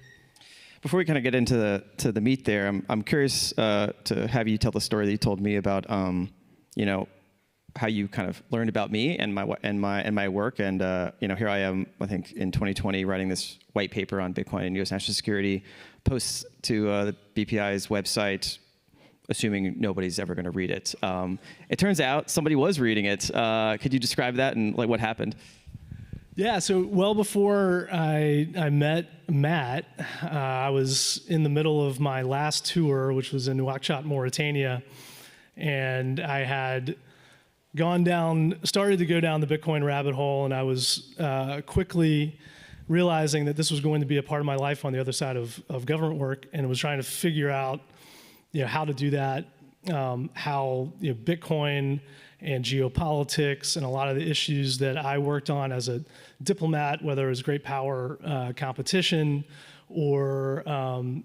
Before we kind of get into the meat there, I'm curious to have you tell the story that you told me about, how you kind of learned about me and my work, and here I am, I think in 2020, writing this white paper on Bitcoin and U.S. national security, posts to the BPI's website, assuming nobody's ever going to read it. It turns out somebody was reading it. Could you describe that and what happened? Yeah, so well before I met Matt, I was in the middle of my last tour, which was in Nouakchott, Mauritania, and I had started to go down the Bitcoin rabbit hole, and I was quickly realizing that this was going to be a part of my life on the other side of government work, and was trying to figure out how to do that, how Bitcoin and geopolitics and a lot of the issues that I worked on as a diplomat, whether it was great power competition or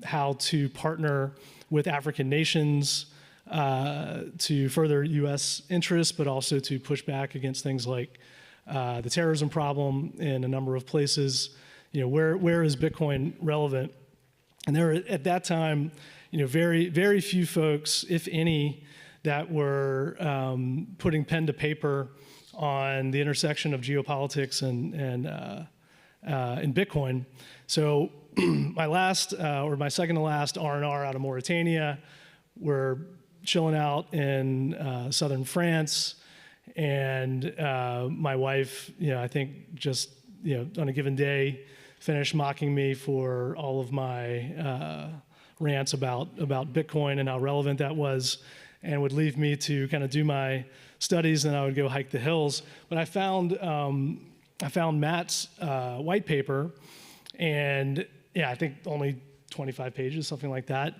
how to partner with African nations to further U.S. interests, but also to push back against things like the terrorism problem in a number of places. Where is Bitcoin relevant? And there were, at that time, very, very few folks, if any, that were putting pen to paper on the intersection of geopolitics and Bitcoin. So my second to last R&R out of Mauritania, we're chilling out in southern France, and my wife, I think just on a given day, finished mocking me for all of my rants about Bitcoin and how relevant that was, and would leave me to kind of do my studies, and I would go hike the hills. But I found Matt's white paper, and I think only 25 pages, something like that.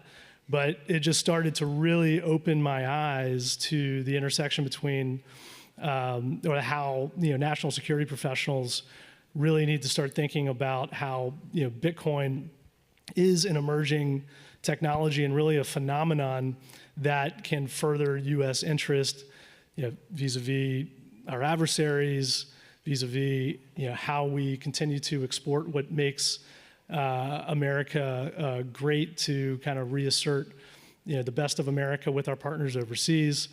But it just started to really open my eyes to the intersection between or how national security professionals really need to start thinking about how Bitcoin is an emerging technology and really a phenomenon that can further U.S. interest, vis-a-vis our adversaries, vis-a-vis how we continue to export what makes America great, to kind of reassert the best of America with our partners overseas.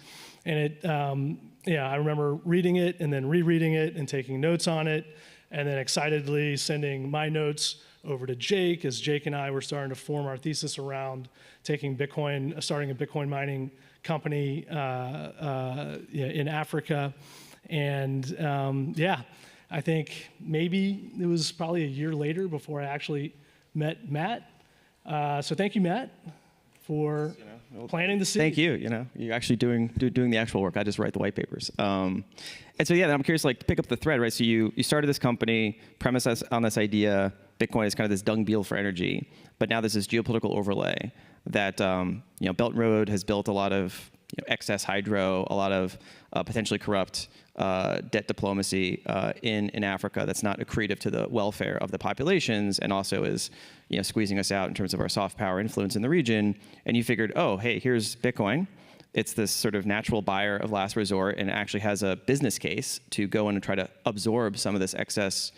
And it, I remember reading it and then rereading it and taking notes on it, and then excitedly sending my notes over to Jake, as Jake and I were starting to form our thesis around starting a Bitcoin mining company in Africa. And I think maybe it was probably a year later before I actually met Matt. So thank you, Matt, for planting the seed. Thank you. You're actually doing the actual work. I just write the white papers. And so I'm curious, to pick up the thread, right? So you started this company, premise on this idea, Bitcoin is kind of this dung beetle for energy, but now there's this geopolitical overlay that Belt and Road has built a lot of excess hydro, a lot of potentially corrupt debt diplomacy in Africa that's not accretive to the welfare of the populations, and also is squeezing us out in terms of our soft power influence in the region. And you figured, oh, hey, here's Bitcoin. It's this sort of natural buyer of last resort, and actually has a business case to go in and try to absorb some of this excess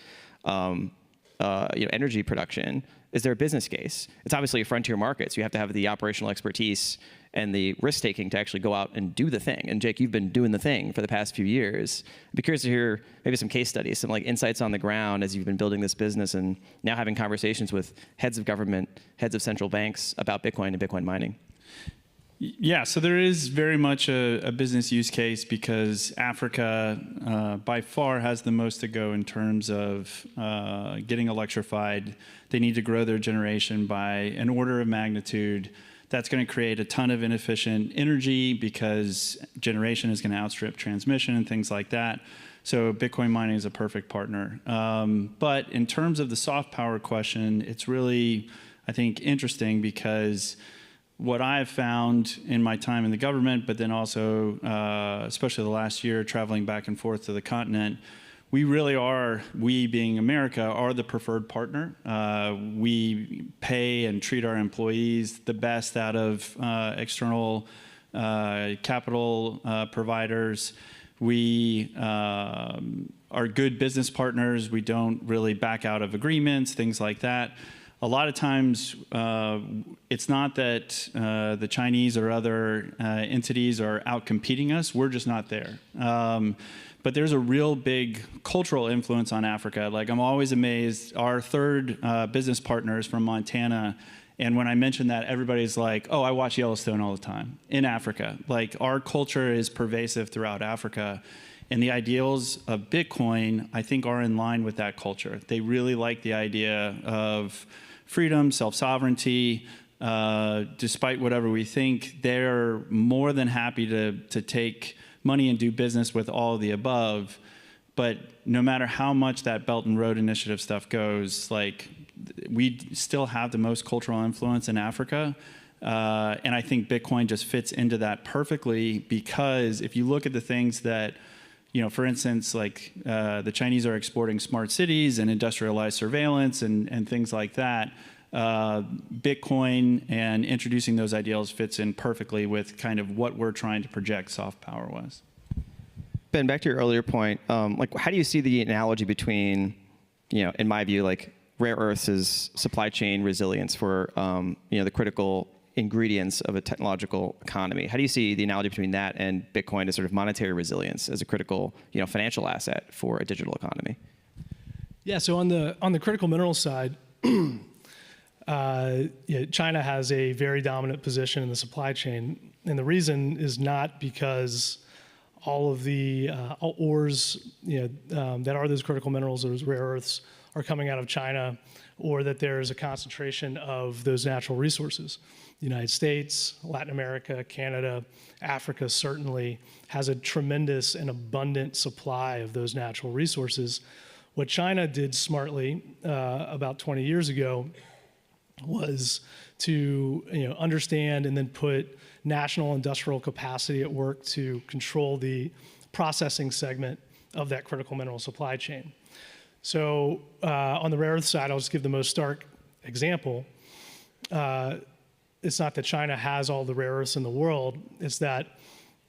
energy production. Is there a business case? It's obviously a frontier market, so you have to have the operational expertise and the risk-taking to actually go out and do the thing. And Jake, you've been doing the thing for the past few years. I'd be curious to hear maybe some case studies, some insights on the ground as you've been building this business and now having conversations with heads of government, heads of central banks about Bitcoin and Bitcoin mining. Yeah, so there is very much a business use case, because Africa by far has the most to go in terms of getting electrified. They need to grow their generation by an order of magnitude. That's going to create a ton of inefficient energy, because generation is going to outstrip transmission and things like that. So Bitcoin mining is a perfect partner. But in terms of the soft power question, it's really, I think, interesting, because what I've found in my time in the government, but then also, especially the last year, traveling back and forth to the continent, we really are, we being America, are the preferred partner. We pay and treat our employees the best out of external capital providers. We are good business partners. We don't really back out of agreements, things like that. A lot of times, it's not that the Chinese or other entities are out competing us. We're just not there. But there's a real big cultural influence on Africa. Like, I'm always amazed. Our third business partner is from Montana. And when I mention that, everybody's like, oh, I watch Yellowstone all the time in Africa. Like, our culture is pervasive throughout Africa. And the ideals of Bitcoin, I think, are in line with that culture. They really like the idea of freedom, self-sovereignty. Despite whatever we think, they're more than happy to take money and do business with all of the above. But no matter how much that Belt and Road Initiative stuff goes, like, we still have the most cultural influence in Africa. And I think Bitcoin just fits into that perfectly, because if you look at the things that, you know, for instance, like the Chinese are exporting smart cities and industrialized surveillance and things like that, Bitcoin and introducing those ideals fits in perfectly with kind of what we're trying to project soft power was. Ben, back to your earlier point, like, how do you see the analogy between, you know, in my view, like, rare earths is supply chain resilience for, you know, the critical ingredients of a technological economy? How do you see the analogy between that and Bitcoin as sort of monetary resilience as a critical, you know, financial asset for a digital economy? Yeah, so on the critical minerals side, China has a very dominant position in the supply chain, and the reason is not because all of the ores, that are those critical minerals, those rare earths, are coming out of China, or that there's a concentration of those natural resources. The United States, Latin America, Canada, Africa certainly has a tremendous and abundant supply of those natural resources. What China did smartly about 20 years ago was to understand and then put national industrial capacity at work to control the processing segment of that critical mineral supply chain. So on the rare earth side, I'll just give the most stark example. It's not that China has all the rare earths in the world, it's that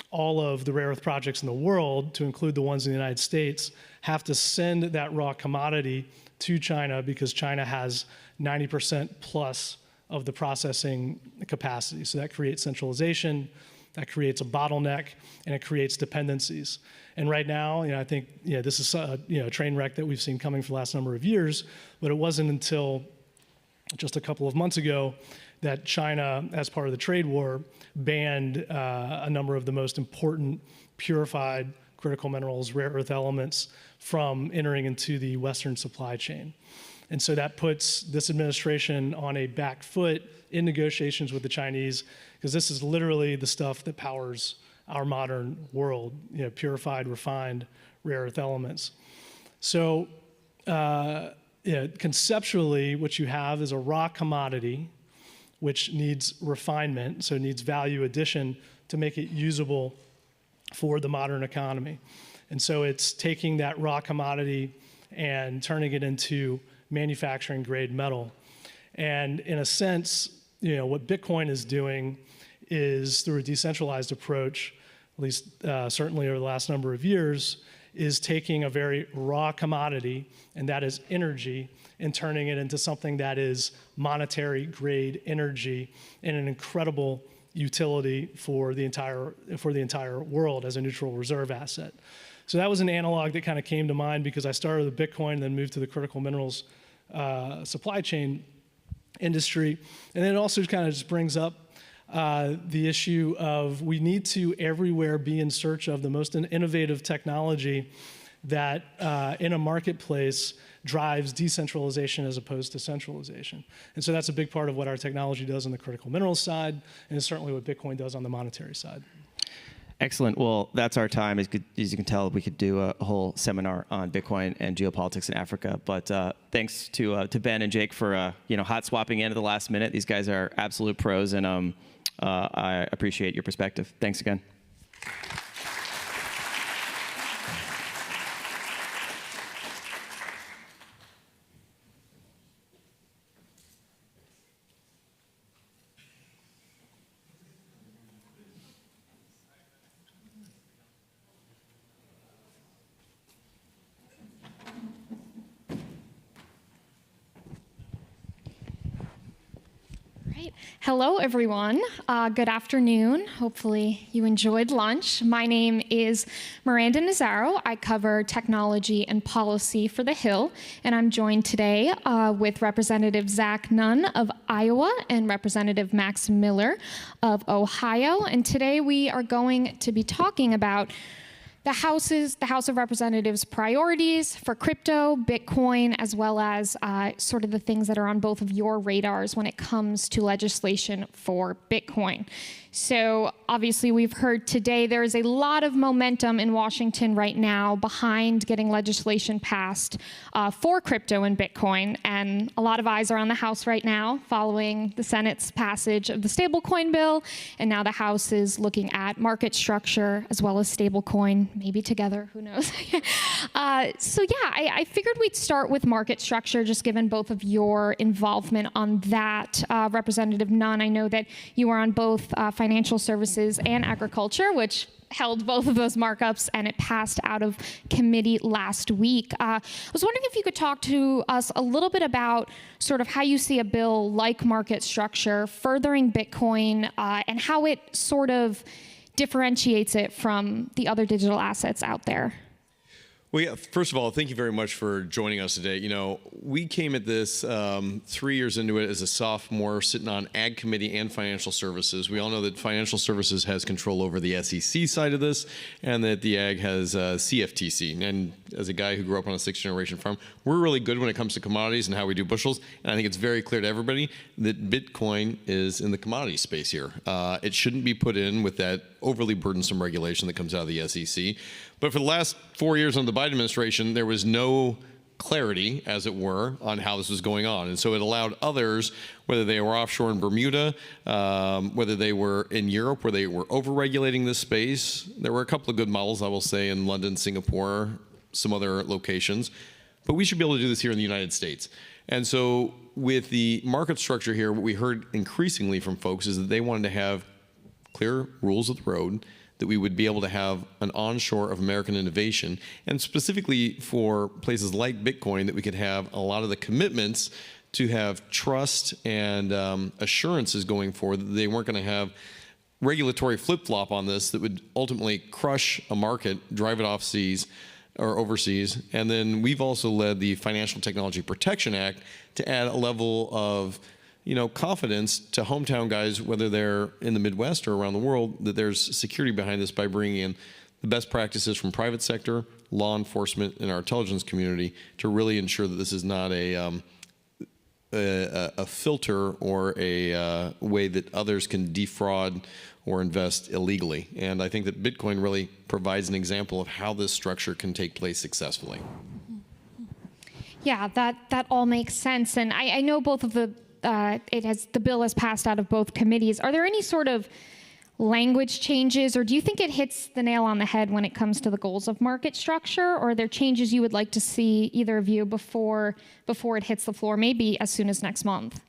all of the rare earth projects in the world, to include the ones in the United States, have to send that raw commodity to China because China has 90% plus of the processing capacity. So that creates centralization, that creates a bottleneck, and it creates dependencies. And right now, I think this is a train wreck that we've seen coming for the last number of years, but it wasn't until just a couple of months ago that China, as part of the trade war, banned a number of the most important purified critical minerals, rare earth elements, from entering into the Western supply chain. And so that puts this administration on a back foot in negotiations with the Chinese, because this is literally the stuff that powers our modern world, purified, refined, rare earth elements. So conceptually, what you have is a raw commodity which needs refinement, so it needs value addition to make it usable for the modern economy. And so it's taking that raw commodity and turning it into manufacturing grade metal. And in a sense, what Bitcoin is doing is, through a decentralized approach, at least certainly over the last number of years, is taking a very raw commodity, and that is energy, and turning it into something that is monetary grade energy and an incredible utility for the entire world as a neutral reserve asset. So that was an analog that kind of came to mind because I started with Bitcoin and then moved to the critical minerals supply chain industry. And then it also kind of just brings up the issue of we need to everywhere be in search of the most innovative technology that in a marketplace drives decentralization as opposed to centralization. And so that's a big part of what our technology does on the critical minerals side, and it's certainly what Bitcoin does on the monetary side. Excellent. Well, that's our time. As you can tell, we could do a whole seminar on Bitcoin and geopolitics in Africa. But thanks to Ben and Jake for hot swapping in at the last minute. These guys are absolute pros, and I appreciate your perspective. Thanks again. Right. Hello, everyone. Good afternoon. Hopefully you enjoyed lunch. My name is Miranda Nazaro. I cover technology and policy for The Hill, and I'm joined today with Representative Zach Nunn of Iowa and Representative Max Miller of Ohio. And today we are going to be talking about the House of Representatives' priorities for crypto, Bitcoin, as well as sort of the things that are on both of your radars when it comes to legislation for Bitcoin. So obviously we've heard today there is a lot of momentum in Washington right now behind getting legislation passed for crypto and Bitcoin, and a lot of eyes are on the House right now following the Senate's passage of the stablecoin bill, and now the House is looking at market structure as well as stablecoin, maybe together, who knows. So yeah, I figured we'd start with market structure, just given both of your involvement on that. Representative Nunn, I know that you are on both financial services and agriculture, which held both of those markups, and it passed out of committee last week. I was wondering if you could talk to us a little bit about sort of how you see a bill like market structure furthering Bitcoin and how it sort of differentiates it from the other digital assets out there. Well, yeah, first of all, thank you very much for joining us today. You know, we came at this 3 years into it as a sophomore, sitting on Ag Committee and Financial Services. We all know that Financial Services has control over the SEC side of this, and that the Ag has CFTC. And as a guy who grew up on a sixth-generation farm, we're really good when it comes to commodities and how we do bushels. And I think it's very clear to everybody that Bitcoin is in the commodity space here. It shouldn't be put in with that overly burdensome regulation that comes out of the SEC. But for the last 4 years under the Biden administration, there was no clarity, as it were, on how this was going on. And so it allowed others, whether they were offshore in Bermuda, whether they were in Europe, where they were over-regulating this space. There were a couple of good models, I will say, in London, Singapore, some other locations. But we should be able to do this here in the United States. And so with the market structure here, what we heard increasingly from folks is that they wanted to have clear rules of the road, that we would be able to have an onshore of American innovation, and specifically for places like Bitcoin, that we could have a lot of the commitments to have trust and assurances going forward, that they weren't going to have regulatory flip-flop on this that would ultimately crush a market, drive it off seas or overseas. And then we've also led the Financial Technology Protection Act to add a level of confidence to hometown guys, whether they're in the Midwest or around the world, that there's security behind this by bringing in the best practices from private sector, law enforcement, and our intelligence community to really ensure that this is not a filter or a way that others can defraud or invest illegally. And I think that Bitcoin really provides an example of how this structure can take place successfully. Yeah, that all makes sense. And I know both of the the bill has passed out of both committees. Are there any sort of language changes, or do you think it hits the nail on the head when it comes to the goals of market structure, or are there changes you would like to see, either of you, before it hits the floor, maybe as soon as next month?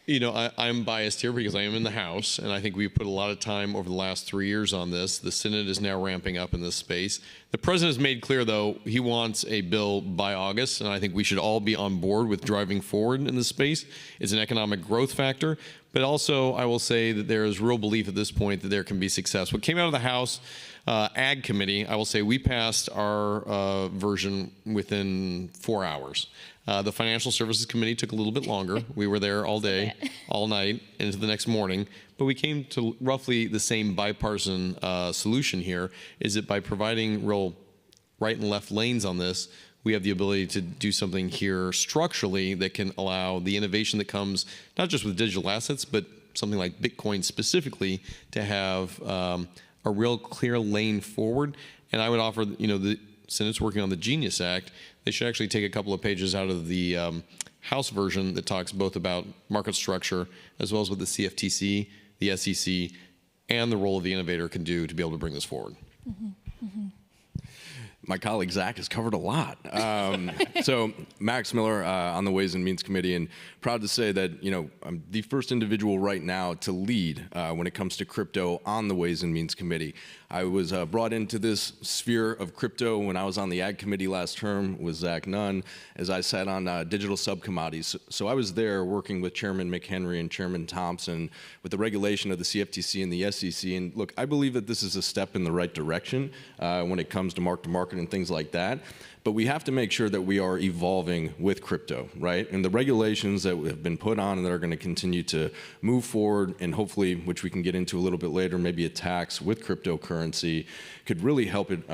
I'm biased here because I am in the House, and I think we've put a lot of time over the last 3 years on this. The Senate is now ramping up in this space. The President has made clear, though, he wants a bill by August, and I think we should all be on board with driving forward in this space. It's an economic growth factor, but also I will say that there is real belief at this point that there can be success. What came out of the House Ag Committee, I will say we passed our version within 4 hours. The Financial Services Committee took a little bit longer. We were there all day, all night, into the next morning. But we came to roughly the same bipartisan solution here, is that by providing real right and left lanes on this, we have the ability to do something here structurally that can allow the innovation that comes not just with digital assets, but something like Bitcoin specifically, to have a real clear lane forward. And I would offer, the Senate's working on the Genius Act. They should actually take a couple of pages out of the House version that talks both about market structure as well as what the CFTC, the SEC, and the role of the innovator can do to be able to bring this forward. Mm-hmm. Mm-hmm. My colleague Zach has covered a lot. So Max Miller on the Ways and Means Committee, and proud to say that, I'm the first individual right now to lead when it comes to crypto on the Ways and Means Committee. I was brought into this sphere of crypto when I was on the Ag Committee last term with Zach Nunn, as I sat on digital subcommittees. So I was there working with Chairman McHenry and Chairman Thompson with the regulation of the CFTC and the SEC. And look, I believe that this is a step in the right direction when it comes to mark-to-market and things like that. But we have to make sure that we are evolving with crypto, right? And the regulations that have been put on and that are going to continue to move forward, and hopefully, which we can get into a little bit later, maybe a tax with cryptocurrency could really help it,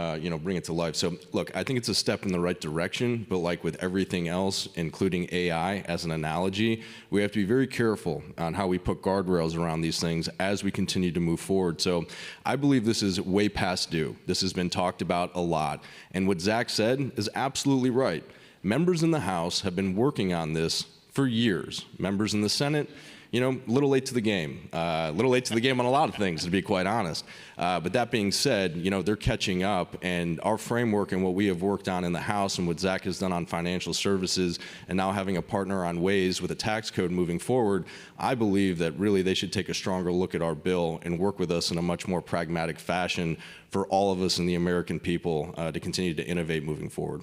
bring it to life. So look, I think it's a step in the right direction, but like with everything else, including AI as an analogy, we have to be very careful on how we put guardrails around these things as we continue to move forward. So I believe this is way past due. This has been talked about a lot. And what Zach said is absolutely right. Members in the House have been working on this for years. Members in the Senate, a little late to the game. A little late to the game on a lot of things, to be quite honest. But that being said, they're catching up, and our framework and what we have worked on in the House and what Zach has done on financial services, and now having a partner on Ways with a tax code moving forward, I believe that really they should take a stronger look at our bill and work with us in a much more pragmatic fashion for all of us and the American people to continue to innovate moving forward.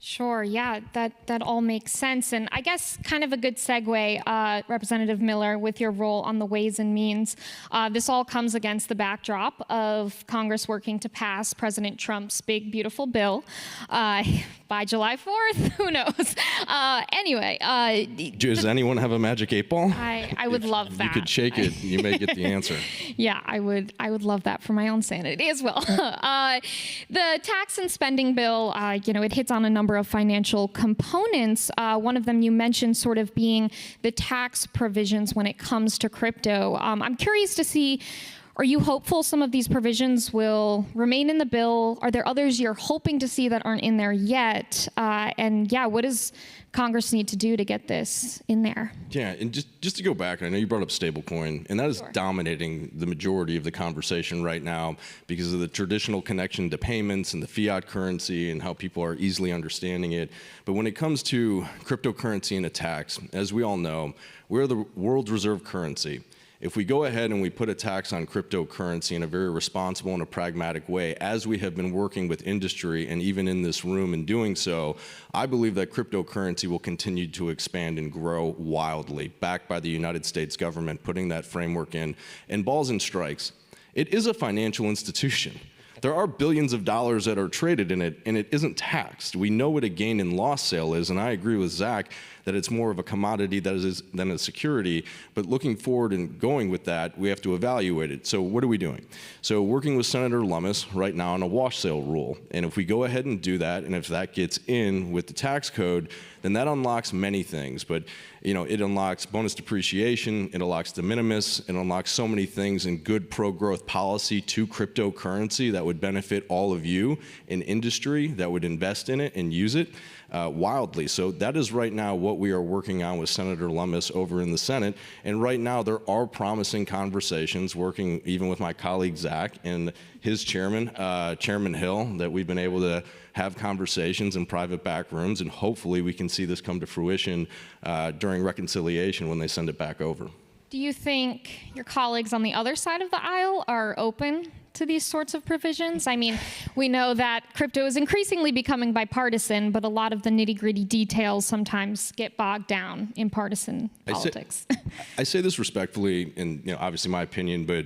Sure, yeah, that all makes sense. And I guess kind of a good segue, Representative Miller, with your role on the Ways and Means. This all comes against the backdrop of Congress working to pass President Trump's big, beautiful bill by July 4th. Who knows? Anyway. Does anyone have a magic 8 ball? I would love that. You could shake it, you may get the answer. Yeah, I would love that for my own sanity as well. The tax and spending bill, it hits on a number of financial components. One of them you mentioned sort of being the tax provisions when it comes to crypto. I'm curious to see, are you hopeful some of these provisions will remain in the bill? Are there others you're hoping to see that aren't in there yet? And yeah, what does Congress need to do to get this in there? Yeah, and just to go back, I know you brought up stablecoin, and that is dominating the majority of the conversation right now because of the traditional connection to payments and the fiat currency and how people are easily understanding it. But when it comes to cryptocurrency and a tax, as we all know, we're the world's reserve currency. If we go ahead and we put a tax on cryptocurrency in a very responsible and a pragmatic way, as we have been working with industry and even in this room in doing so, I believe that cryptocurrency will continue to expand and grow wildly, backed by the United States government, putting that framework in. And balls and strikes, it is a financial institution. There are billions of dollars that are traded in it, and it isn't taxed. We know what a gain and loss sale is, and I agree with Zach that it's more of a commodity than a security. But looking forward and going with that, we have to evaluate it. So what are we doing? So working with Senator Lummis right now on a wash sale rule. And if we go ahead and do that, and if that gets in with the tax code, then that unlocks many things. But it unlocks bonus depreciation, it unlocks de minimis, it unlocks so many things in good pro-growth policy to cryptocurrency that would benefit all of you in industry that would invest in it and use it wildly. So that is right now what we are working on with Senator Lummis over in the Senate. And right now there are promising conversations working even with my colleague Zach and his chairman, Chairman Hill, that we've been able to have conversations in private back rooms, and hopefully we can see this come to fruition during reconciliation when they send it back over. Do you think your colleagues on the other side of the aisle are open to these sorts of provisions? I mean, we know that crypto is increasingly becoming bipartisan, but a lot of the nitty-gritty details sometimes get bogged down in partisan politics. I say this respectfully, and obviously my opinion, but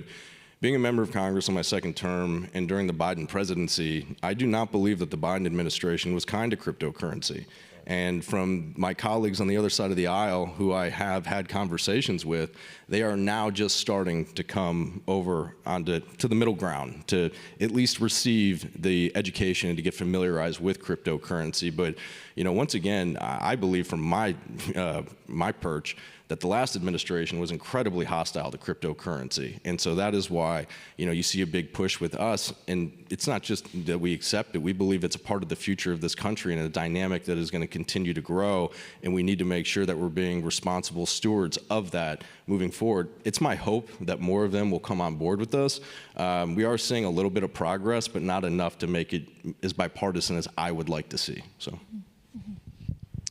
being a member of Congress on my second term and during the Biden presidency, I do not believe that the Biden administration was kind to cryptocurrency. And from my colleagues on the other side of the aisle who I have had conversations with, they are now just starting to come over to the middle ground to at least receive the education and to get familiarized with cryptocurrency. But once again, I believe from my perch that the last administration was incredibly hostile to cryptocurrency. And so that is why, you see a big push with us. And it's not just that we accept it, we believe it's a part of the future of this country and a dynamic that is going to continue to grow. And we need to make sure that we're being responsible stewards of that moving forward. It's my hope that more of them will come on board with us. We are seeing a little bit of progress, but not enough to make it as bipartisan as I would like to see. So.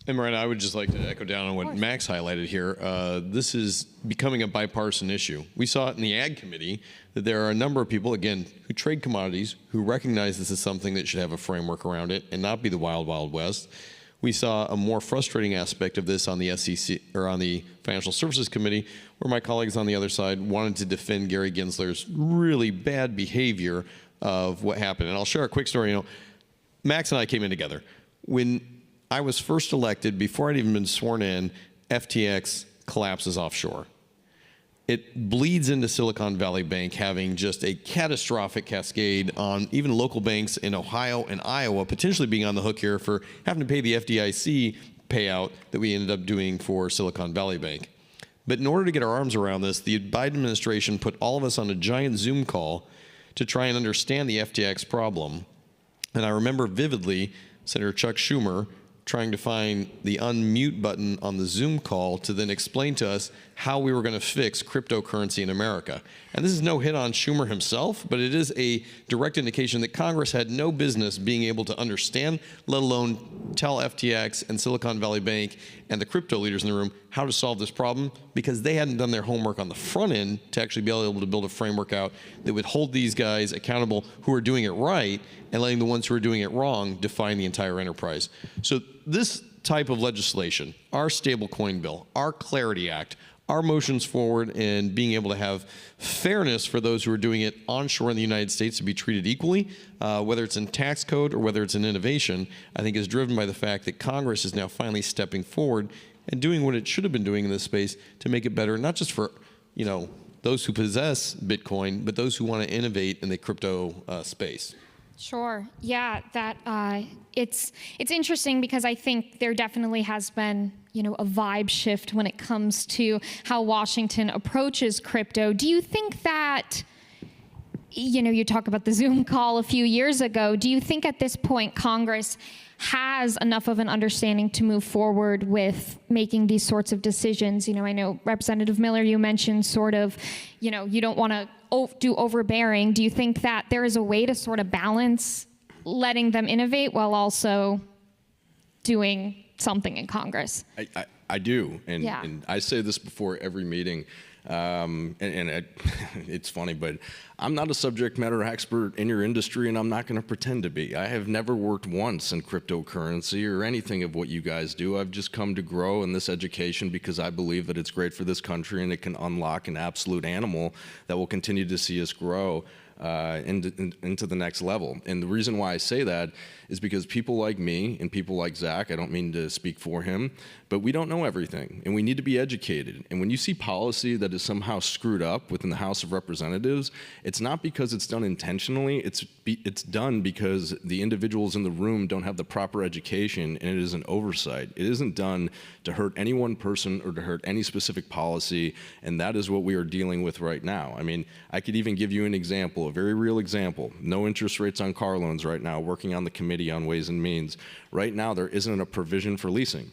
And Miranda, I would just like to echo down on what Max highlighted here. This is becoming a bipartisan issue. We saw it in the Ag Committee that there are a number of people, again, who trade commodities, who recognize this is something that should have a framework around it and not be the wild, wild west. We saw a more frustrating aspect of this on the SEC or on the Financial Services Committee, where my colleagues on the other side wanted to defend Gary Gensler's really bad behavior of what happened. And I'll share a quick story. You know, Max and I came in together. When I was first elected, before I'd even been sworn in, FTX collapses offshore. It bleeds into Silicon Valley Bank, having just a catastrophic cascade on even local banks in Ohio and Iowa potentially being on the hook here for having to pay the FDIC payout that we ended up doing for Silicon Valley Bank. But in order to get our arms around this, the Biden administration put all of us on a giant Zoom call to try and understand the FTX problem. And I remember vividly Senator Chuck Schumer trying to find the unmute button on the Zoom call to then explain to us how we were going to fix cryptocurrency in America. And this is no hit on Schumer himself, but it is a direct indication that Congress had no business being able to understand, let alone tell FTX and Silicon Valley Bank and the crypto leaders in the room how to solve this problem, because they hadn't done their homework on the front end to actually be able to build a framework out that would hold these guys accountable who are doing it right and letting the ones who are doing it wrong define the entire enterprise. So this type of legislation, our stablecoin bill, our Clarity Act, our motions forward and being able to have fairness for those who are doing it onshore in the United States to be treated equally, whether it's in tax code or whether it's in innovation, I think is driven by the fact that Congress is now finally stepping forward and doing what it should have been doing in this space to make it better, not just for, you know, those who possess Bitcoin, but those who want to innovate in the crypto space. Sure. Yeah, that it's interesting because I think there definitely has been, you know, a vibe shift when it comes to how Washington approaches crypto. Do you think that, you know, you talk about the Zoom call a few years ago, do you think at this point Congress has enough of an understanding to move forward with making these sorts of decisions? You know, I know Representative Miller, you mentioned sort of, you know, you don't want to do overbearing. Do you think that there is a way to sort of balance letting them innovate while also doing something in Congress? I do, and, Yeah. and I say this before every meeting, it's funny, but I'm not a subject matter expert in your industry, and I'm not going to pretend to be. I have never worked once in cryptocurrency or anything of what you guys do. I've just come to grow in this education because I believe that it's great for this country and it can unlock an absolute animal that will continue to see us grow into the next level. And the reason why I say that is because people like me and people like Zach, I don't mean to speak for him, but we don't know everything and we need to be educated. And when you see policy that is somehow screwed up within the House of Representatives, it's not because it's done intentionally, it's done because the individuals in the room don't have the proper education and it is an oversight. It isn't done to hurt any one person or to hurt any specific policy, and that is what we are dealing with right now. I mean, I could even give you an example, a very real example. No interest rates on car loans right now, working on the committee on Ways and Means. Right now, there isn't a provision for leasing.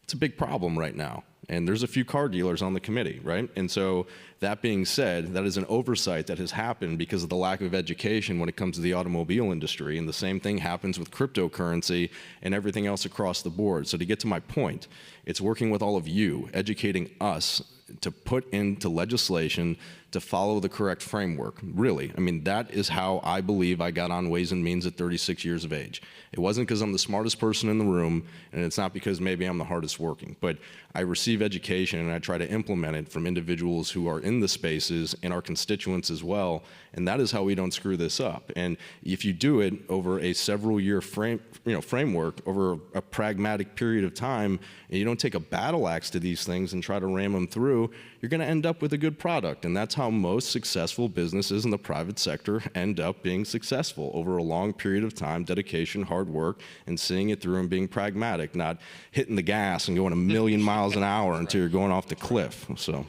It's a big problem right now. And there's a few car dealers on the committee, right? And so that being said, that is an oversight that has happened because of the lack of education when it comes to the automobile industry. And the same thing happens with cryptocurrency and everything else across the board. So to get to my point, it's working with all of you, educating us to put into legislation to follow the correct framework. Really, I mean, that is how I believe I got on Ways and Means at 36 years of age. It wasn't because I'm the smartest person in the room, and it's not because maybe I'm the hardest working, but I receive education and I try to implement it from individuals who are in the spaces and our constituents as well, and that is how we don't screw this up. And if you do it over a several-year framework, over a pragmatic period of time, and you don't take a battle axe to these things and try to ram them through, you're going to end up with a good product. And that's how most successful businesses in the private sector end up being successful over a long period of time, dedication, hard work, and seeing it through and being pragmatic, not hitting the gas and going a million miles an hour until you're going off the cliff. So,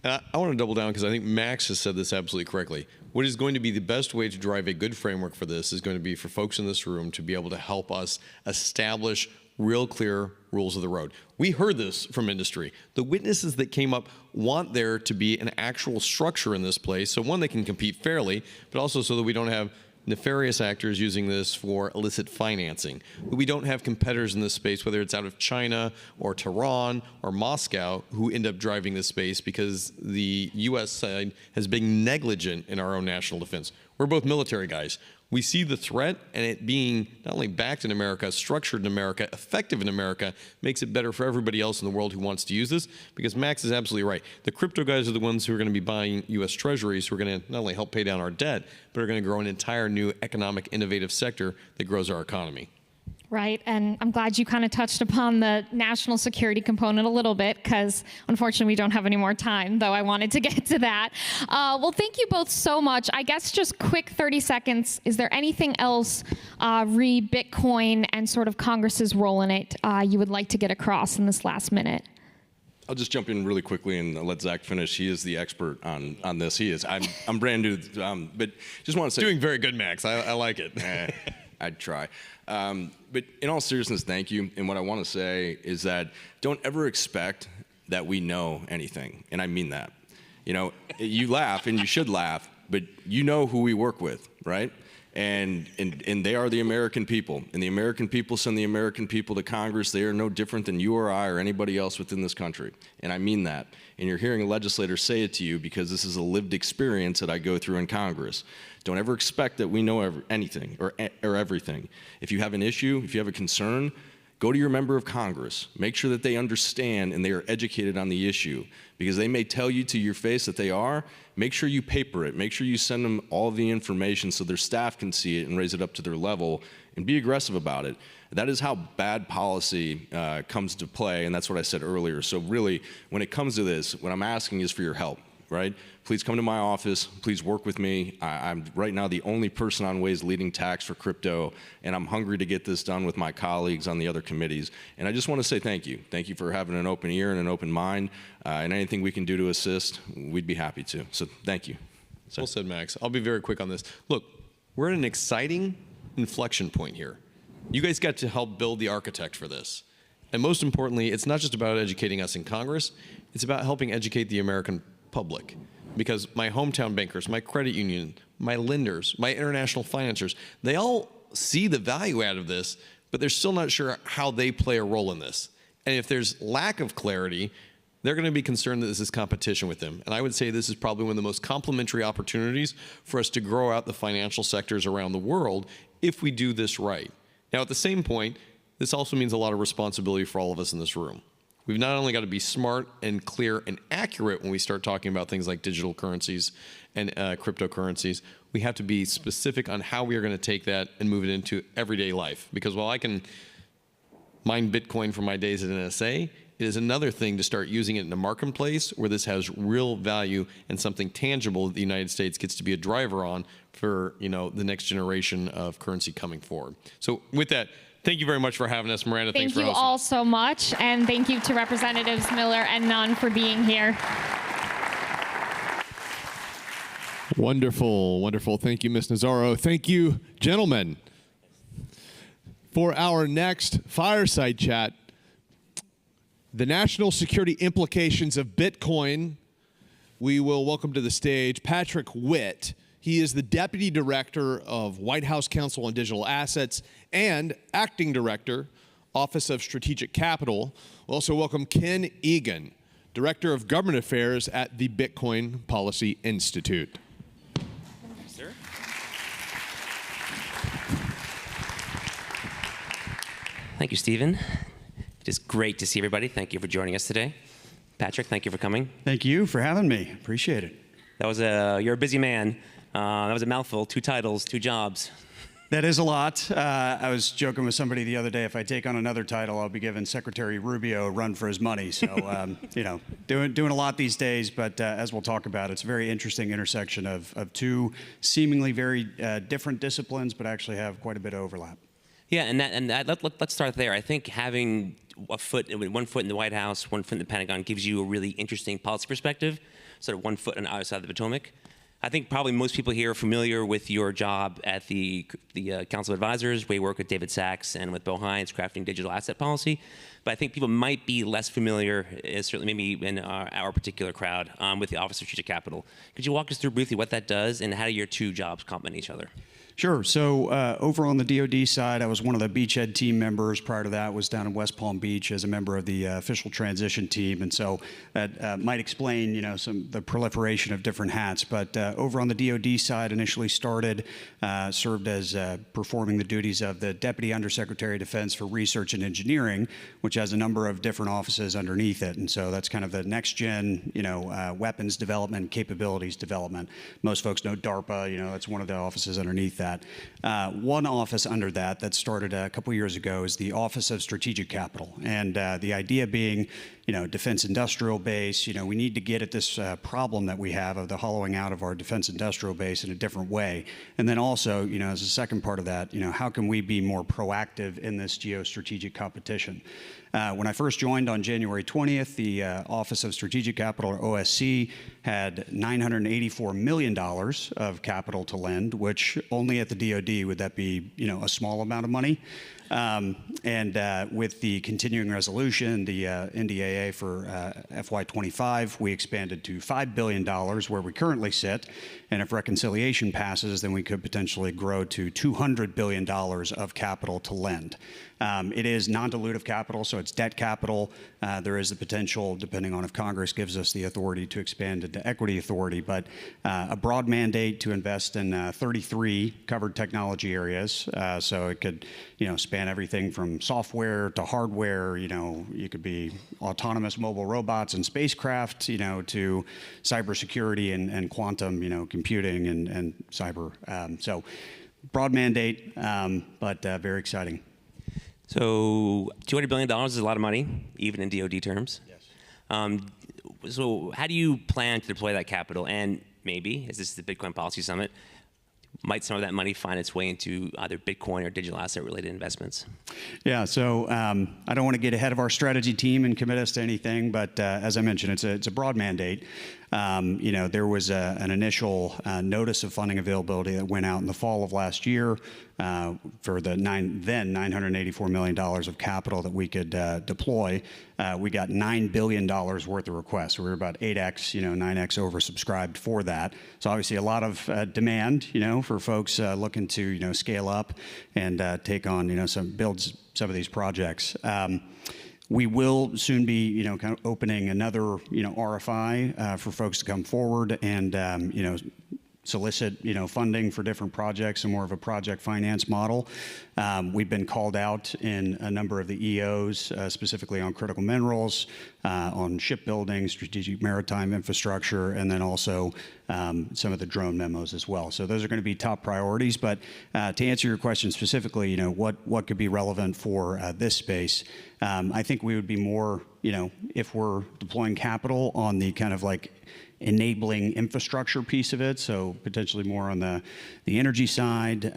I want to double down because I think Max has said this absolutely correctly. What is going to be the best way to drive a good framework for this is going to be for folks in this room to be able to help us establish real clear rules of the road. We heard this from industry. The witnesses that came up want there to be an actual structure in this place, so one, they can compete fairly, but also so that we don't have nefarious actors using this for illicit financing. We don't have competitors in this space, whether it's out of China or Tehran or Moscow, who end up driving this space because the U.S. side has been negligent in our own national defense. We're both military guys. We see the threat, and it being not only backed in America, structured in America, effective in America, makes it better for everybody else in the world who wants to use this, because Max is absolutely right. The crypto guys are the ones who are going to be buying U.S. treasuries, who are going to not only help pay down our debt, but are going to grow an entire new economic, innovative sector that grows our economy. Right, and I'm glad you kind of touched upon the national security component a little bit, because unfortunately we don't have any more time, though I wanted to get to that. Well, thank you both so much. I guess just quick 30 seconds, is there anything else re Bitcoin and sort of Congress's role in it you would like to get across in this last minute? I'll just jump in really quickly and let Zach finish. He is the expert on this. He is. I'm brand new, but just want to say. Doing very good, Max. I like it. I'd try. But in all seriousness, thank you. And what I want to say is that don't ever expect that we know anything. And I mean that. You know, you laugh, and you should laugh, but you know who we work with, right? And they are the American people. And the American people send the American people to Congress. They are no different than you or I or anybody else within this country. And I mean that. And you're hearing a legislator say it to you because this is a lived experience that I go through in Congress. Don't ever expect that we know anything or everything. If you have an issue, if you have a concern, go to your member of Congress. Make sure that they understand and they are educated on the issue, because they may tell you to your face that they are. Make sure you paper it. Make sure you send them all of the information so their staff can see it and raise it up to their level, and be aggressive about it. That is how bad policy comes to play, and that's what I said earlier. So really, when it comes to this, what I'm asking is for your help, right? Please come to my office. Please work with me. I'm right now the only person on Ways leading tax for crypto, and I'm hungry to get this done with my colleagues on the other committees. And I just want to say thank you. Thank you for having an open ear and an open mind, and anything we can do to assist, we'd be happy to. So thank you. Well said, Max. I'll be very quick on this. Look, we're at an exciting inflection point here. You guys got to help build the architect for this. And most importantly, it's not just about educating us in Congress, it's about helping educate the American public. Because my hometown bankers, my credit union, my lenders, my international financiers, they all see the value out of this, but they're still not sure how they play a role in this. And if there's lack of clarity, they're going to be concerned that this is competition with them. And I would say this is probably one of the most complementary opportunities for us to grow out the financial sectors around the world if we do this right. Now, at the same point, this also means a lot of responsibility for all of us in this room. We've not only got to be smart and clear and accurate when we start talking about things like digital currencies and cryptocurrencies, we have to be specific on how we are going to take that and move it into everyday life. Because while I can mine Bitcoin from my days at NSA, it is another thing to start using it in a marketplace where this has real value and something tangible that the United States gets to be a driver on for, you know, the next generation of currency coming forward. So with that, thank you very much for having us. Miranda, thanks for hosting. Thank you all so much, and thank you to Representatives Miller and Nunn for being here. Wonderful, wonderful. Thank you, Ms. Nazzaro. Thank you, gentlemen. For our next fireside chat, the national security implications of Bitcoin, we will welcome to the stage Patrick Witt. He is the Deputy Director of White House Council on Digital Assets and Acting Director, Office of Strategic Capital. We'll also welcome Ken Egan, Director of Government Affairs at the Bitcoin Policy Institute. Sir. Thank you, Stephen. It is great to see everybody. Thank you for joining us today. Patrick, thank you for coming. Thank you for having me. Appreciate it. That was you're a busy man. That was a mouthful. 2 titles, 2 jobs. That is a lot. I was joking with somebody the other day. If I take on another title, I'll be giving Secretary Rubio a run for his money. So, you know, doing a lot these days. But as we'll talk about, it's a very interesting intersection of 2 seemingly very different disciplines, but actually have quite a bit of overlap. Yeah, and let's start there. I think having one foot in the White House, 1 foot in the Pentagon gives you a really interesting policy perspective, sort of 1 foot on either side of the Potomac. I think probably most people here are familiar with your job at the Council of Advisors, where you work with David Sachs and with Bill Hines crafting digital asset policy. But I think people might be less familiar, certainly maybe in our particular crowd, with the Office of Strategic Capital. Could you walk us through briefly what that does and how do your 2 jobs complement each other? Sure. So over on the DoD side, I was one of the beachhead team members. Prior to that, was down in West Palm Beach as a member of the official transition team, and so that might explain, the proliferation of different hats. But over on the DoD side, initially served as performing the duties of the Deputy Undersecretary of Defense for Research and Engineering, which has a number of different offices underneath it, and so that's kind of the next gen, weapons development, capabilities development. Most folks know DARPA. That's one of the offices underneath that. One office under that started a couple years ago is the Office of Strategic Capital. And the idea being, defense industrial base, we need to get at this problem that we have of the hollowing out of our defense industrial base in a different way. And then also, as a second part of that, how can we be more proactive in this geostrategic competition? When I first joined on January 20th, the Office of Strategic Capital, or OSC, had $984 million of capital to lend, which only at the DoD would that be, a small amount of money. And with the continuing resolution, the NDAA for FY25, we expanded to $5 billion where we currently sit. And if reconciliation passes, then we could potentially grow to $200 billion of capital to lend. It is non-dilutive capital, so it's debt capital. There is the potential, depending on if Congress gives us the authority, to expand into equity authority, but a broad mandate to invest in 33 covered technology areas. So it could, span everything from software to hardware. You could be autonomous mobile robots and spacecraft, to cybersecurity and quantum, computing and cyber. So broad mandate, but very exciting. So $200 billion is a lot of money, even in DoD terms. Yes. So how do you plan to deploy that capital? And maybe, as this is the Bitcoin Policy Summit, might some of that money find its way into either Bitcoin or digital asset related investments? Yeah, so I don't want to get ahead of our strategy team and commit us to anything, but as I mentioned, it's a broad mandate. There was an initial notice of funding availability that went out in the fall of last year for the then $984 million of capital that we could deploy. We got $9 billion worth of requests. So we were about 8x, 9x oversubscribed for that. So obviously a lot of demand, for folks looking to, scale up and take on, build some of these projects. We will soon be, kind of opening another, RFI for folks to come forward and, solicit, funding for different projects and more of a project finance model. We've been called out in a number of the EOs, specifically on critical minerals, on shipbuilding, strategic maritime infrastructure, and then also some of the drone memos as well. So those are going to be top priorities. But to answer your question specifically, what could be relevant for this space? I think we would be more, if we're deploying capital on the kind of like enabling infrastructure piece of it, so potentially more on the energy side,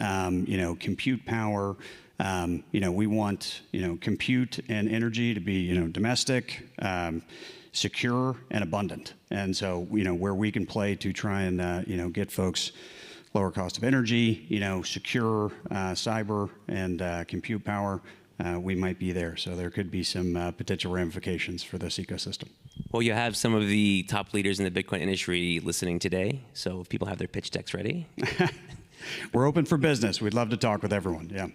compute power. We want, compute and energy to be, domestic, secure, and abundant. And so, where we can play to try and, get folks lower cost of energy, secure cyber and compute power, we might be there. So there could be some potential ramifications for this ecosystem. Well, you have some of the top leaders in the Bitcoin industry listening today. So if people have their pitch decks ready. We're open for business. We'd love to talk with everyone. Yeah.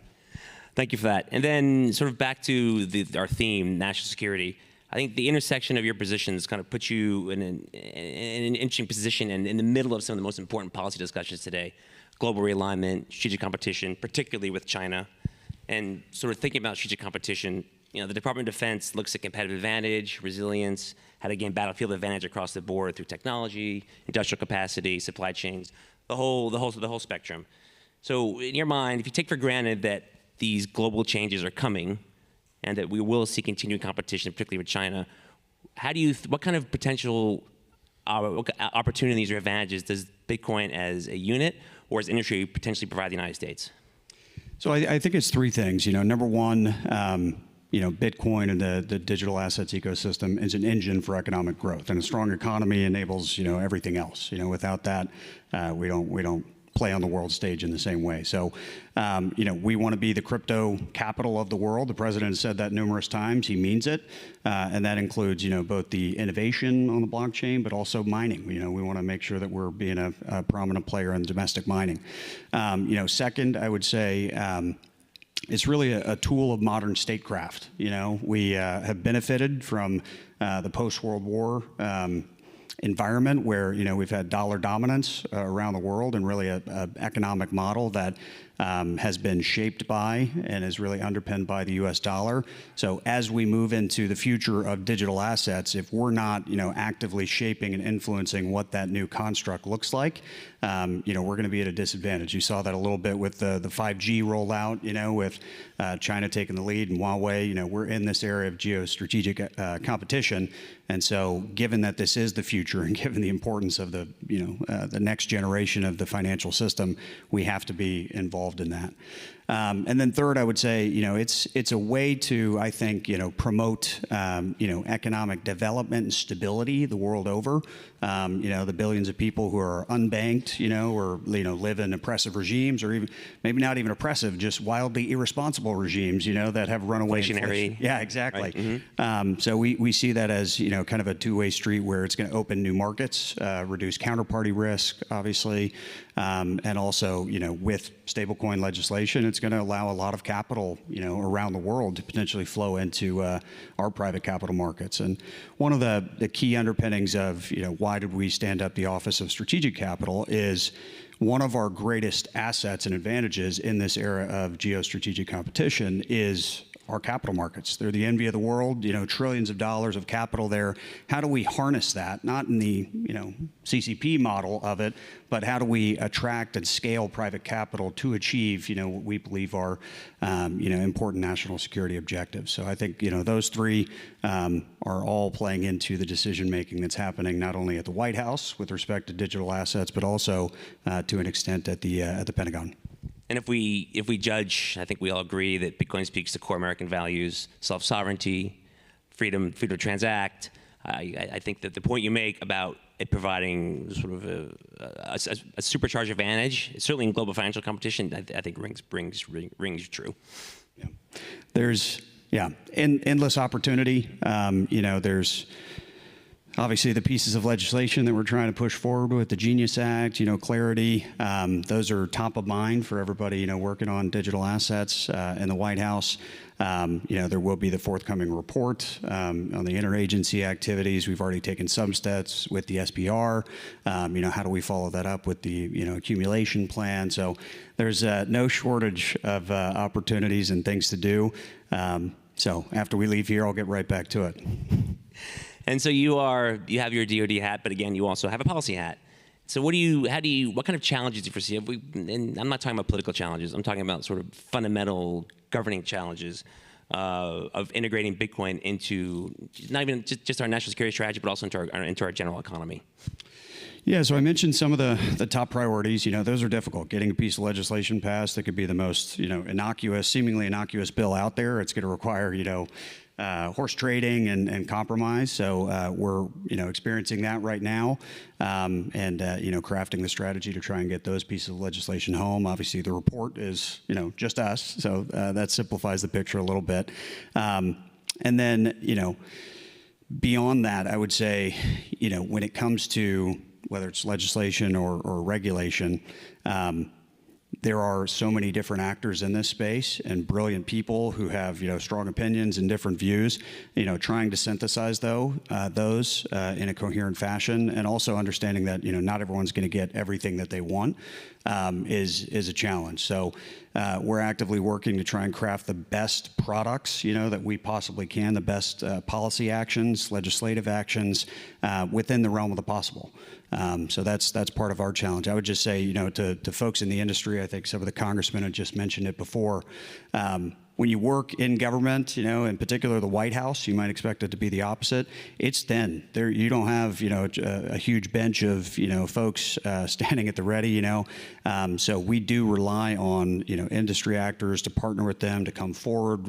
Thank you for that. And then sort of back to our theme, national security. I think the intersection of your positions kind of puts you in an interesting position and in the middle of some of the most important policy discussions today. Global realignment, strategic competition, particularly with China. And sort of thinking about strategic competition, the Department of Defense looks at competitive advantage, resilience, how to gain battlefield advantage across the board through technology, industrial capacity, supply chains, the whole spectrum. So in your mind, if you take for granted that these global changes are coming and that we will see continued competition, particularly with China, what kind of potential opportunities or advantages does Bitcoin as a unit or as an industry potentially provide the United States? So I think it's three things. Number one, Bitcoin and the digital assets ecosystem is an engine for economic growth, and a strong economy enables everything else. Without that, we don't play on the world stage in the same way. So, we want to be the crypto capital of the world. The president has said that numerous times. He means it. And that includes, both the innovation on the blockchain, but also mining. We want to make sure that we're being a prominent player in domestic mining. Second, I would say, it's really a tool of modern statecraft. We have benefited from the post-World War environment where we've had dollar dominance around the world, and really an economic model that has been shaped by and is really underpinned by the U.S. dollar. So as we move into the future of digital assets, if we're not actively shaping and influencing what that new construct looks like, we're going to be at a disadvantage. You saw that a little bit with the 5G rollout, with China taking the lead and Huawei. We're in this area of geostrategic competition. And so given that this is the future, and given the importance of the next generation of the financial system, we have to be involved in that. And then third, I would say, it's a way to, I think, promote, economic development and stability the world over. The billions of people who are unbanked, or, live in oppressive regimes, or even, maybe not even oppressive, just wildly irresponsible regimes, that have runaway inflation. Yeah, exactly. Right. Mm-hmm. So we see that as, kind of a two-way street where it's going to open new markets, reduce counterparty risk, obviously, and also, with stablecoin legislation, it's going to allow a lot of capital, around the world to potentially flow into our private capital markets. And one of the key underpinnings of, why did we stand up the Office of Strategic Capital is one of our greatest assets and advantages in this era of geostrategic competition is our capital markets. They're the envy of the world, trillions of dollars of capital there. How do we harness that? Not in the, CCP model of it, but how do we attract and scale private capital to achieve, what we believe are, important national security objectives. So I think, those three are all playing into the decision-making that's happening not only at the White House with respect to digital assets, but also to an extent at the Pentagon. And if we judge, I think we all agree that Bitcoin speaks to core American values, self-sovereignty, freedom to transact. I think that the point you make about it providing sort of a supercharged advantage, certainly in global financial competition, I think rings true. Yeah. There's endless opportunity. There's obviously the pieces of legislation that we're trying to push forward with the Genius Act, clarity, those are top of mind for everybody, working on digital assets in the White House. There will be the forthcoming report on the interagency activities. We've already taken some steps with the SPR. How do we follow that up with the, accumulation plan? So there's no shortage of opportunities and things to do. So after we leave here, I'll get right back to it. And so you have your DoD hat, but again, you also have a policy hat. So what kind of challenges do you foresee? And I'm not talking about political challenges. I'm talking about sort of fundamental governing challenges of integrating Bitcoin into not even just our national security strategy, but also into our general economy. Yeah, so I mentioned some of the top priorities. Those are difficult. Getting a piece of legislation passed that could be the most, seemingly innocuous bill out there. It's going to require, horse trading and compromise. So we're experiencing that right now, and crafting the strategy to try and get those pieces of legislation home. Obviously, the report is just us, so that simplifies the picture a little bit. And then beyond that, I would say when it comes to whether it's legislation or regulation. There are so many different actors in this space and brilliant people who have, strong opinions and different views, trying to synthesize those in a coherent fashion, and also understanding that, not everyone's going to get everything that they want is a challenge. So we're actively working to try and craft the best products, that we possibly can, the best policy actions, legislative actions within the realm of the possible. So that's part of our challenge. I would just say, to folks in the industry, I think some of the congressmen had just mentioned it before, when you work in government, in particular the White House, you might expect it to be the opposite. It's thin. There, you don't have, a huge bench of, folks standing at the ready, So we do rely on, industry actors to partner with them, to come forward,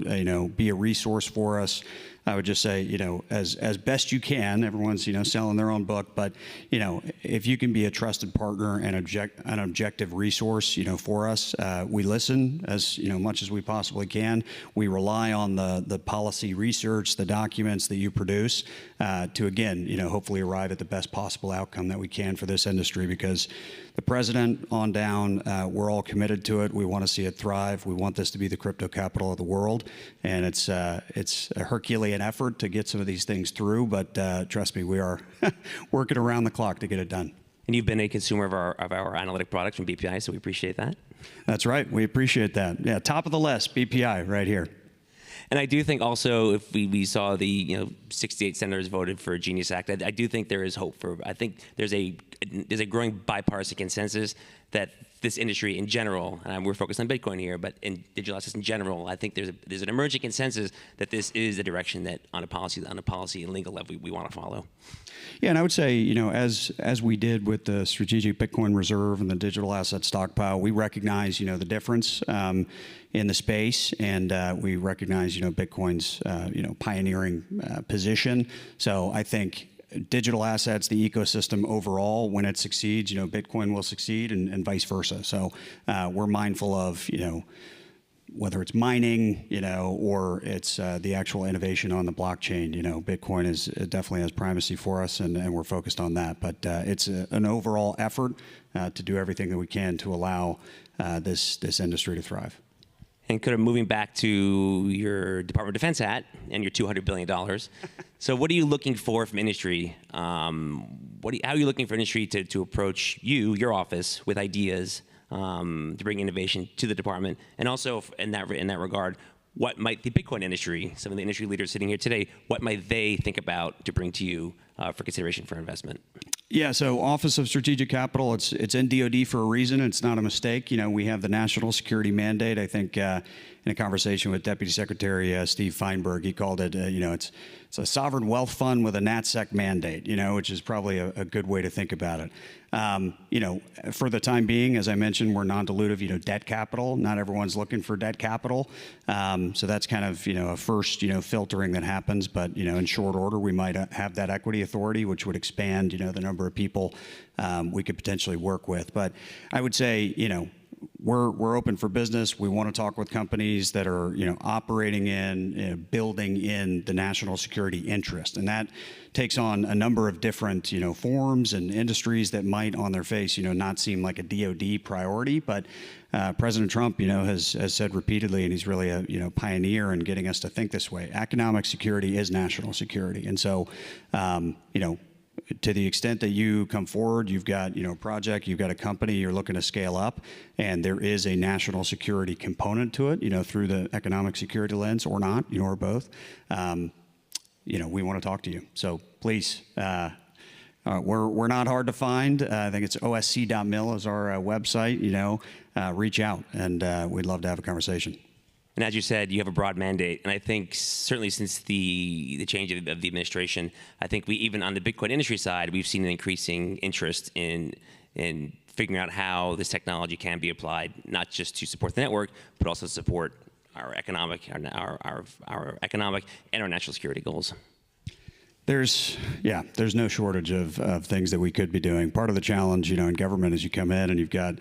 be a resource for us. I would just say, as best you can, everyone's, selling their own book, but, if you can be a trusted partner and an objective resource, for us, we listen as, much as we possibly can. We rely on the policy research, the documents that you produce, to again, hopefully arrive at the best possible outcome that we can for this industry, because the president on down, we're all committed to it. We want to see it thrive. We want this to be the crypto capital of the world, and it's a Herculean effort to get some of these things through, but trust me, we are working around the clock to get it done. And you've been a consumer of our analytic products from BPI, so we appreciate that. That's right. We appreciate that. Yeah, top of the list, BPI right here. And I do think also, if we saw the 68 senators voted for a Genius Act, I do think there is hope for. I think there's a growing bipartisan consensus that this industry in general, and we're focused on Bitcoin here, but in digital assets in general, I think there's an emerging consensus that this is the direction that on a policy and legal level we want to follow. Yeah, and I would say, as we did with the strategic Bitcoin reserve and the digital asset stockpile, we recognize, the difference in the space, and we recognize, Bitcoin's, pioneering position. So I think digital assets, the ecosystem overall, when it succeeds, Bitcoin will succeed, and vice versa. So we're mindful of, whether it's mining, or it's the actual innovation on the blockchain, Bitcoin is definitely has primacy for us, and we're focused on that. But it's an overall effort to do everything that we can to allow this industry to thrive. And kind of moving back to your Department of Defense hat and your $200 billion. So what are you looking for from industry? How are you looking for industry to approach your office with ideas to bring innovation to the department? And also in that regard, what might the Bitcoin industry, some of the industry leaders sitting here today, what might they think about to bring to you for consideration for investment? Yeah, so Office of Strategic Capital, it's in DoD for a reason. It's not a mistake. We have the national security mandate. I think in a conversation with Deputy Secretary Steve Feinberg, he called it, it's a sovereign wealth fund with a NatSec mandate, which is probably a good way to think about it. For the time being, as I mentioned, we're non-dilutive, debt capital. Not everyone's looking for debt capital. So that's kind of, a first, filtering that happens. But, in short order, we might have that equity authority, which would expand, the number of people we could potentially work with. But I would say, we're open for business. We want to talk with companies that are, operating in, building in the national security interest. And that takes on a number of different, forms and industries that might on their face, not seem like a DoD priority. But President Trump, has said repeatedly, and he's really a, pioneer in getting us to think this way. Economic security is national security. And so, to the extent that you come forward, you've got, a project, you've got a company, you're looking to scale up, and there is a national security component to it, through the economic security lens or not, or both, we want to talk to you. So please, we're not hard to find. I think it's osc.mil is our website, reach out, and we'd love to have a conversation. And as you said, you have a broad mandate. And I think certainly since the change of the administration, I think we, even on the Bitcoin industry side, we've seen an increasing interest in figuring out how this technology can be applied, not just to support the network, but also to support our economic, our economic and our national security goals. There's no shortage of things that we could be doing. Part of the challenge, in government is you come in and you've got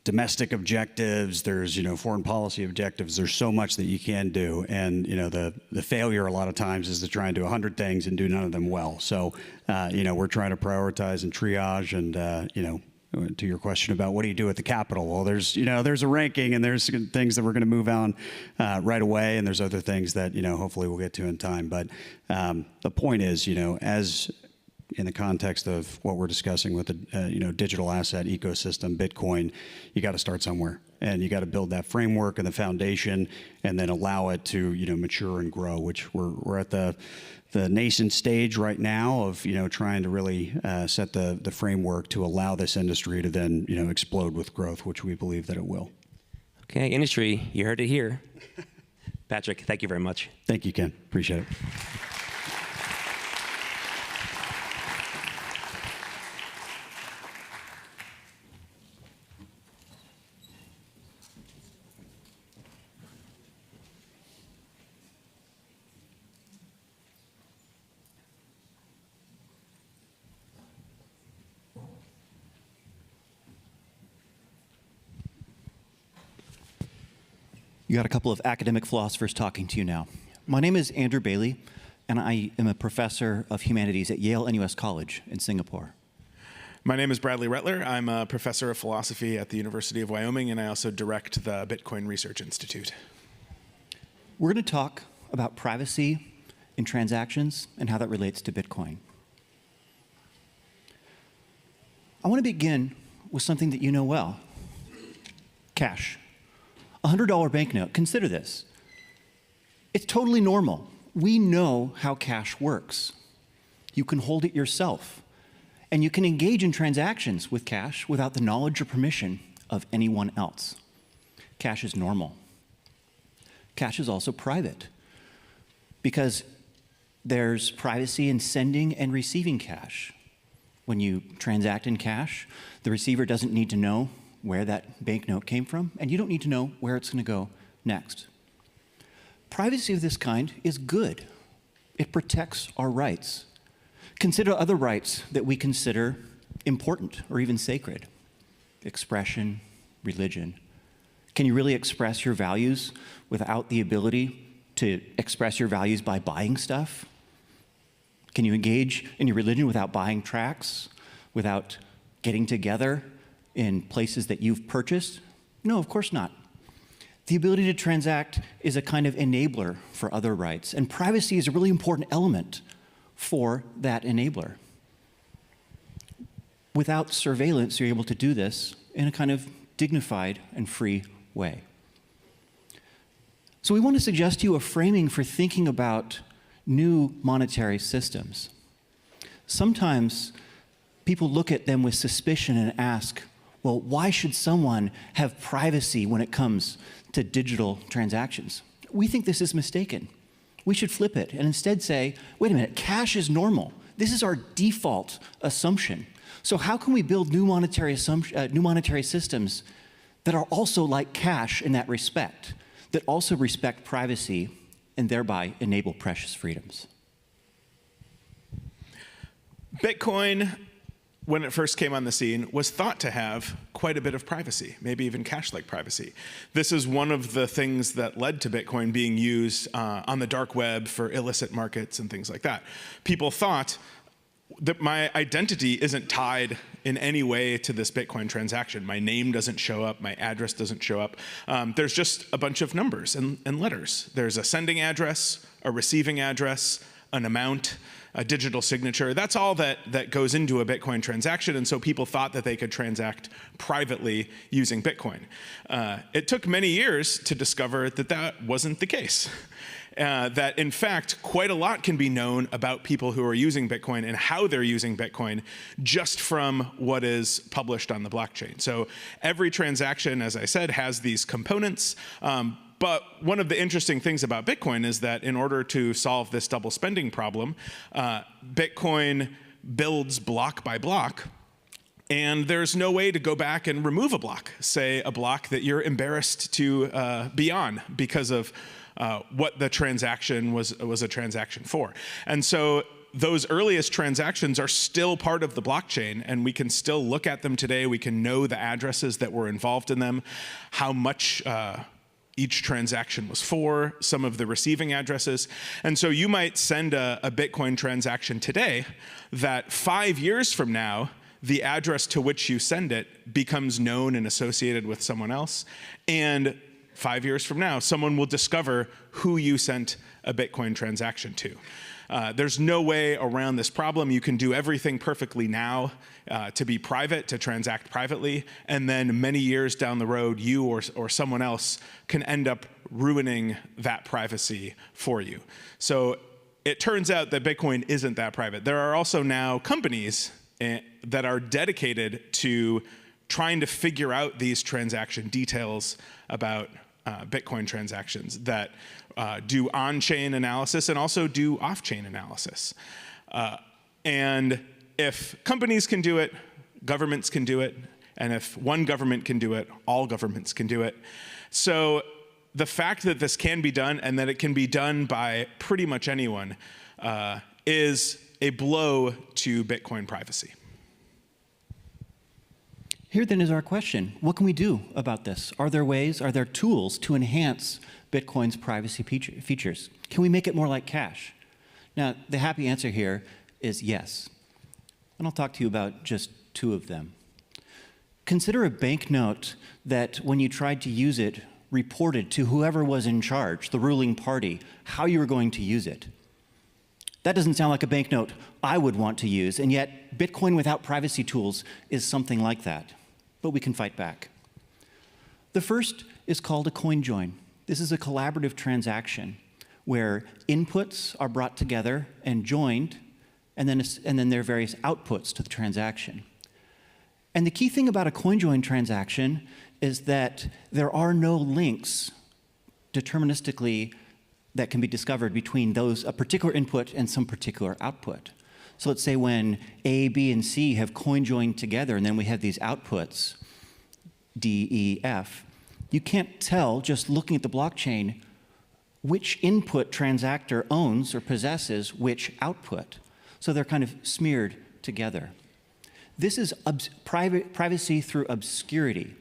domestic objectives, there's, foreign policy objectives, there's so much that you can do. And, the failure a lot of times is to try and do 100 things and do none of them well. So, we're trying to prioritize and triage and, to your question about what do you do at the Capitol? Well, there's a ranking and there's things that we're going to move on right away. And there's other things that, hopefully we'll get to in time. But the point is, as in the context of what we're discussing with the digital asset ecosystem, Bitcoin, you got to start somewhere, and you got to build that framework and the foundation, and then allow it to mature and grow. Which we're at the nascent stage right now of trying to really set the framework to allow this industry to then explode with growth, which we believe that it will. Okay, industry, you heard it here. Patrick, thank you very much. Thank you, Ken. Appreciate it. You got a couple of academic philosophers talking to you now. My name is Andrew Bailey, and I am a professor of humanities at Yale NUS College in Singapore. My name is Bradley Rettler. I'm a professor of philosophy at the University of Wyoming, and I also direct the Bitcoin Research Institute. We're going to talk about privacy in transactions and how that relates to Bitcoin. I want to begin with something that you know well: cash. A $100 banknote. Consider this. It's totally normal. We know how cash works. You can hold it yourself, and you can engage in transactions with cash without the knowledge or permission of anyone else. Cash is normal. Cash is also private, because there's privacy in sending and receiving cash. When you transact in cash, the receiver doesn't need to know where that banknote came from, and you don't need to know where it's going to go next. Privacy of this kind is good. It protects our rights. Consider other rights that we consider important or even sacred: expression, religion. Can you really express your values without the ability to express your values by buying stuff? Can you engage in your religion without buying tracts, without getting together in places that you've purchased? No, of course not. The ability to transact is a kind of enabler for other rights, and privacy is a really important element for that enabler. Without surveillance, you're able to do this in a kind of dignified and free way. So we want to suggest to you a framing for thinking about new monetary systems. Sometimes people look at them with suspicion and ask, well, why should someone have privacy when it comes to digital transactions? We think this is mistaken. We should flip it and instead say, wait a minute, cash is normal. This is our default assumption. So how can we build new monetary systems that are also like cash in that respect, that also respect privacy and thereby enable precious freedoms? Bitcoin, when it first came on the scene, was thought to have quite a bit of privacy, maybe even cash-like privacy. This is one of the things that led to Bitcoin being used on the dark web for illicit markets and things like that. People thought that my identity isn't tied in any way to this Bitcoin transaction. My name doesn't show up, my address doesn't show up. There's just a bunch of numbers and letters. There's a sending address, a receiving address, an amount, a digital signature. That's all that goes into a Bitcoin transaction, and so people thought that they could transact privately using Bitcoin. It took many years to discover that that wasn't the case. That in fact, quite a lot can be known about people who are using Bitcoin and how they're using Bitcoin just from what is published on the blockchain. So every transaction, as I said, has these components. But one of the interesting things about Bitcoin is that in order to solve this double spending problem, Bitcoin builds block by block, and there's no way to go back and remove a block, say a block that you're embarrassed to be on because of what the transaction was a transaction for. And so those earliest transactions are still part of the blockchain, and we can still look at them today. We can know the addresses that were involved in them, how much each transaction was for, some of the receiving addresses. And so you might send a Bitcoin transaction today that 5 years from now, the address to which you send it becomes known and associated with someone else. And 5 years from now, someone will discover who you sent a Bitcoin transaction to. There's no way around this problem. You can do everything perfectly now to be private, to transact privately, and then many years down the road, you or someone else can end up ruining that privacy for you. So it turns out that Bitcoin isn't that private. There are also now companies that are dedicated to trying to figure out these transaction details about Bitcoin transactions that do on-chain analysis and also do off-chain analysis. And if companies can do it, governments can do it. And if one government can do it, all governments can do it. So the fact that this can be done and that it can be done by pretty much anyone is a blow to Bitcoin privacy. Here then is our question. What can we do about this? Are there ways, are there tools to enhance Bitcoin's privacy features? Can we make it more like cash? Now, the happy answer here is yes. And I'll talk to you about just two of them. Consider a banknote that when you tried to use it, reported to whoever was in charge, the ruling party, how you were going to use it. That doesn't sound like a banknote I would want to use, and yet Bitcoin without privacy tools is something like that. But we can fight back. The first is called a coin join. This is a collaborative transaction where inputs are brought together and joined, and then there are various outputs to the transaction. And the key thing about a coin join transaction is that there are no links deterministically that can be discovered between a particular input and some particular output. So let's say when A, B, and C have coin joined together, and then we have these outputs, D, E, F, you can't tell just looking at the blockchain which input transactor owns or possesses which output. So they're kind of smeared together. This is privacy through obscurity,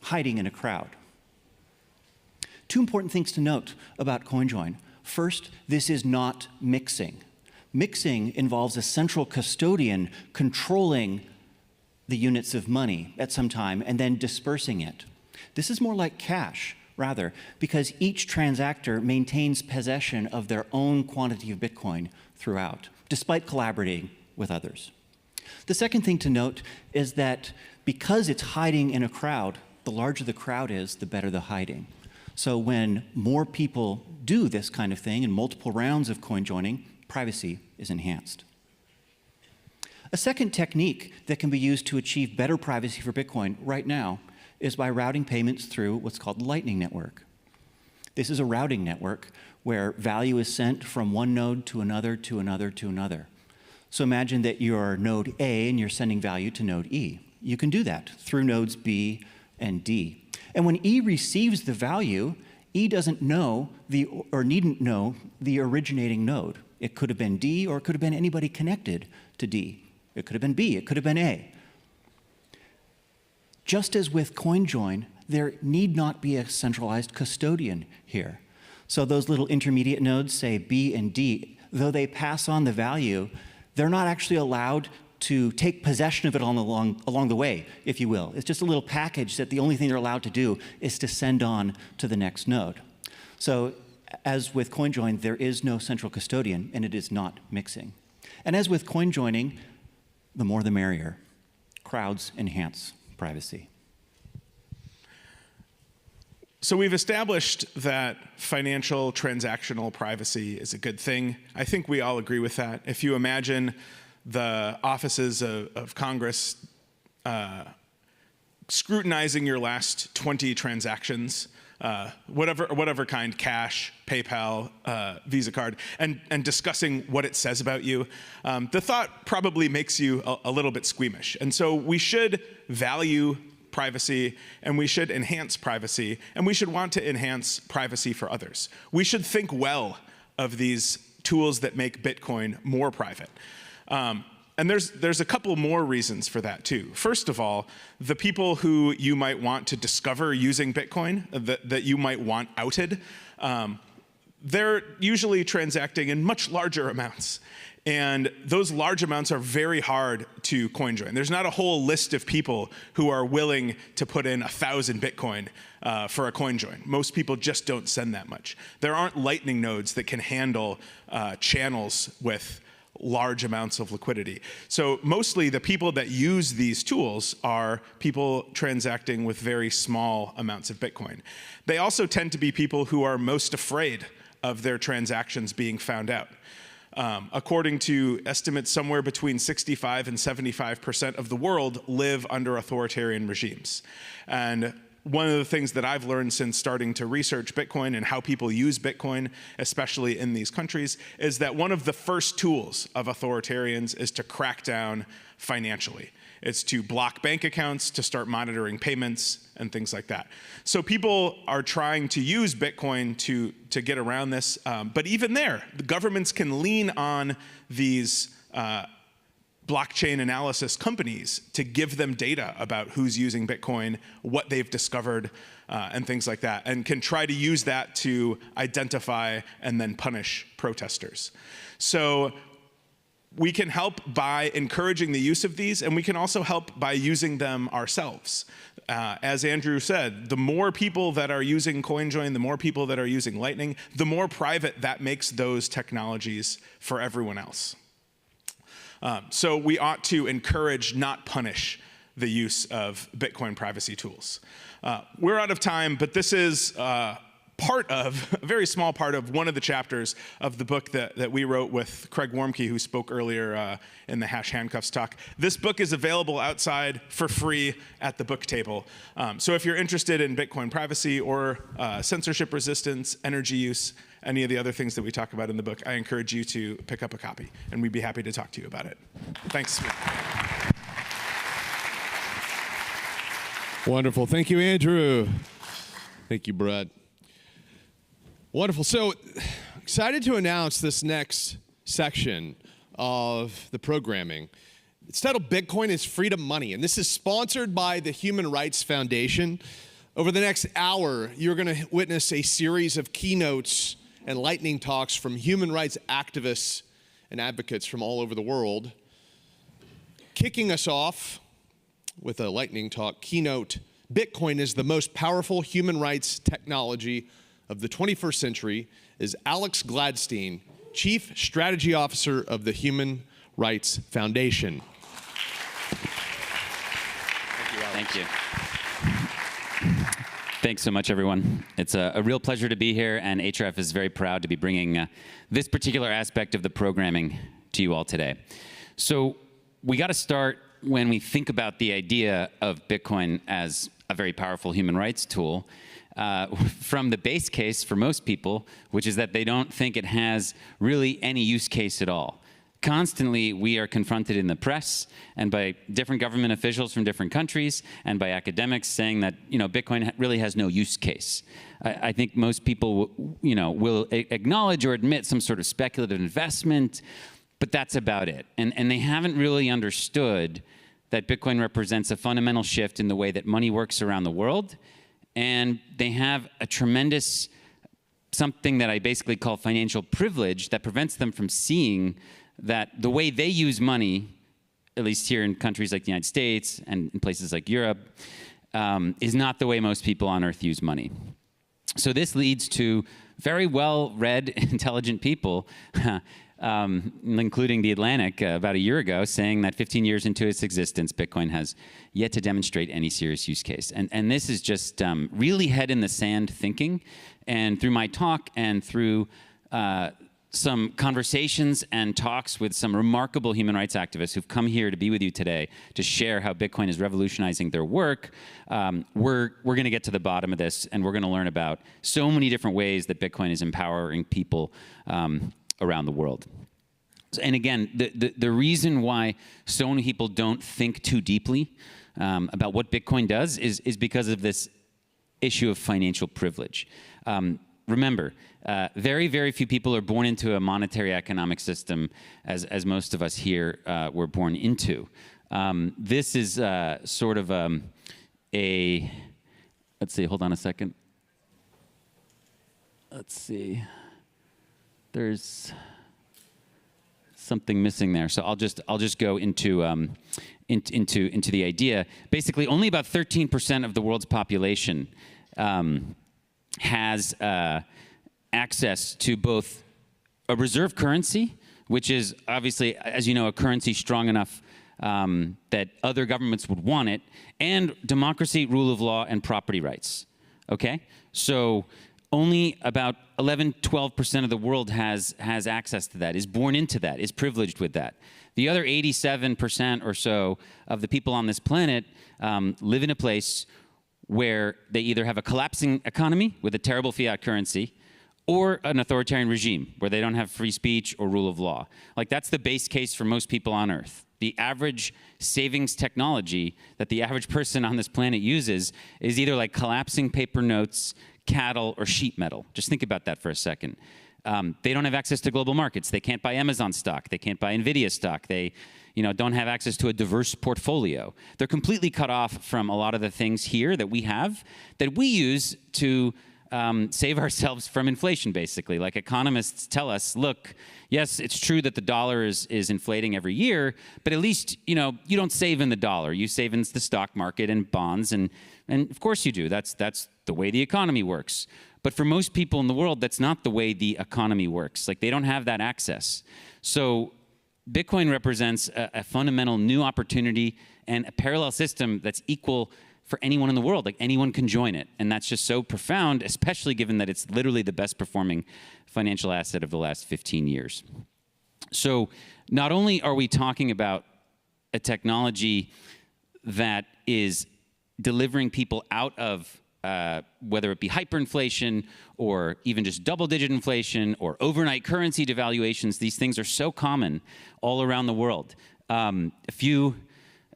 hiding in a crowd. Two important things to note about CoinJoin. First, this is not mixing. Mixing involves a central custodian controlling the units of money at some time and then dispersing it. This is more like cash, rather, because each transactor maintains possession of their own quantity of Bitcoin throughout, despite collaborating with others. The second thing to note is that because it's hiding in a crowd, the larger the crowd is, the better the hiding. So when more people do this kind of thing in multiple rounds of coin joining, privacy is enhanced. A second technique that can be used to achieve better privacy for Bitcoin right now is by routing payments through what's called the Lightning Network. This is a routing network where value is sent from one node to another, to another, to another. So imagine that you're node A and you're sending value to node E. You can do that through nodes B and D. And when E receives the value, E doesn't know or needn't know the originating node. It could have been D, or it could have been anybody connected to D. It could have been B, it could have been A. Just as with CoinJoin, there need not be a centralized custodian here. So those little intermediate nodes, say B and D, though they pass on the value, they're not actually allowed to take possession of it along the way, if you will. It's just a little package that the only thing they're allowed to do is to send on to the next node. So as with CoinJoin, there is no central custodian, and it is not mixing. And as with coin joining, the more the merrier. Crowds enhance privacy. So we've established that financial transactional privacy is a good thing. I think we all agree with that. If you imagine the offices of Congress scrutinizing your last 20 transactions, whatever kind, cash, PayPal, Visa card, and discussing what it says about you, the thought probably makes you a little bit squeamish. And so we should value privacy, and we should enhance privacy, and we should want to enhance privacy for others. We should think well of these tools that make Bitcoin more private. And there's a couple more reasons for that too. First of all, the people who you might want to discover using Bitcoin, that you might want outed, they're usually transacting in much larger amounts. And those large amounts are very hard to coin join. There's not a whole list of people who are willing to put in 1,000 Bitcoin for a coin join. Most people just don't send that much. There aren't Lightning nodes that can handle channels with large amounts of liquidity. So mostly the people that use these tools are people transacting with very small amounts of Bitcoin. They also tend to be people who are most afraid of their transactions being found out. According to estimates, somewhere between 65 and 75% of the world live under authoritarian regimes. And one of the things that I've learned since starting to research Bitcoin and how people use Bitcoin, especially in these countries, is that one of the first tools of authoritarians is to crack down financially. It's to block bank accounts, to start monitoring payments, and things like that. So people are trying to use Bitcoin to get around this. But even there, the governments can lean on these blockchain analysis companies to give them data about who's using Bitcoin, what they've discovered, and things like that, and can try to use that to identify and then punish protesters. So we can help by encouraging the use of these, and we can also help by using them ourselves. As Andrew said, the more people that are using CoinJoin, the more people that are using Lightning, the more private that makes those technologies for everyone else. So we ought to encourage, not punish, the use of Bitcoin privacy tools. We're out of time, but this is a very small part of one of the chapters of the book that we wrote with Craig Warmke, who spoke earlier in the Hash Handcuffs talk. This book is available outside for free at the book table. So if you're interested in Bitcoin privacy or censorship resistance, energy use, any of the other things that we talk about in the book, I encourage you to pick up a copy, and we'd be happy to talk to you about it. Thanks. Wonderful. Thank you, Andrew. Thank you, Brett. Wonderful. So excited to announce this next section of the programming. It's titled Bitcoin is Freedom Money, and this is sponsored by the Human Rights Foundation. Over the next hour, you're going to witness a series of keynotes and lightning talks from human rights activists and advocates from all over the world. Kicking us off with a lightning talk keynote, Bitcoin is the most powerful human rights technology of the 21st century, is Alex Gladstein, Chief Strategy Officer of the Human Rights Foundation. Thank you. Thanks so much, everyone. It's a real pleasure to be here, and HRF is very proud to be bringing this particular aspect of the programming to you all today. So we got to start when we think about the idea of Bitcoin as a very powerful human rights tool from the base case for most people, which is that they don't think it has really any use case at all. Constantly, we are confronted in the press and by different government officials from different countries and by academics saying that, Bitcoin really has no use case. I think most people, will acknowledge or admit some sort of speculative investment, but that's about it. And they haven't really understood that Bitcoin represents a fundamental shift in the way that money works around the world. And they have a tremendous, something that I basically call financial privilege that prevents them from seeing that the way they use money, at least here in countries like the United States and in places like Europe, is not the way most people on Earth use money. So this leads to very well-read, intelligent people, including The Atlantic about a year ago, saying that 15 years into its existence, Bitcoin has yet to demonstrate any serious use case. And this is just really head-in-the-sand thinking. And through my talk and through some conversations and talks with some remarkable human rights activists who've come here to be with you today to share how Bitcoin is revolutionizing their work, we're going to get to the bottom of this, and we're going to learn about so many different ways that Bitcoin is empowering people around the world. And again, the reason why so many people don't think too deeply about what Bitcoin does is because of this issue of financial privilege. Remember, very, very few people are born into a monetary economic system as most of us here were born into. This is sort of let's see, hold on a second. Let's see. There's something missing there, so I'll just go into the idea. Basically, only about 13% of the world's population has access to both a reserve currency, which is obviously, as you know, a currency strong enough that other governments would want it, and democracy, rule of law, and property rights. Okay, so only about 11–12% of the world has access to that, is born into that, is privileged with that. The other 87% or so of the people on this planet live in a place where they either have a collapsing economy with a terrible fiat currency, or an authoritarian regime where they don't have free speech or rule of law. Like, that's the base case for most people on Earth. The average savings technology that the average person on this planet uses is either like collapsing paper notes, cattle, or sheet metal. Just think about that for a second. They don't have access to global markets. They can't buy Amazon stock. They can't buy NVIDIA stock. They don't have access to a diverse portfolio. They're completely cut off from a lot of the things here that we have that we use to save ourselves from inflation, basically. Like, economists tell us, look, yes, it's true that the dollar is inflating every year, but at least, you don't save in the dollar. You save in the stock market and bonds, and of course you do. That's the way the economy works. But for most people in the world, that's not the way the economy works. Like, they don't have that access. So Bitcoin represents a fundamental new opportunity and a parallel system that's equal for anyone in the world. Like, anyone can join it. And that's just so profound, especially given that it's literally the best performing financial asset of the last 15 years. So not only are we talking about a technology that is delivering people out of whether it be hyperinflation or even just double-digit inflation or overnight currency devaluations, these things are so common all around the world. A few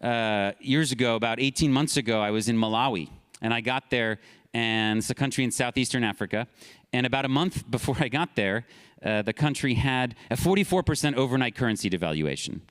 years ago, about 18 months ago, I was in Malawi, and I got there, and it's a country in southeastern Africa, and about a month before I got there, the country had a 44% overnight currency devaluation.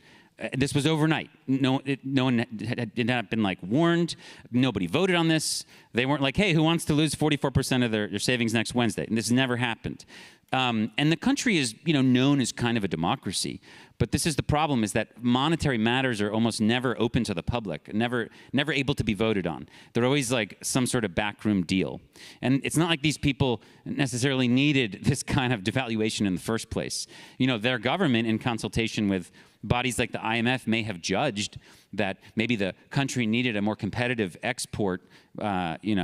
This was overnight. No one had not been warned. Nobody voted on this. They weren't like, hey, who wants to lose 44% of their savings next Wednesday? And this never happened. And the country is known as kind of a democracy. But this is the problem, is that monetary matters are almost never open to the public, never able to be voted on. They're always like some sort of backroom deal. And it's not like these people necessarily needed this kind of devaluation in the first place. Their government, in consultation with bodies like the IMF, may have judged that maybe the country needed a more competitive export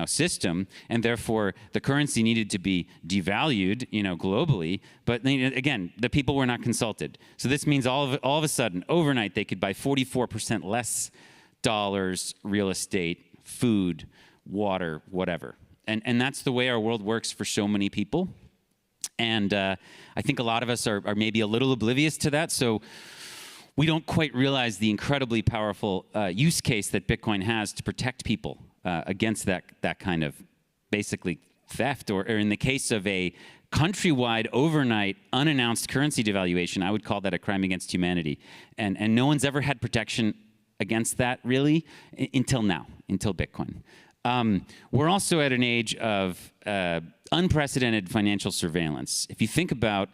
system, and therefore the currency needed to be devalued globally. But again, the people were not consulted. So this means all of a sudden, overnight, they could buy 44% less dollars, real estate, food, water, whatever. And that's the way our world works for so many people. And I think a lot of us are maybe a little oblivious to that. So we don't quite realize the incredibly powerful use case that Bitcoin has to protect people against that kind of basically theft, or in the case of a countrywide, overnight, unannounced currency devaluation, I would call that a crime against humanity. And no one's ever had protection against that, really, until now, until Bitcoin. We're also at an age of unprecedented financial surveillance. If you think about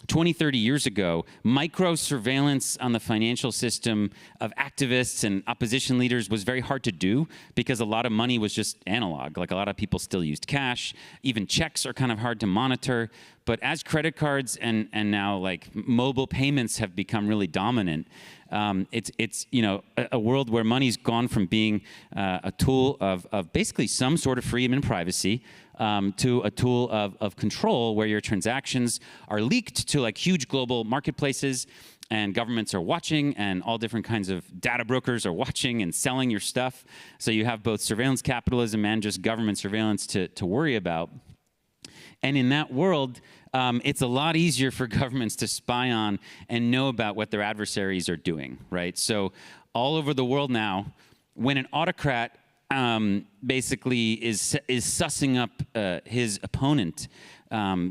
20, 30 years ago, micro-surveillance on the financial system of activists and opposition leaders was very hard to do because a lot of money was just analog. Like, a lot of people still used cash. Even checks are kind of hard to monitor. But as credit cards and now mobile payments have become really dominant, it's a world where money's gone from being a tool of basically some sort of freedom and privacy to a tool of control, where your transactions are leaked to huge global marketplaces, and governments are watching, and all different kinds of data brokers are watching and selling your stuff. So you have both surveillance capitalism and just government surveillance to worry about. And in that world, it's a lot easier for governments to spy on and know about what their adversaries are doing, right? So all over the world now, when an autocrat basically is sussing up his opponent,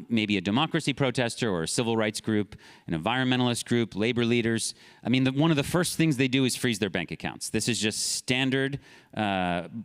maybe a democracy protester or a civil rights group, an environmentalist group, labor leaders. I mean, one of the first things they do is freeze their bank accounts. This is just standard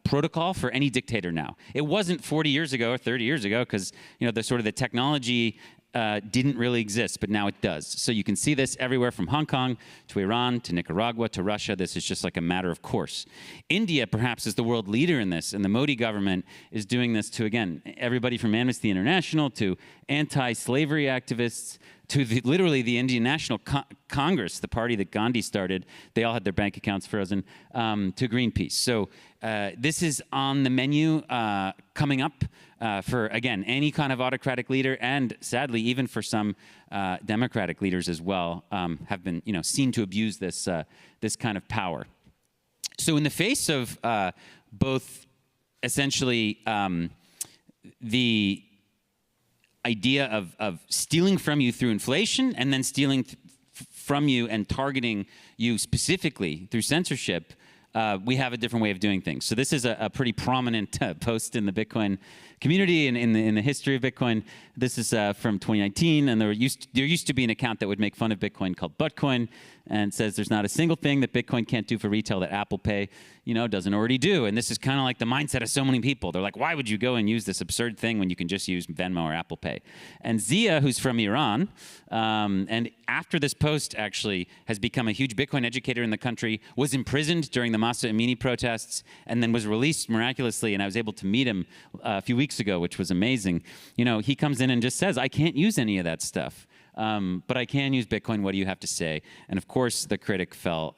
protocol for any dictator now. It wasn't 40 years ago or 30 years ago, because the technology didn't really exist, but now it does. So you can see this everywhere from Hong Kong to Iran to Nicaragua to Russia. This is just like a matter of course. India perhaps is the world leader in this, and the Modi government is doing this to, again, everybody from Amnesty International to anti-slavery activists to literally the Indian National Congress, the party that Gandhi started. They all had their bank accounts frozen, to Greenpeace. So this is on the menu coming up for, again, any kind of autocratic leader, and sadly, even for some democratic leaders as well, have been seen to abuse this kind of power. So in the face of both essentially the idea of stealing from you through inflation and then stealing from you and targeting you specifically through censorship, we have a different way of doing things. So this is a pretty prominent post in the Bitcoin community and in the history of Bitcoin. This is from 2019, and there used to be an account that would make fun of Bitcoin called Buttcoin, and says there's not a single thing that Bitcoin can't do for retail that Apple Pay, doesn't already do. And this is kind of like the mindset of so many people. They're like, why would you go and use this absurd thing when you can just use Venmo or Apple Pay? And Zia, who's from Iran, and after this post actually has become a huge Bitcoin educator in the country, was imprisoned during the Masa Amini protests, and then was released miraculously. And I was able to meet him a few weeks ago, which was amazing. He comes in and just says, I can't use any of that stuff. But I can use Bitcoin. What do you have to say? And of course, the critic fell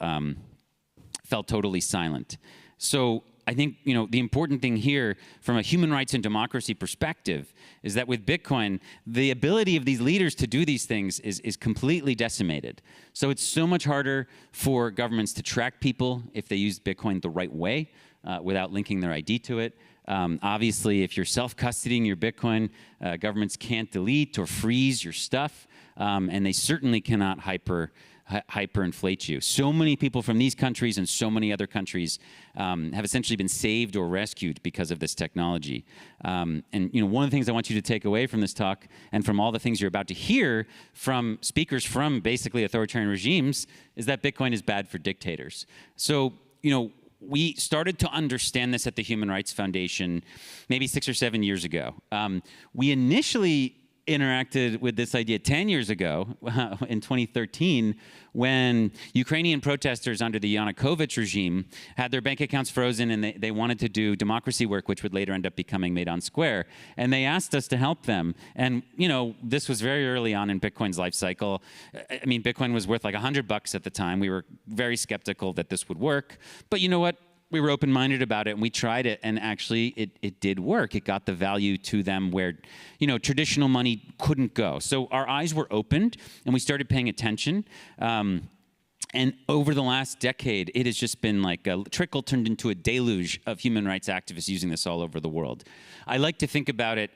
totally silent. So I think the important thing here, from a human rights and democracy perspective, is that with Bitcoin, the ability of these leaders to do these things is completely decimated. So it's so much harder for governments to track people if they use Bitcoin the right way without linking their ID to it. Obviously, if you're self-custodying your Bitcoin, governments can't delete or freeze your stuff. And they certainly cannot hyperinflate you. So many people from these countries and so many other countries have essentially been saved or rescued because of this technology. And one of the things I want you to take away from this talk, and from all the things you're about to hear from speakers from basically authoritarian regimes, is that Bitcoin is bad for dictators. So we started to understand this at the Human Rights Foundation maybe 6 or 7 years ago. We initially interacted with this idea 10 years ago, in 2013, when Ukrainian protesters under the Yanukovych regime had their bank accounts frozen, and they wanted to do democracy work, which would later end up becoming Maidan Square. And they asked us to help them. And this was very early on in Bitcoin's life cycle. I mean, Bitcoin was worth like $100 at the time. We were very skeptical that this would work. But you know what? We were open-minded about it, and we tried it, and actually it did work. It got the value to them where traditional money couldn't go. So our eyes were opened, and we started paying attention. And over the last decade, it has just been like a trickle turned into a deluge of human rights activists using this all over the world. I like to think about it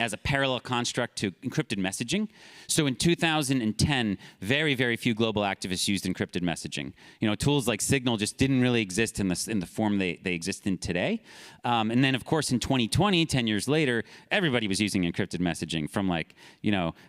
as a parallel construct to encrypted messaging. So in 2010, very, very few global activists used encrypted messaging. Tools like Signal just didn't really exist in the form they exist in today. And then, of course, in 2020, 10 years later, everybody was using encrypted messaging, from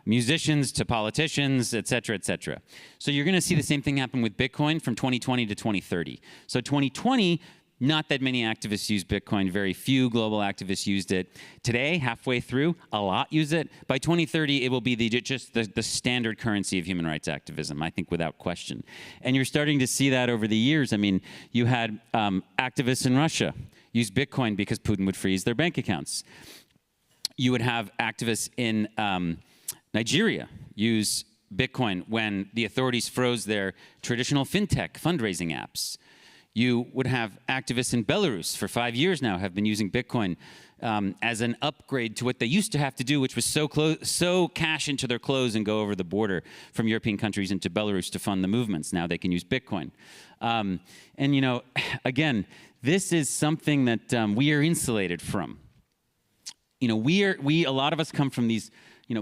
musicians to politicians, et cetera, et cetera. So you're going to see the same thing happen with Bitcoin from 2020 to 2030. So 2020, not that many activists use Bitcoin. Very few global activists used it. Today, halfway through, a lot use it. By 2030, it will be just the standard currency of human rights activism, I think, without question. And you're starting to see that over the years. I mean, you had activists in Russia use Bitcoin because Putin would freeze their bank accounts. You would have activists in Nigeria use Bitcoin when the authorities froze their traditional fintech fundraising apps. You would have activists in Belarus for 5 years now have been using Bitcoin as an upgrade to what they used to have to do, which was so cash into their clothes and go over the border from European countries into Belarus to fund the movements. Now they can use Bitcoin. And again, this is something that we are insulated from. A lot of us come from these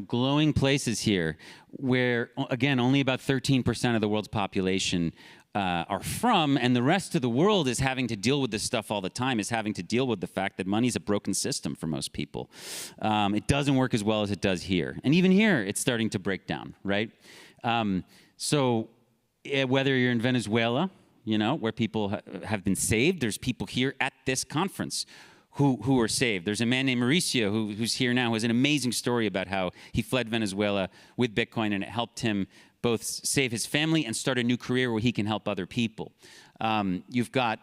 glowing places here where, again, only about 13% of the world's population are from, and the rest of the world is having to deal with this stuff all the time, is having to deal with the fact that money's a broken system for most people. It doesn't work as well as it does here. And even here, it's starting to break down, right? So whether you're in Venezuela, where people have been saved, there's people here at this conference who are saved. There's a man named Mauricio who's here now, who has an amazing story about how he fled Venezuela with Bitcoin, and it helped him both save his family and start a new career where he can help other people. You've got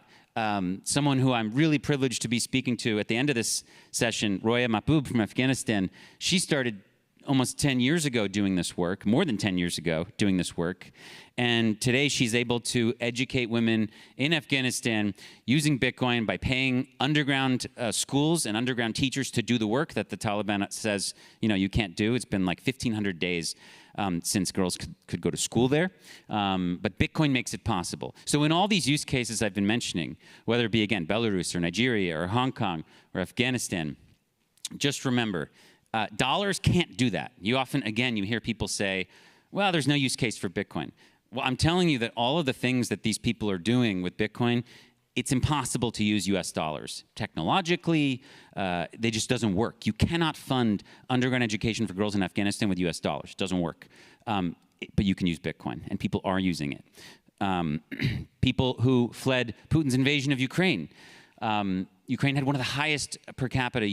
someone who I'm really privileged to be speaking to at the end of this session, Roya Mahbub from Afghanistan. She started almost 10 years ago doing this work, more than 10 years ago doing this work. And today she's able to educate women in Afghanistan using Bitcoin by paying underground schools and underground teachers to do the work that the Taliban says, you can't do. It's been like 1,500 days since girls could go to school there. But Bitcoin makes it possible. So in all these use cases I've been mentioning, whether it be, again, Belarus or Nigeria or Hong Kong or Afghanistan, just remember, dollars can't do that. You often, again, you hear people say, well, there's no use case for Bitcoin. Well, I'm telling you that all of the things that these people are doing with Bitcoin, it's impossible to use US dollars. Technologically, they just doesn't work. You cannot fund underground education for girls in Afghanistan with US dollars. It doesn't work. But you can use Bitcoin, and people are using it. People who fled Putin's invasion of Ukraine. Ukraine had one of the highest per capita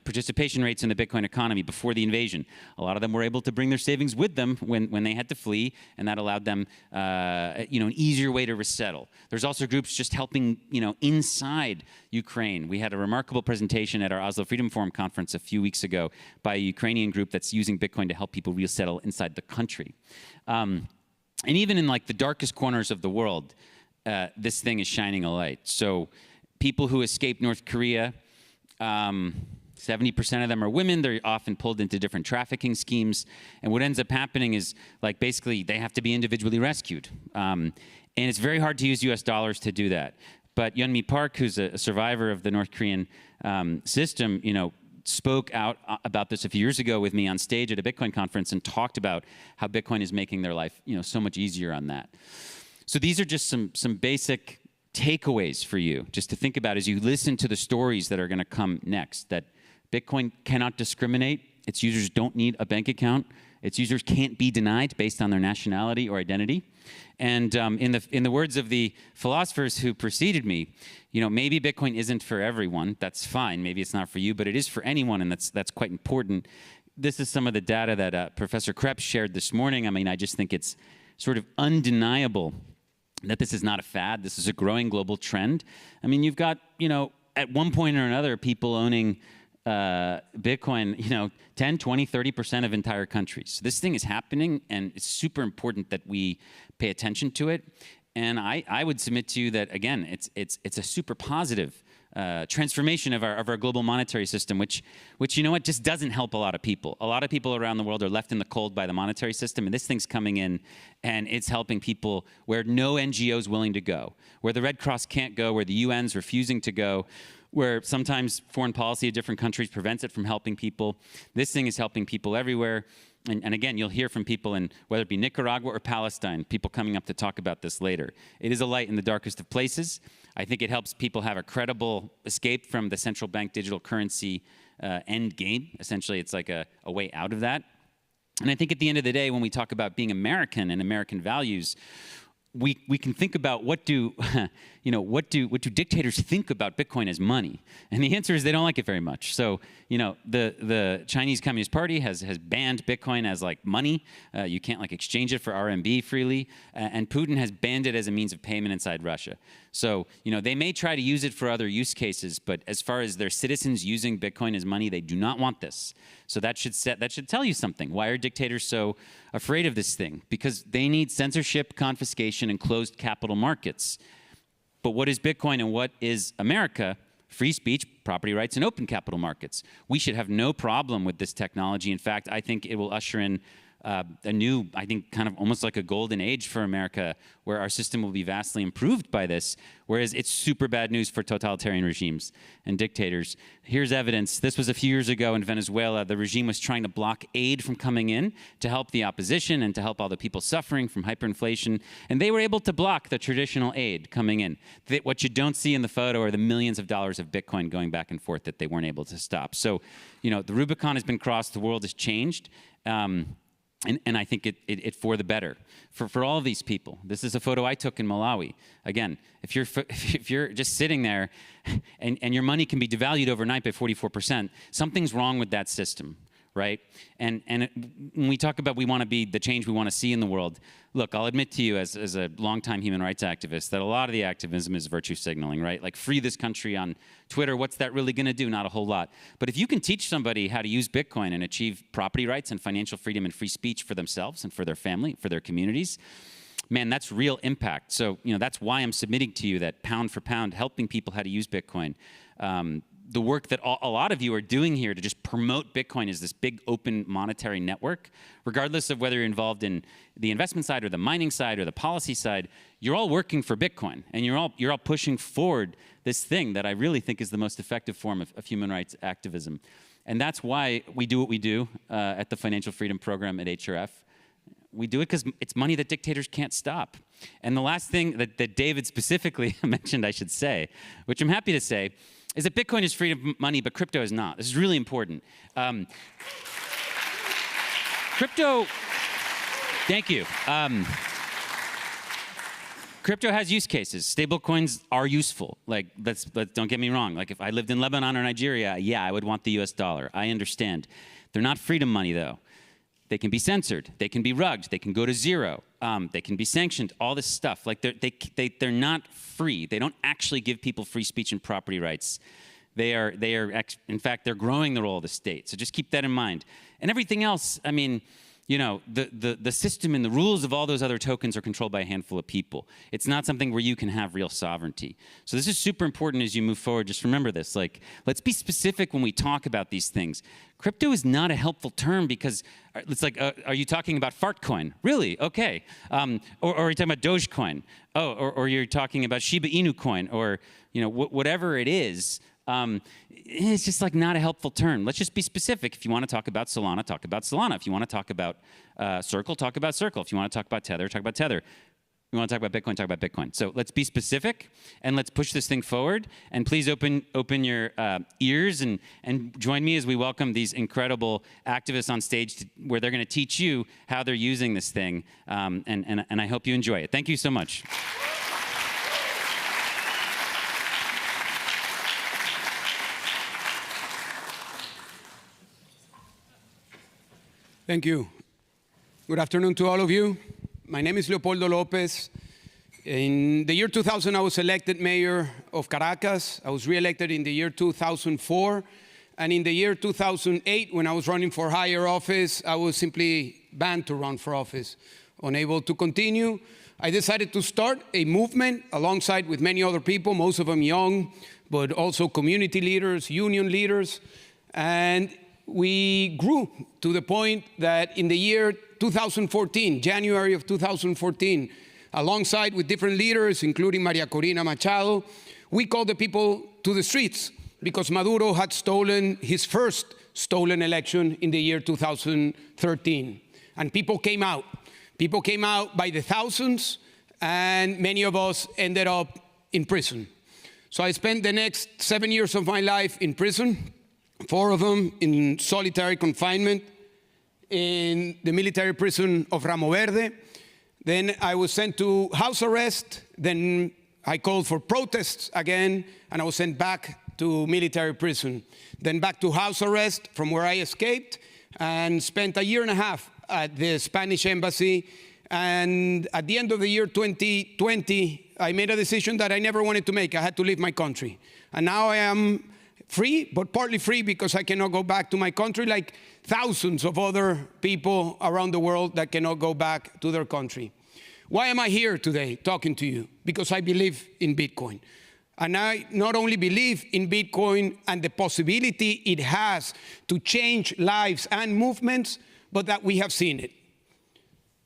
participation rates in the Bitcoin economy before the invasion. A lot of them were able to bring their savings with them when they had to flee, and that allowed them, an easier way to resettle. There's also groups just helping, inside Ukraine. We had a remarkable presentation at our Oslo Freedom Forum conference a few weeks ago by a Ukrainian group that's using Bitcoin to help people resettle inside the country. And even in the darkest corners of the world, this thing is shining a light. So people who escaped North Korea, 70% of them are women. They're often pulled into different trafficking schemes. And what ends up happening is, basically, they have to be individually rescued. And it's very hard to use US dollars to do that. But Yeonmi Park, who's a survivor of the North Korean system, spoke out about this a few years ago with me on stage at a Bitcoin conference and talked about how Bitcoin is making their life, so much easier on that. So these are just some basic takeaways for you just to think about as you listen to the stories that are going to come next, that Bitcoin cannot discriminate. Its users don't need a bank account. Its users can't be denied based on their nationality or identity. And in the words of the philosophers who preceded me, maybe Bitcoin isn't for everyone. That's fine. Maybe it's not for you, but it is for anyone, and that's quite important. This is some of the data that Professor Krebs shared this morning. I mean, I just think it's sort of undeniable that this is not a fad. This is a growing global trend. I mean, you've got, at one point or another, people owning Bitcoin, 10, 20, 30% of entire countries. So this thing is happening, and it's super important that we pay attention to it. And I would submit to you that, again, it's a super positive transformation of our global monetary system, which just doesn't help a lot of people. A lot of people around the world are left in the cold by the monetary system, and this thing's coming in, and it's helping people where no NGO is willing to go, where the Red Cross can't go, where the UN's refusing to go, where sometimes foreign policy of different countries prevents it from helping people. This thing is helping people everywhere. And again, you'll hear from people in, whether it be Nicaragua or Palestine, people coming up to talk about this later. It is a light in the darkest of places. I think it helps people have a credible escape from the central bank digital currency end game. Essentially, it's like a way out of that. And I think at the end of the day, when we talk about being American and American values, we can think about what do dictators think about Bitcoin as money? And the answer is they don't like it very much. So the Chinese Communist Party has banned Bitcoin as money. You can't exchange it for RMB freely. And Putin has banned it as a means of payment inside Russia. So they may try to use it for other use cases, but as far as their citizens using Bitcoin as money, they do not want this. So that should tell you something. Why are dictators so afraid of this thing? Because they need censorship, confiscation, and closed capital markets. But what is Bitcoin and what is America? Free speech, property rights, and open capital markets. We should have no problem with this technology. In fact, I think it will usher in a new, I think, kind of almost like a golden age for America, where our system will be vastly improved by this, whereas it's super bad news for totalitarian regimes and dictators. Here's evidence. This was a few years ago in Venezuela. The regime was trying to block aid from coming in to help the opposition and to help all the people suffering from hyperinflation, and they were able to block the traditional aid coming in. What you don't see in the photo are the millions of dollars of Bitcoin going back and forth that they weren't able to stop. So, the Rubicon has been crossed. The world has changed. And I think it for the better for all of these people. This is a photo I took in Malawi. Again, if you're just sitting there and your money can be devalued overnight by 44%, something's wrong with that system, right? And when we talk about we want to be the change we want to see in the world, look, I'll admit to you as a longtime human rights activist that a lot of the activism is virtue signaling, right? Like free this country on Twitter, what's that really going to do? Not a whole lot. But if you can teach somebody how to use Bitcoin and achieve property rights and financial freedom and free speech for themselves and for their family, for their communities, man, that's real impact. So, that's why I'm submitting to you that pound for pound, helping people how to use Bitcoin, the work that a lot of you are doing here to just promote Bitcoin as this big open monetary network, regardless of whether you're involved in the investment side or the mining side or the policy side, you're all working for Bitcoin, and you're all pushing forward this thing that I really think is the most effective form of human rights activism. And that's why we do what we do at the Financial Freedom Program at HRF. We do it because it's money that dictators can't stop. And the last thing that David specifically mentioned, I should say, which I'm happy to say, is that Bitcoin is free of money, but crypto is not. This is really important. Crypto, thank you. Crypto has use cases. Stablecoins are useful. Like, don't get me wrong. Like, if I lived in Lebanon or Nigeria, yeah, I would want the US dollar. I understand. They're not freedom money, though. They can be censored. They can be rugged. They can go to zero. They can be sanctioned. All this stuff. Like, they're not free. They don't actually give people free speech and property rights. In fact, they're growing the role of the state. So just keep that in mind. And everything else, I mean, you know, the system and the rules of all those other tokens are controlled by a handful of people. It's not something where you can have real sovereignty. So this is super important as you move forward. Just remember this. Like, let's be specific when we talk about these things. Crypto is not a helpful term because it's like, are you talking about Fartcoin? Really? Okay. Or are you talking about Dogecoin? Oh, or you're talking about Shiba Inu coin, or you know, whatever it is. It's just like not a helpful term. Let's just be specific. If you want to talk about Solana, talk about Solana. If you want to talk about Circle, talk about Circle. If you want to talk about Tether, talk about Tether. If you want to talk about Bitcoin, talk about Bitcoin. So let's be specific and let's push this thing forward. And please open your ears and join me as we welcome these incredible activists on stage where they're going to teach you how they're using this thing. And I hope you enjoy it. Thank you so much. Thank you. Good afternoon to all of you. My name is Leopoldo Lopez. In the year 2000, I was elected mayor of Caracas. I was re-elected in the year 2004. And in the year 2008, when I was running for higher office, I was simply banned to run for office, unable to continue. I decided to start a movement alongside with many other people, most of them young, but also community leaders, union leaders. And we grew to the point that in the year 2014, January of 2014, alongside with different leaders, including Maria Corina Machado, we called the people to the streets because Maduro had stolen his first stolen election in the year 2013. And people came out. People came out by the thousands, and many of us ended up in prison. So I spent the next 7 years of my life in prison. 4 of them in solitary confinement in the military prison of Ramo Verde. Then I was sent to house arrest. Then I called for protests again, and I was sent back to military prison. Then back to house arrest, from where I escaped, and spent 1.5 years at the Spanish embassy. And at the end of the year 2020, I made a decision that I never wanted to make. I had to leave my country. And now I am free, but partly free because I cannot go back to my country like thousands of other people around the world that cannot go back to their country. Why am I here today talking to you? Because I believe in Bitcoin. And I not only believe in Bitcoin and the possibility it has to change lives and movements, but that we have seen it.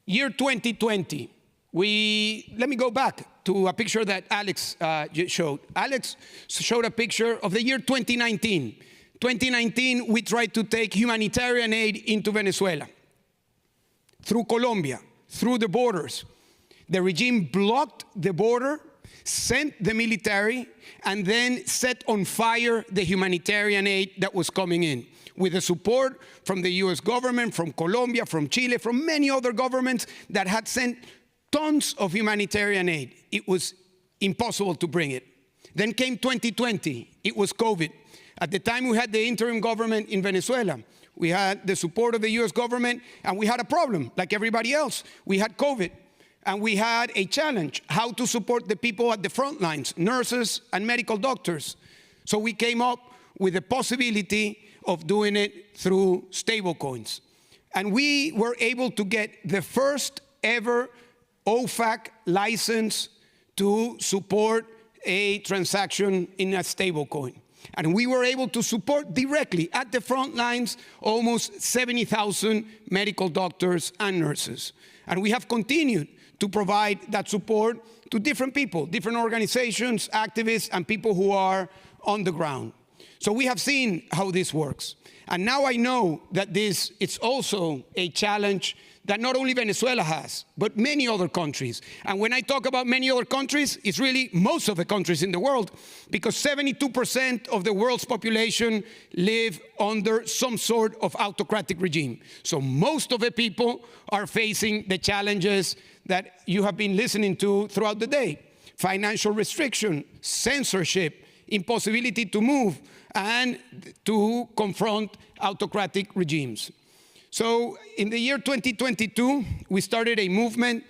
Year 2020, let me go back to a picture that Alex showed. Alex showed a picture of the year 2019. 2019, we tried to take humanitarian aid into Venezuela through Colombia, through the borders. The regime blocked the border, sent the military, and then set on fire the humanitarian aid that was coming in, with the support from the US government, from Colombia, from Chile, from many other governments that had sent tons of humanitarian aid. It was impossible to bring it. Then came 2020. It was COVID. At the time, we had the interim government in Venezuela. We had the support of the US government, and we had a problem, like everybody else. We had COVID, and we had a challenge, how to support the people at the front lines, nurses and medical doctors. So we came up with the possibility of doing it through stablecoins. And we were able to get the first ever OFAC license to support a transaction in a stablecoin. And we were able to support directly at the front lines almost 70,000 medical doctors and nurses. And we have continued to provide that support to different people, different organizations, activists, and people who are on the ground. So we have seen how this works. And now I know that it's also a challenge that not only Venezuela has, but many other countries. And when I talk about many other countries, it's really most of the countries in the world, because 72% of the world's population live under some sort of autocratic regime. So most of the people are facing the challenges that you have been listening to throughout the day. Financial restriction, censorship, impossibility to move, and to confront autocratic regimes. So in the year 2022, we started a movement,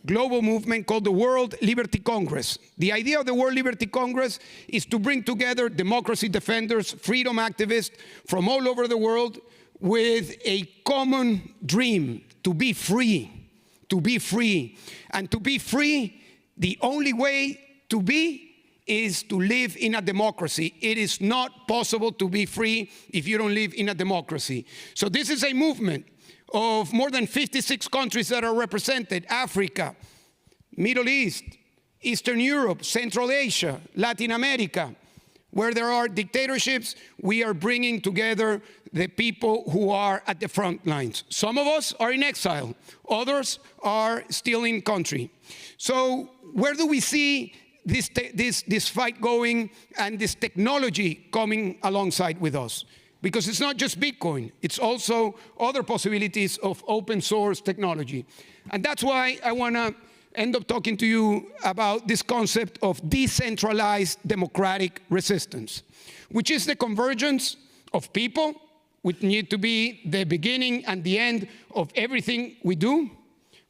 global movement called the World Liberty Congress. The idea of the World Liberty Congress is to bring together democracy defenders, freedom activists from all over the world with a common dream: to be free, to be free. And to be free, the only way to be is to live in a democracy. It is not possible to be free if you don't live in a democracy. So this is a movement of more than 56 countries that are represented: Africa, Middle East, Eastern Europe, Central Asia, Latin America. Where there are dictatorships, we are bringing together the people who are at the front lines. Some of us are in exile, others are still in country. So where do we see this fight going and this technology coming alongside with us? Because it's not just Bitcoin, it's also other possibilities of open source technology. And that's why I want to end up talking to you about this concept of decentralized democratic resistance, which is the convergence of people, which need to be the beginning and the end of everything we do.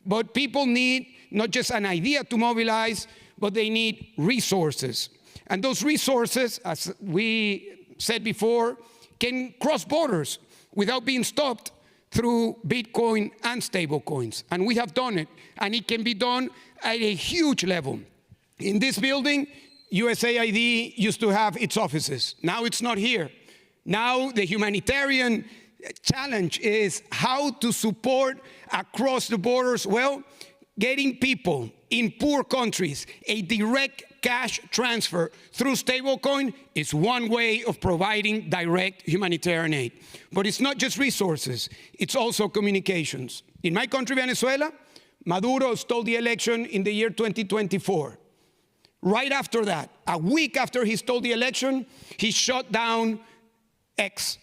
But people need not just an idea to mobilize, but they need resources. And those resources, as we said before, can cross borders without being stopped through Bitcoin and stablecoins. And we have done it, and it can be done at a huge level. In this building, USAID used to have its offices. Now it's not here. Now the humanitarian challenge is how to support across the borders. Well, getting people in poor countries a direct cash transfer through stablecoin is one way of providing direct humanitarian aid. But it's not just resources, it's also communications. In my country, Venezuela, Maduro stole the election in the year 2024. Right after that, a week after he stole the election, he shut down X.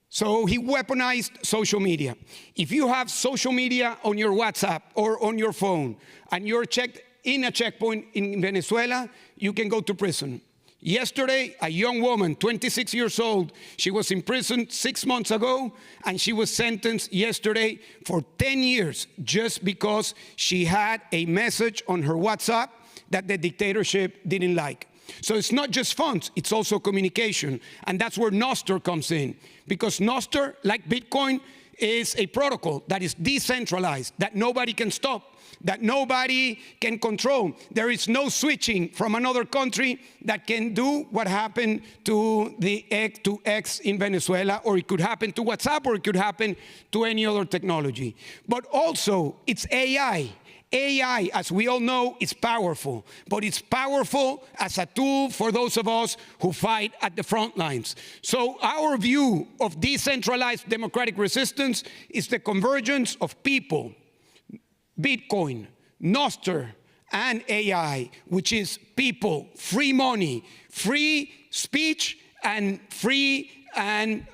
So he weaponized social media. If you have social media on your WhatsApp or on your phone and you're checked in a checkpoint in Venezuela, you can go to prison. Yesterday, a young woman, 26 years old, she was imprisoned 6 months ago, and she was sentenced yesterday for 10 years just because she had a message on her WhatsApp that the dictatorship didn't like. So it's not just funds, it's also communication. And that's where Nostr comes in. Because Nostr, like Bitcoin, is a protocol that is decentralized, that nobody can stop, that nobody can control. There is no switching from another country that can do what happened to the X in Venezuela, or it could happen to WhatsApp, or it could happen to any other technology. But also, it's AI. AI, as we all know, is powerful, but it's powerful as a tool for those of us who fight at the front lines. So our view of decentralized democratic resistance is the convergence of people, Bitcoin, Nostr, and AI, which is people, free money, free speech, and free and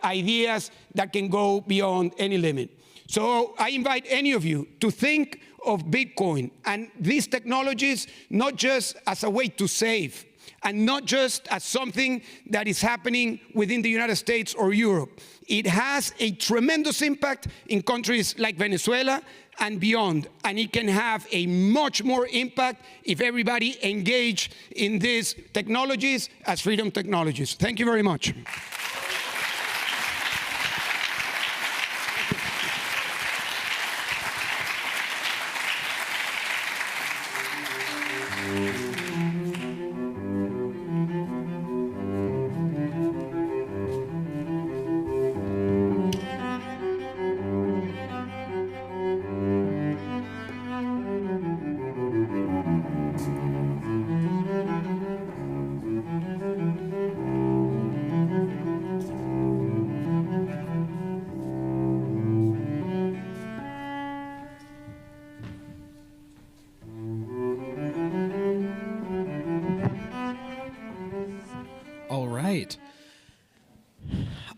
ideas that can go beyond any limit. So I invite any of you to think of Bitcoin and these technologies not just as a way to save, and not just as something that is happening within the United States or Europe. It has a tremendous impact in countries like Venezuela and beyond, and it can have a much more impact if everybody engage in these technologies as freedom technologies. Thank you very much.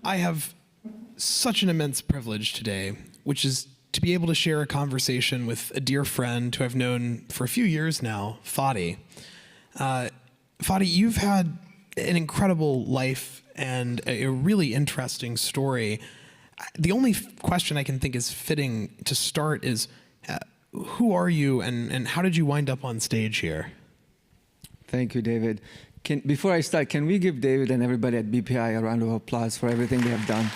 I have such an immense privilege today, which is to be able to share a conversation with a dear friend who I've known for a few years now, Fadi. Fadi, you've had an incredible life and a really interesting story. The only question I can think is fitting to start is, who are you and how did you wind up on stage here? Thank you, David. Before I start, can we give David and everybody at BPI a round of applause for everything they have done?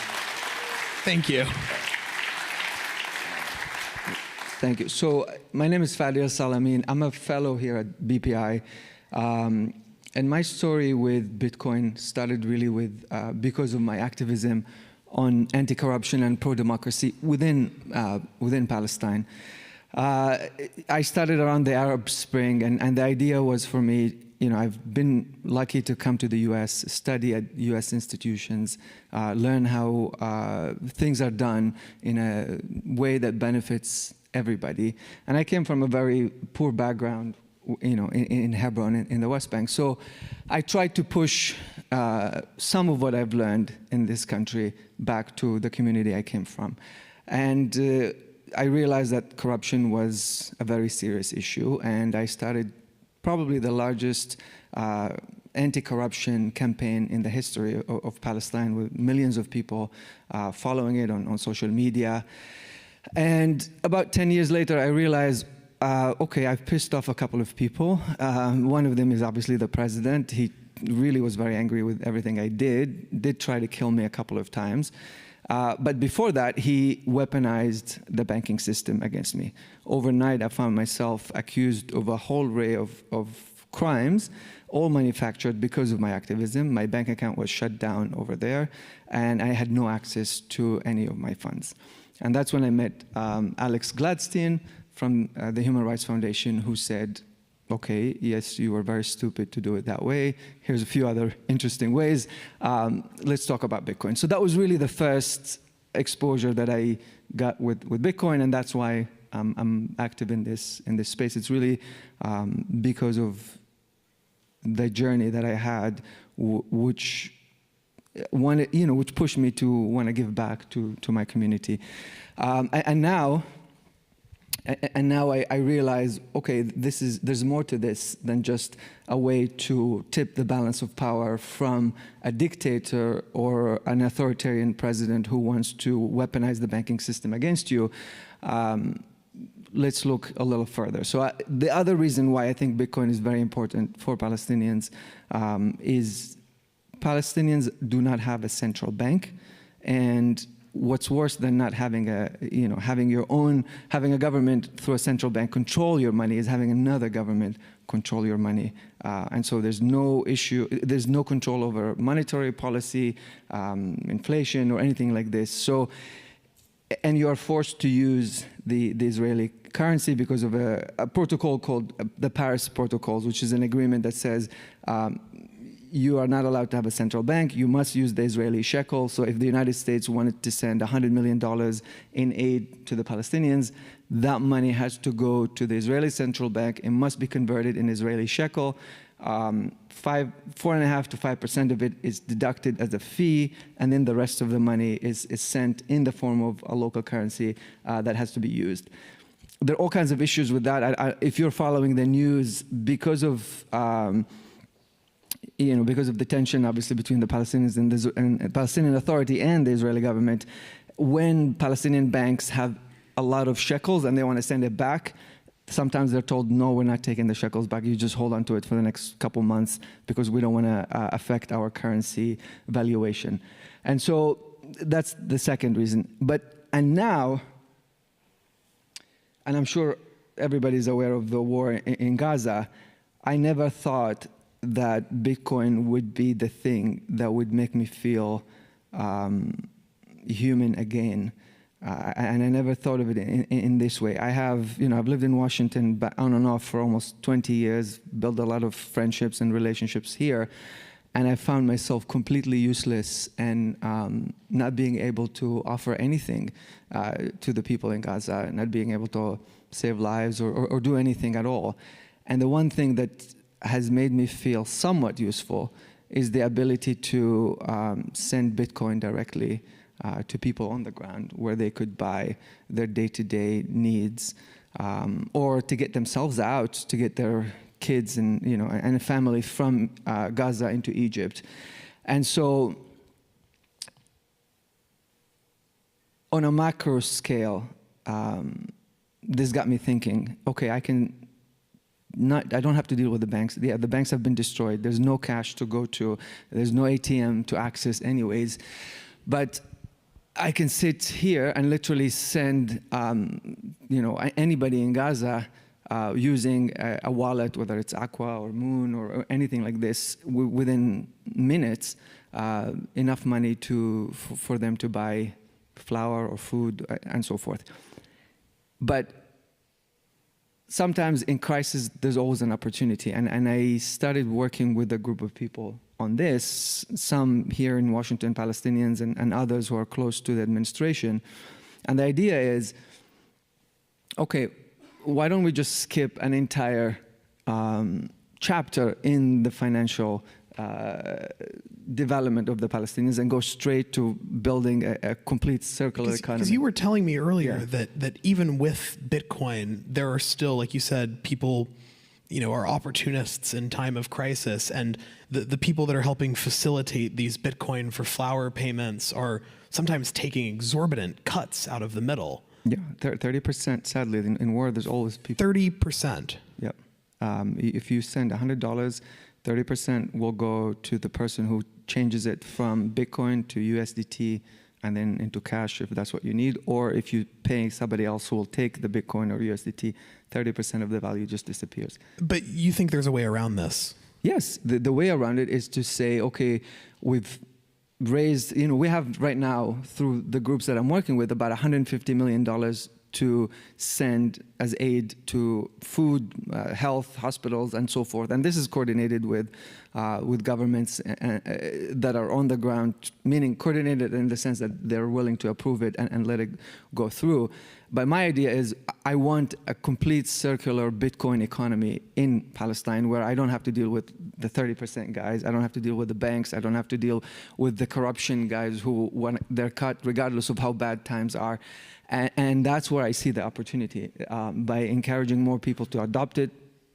Thank you. Thank you. So my name is Fadi Al-Salamin. I'm a fellow here at BPI. And my story with Bitcoin started really with because of my activism on anti-corruption and pro-democracy within Palestine. I started around the Arab Spring, and the idea was for me, I've been lucky to come to the US, study at US institutions, learn how things are done in a way that benefits everybody. And I came from a very poor background, in Hebron, in the West Bank. So I tried to push some of what I've learned in this country back to the community I came from. And I realized that corruption was a very serious issue, and I started probably the largest anti-corruption campaign in the history of Palestine, with millions of people following it on social media. And about 10 years later, I realized, okay, I've pissed off a couple of people. One of them is obviously the president. He really was very angry with everything I did try to kill me a couple of times. But before that, he weaponized the banking system against me. Overnight, I found myself accused of a whole array of crimes, all manufactured because of my activism. My bank account was shut down over there, and I had no access to any of my funds. And that's when I met Alex Gladstein from the Human Rights Foundation, who said, okay, yes, you were very stupid to do it that way. Here's a few other interesting ways. Let's talk about Bitcoin. So that was really the first exposure that I got with Bitcoin, and that's why I'm active in this space. It's really because of the journey that I had, which pushed me to want to give back to my community. And now I realize, okay, there's more to this than just a way to tip the balance of power from a dictator or an authoritarian president who wants to weaponize the banking system against you. Let's look a little further. So the other reason why I think Bitcoin is very important for Palestinians is Palestinians do not have a central bank, and what's worse than not having having a government through a central bank control your money is having another government control your money. And so there's no control over monetary policy, inflation, or anything like this. So, and you are forced to use the Israeli currency because of a protocol called the Paris Protocols, which is an agreement that says you are not allowed to have a central bank. You must use the Israeli shekel. So if the United States wanted to send $100 million in aid to the Palestinians, that money has to go to the Israeli central bank. It must be converted in Israeli shekel. 4.5% to 5% of it is deducted as a fee, and then the rest of the money is sent in the form of a local currency that has to be used. There are all kinds of issues with that. If you're following the news, because of the tension, obviously, between the Palestinians and the Palestinian Authority and the Israeli government, when Palestinian banks have a lot of shekels and they want to send it back, sometimes they're told, no, we're not taking the shekels back. You just hold on to it for the next couple months because we don't want to affect our currency valuation. And so that's the second reason. And now, and I'm sure everybody's aware of the war in Gaza, I never thought that Bitcoin would be the thing that would make me feel human again. And I never thought of it in this way. I've lived in Washington on and off for almost 20 years, built a lot of friendships and relationships here, and I found myself completely useless and not being able to offer anything to the people in Gaza, not being able to save lives or do anything at all. And the one thing that has made me feel somewhat useful is the ability to send Bitcoin directly to people on the ground where they could buy their day-to-day needs, or to get themselves out, to get their kids and and a family from Gaza into Egypt. And so on a macro scale, this got me thinking, okay, I don't have to deal with the banks. Yeah, the banks have been destroyed. There's no cash to go to. There's no ATM to access anyways. But I can sit here and literally send, anybody in Gaza using a wallet, whether it's Aqua or Moon or anything like this, within minutes, enough money for them to buy flour or food and so forth. But sometimes in crisis, there's always an opportunity. And I started working with a group of people on this, some here in Washington, Palestinians, and others who are close to the administration. And the idea is, okay, why don't we just skip an entire chapter in the financial development of the Palestinians and go straight to building a complete circular economy? Because you were telling me earlier that even with Bitcoin, there are still, like you said, people are opportunists in time of crisis, and the people that are helping facilitate these Bitcoin for flour payments are sometimes taking exorbitant cuts out of the middle. Yeah, 30%, sadly, in war, there's always people. 30%? Yep. If you send $100, 30% will go to the person who changes it from Bitcoin to USDT and then into cash if that's what you need. Or if you pay somebody else who will take the Bitcoin or USDT, 30% of the value just disappears. But you think there's a way around this? Yes, the way around it is to say, okay, we've raised, we have right now, through the groups that I'm working with, about $150 million to send as aid to food, health, hospitals, and so forth. And this is coordinated with governments that are on the ground, meaning coordinated in the sense that they're willing to approve it and let it go through. But my idea is I want a complete circular Bitcoin economy in Palestine where I don't have to deal with the 30% guys. I don't have to deal with the banks. I don't have to deal with the corruption guys who want their cut regardless of how bad times are. And that's where I see the opportunity by encouraging more people to adopt it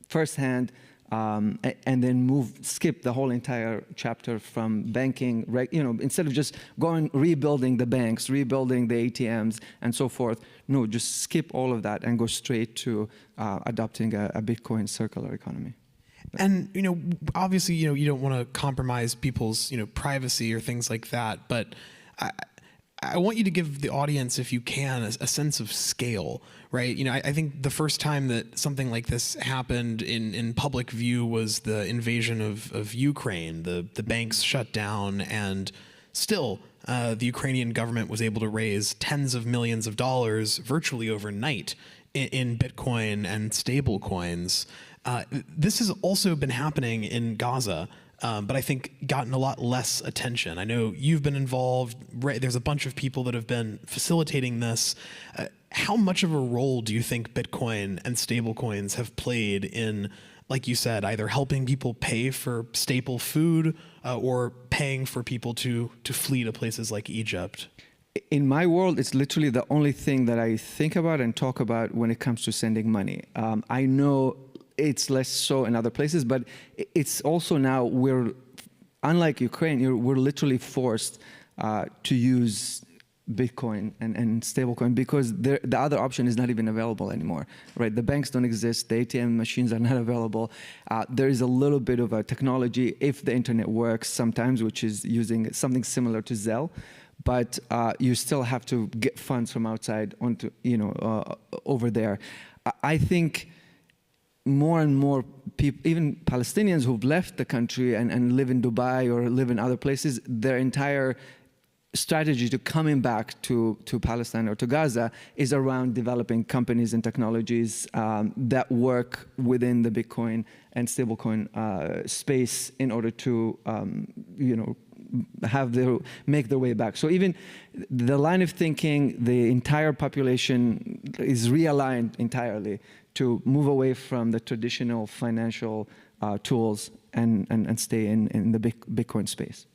firsthand, and then skip the whole entire chapter from banking, instead of just rebuilding the banks, rebuilding the ATMs, and so forth. No, just skip all of that and go straight to adopting a Bitcoin circular economy. And obviously, you don't want to compromise people's privacy or things like that, but I want you to give the audience, if you can, a sense of scale, right? I think the first time that something like this happened in public view was the invasion of Ukraine. The banks shut down, and still the Ukrainian government was able to raise tens of millions of dollars virtually overnight in Bitcoin and stable coins. This has also been happening in Gaza. But I think gotten a lot less attention. I know you've been involved. Right, there's a bunch of people that have been facilitating this. How much of a role do you think Bitcoin and stablecoins have played in, like you said, either helping people pay for staple food or paying for people to flee to places like Egypt? In my world, it's literally the only thing that I think about and talk about when it comes to sending money. I know it's less so in other places, but it's also now unlike Ukraine, we're literally forced to use Bitcoin and stablecoin because the other option is not even available anymore, right? The banks don't exist, the ATM machines are not available. There is a little bit of a technology, if the internet works sometimes, which is using something similar to Zelle, but you still have to get funds from outside onto, over there. I think more and more people, even Palestinians who've left the country and live in Dubai or live in other places, their entire strategy to coming back to Palestine or to Gaza is around developing companies and technologies that work within the Bitcoin and stablecoin space in order to, make their way back. So even the line of thinking, the entire population is realigned entirely to move away from the traditional financial tools and stay in the Bitcoin space.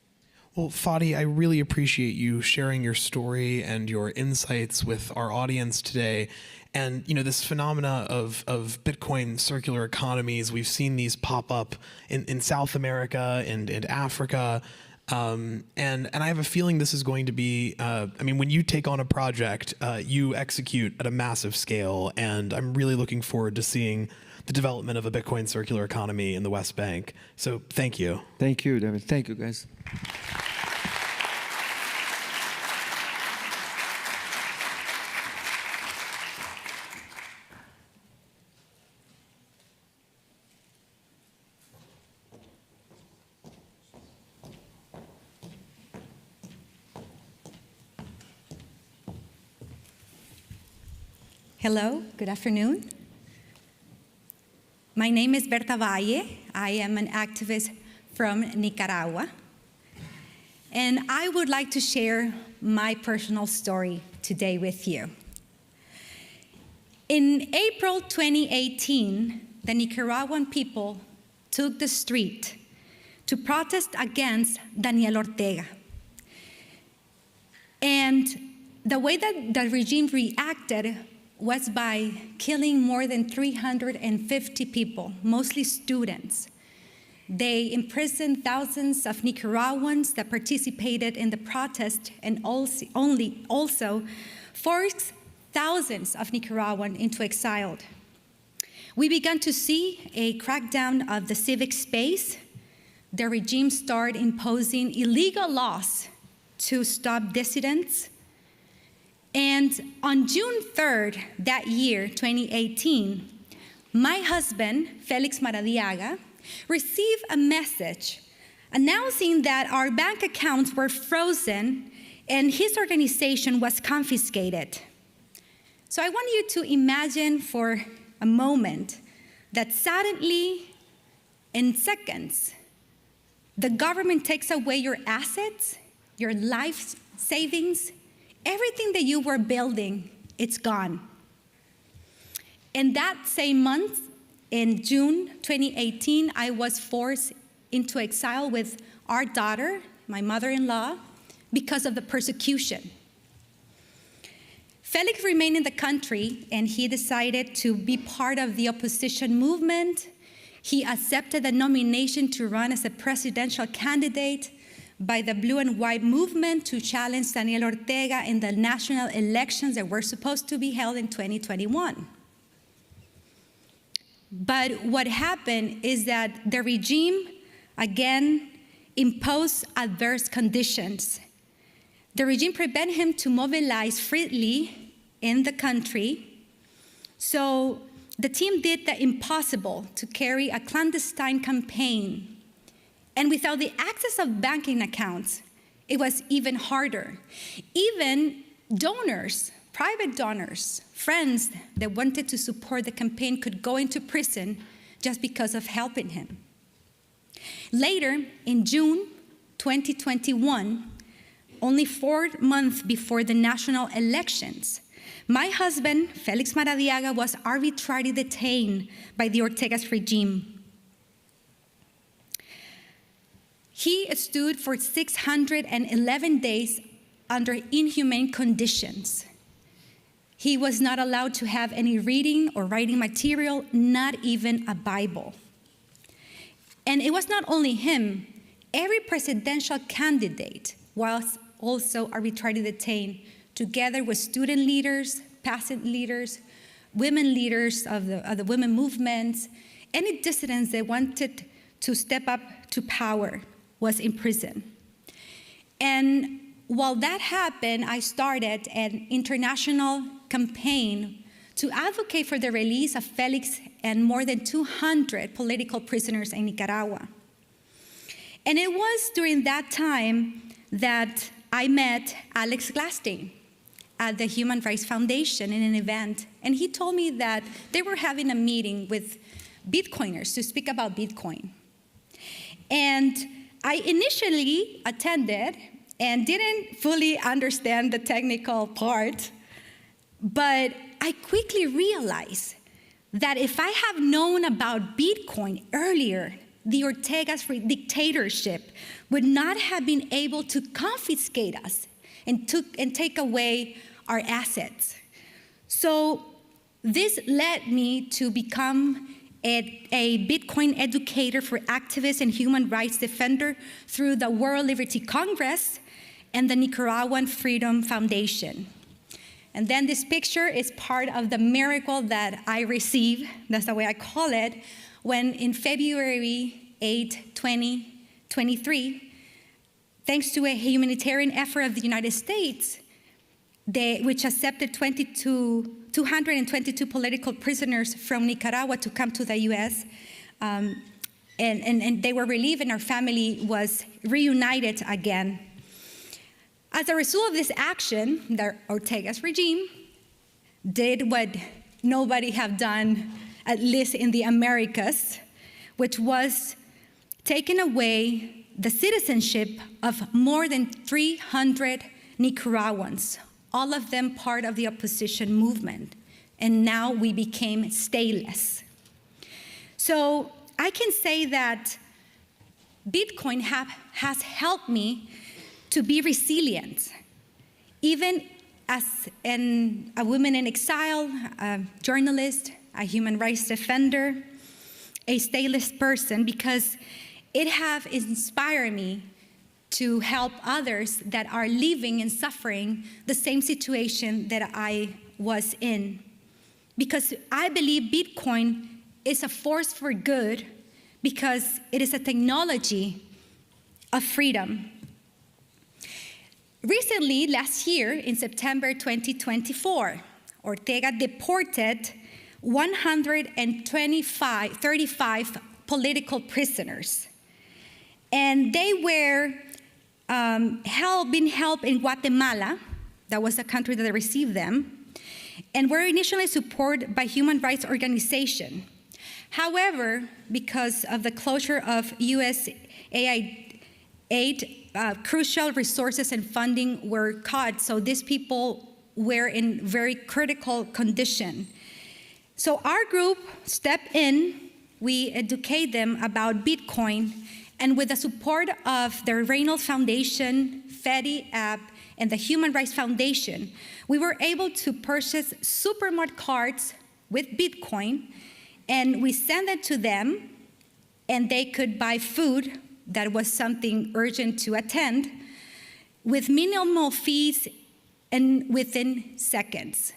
Well, Fadi, I really appreciate you sharing your story and your insights with our audience today. And this phenomena of Bitcoin circular economies, we've seen these pop up in South America and Africa. And I have a feeling this is going to be, when you take on a project, you execute at a massive scale. And I'm really looking forward to seeing the development of a Bitcoin circular economy in the West Bank. So thank you. Thank you, David. Thank you, guys. Hello, good afternoon. My name is Berta Valle. I am an activist from Nicaragua. And I would like to share my personal story today with you. In April 2018, the Nicaraguan people took the street to protest against Daniel Ortega. And the way that the regime reacted was by killing more than 350 people, mostly students. They imprisoned thousands of Nicaraguans that participated in the protest and also forced thousands of Nicaraguans into exile. We began to see a crackdown of the civic space. The regime started imposing illegal laws to stop dissidents. And on June 3rd that year, 2018, my husband, Felix Maradiaga, received a message announcing that our bank accounts were frozen and his organization was confiscated. So I want you to imagine for a moment that suddenly, in seconds, the government takes away your assets, your life savings, everything that you were building, it's gone. And that same month, in June 2018, I was forced into exile with our daughter, my mother-in-law, because of the persecution. Felix remained in the country, and he decided to be part of the opposition movement. He accepted the nomination to run as a presidential candidate by the Blue and White movement to challenge Daniel Ortega in the national elections that were supposed to be held in 2021. But what happened is that the regime, again, imposed adverse conditions. The regime prevented him to mobilize freely in the country. So the team did the impossible to carry a clandestine campaign. And without the access of banking accounts, it was even harder. Even donors, private donors, friends that wanted to support the campaign could go into prison just because of helping him. Later, in June 2021, only 4 months before the national elections, my husband, Felix Maradiaga, was arbitrarily detained by the Ortega's regime. He stood for 611 days under inhumane conditions. He was not allowed to have any reading or writing material, not even a Bible. And it was not only him. Every presidential candidate was also arbitrarily detained, together with student leaders, peasant leaders, women leaders of the women movements, any dissidents that wanted to step up to power was in prison. And while that happened, I started an international campaign to advocate for the release of Felix and more than 200 political prisoners in Nicaragua. And it was during that time that I met Alex Glasstein at the Human Rights Foundation in an event. And he told me that they were having a meeting with Bitcoiners to speak about Bitcoin. And I initially attended and didn't fully understand the technical part, but I quickly realized that if I have known about Bitcoin earlier, the Ortega's dictatorship would not have been able to confiscate us and take away our assets. So this led me to become a Bitcoin educator for activists and human rights defender through the World Liberty Congress and the Nicaraguan Freedom Foundation. And then this picture is part of the miracle that I received, that's the way I call it, when in February 8, 2023, thanks to a humanitarian effort of the United States, which accepted 222 political prisoners from Nicaragua to come to the US, and they were relieved and our family was reunited again. As a result of this action, the Ortega's regime did what nobody have done, at least in the Americas, which was taking away the citizenship of more than 300 Nicaraguans, all of them part of the opposition movement. And now we became stateless. So I can say that Bitcoin has helped me to be resilient, even as a woman in exile, a journalist, a human rights defender, a stateless person, because it have inspired me to help others that are living and suffering the same situation that I was in. Because I believe Bitcoin is a force for good because it is a technology of freedom. Recently, last year, in September 2024, Ortega deported 35 political prisoners. And they were being held in Guatemala, that was the country that received them, and were initially supported by human rights organizations. However, because of the closure of USAID, crucial resources and funding were cut, so these people were in very critical condition. So our group stepped in, we educate them about Bitcoin, and with the support of the Reynolds Foundation, FEDI app, and the Human Rights Foundation, we were able to purchase supermarket cards with Bitcoin, and we sent it to them, and they could buy food that was something urgent to attend with minimal fees and within seconds.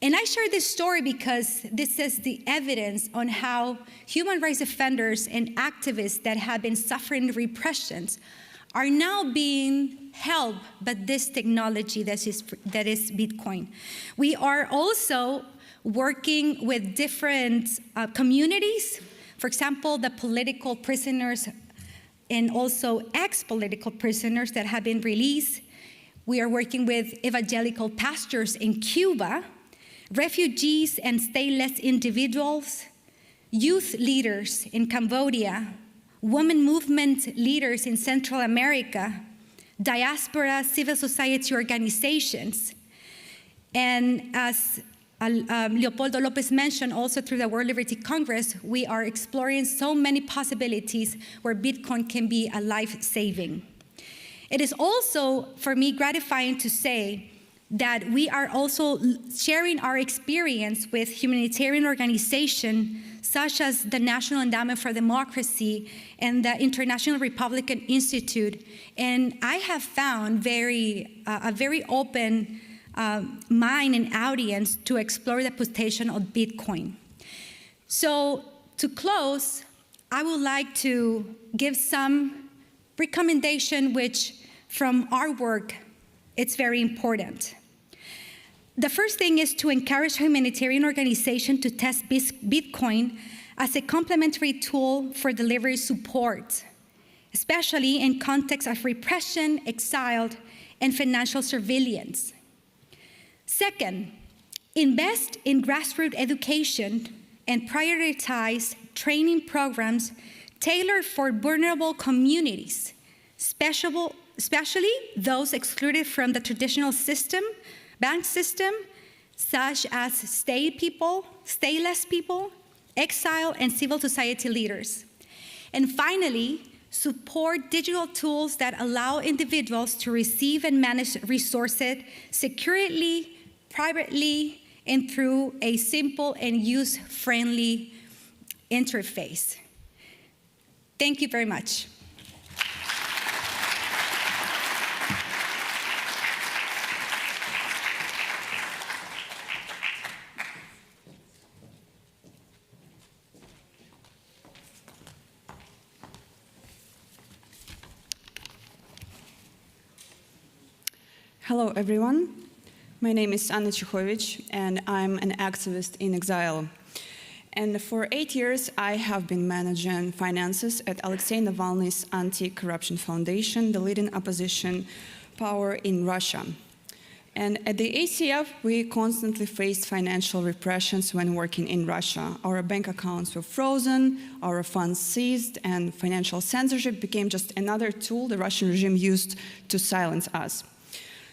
And I share this story because this is the evidence on how human rights defenders and activists that have been suffering repressions are now being helped by this technology that is Bitcoin. We are also working with different communities. For example, the political prisoners and also ex-political prisoners that have been released. We are working with evangelical pastors in Cuba, refugees and stateless individuals, youth leaders in Cambodia, women movement leaders in Central America, diaspora civil society organizations. And as Leopoldo Lopez mentioned, also through the World Liberty Congress, we are exploring so many possibilities where Bitcoin can be a life-saving. It is also, for me, gratifying to say that we are also sharing our experience with humanitarian organizations such as the National Endowment for Democracy and the International Republican Institute. And I have found a very open mind and audience to explore the potential of Bitcoin. So to close, I would like to give some recommendation which from our work, it's very important. The first thing is to encourage humanitarian organizations to test Bitcoin as a complementary tool for delivery support, especially in context of repression, exile, and financial surveillance. Second, invest in grassroots education and prioritize training programs tailored for vulnerable communities, especially those excluded from the traditional system, bank system, such as stateless people, exile, and civil society leaders. And finally, support digital tools that allow individuals to receive and manage resources securely, privately, and through a simple and user-friendly interface. Thank you very much. Hello, everyone. My name is Anna Chuhovich, and I'm an activist in exile. And for 8 years, I have been managing finances at Alexei Navalny's Anti-Corruption Foundation, the leading opposition power in Russia. And at the ACF, we constantly faced financial repressions when working in Russia. Our bank accounts were frozen, our funds seized, and financial censorship became just another tool the Russian regime used to silence us.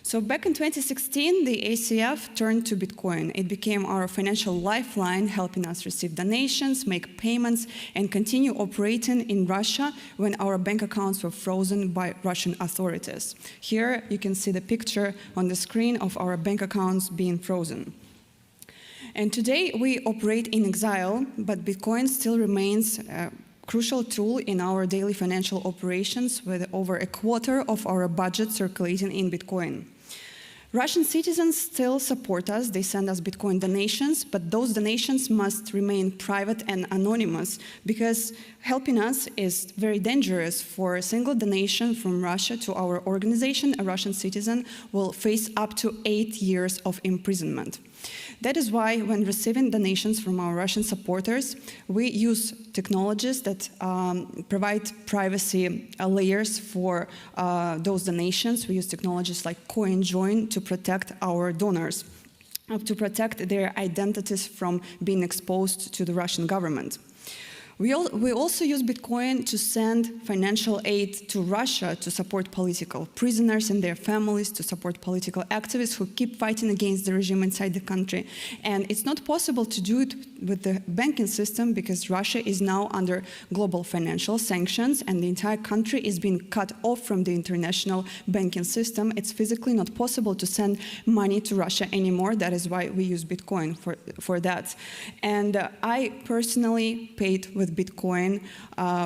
So back in 2016, the ACF turned to Bitcoin. It became our financial lifeline, helping us receive donations, make payments, and continue operating in Russia when our bank accounts were frozen by Russian authorities. Here you can see the picture on the screen of our bank accounts being frozen. And today we operate in exile, but Bitcoin still remains a crucial tool in our daily financial operations, with over a quarter of our budget circulating in Bitcoin. Russian citizens still support us. They send us Bitcoin donations, but those donations must remain private and anonymous, because helping us is very dangerous. For a single donation from Russia to our organization, a Russian citizen will face up to 8 years of imprisonment. That is why, when receiving donations from our Russian supporters, we use technologies that provide privacy layers for those donations. We use technologies like CoinJoin to protect our donors, to protect their identities from being exposed to the Russian government. We also use Bitcoin to send financial aid to Russia to support political prisoners and their families, to support political activists who keep fighting against the regime inside the country. And it's not possible to do it with the banking system, because Russia is now under global financial sanctions and the entire country is being cut off from the international banking system. It's physically not possible to send money to Russia anymore. That is why we use Bitcoin for that. And I personally paid with Bitcoin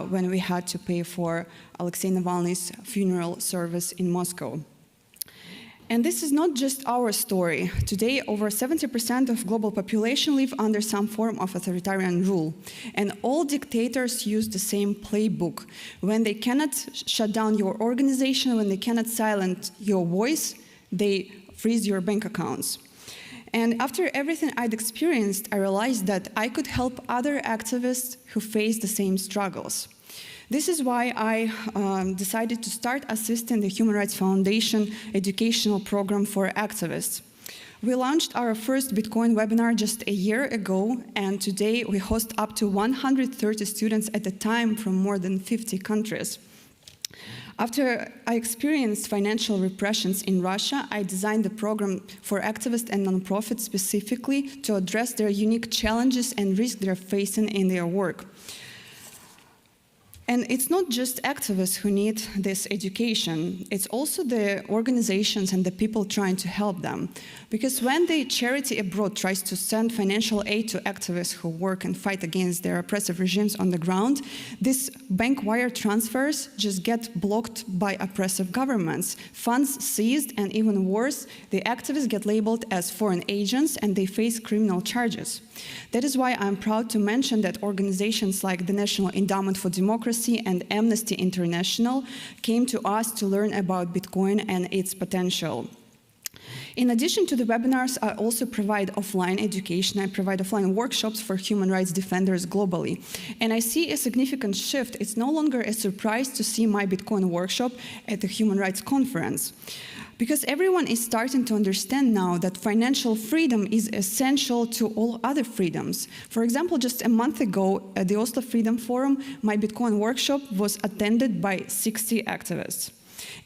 when we had to pay for Alexei Navalny's funeral service in Moscow. And this is not just our story. Today, over 70% of global population live under some form of authoritarian rule. And all dictators use the same playbook. When they cannot shut down your organization, when they cannot silence your voice, they freeze your bank accounts. And after everything I'd experienced, I realized that I could help other activists who face the same struggles. This is why I decided to start assisting the Human Rights Foundation educational program for activists. We launched our first Bitcoin webinar just a year ago, and today we host up to 130 students at a time from more than 50 countries. After I experienced financial repressions in Russia, I designed the program for activists and nonprofits specifically to address their unique challenges and risks they're facing in their work. And it's not just activists who need this education, it's also the organizations and the people trying to help them. Because when the charity abroad tries to send financial aid to activists who work and fight against their oppressive regimes on the ground, these bank wire transfers just get blocked by oppressive governments. Funds seized, and even worse, the activists get labeled as foreign agents and they face criminal charges. That is why I'm proud to mention that organizations like the National Endowment for Democracy and Amnesty International came to us to learn about Bitcoin and its potential. In addition to the webinars, I also provide offline education. I provide offline workshops for human rights defenders globally. And I see a significant shift. It's no longer a surprise to see my Bitcoin workshop at the Human Rights Conference. Because everyone is starting to understand now that financial freedom is essential to all other freedoms. For example, just a month ago at the Oslo Freedom Forum, my Bitcoin workshop was attended by 60 activists.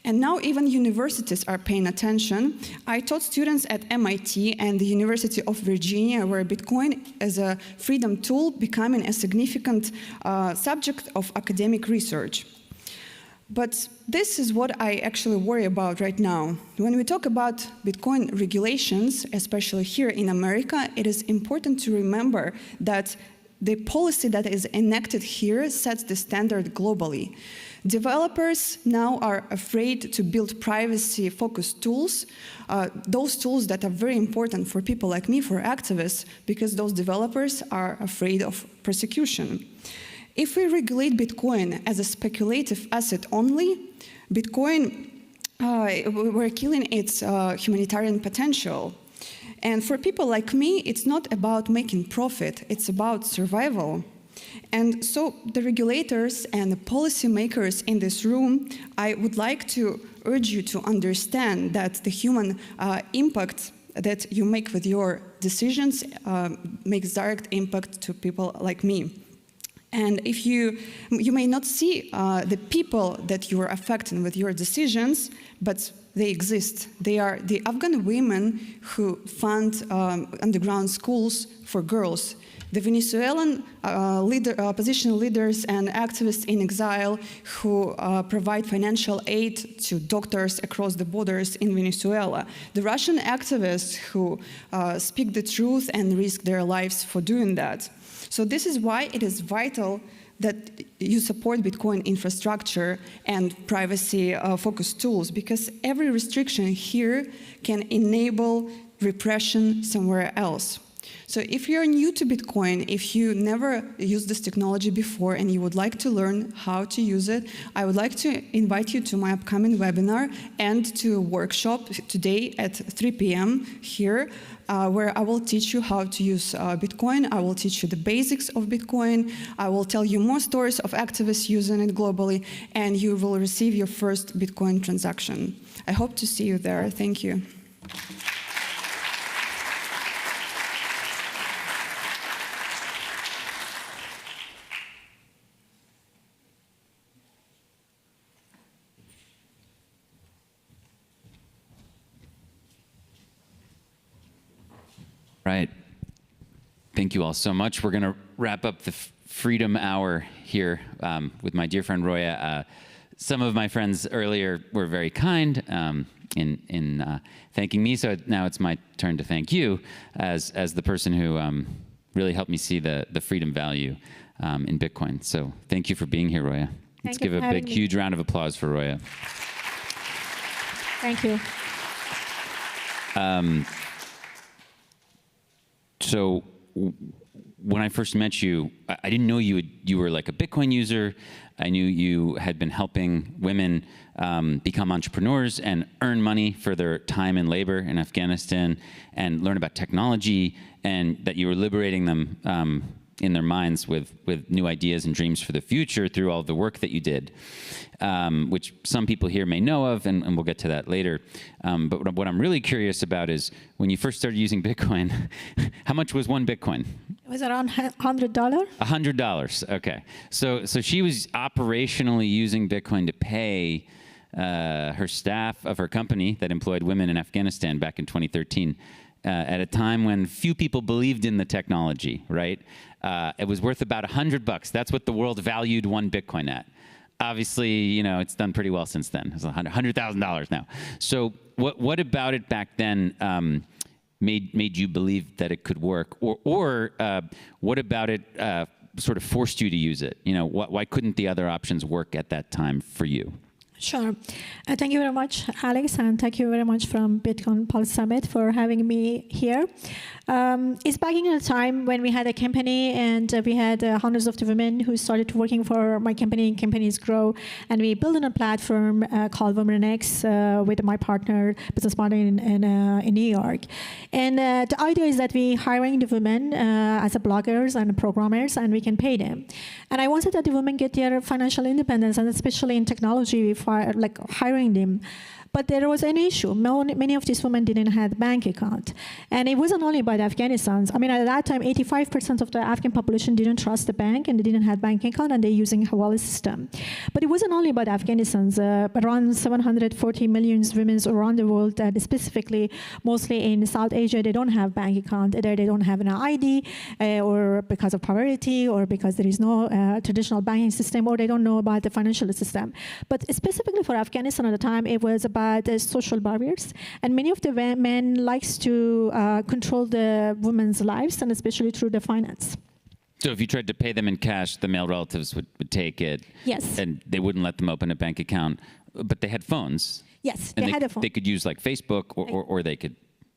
And now even universities are paying attention. I taught students at MIT and the University of Virginia where Bitcoin as a freedom tool becoming a significant subject of academic research. But this is what I actually worry about right now. When we talk about Bitcoin regulations, especially here in America, it is important to remember that the policy that is enacted here sets the standard globally. Developers now are afraid to build privacy-focused tools, those tools that are very important for people like me, for activists, because those developers are afraid of persecution. If we regulate Bitcoin as a speculative asset only, Bitcoin, we're killing its humanitarian potential. And for people like me, it's not about making profit, it's about survival. And so the regulators and the policymakers in this room, I would like to urge you to understand that the human impact that you make with your decisions makes direct impact to people like me. And if you may not see the people that you are affecting with your decisions, but they exist. They are the Afghan women who fund underground schools for girls, the Venezuelan opposition leaders and activists in exile who provide financial aid to doctors across the borders in Venezuela, the Russian activists who speak the truth and risk their lives for doing that. So this is why it is vital that you support Bitcoin infrastructure and privacy-focused tools, because every restriction here can enable repression somewhere else. So if you're new to Bitcoin, if you never used this technology before and you would like to learn how to use it, I would like to invite you to my upcoming webinar and to a workshop today at 3 p.m. here, where I will teach you how to use Bitcoin. I will teach you the basics of Bitcoin. I will tell you more stories of activists using it globally, and you will receive your first Bitcoin transaction. I hope to see you there. Thank you. Right. Thank you all so much. We're going to wrap up the Freedom Hour here with my dear friend Roya. Some of my friends earlier were very kind in thanking me, so now it's my turn to thank you as the person who really helped me see the freedom value in Bitcoin. So thank you for being here, Roya. Let's give a big, huge round of applause for Roya. Thank you. So when I first met you, I didn't know you were like a Bitcoin user. I knew you had been helping women become entrepreneurs and earn money for their time and labor in Afghanistan and learn about technology, and that you were liberating them in their minds with new ideas and dreams for the future through all the work that you did, which some people here may know of, and we'll get to that later. But what I'm really curious about is when you first started using Bitcoin, how much was one Bitcoin? It was around $100. $100, okay. So she was operationally using Bitcoin to pay her staff of her company that employed women in Afghanistan back in 2013. At a time when few people believed in the technology, right? It was worth about $100. That's what the world valued one Bitcoin at. Obviously, you know, it's done pretty well since then. It's $100,000 now. So what about it back then made you believe that it could work? Or what about it sort of forced you to use it? You know, why couldn't the other options work at that time for you? Sure. Thank you very much, Alex, and thank you very much from Bitcoin Pulse Summit for having me here. It's back in a time when we had a company and we had hundreds of the women who started working for my company, and companies grow, and we built a platform called Women X with my partner, business partner in New York. And the idea is that we hiring the women as a bloggers and programmers, and we can pay them. And I wanted that the women get their financial independence, and especially in technology, like hiring them. But there was an issue. Many of these women didn't have a bank account. And it wasn't only about Afghanistans. I mean, at that time, 85% of the Afghan population didn't trust the bank, and they didn't have bank account, and they're using Hawala system. But it wasn't only about Afghanistans. Around 740 million women around the world, specifically mostly in South Asia, they don't have bank account. Either they don't have an ID, or because of poverty, or because there is no traditional banking system, or they don't know about the financial system. But specifically for Afghanistan at the time, it was about social barriers. And many of the men likes to control the women's lives, and especially through the finance. So if you tried to pay them in cash, the male relatives would take it. Yes. And they wouldn't let them open a bank account. But they had phones. Yes, and they had a phone. They could use like Facebook, or they could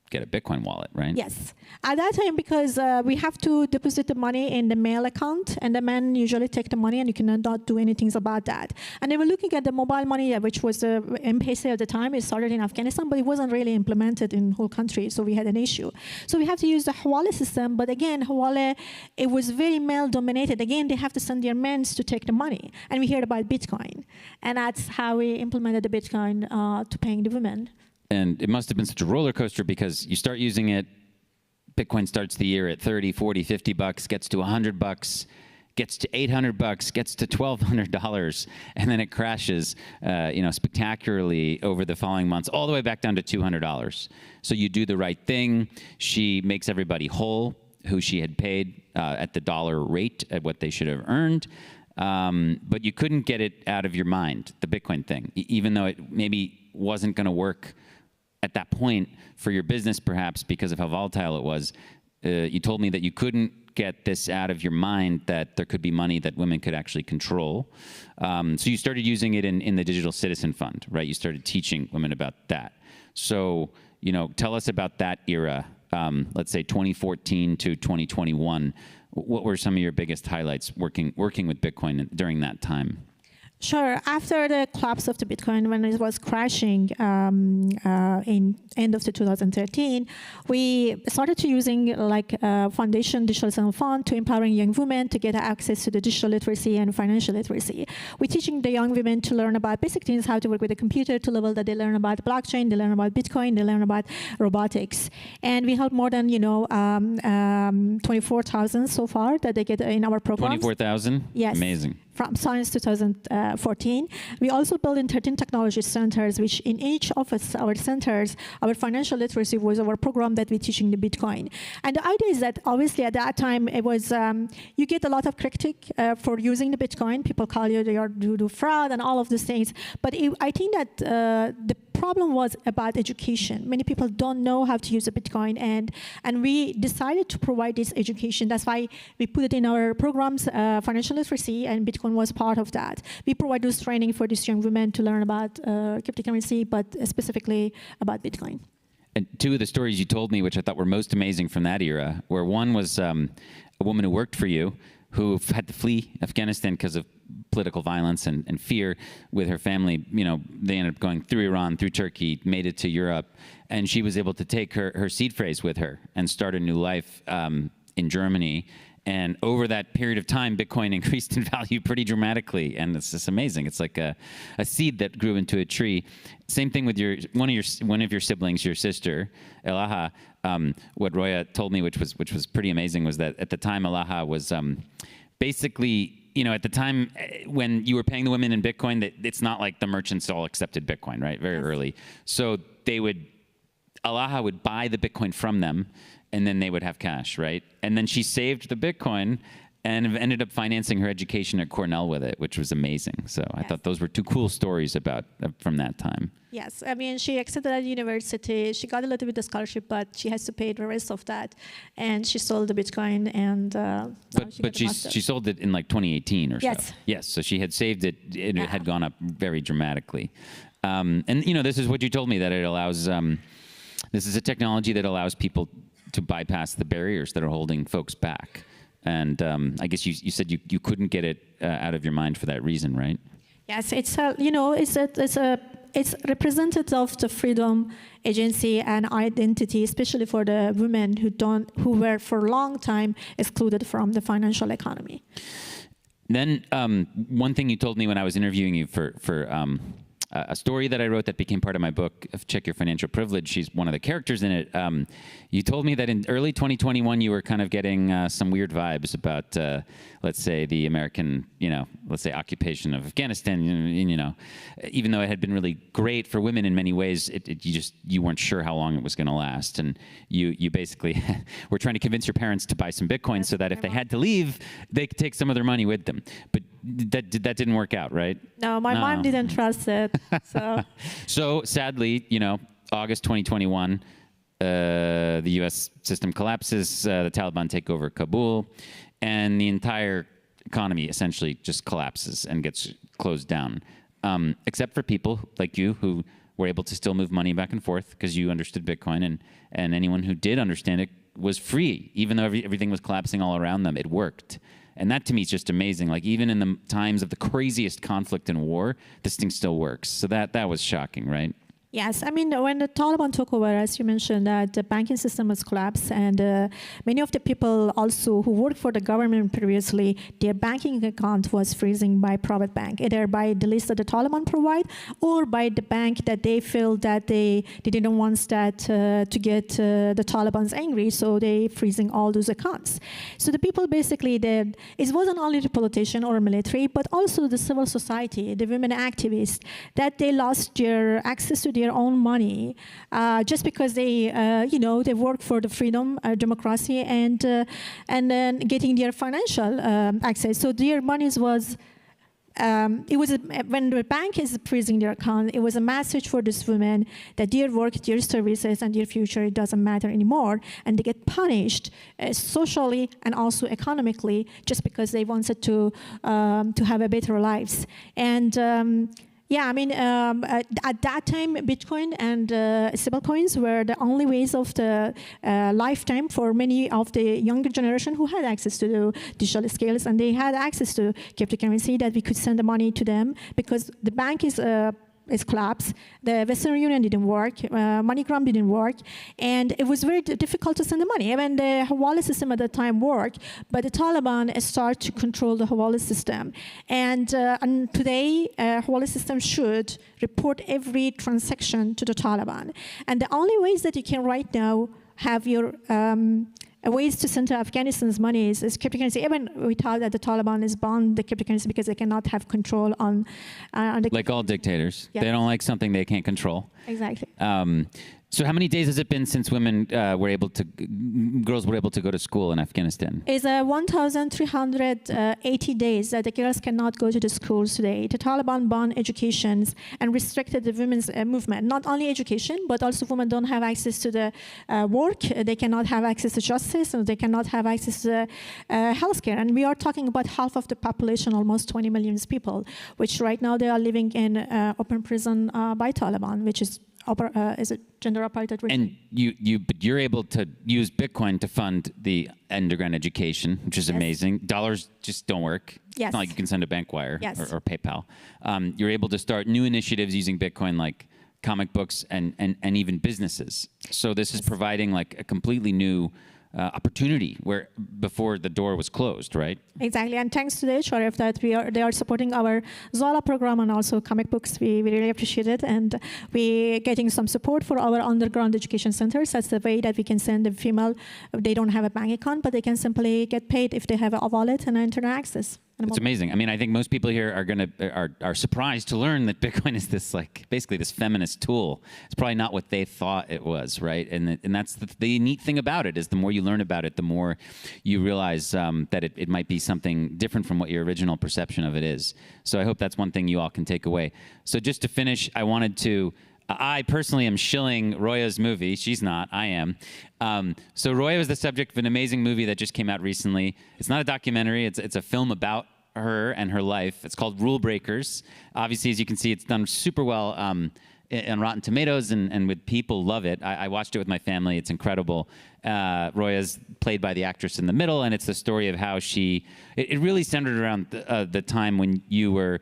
get a Bitcoin wallet, right? Yes. At that time, because we have to deposit the money in the mail account, and the men usually take the money, and you cannot do anything about that. And they were looking at the mobile money, which was M-Pesa at the time. It started in Afghanistan, but it wasn't really implemented in the whole country, so we had an issue. So we have to use the Hawala system, but again, Hawala, it was very male-dominated. Again, they have to send their men to take the money. And we heard about Bitcoin, and that's how we implemented the Bitcoin to paying the women. And it must have been such a roller coaster, because you start using it, Bitcoin starts the year at 30, 40, 50 bucks, gets to $100, gets to $800, gets to $1,200, and then it crashes, spectacularly over the following months, all the way back down to $200. So you do the right thing. She makes everybody whole, who she had paid at the dollar rate, at what they should have earned. But you couldn't get it out of your mind, the Bitcoin thing, even though it maybe wasn't going to work at that point for your business, perhaps because of how volatile it was. You told me that you couldn't get this out of your mind, that there could be money that women could actually control. So you started using it in the Digital Citizen Fund, right? You started teaching women about that. So, tell us about that era, let's say 2014 to 2021. What were some of your biggest highlights working with Bitcoin during that time? Sure. After the collapse of the Bitcoin, when it was crashing in end of the 2013, we started to using Foundation Digital Citizen Fund to empowering young women to get access to the digital literacy and financial literacy. We're teaching the young women to learn about basic things, how to work with a computer, to level that they learn about blockchain, they learn about Bitcoin, they learn about robotics. And we helped more than 24,000 so far that they get in our program. 24,000? Yes. Amazing. From Science 2014. We also built in 13 technology centers, which in each of our centers, our financial literacy was our program that we're teaching the Bitcoin. And the idea is that obviously at that time, it was, you get a lot of critique for using the Bitcoin. People call you, they do fraud and all of these things. But I think that the problem was about education. Many people don't know how to use the Bitcoin, and we decided to provide this education. That's why we put it in our programs, financial literacy, and Bitcoin was part of that. We provide this training for these young women to learn about cryptocurrency, but specifically about Bitcoin. And two of the stories you told me, which I thought were most amazing from that era, where one was a woman who worked for you, who had to flee Afghanistan because of political violence and fear with her family. They ended up going through Iran, through Turkey, made it to Europe, and she was able to take her seed phrase with her and start a new life in Germany. And over that period of time, Bitcoin increased in value pretty dramatically, and it's just amazing. It's like a seed that grew into a tree. Same thing with one of your siblings, your sister, Elaha. What Roya told me, which was pretty amazing, was that at the time Elaha was basically, at the time when you were paying the women in Bitcoin, that it's not like the merchants all accepted Bitcoin, right? Very early. So Elaha would buy the Bitcoin from them, and then they would have cash, right? And then she saved the Bitcoin and ended up financing her education at Cornell with it, which was amazing. So I thought those were two cool stories from that time. Yes, I mean, she accepted at university. She got a little bit of scholarship, but she has to pay the rest of that. And she sold the Bitcoin, and she sold it in like 2018 or so. Yes. Yes, so she had saved it. It had gone up very dramatically. And this is what you told me, that it allows, this is a technology that allows people to bypass the barriers that are holding folks back. And I guess you said you couldn't get it out of your mind for that reason, right? Yes, it's representative of the freedom, agency, and identity, especially for the women who were for a long time excluded from the financial economy. Then one thing you told me when I was interviewing you for a story that I wrote that became part of my book, Check Your Financial Privilege. She's one of the characters in it. You told me that in early 2021, you were kind of getting some weird vibes about, let's say, the American, let's say, occupation of Afghanistan. Even though it had been really great for women in many ways, you weren't sure how long it was going to last, and you basically were trying to convince your parents to buy some Bitcoin so that if they had to leave, they could take some of their money with them. But that didn't work out, right? No, my mom didn't trust it. So sadly, August 2021, the U.S. system collapses. The Taliban take over Kabul, and the entire economy essentially just collapses and gets closed down, except for people like you who were able to still move money back and forth because you understood Bitcoin, and anyone who did understand it was free, even though everything was collapsing all around them. It worked. And that to me is just amazing. Like even in the times of the craziest conflict and war, this thing still works. So that was shocking, right? Yes, I mean, when the Taliban took over, as you mentioned, that the banking system was collapsed, and many of the people also who worked for the government previously, their banking account was freezing by private bank, either by the list that the Taliban provide, or by the bank that they feel that they didn't want that to get the Taliban's angry, so they freezing all those accounts. So the people basically did, it wasn't only the politician or military, but also the civil society, the women activists, that they lost their access to their own money just because they work for the freedom, democracy, and then getting their financial access. So their money was. When the bank is freezing their account, it was a message for these women that their work, their services, and their future, it doesn't matter anymore, and they get punished socially and also economically just because they wanted to have a better lives. And yeah, I mean, at that time, Bitcoin and stablecoins were the only ways of the lifetime for many of the younger generation who had access to the digital scales, and they had access to cryptocurrency that we could send the money to them because the bank is collapsed. The Western Union didn't work. MoneyGram didn't work. And it was very difficult to send the money. Even the Hawala system at that time worked, but the Taliban started to control the Hawala system. And today, Hawala system should report every transaction to the Taliban. And the only ways that you can right now have your ways to send to Afghanistan's money is cryptocurrency. Even we thought that the Taliban is banned the cryptocurrency because they cannot have control on the... Like all dictators. Yeah. They don't like something they can't control. Exactly. So how many days has it been since girls were able to go to school in Afghanistan? It's 1,380 days that the girls cannot go to the schools today. The Taliban banned educations and restricted the women's movement. Not only education, but also women don't have access to the work. They cannot have access to justice, and they cannot have access to healthcare. And we are talking about half of the population, almost 20 million people, which right now they are living in open prison by Taliban, which is a gender apartheid regime. And you're able to use Bitcoin to fund the underground education, which is amazing. Dollars just don't work. Yes. It's not like you can send a bank wire Yes. or PayPal. You're able to start new initiatives using Bitcoin, like comic books and even businesses. So this is providing like a completely new opportunity where before the door was closed, right? Exactly, and thanks to the HRF that they are supporting our Zola program and also comic books. We really appreciate it, and we're getting some support for our underground education centers. That's the way that we can send the female. They don't have a bank account, but they can simply get paid if they have a wallet and internet access. It's amazing. I mean, I think most people here are surprised to learn that Bitcoin is this basically this feminist tool. It's probably not what they thought it was, right? And that's the neat thing about it is the more you learn about it, the more you realize that it might be something different from what your original perception of it is. So I hope that's one thing you all can take away. So just to finish, I personally am shilling Roya's movie. She's not. I am. So Roya was the subject of an amazing movie that just came out recently. It's not a documentary. It's a film about her and her life. It's called Rule Breakers. Obviously, as you can see, it's done super well on Rotten Tomatoes, and with people love it. I watched it with my family. It's incredible. Roya's played by the actress in the middle, and it's the story of how it really centered around the time when you were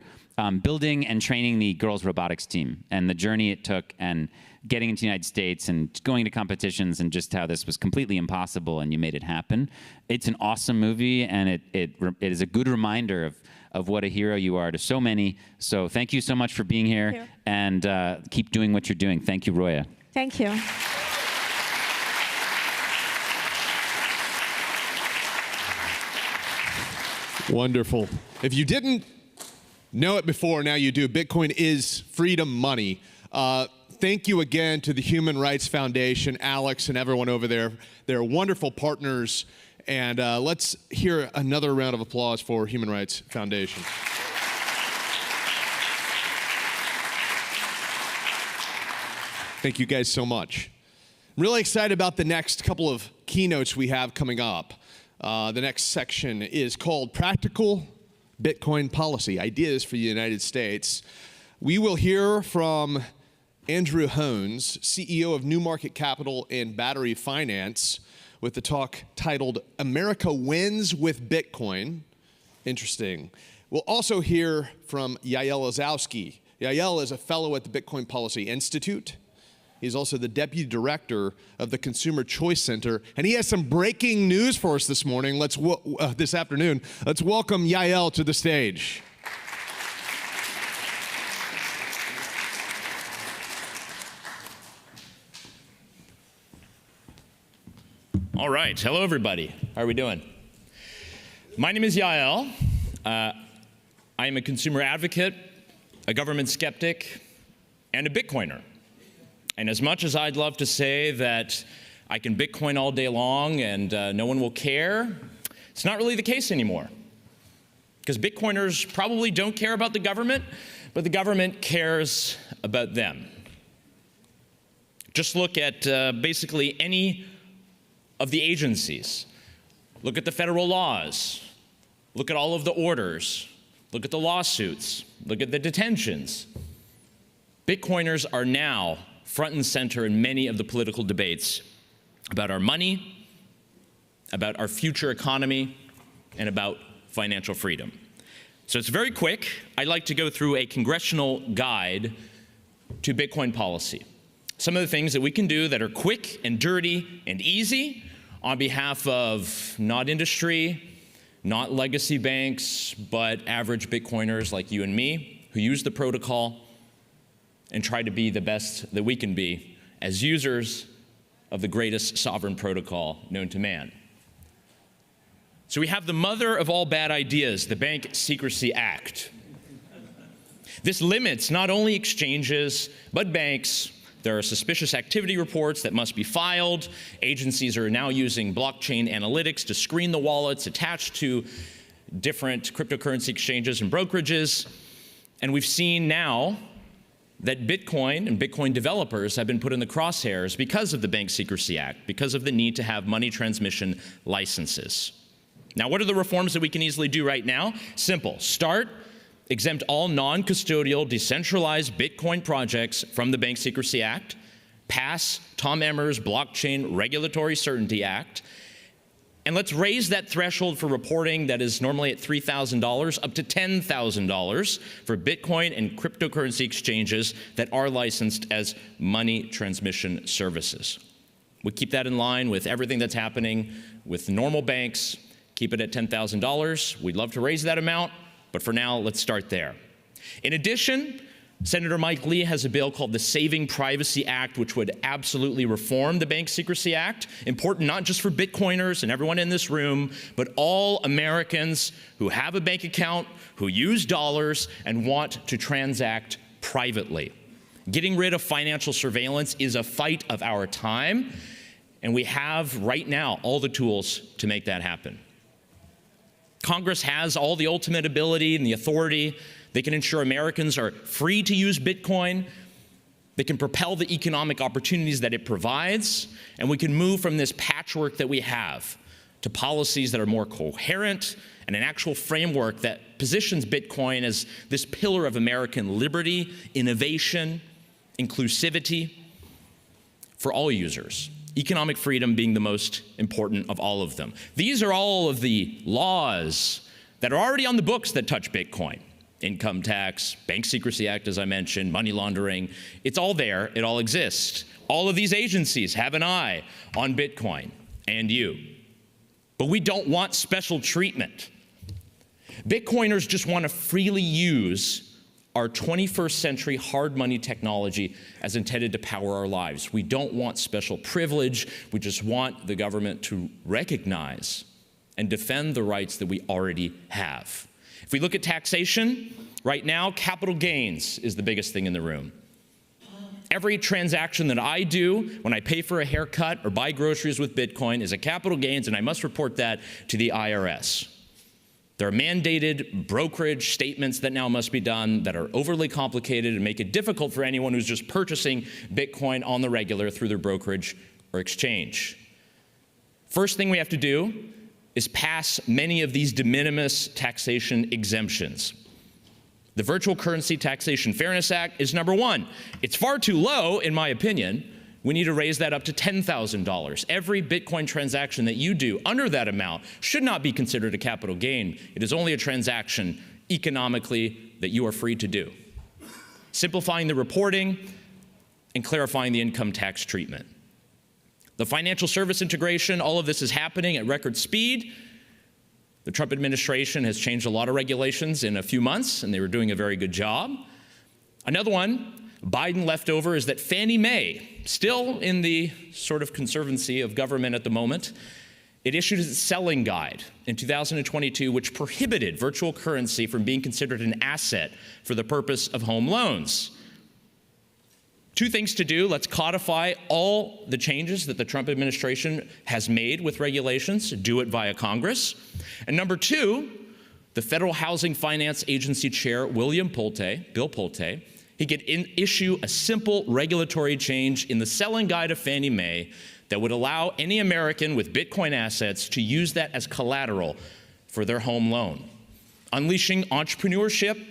building and training the girls' robotics team and the journey it took and getting into the United States and going to competitions and just how this was completely impossible and you made it happen. It's an awesome movie, and it is a good reminder of what a hero you are to so many. So thank you so much for being here, and keep doing what you're doing. Thank you, Roya. Thank you. Wonderful. If you didn't know it before, now you do. Bitcoin is freedom money. Thank you again to the Human Rights Foundation, Alex, and everyone over there. They're wonderful partners. And let's hear another round of applause for Human Rights Foundation. Thank you guys so much. I'm really excited about the next couple of keynotes we have coming up. The next section is called Practical Bitcoin Policy, Ideas for the United States. We will hear from Andrew Hones, CEO of New Market Capital and Battery Finance, with the talk titled America Wins with Bitcoin. Interesting. We'll also hear from Yael Ozowski. Yael is a fellow at the Bitcoin Policy Institute. He's also the deputy director of the Consumer Choice Center, and he has some breaking news for us this morning. This afternoon. Let's welcome Yael to the stage. All right. Hello, everybody. How are we doing? My name is Yael. I am a consumer advocate, a government skeptic, and a Bitcoiner. And as much as I'd love to say that I can Bitcoin all day long and no one will care, it's not really the case anymore. Because Bitcoiners probably don't care about the government, but the government cares about them. Just look at basically any of the agencies. Look at the federal laws. Look at all of the orders. Look at the lawsuits. Look at the detentions. Bitcoiners are now front and center in many of the political debates about our money, about our future economy, and about financial freedom. So it's very quick. I'd like to go through a congressional guide to Bitcoin policy. Some of the things that we can do that are quick and dirty and easy on behalf of not industry, not legacy banks, but average Bitcoiners like you and me who use the protocol and try to be the best that we can be as users of the greatest sovereign protocol known to man. So we have the mother of all bad ideas, the Bank Secrecy Act. This limits not only exchanges, but banks. There are suspicious activity reports that must be filed. Agencies are now using blockchain analytics to screen the wallets attached to different cryptocurrency exchanges and brokerages. And we've seen now that Bitcoin and Bitcoin developers have been put in the crosshairs because of the Bank Secrecy Act, because of the need to have money transmission licenses. Now, what are the reforms that we can easily do right now? Simple. Start, exempt all non-custodial, decentralized Bitcoin projects from the Bank Secrecy Act. Pass Tom Emmer's Blockchain Regulatory Certainty Act. And let's raise that threshold for reporting that is normally at $3,000 up to $10,000 for Bitcoin and cryptocurrency exchanges that are licensed as money transmission services. We keep that in line with everything that's happening with normal banks. Keep it at $10,000. We'd love to raise that amount, but for now, let's start there. In addition, Senator Mike Lee has a bill called the Saving Privacy Act, which would absolutely reform the Bank Secrecy Act. Important not just for Bitcoiners and everyone in this room, but all Americans who have a bank account, who use dollars, and want to transact privately. Getting rid of financial surveillance is a fight of our time, and we have right now all the tools to make that happen. Congress has all the ultimate ability and the authority. They can ensure Americans are free to use Bitcoin. They can propel the economic opportunities that it provides. And we can move from this patchwork that we have to policies that are more coherent and an actual framework that positions Bitcoin as this pillar of American liberty, innovation, inclusivity for all users. Economic freedom being the most important of all of them. These are all of the laws that are already on the books that touch Bitcoin. Income tax, Bank Secrecy Act, as I mentioned, money laundering. It's all there. It all exists. All of these agencies have an eye on Bitcoin and you. But we don't want special treatment. Bitcoiners just want to freely use our 21st century hard money technology as intended to power our lives. We don't want special privilege. We just want the government to recognize and defend the rights that we already have. If we look at taxation, right now, capital gains is the biggest thing in the room. Every transaction that I do when I pay for a haircut or buy groceries with Bitcoin is a capital gains, and I must report that to the IRS. There are mandated brokerage statements that now must be done that are overly complicated and make it difficult for anyone who's just purchasing Bitcoin on the regular through their brokerage or exchange. First thing we have to do is pass many of these de minimis taxation exemptions. The Virtual Currency Taxation Fairness Act is number one. It's far too low, in my opinion. We need to raise that up to $10,000. Every Bitcoin transaction that you do under that amount should not be considered a capital gain. It is only a transaction economically that you are free to do. Simplifying the reporting and clarifying the income tax treatment. The financial service integration, all of this is happening at record speed. The Trump administration has changed a lot of regulations in a few months, and they were doing a very good job. Another one Biden left over is that Fannie Mae, still in the sort of conservancy of government at the moment, it issued its selling guide in 2022, which prohibited virtual currency from being considered an asset for the purpose of home loans. Two things to do. Let's codify all the changes that the Trump administration has made with regulations, do it via Congress. And number two, the Federal Housing Finance Agency Chair, Bill Pulte, he could issue a simple regulatory change in the selling guide of Fannie Mae that would allow any American with Bitcoin assets to use that as collateral for their home loan, unleashing entrepreneurship,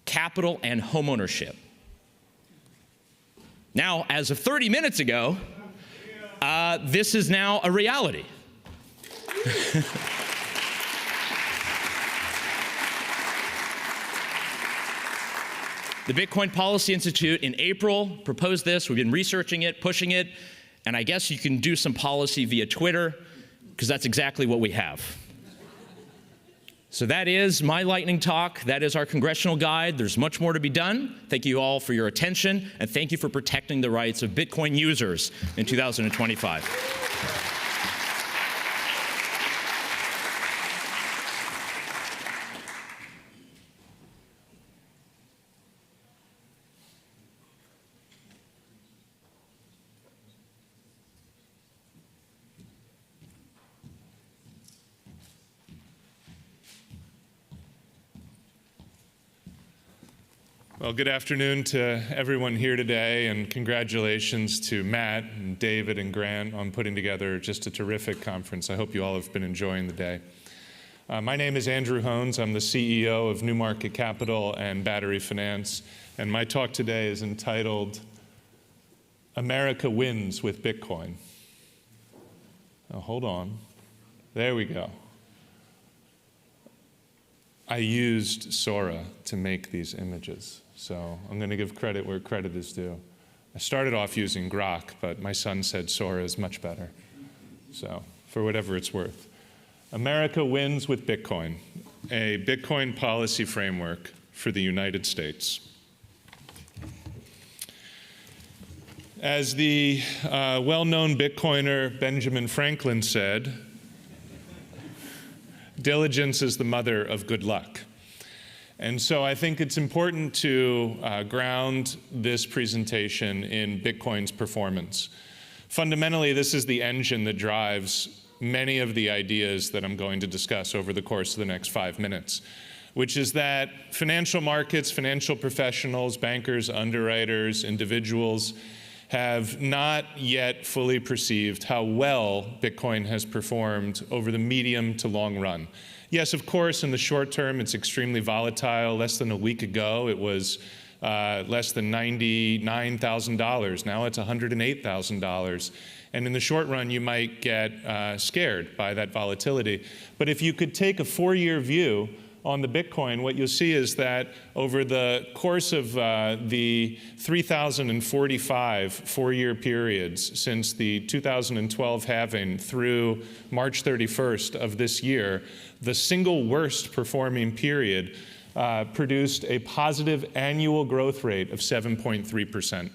capital, and homeownership. Now, as of 30 minutes ago, this is now a reality. The Bitcoin Policy Institute in April proposed this. We've been researching it, pushing it, and I guess you can do some policy via Twitter, because that's exactly what we have. So that is my lightning talk. That is our congressional guide. There's much more to be done. Thank you all for your attention, and thank you for protecting the rights of Bitcoin users in 2025. Well, good afternoon to everyone here today, and congratulations to Matt and David and Grant on putting together just a terrific conference. I hope you all have been enjoying the day. My name is Andrew Hones. I'm the CEO of Newmarket Capital and Battery Finance, and my talk today is entitled, America Wins with Bitcoin. Oh, hold on. There we go. I used Sora to make these images, so I'm going to give credit where credit is due. I started off using Grok, but my son said Sora is much better. So, for whatever it's worth. America Wins with Bitcoin, a Bitcoin policy framework for the United States. As the well-known Bitcoiner Benjamin Franklin said, diligence is the mother of good luck. And so I think it's important to ground this presentation in Bitcoin's performance. Fundamentally, this is the engine that drives many of the ideas that I'm going to discuss over the course of the next 5 minutes, which is that financial markets, financial professionals, bankers, underwriters, individuals have not yet fully perceived how well Bitcoin has performed over the medium to long run. Yes, of course, in the short term, it's extremely volatile. Less than a week ago, it was less than $99,000. Now it's $108,000. And in the short run, you might get scared by that volatility. But if you could take a 4-year view on the Bitcoin, what you'll see is that over the course of the 3,045 four-year periods since the 2012 halving through March 31st of this year, the single worst performing period produced a positive annual growth rate of 7.3%.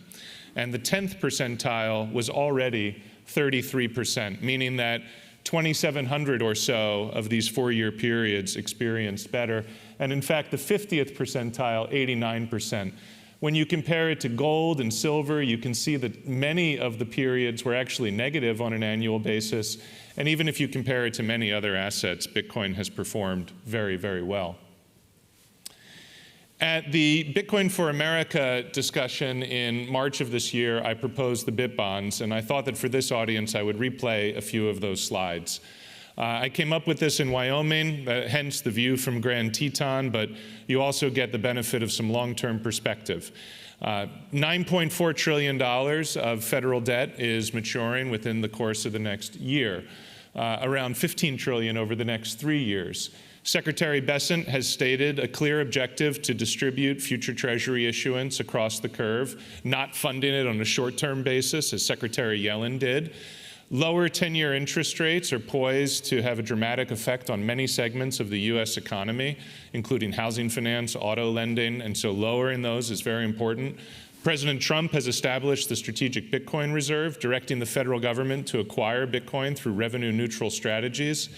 And the 10th percentile was already 33%, meaning that 2,700 or so of these four-year periods experienced better. And in fact, the 50th percentile, 89%. When you compare it to gold and silver, you can see that many of the periods were actually negative on an annual basis. And even if you compare it to many other assets, Bitcoin has performed very, very well. At the Bitcoin for America discussion in March of this year, I proposed the Bit Bonds, and I thought that for this audience, I would replay a few of those slides. I came up with this in Wyoming, hence the view from Grand Teton, but you also get the benefit of some long-term perspective. $9.4 trillion of federal debt is maturing within the course of the next year, around $15 trillion over the next 3 years. Secretary Bessent has stated a clear objective to distribute future Treasury issuance across the curve, not funding it on a short-term basis, as Secretary Yellen did. Lower 10-year interest rates are poised to have a dramatic effect on many segments of the U.S. economy, including housing finance, auto lending, and so lowering those is very important. President Trump has established the Strategic Bitcoin Reserve, directing the federal government to acquire Bitcoin through revenue-neutral strategies.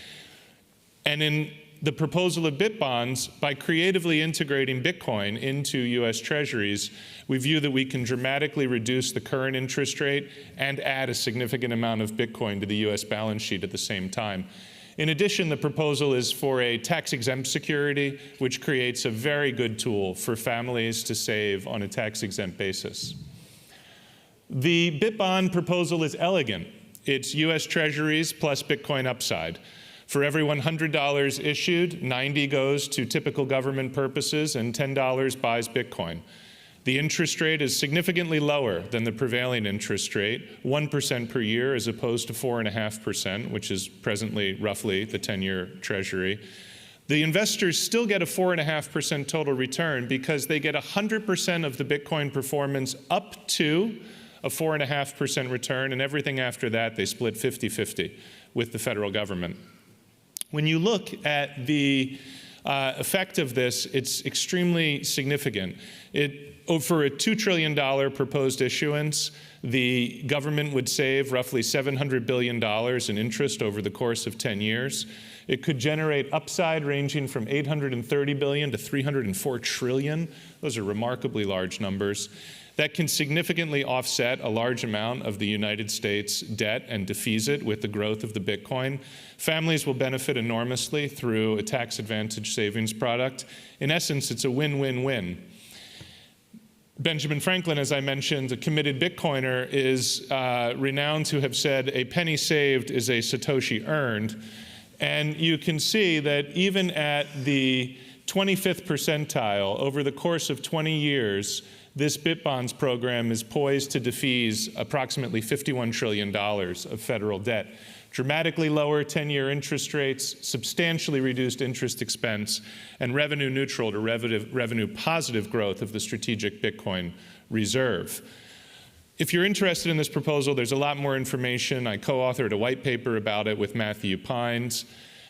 And in the proposal of Bit Bonds, by creatively integrating Bitcoin into U.S. Treasuries, we view that we can dramatically reduce the current interest rate and add a significant amount of Bitcoin to the U.S. balance sheet at the same time. In addition, the proposal is for a tax-exempt security, which creates a very good tool for families to save on a tax-exempt basis. The Bit Bond proposal is elegant. It's U.S. Treasuries plus Bitcoin upside. For every $100 issued, 90 goes to typical government purposes and $10 buys Bitcoin. The interest rate is significantly lower than the prevailing interest rate, 1% per year as opposed to 4.5%, which is presently roughly the 10-year Treasury. The investors still get a 4.5% total return because they get 100% of the Bitcoin performance up to a 4.5% return, and everything after that they split 50-50 with the federal government. When you look at the effect of this, it's extremely significant. For a $2 trillion proposed issuance, the government would save roughly $700 billion in interest over the course of 10 years. It could generate upside ranging from $830 billion to $304 trillion. Those are remarkably large numbers. That can significantly offset a large amount of the United States debt and defease it with the growth of the Bitcoin. Families will benefit enormously through a tax-advantaged savings product. In essence, it's a win-win-win. Benjamin Franklin, as I mentioned, a committed Bitcoiner, is renowned to have said, "A penny saved is a Satoshi earned." And you can see that even at the 25th percentile, over the course of 20 years, this Bit Bonds program is poised to defease approximately $51 trillion of federal debt. Dramatically lower 10-year interest rates, substantially reduced interest expense, and revenue neutral to revenue positive growth of the Strategic Bitcoin Reserve. If you're interested in this proposal, there's a lot more information. I co-authored a white paper about it with Matthew Pines.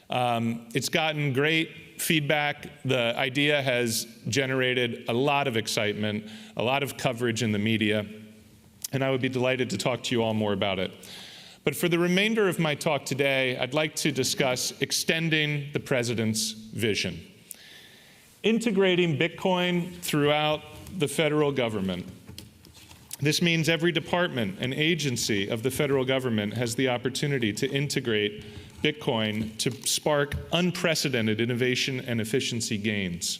It's gotten great feedback. The idea has generated a lot of excitement, a lot of coverage in the media, and I would be delighted to talk to you all more about it. But for the remainder of my talk today, I'd like to discuss extending the president's vision. Integrating Bitcoin throughout the federal government. This means every department and agency of the federal government has the opportunity to integrate Bitcoin to spark unprecedented innovation and efficiency gains.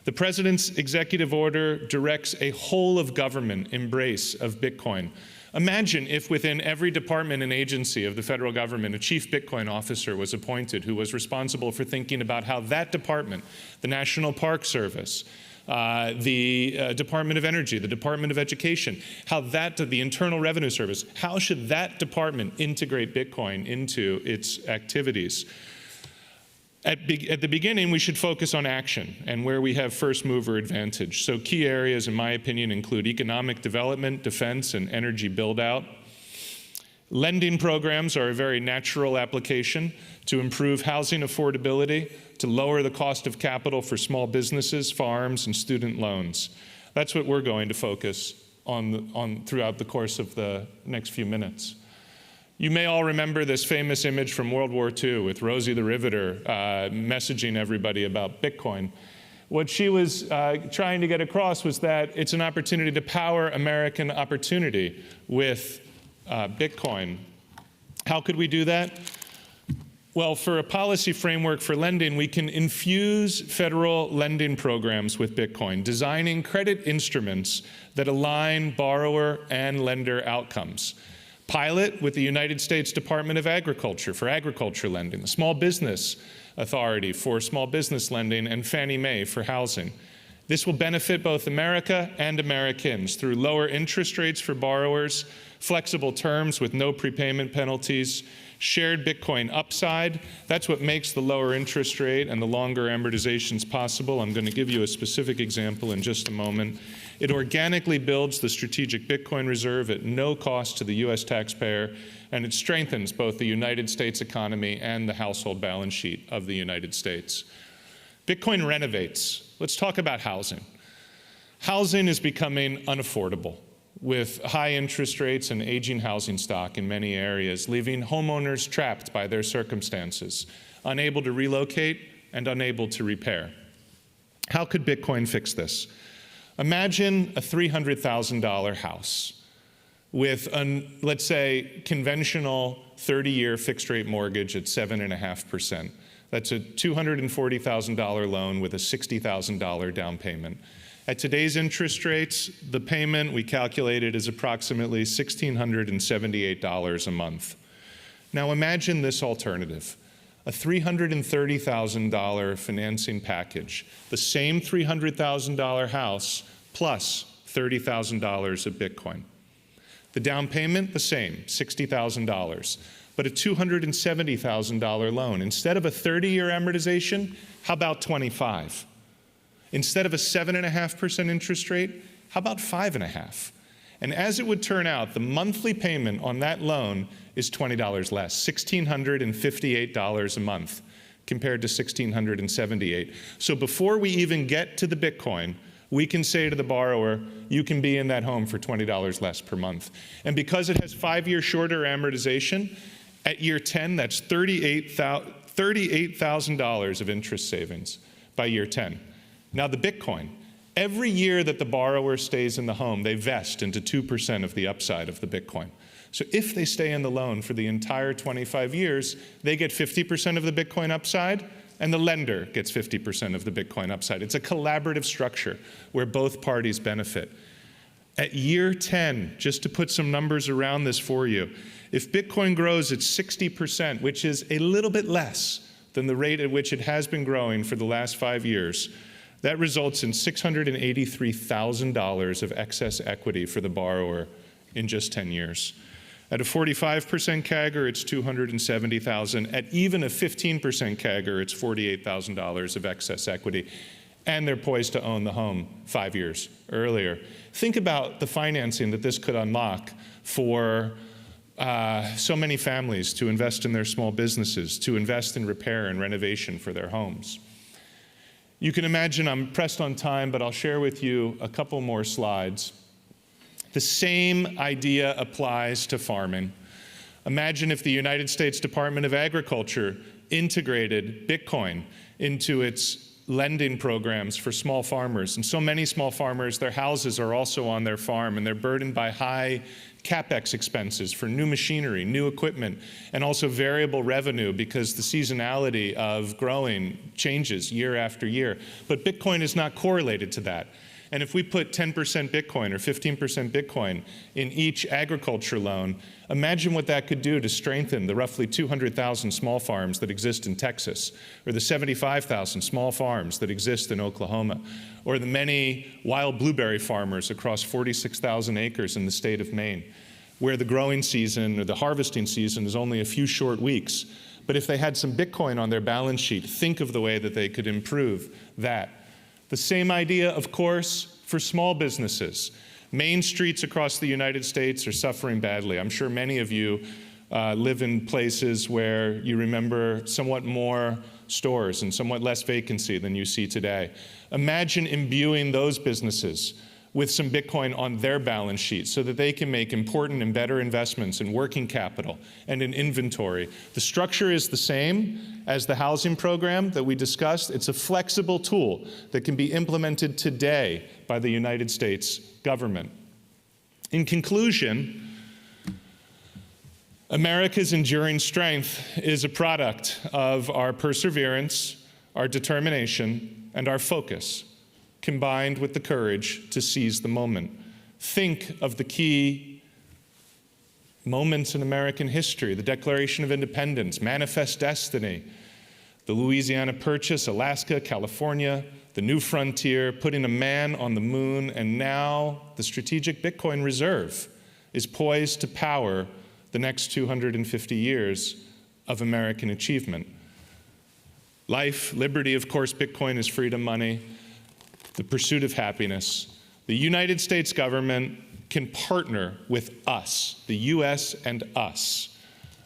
The President's executive order directs a whole-of-government embrace of Bitcoin. Imagine if within every department and agency of the federal government, a chief Bitcoin officer was appointed who was responsible for thinking about how that department, the National Park Service, the Department of Energy, the Department of Education, how the Internal Revenue Service, how should that department integrate Bitcoin into its activities? At the beginning, we should focus on action and where we have first mover advantage. So key areas, in my opinion, include economic development, defense, and energy build-out. Lending programs are a very natural application to improve housing affordability, to lower the cost of capital for small businesses, farms, and student loans. That's what we're going to focus on throughout the course of the next few minutes. You may all remember this famous image from World War II with Rosie the Riveter messaging everybody about Bitcoin. What she was trying to get across was that it's an opportunity to power American opportunity with Bitcoin. How could we do that? Well, for a policy framework for lending, we can infuse federal lending programs with Bitcoin, designing credit instruments that align borrower and lender outcomes. Pilot with the United States Department of Agriculture for agriculture lending, the Small Business Authority for small business lending, and Fannie Mae for housing. This will benefit both America and Americans through lower interest rates for borrowers, flexible terms with no prepayment penalties, shared Bitcoin upside. That's what makes the lower interest rate and the longer amortizations possible. I'm going to give you a specific example in just a moment. It organically builds the strategic Bitcoin reserve at no cost to the U.S. taxpayer, and it strengthens both the United States economy and the household balance sheet of the United States. Bitcoin renovates. Let's talk about housing. Housing is becoming unaffordable with high interest rates and aging housing stock in many areas, leaving homeowners trapped by their circumstances, unable to relocate and unable to repair. How could Bitcoin fix this? Imagine a $300,000 house with let's say, conventional 30-year fixed-rate mortgage at 7.5%. That's a $240,000 loan with a $60,000 down payment. At today's interest rates, the payment we calculated is approximately $1,678 a month. Now imagine this alternative, a $330,000 financing package, the same $300,000 house plus $30,000 of Bitcoin. The down payment, the same, $60,000, but a $270,000 loan. Instead of a 30-year amortization, how about 25? Instead of a 7.5% interest rate, how about 5.5? And as it would turn out, the monthly payment on that loan is $20 less, $1,658 a month compared to $1,678. So before we even get to the Bitcoin, we can say to the borrower, you can be in that home for $20 less per month. And because it has 5-year shorter amortization, at year 10, that's $38,000 of interest savings by year 10. Now the Bitcoin, every year that the borrower stays in the home, they vest into 2% of the upside of the Bitcoin. So if they stay in the loan for the entire 25 years, they get 50% of the Bitcoin upside, and the lender gets 50% of the Bitcoin upside. It's a collaborative structure where both parties benefit. At year 10, just to put some numbers around this for you, if Bitcoin grows at 60%, which is a little bit less than the rate at which it has been growing for the last 5 years, that results in $683,000 of excess equity for the borrower in just 10 years. At a 45% CAGR, it's $270,000. At even a 15% CAGR, it's $48,000 of excess equity. And they're poised to own the home 5 years earlier. Think about the financing that this could unlock for so many families to invest in their small businesses, to invest in repair and renovation for their homes. You can imagine I'm pressed on time, but I'll share with you a couple more slides. The same idea applies to farming. Imagine if the United States Department of Agriculture integrated Bitcoin into its lending programs for small farmers. And so many small farmers, their houses are also on their farm, and they're burdened by high CapEx expenses for new machinery, new equipment, and also variable revenue because the seasonality of growing changes year after year. But Bitcoin is not correlated to that. And if we put 10% Bitcoin or 15% Bitcoin in each agriculture loan, imagine what that could do to strengthen the roughly 200,000 small farms that exist in Texas, or the 75,000 small farms that exist in Oklahoma, or the many wild blueberry farmers across 46,000 acres in the state of Maine, where the growing season or the harvesting season is only a few short weeks. But if they had some Bitcoin on their balance sheet, think of the way that they could improve that. The same idea, of course, for small businesses. Main streets across the United States are suffering badly. I'm sure many of you live in places where you remember somewhat more stores and somewhat less vacancy than you see today. Imagine imbuing those businesses with some Bitcoin on their balance sheet so that they can make important and better investments in working capital and in inventory. The structure is the same as the housing program that we discussed. It's a flexible tool that can be implemented today by the United States government. In conclusion, America's enduring strength is a product of our perseverance, our determination, and our focus, combined with the courage to seize the moment. Think of the key moments in American history: the Declaration of Independence, Manifest Destiny, the Louisiana Purchase, Alaska, California, the New Frontier, putting a man on the moon, and now the Strategic Bitcoin Reserve is poised to power the next 250 years of American achievement. Life, liberty, of course, Bitcoin is freedom money, the pursuit of happiness. The United States government can partner with us, the US and us.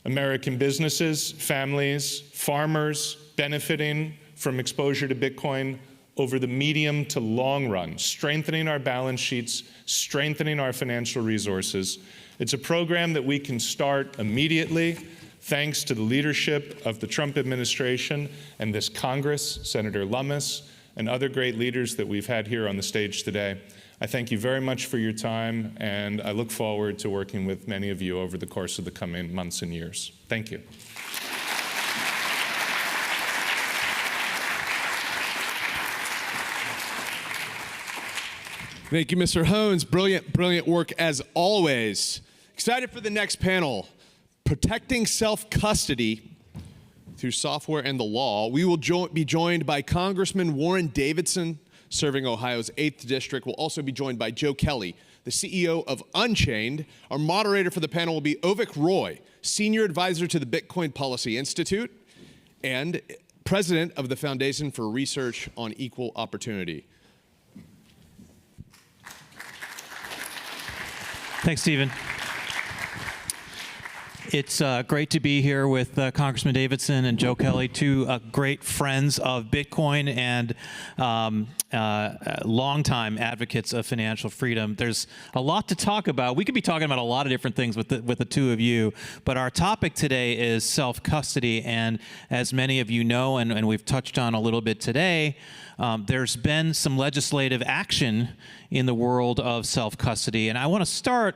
American businesses, families, farmers benefiting from exposure to Bitcoin over the medium to long run, strengthening our balance sheets, strengthening our financial resources. It's a program that we can start immediately, thanks to the leadership of the Trump administration and this Congress, Senator Lummis, and other great leaders that we've had here on the stage today. I thank you very much for your time, and I look forward to working with many of you over the course of the coming months and years. Thank you. Thank you, Mr. Hones. Brilliant, brilliant work as always. Excited for the next panel, Protecting Self-Custody Through Software and the Law. We will be joined by Congressman Warren Davidson, serving Ohio's 8th District. We'll also be joined by Joe Kelly, the CEO of Unchained. Our moderator for the panel will be Ovik Roy, Senior Advisor to the Bitcoin Policy Institute and President of the Foundation for Research on Equal Opportunity. Thanks, Stephen. It's great to be here with Congressman Davidson and Joe Kelly, two great friends of Bitcoin and longtime advocates of financial freedom. There's a lot to talk about. We could be talking about a lot of different things with the two of you, but our topic today is self-custody. And as many of you know, and we've touched on a little bit today, there's been some legislative action in the world of self-custody. And I want to start,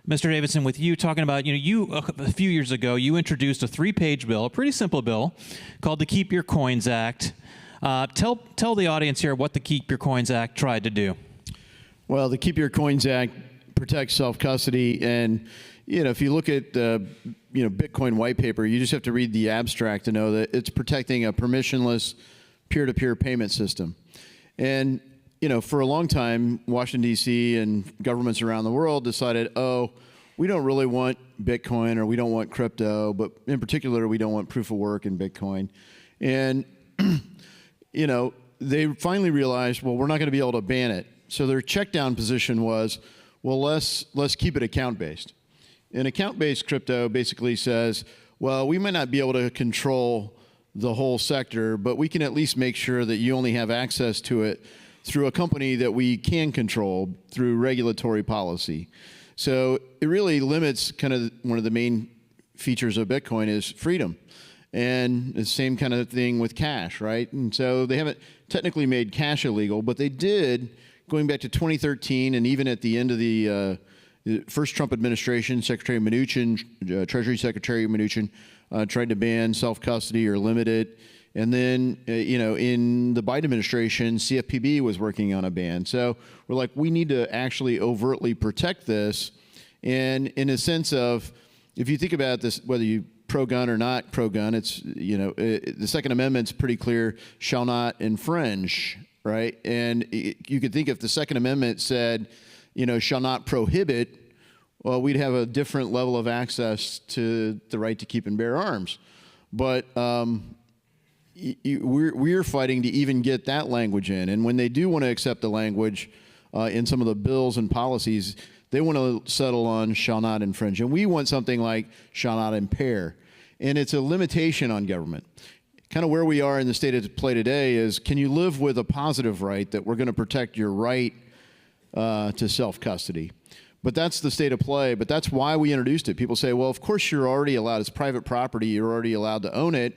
Mr. Davidson, with you talking about, you a few years ago, you introduced a 3-page bill, a pretty simple bill, called the Keep Your Coins Act. Tell the audience here what the Keep Your Coins Act tried to do. Well, the Keep Your Coins Act protects self-custody, and if you look at the Bitcoin white paper, you just have to read the abstract to know that it's protecting a permissionless peer-to-peer payment system. And for a long time, Washington, D.C. and governments around the world decided, oh, we don't really want Bitcoin or we don't want crypto, but in particular, we don't want proof of work in Bitcoin. And, they finally realized, well, we're not going to be able to ban it. So their check down position was, well, let's keep it account-based. And account-based crypto basically says, well, we might not be able to control the whole sector, but we can at least make sure that you only have access to it through a company that we can control through regulatory policy. So it really limits kind of one of the main features of Bitcoin is freedom. And the same kind of thing with cash, right? And so they haven't technically made cash illegal, but they did, going back to 2013 and even at the end of the first Trump administration, Secretary Mnuchin, Treasury Secretary Mnuchin, tried to ban self-custody or limit it. And then, in the Biden administration, CFPB was working on a ban. So we're like, we need to actually overtly protect this. And in a sense of, if you think about this, whether you pro-gun or not pro-gun, it's, the Second Amendment's pretty clear, shall not infringe, right? And you could think if the Second Amendment said, shall not prohibit, well, we'd have a different level of access to the right to keep and bear arms. But we're fighting to even get that language in. And when they do want to accept the language in some of the bills and policies, they want to settle on shall not infringe. And we want something like shall not impair. And it's a limitation on government. Kind of where we are in the state of play today is, can you live with a positive right that we're going to protect your right to self-custody? But that's the state of play. But that's why we introduced it. People say, well, of course you're already allowed. It's private property. You're already allowed to own it.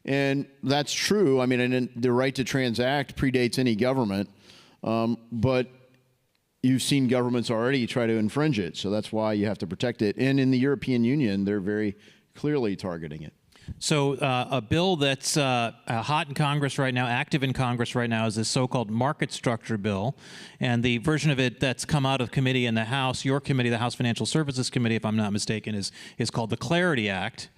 And that's true. I mean, and the right to transact predates any government. But you've seen governments already try to infringe it. So that's why you have to protect it. And in the European Union, they're very clearly targeting it. So a bill that's hot in Congress right now, active in Congress right now, is this so-called market structure bill. And the version of it that's come out of committee in the House, your committee, the House Financial Services Committee, if I'm not mistaken, is called the Clarity Act.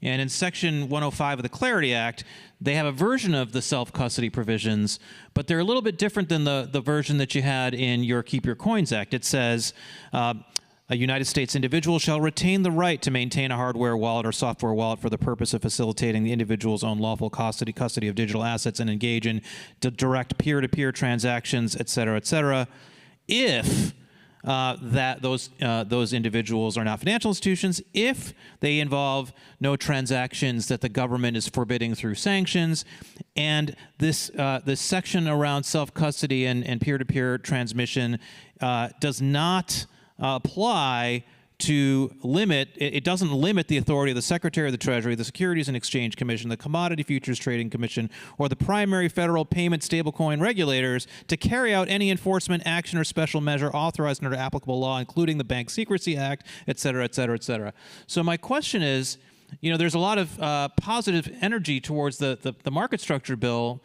And in Section 105 of the Clarity Act, they have a version of the self-custody provisions, but they're a little bit different than the version that you had in your Keep Your Coins Act. It says, a United States individual shall retain the right to maintain a hardware wallet or software wallet for the purpose of facilitating the individual's own lawful custody of digital assets and engage in direct peer-to-peer transactions, et cetera, if those individuals are not financial institutions, if they involve no transactions that the government is forbidding through sanctions, and this section around self-custody and peer-to-peer transmission does not apply to limit, it doesn't limit the authority of the Secretary of the Treasury, the Securities and Exchange Commission, the Commodity Futures Trading Commission, or the primary federal payment stablecoin regulators to carry out any enforcement action or special measure authorized under applicable law, including the Bank Secrecy Act, et cetera, et cetera, et cetera. So my question is, you know, there's a lot of positive energy towards the market structure bill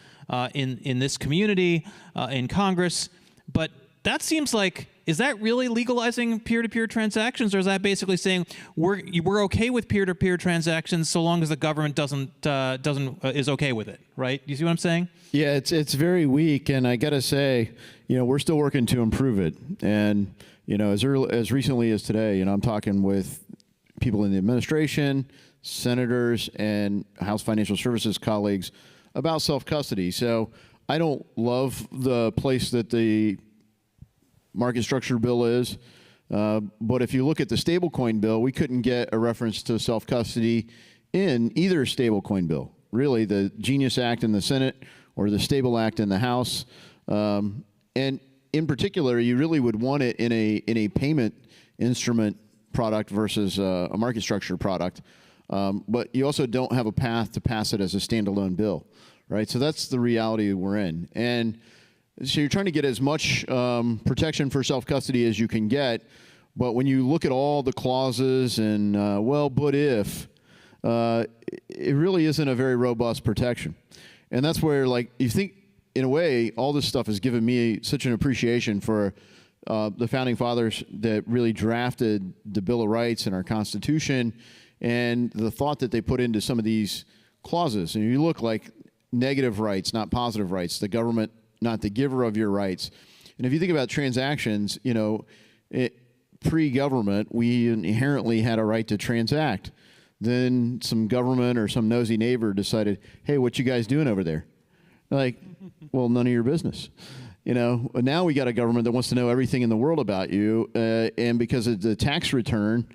in this community, in Congress, but that seems like, is that really legalizing peer-to-peer transactions, or is that basically saying we're okay with peer-to-peer transactions so long as the government is okay with it, right? You see what I'm saying? Yeah, it's very weak, and I got to say, you know, we're still working to improve it. And you know, as recently as today, you know, I'm talking with people in the administration, senators, and House Financial Services colleagues about self-custody. So I don't love the place that the market structure bill is, but if you look at the stablecoin bill, we couldn't get a reference to self-custody in either stablecoin bill. Really, the Genius Act in the Senate or the Stable Act in the House, and in particular, you really would want it in a payment instrument product versus a market structure product. But you also don't have a path to pass it as a standalone bill, right? So that's the reality we're in. And so you're trying to get as much protection for self-custody as you can get, but when you look at all the clauses and, well, but if, it really isn't a very robust protection. And that's where, like, you think, in a way, all this stuff has given me such an appreciation for the Founding Fathers that really drafted the Bill of Rights and our Constitution, and the thought that they put into some of these clauses. And you look like negative rights, not positive rights, the government not the giver of your rights. And if you think about transactions, you know, pre-government, we inherently had a right to transact. Then some government or some nosy neighbor decided, hey, what you guys doing over there? Like, well, none of your business. You know, now we got a government that wants to know everything in the world about you, and because of the tax return,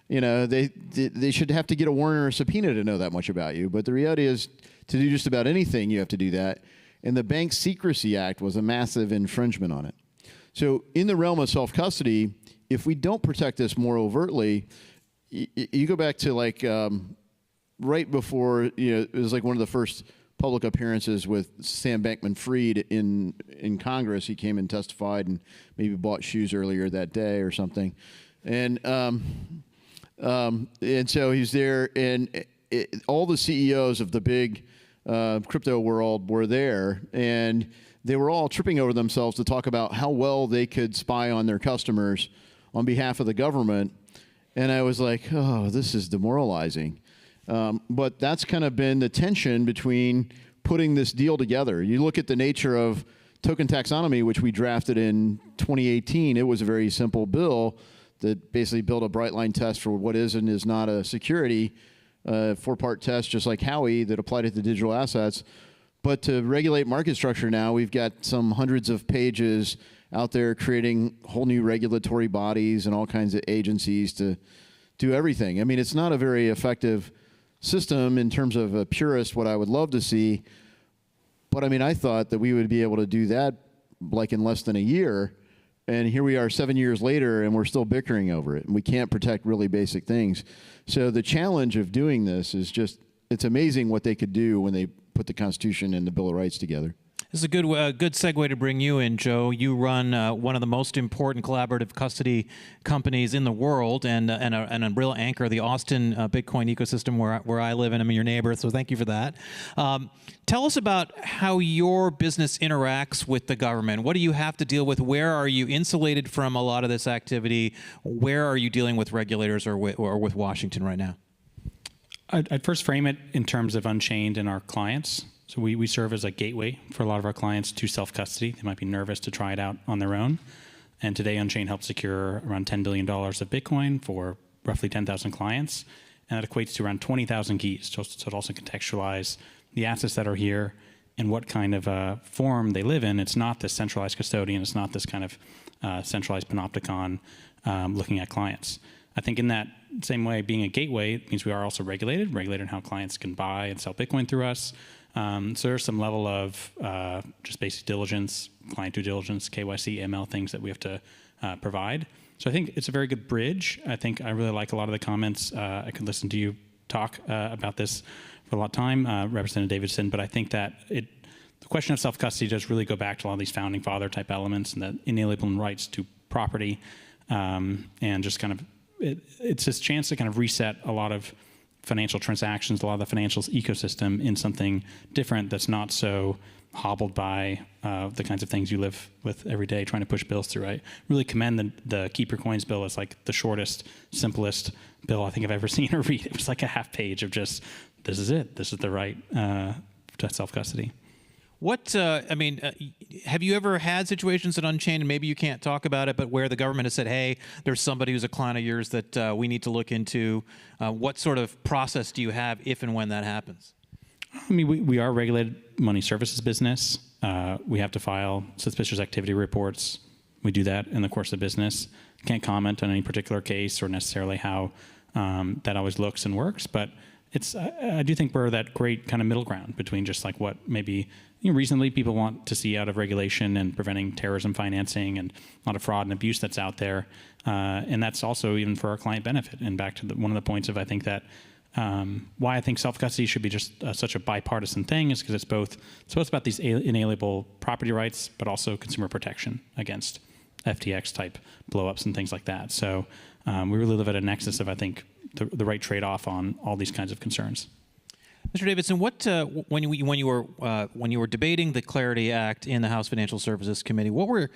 you know, they should have to get a warrant or a subpoena to know that much about you. But the reality is, to do just about anything, you have to do that. And the Bank Secrecy Act was a massive infringement on it. So in the realm of self-custody, if we don't protect this more overtly, you go back to like right before, you know, it was like one of the first public appearances with Sam Bankman-Fried in Congress. He came and testified and maybe bought shoes earlier that day or something. And so he's there, and all the CEOs of the big crypto world were there, and they were all tripping over themselves to talk about how well they could spy on their customers on behalf of the government. And I was like, oh, this is demoralizing. But that's kind of been the tension between putting this deal together. You look at the nature of token taxonomy, which we drafted in 2018. It was a very simple bill that basically built a bright line test for what is and is not a security. four-part test, just like Howie, that applied it to digital assets. But to regulate market structure now, we've got some hundreds of pages out there creating whole new regulatory bodies and all kinds of agencies to do everything. I mean, it's not a very effective system in terms of a purist, what I would love to see. But I mean, I thought that we would be able to do that like in less than a year. And here we are 7 years later, and we're still bickering over it. And we can't protect really basic things. So the challenge of doing this is just, it's amazing what they could do when they put the Constitution and the Bill of Rights together. This is a good segue to bring you in, Joe. You run one of the most important collaborative custody companies in the world, and a real anchor of the Austin Bitcoin ecosystem where I live, and I'm your neighbor. So thank you for that. Tell us about how your business interacts with the government. What do you have to deal with? Where are you insulated from a lot of this activity? Where are you dealing with regulators or with Washington right now? I'd first frame it in terms of Unchained and our clients. So we serve as a gateway for a lot of our clients to self-custody. They might be nervous to try it out on their own. And today, Unchained helps secure around $10 billion of Bitcoin for roughly 10,000 clients. And that equates to around 20,000 keys. So it also contextualize the assets that are here and what kind of form they live in. It's not this centralized custodian. It's not this kind of centralized panopticon looking at clients. I think in that same way, being a gateway means we are also regulated in how clients can buy and sell Bitcoin through us. So there's some level of just basic diligence, client due diligence, KYC, ML things that we have to provide. So I think it's a very good bridge. I think I really like a lot of the comments. I could listen to you talk about this for a lot of time, Representative Davidson, but I think that the question of self-custody does really go back to a lot of these founding father type elements and the inalienable rights to property, and just kind of, it's this chance to kind of reset a lot of financial transactions, a lot of the financials ecosystem in something different that's not so hobbled by the kinds of things you live with every day trying to push bills through. I really commend the Keep Your Coins bill. It's like the shortest, simplest bill I think I've ever seen or read. It was like a half page of just, this is it. This is the right to self-custody. What, have you ever had situations at Unchained, and maybe you can't talk about it, but where the government has said, hey, there's somebody who's a client of yours that we need to look into? What sort of process do you have if and when that happens? I mean, we are a regulated money services business. We have to file suspicious activity reports. We do that in the course of business. Can't comment on any particular case or necessarily how that always looks and works, but I do think we're that great kind of middle ground between just like what maybe reasonably people want to see out of regulation and preventing terrorism financing and a lot of fraud and abuse that's out there. And that's also even for our client benefit. And back to one of the points of I think that why I think self-custody should be just such a bipartisan thing is because it's both about these inalienable property rights, but also consumer protection against FTX type blowups and things like that. So we really live at a nexus of, I think, the right trade-off on all these kinds of concerns. Mr. Davidson, what when you were debating the Clarity Act in the House Financial Services Committee, what were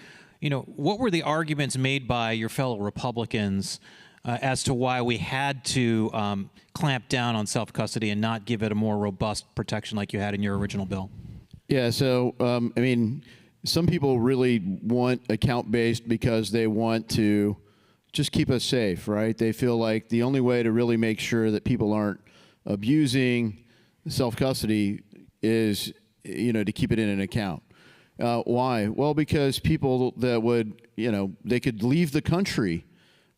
the arguments made by your fellow Republicans as to why we had to clamp down on self-custody and not give it a more robust protection like you had in your original bill? Yeah, so I mean, some people really want account-based because they want to just keep us safe, right? They feel like the only way to really make sure that people aren't abusing self-custody is, to keep it in an account. Why? Well, because people that would, they could leave the country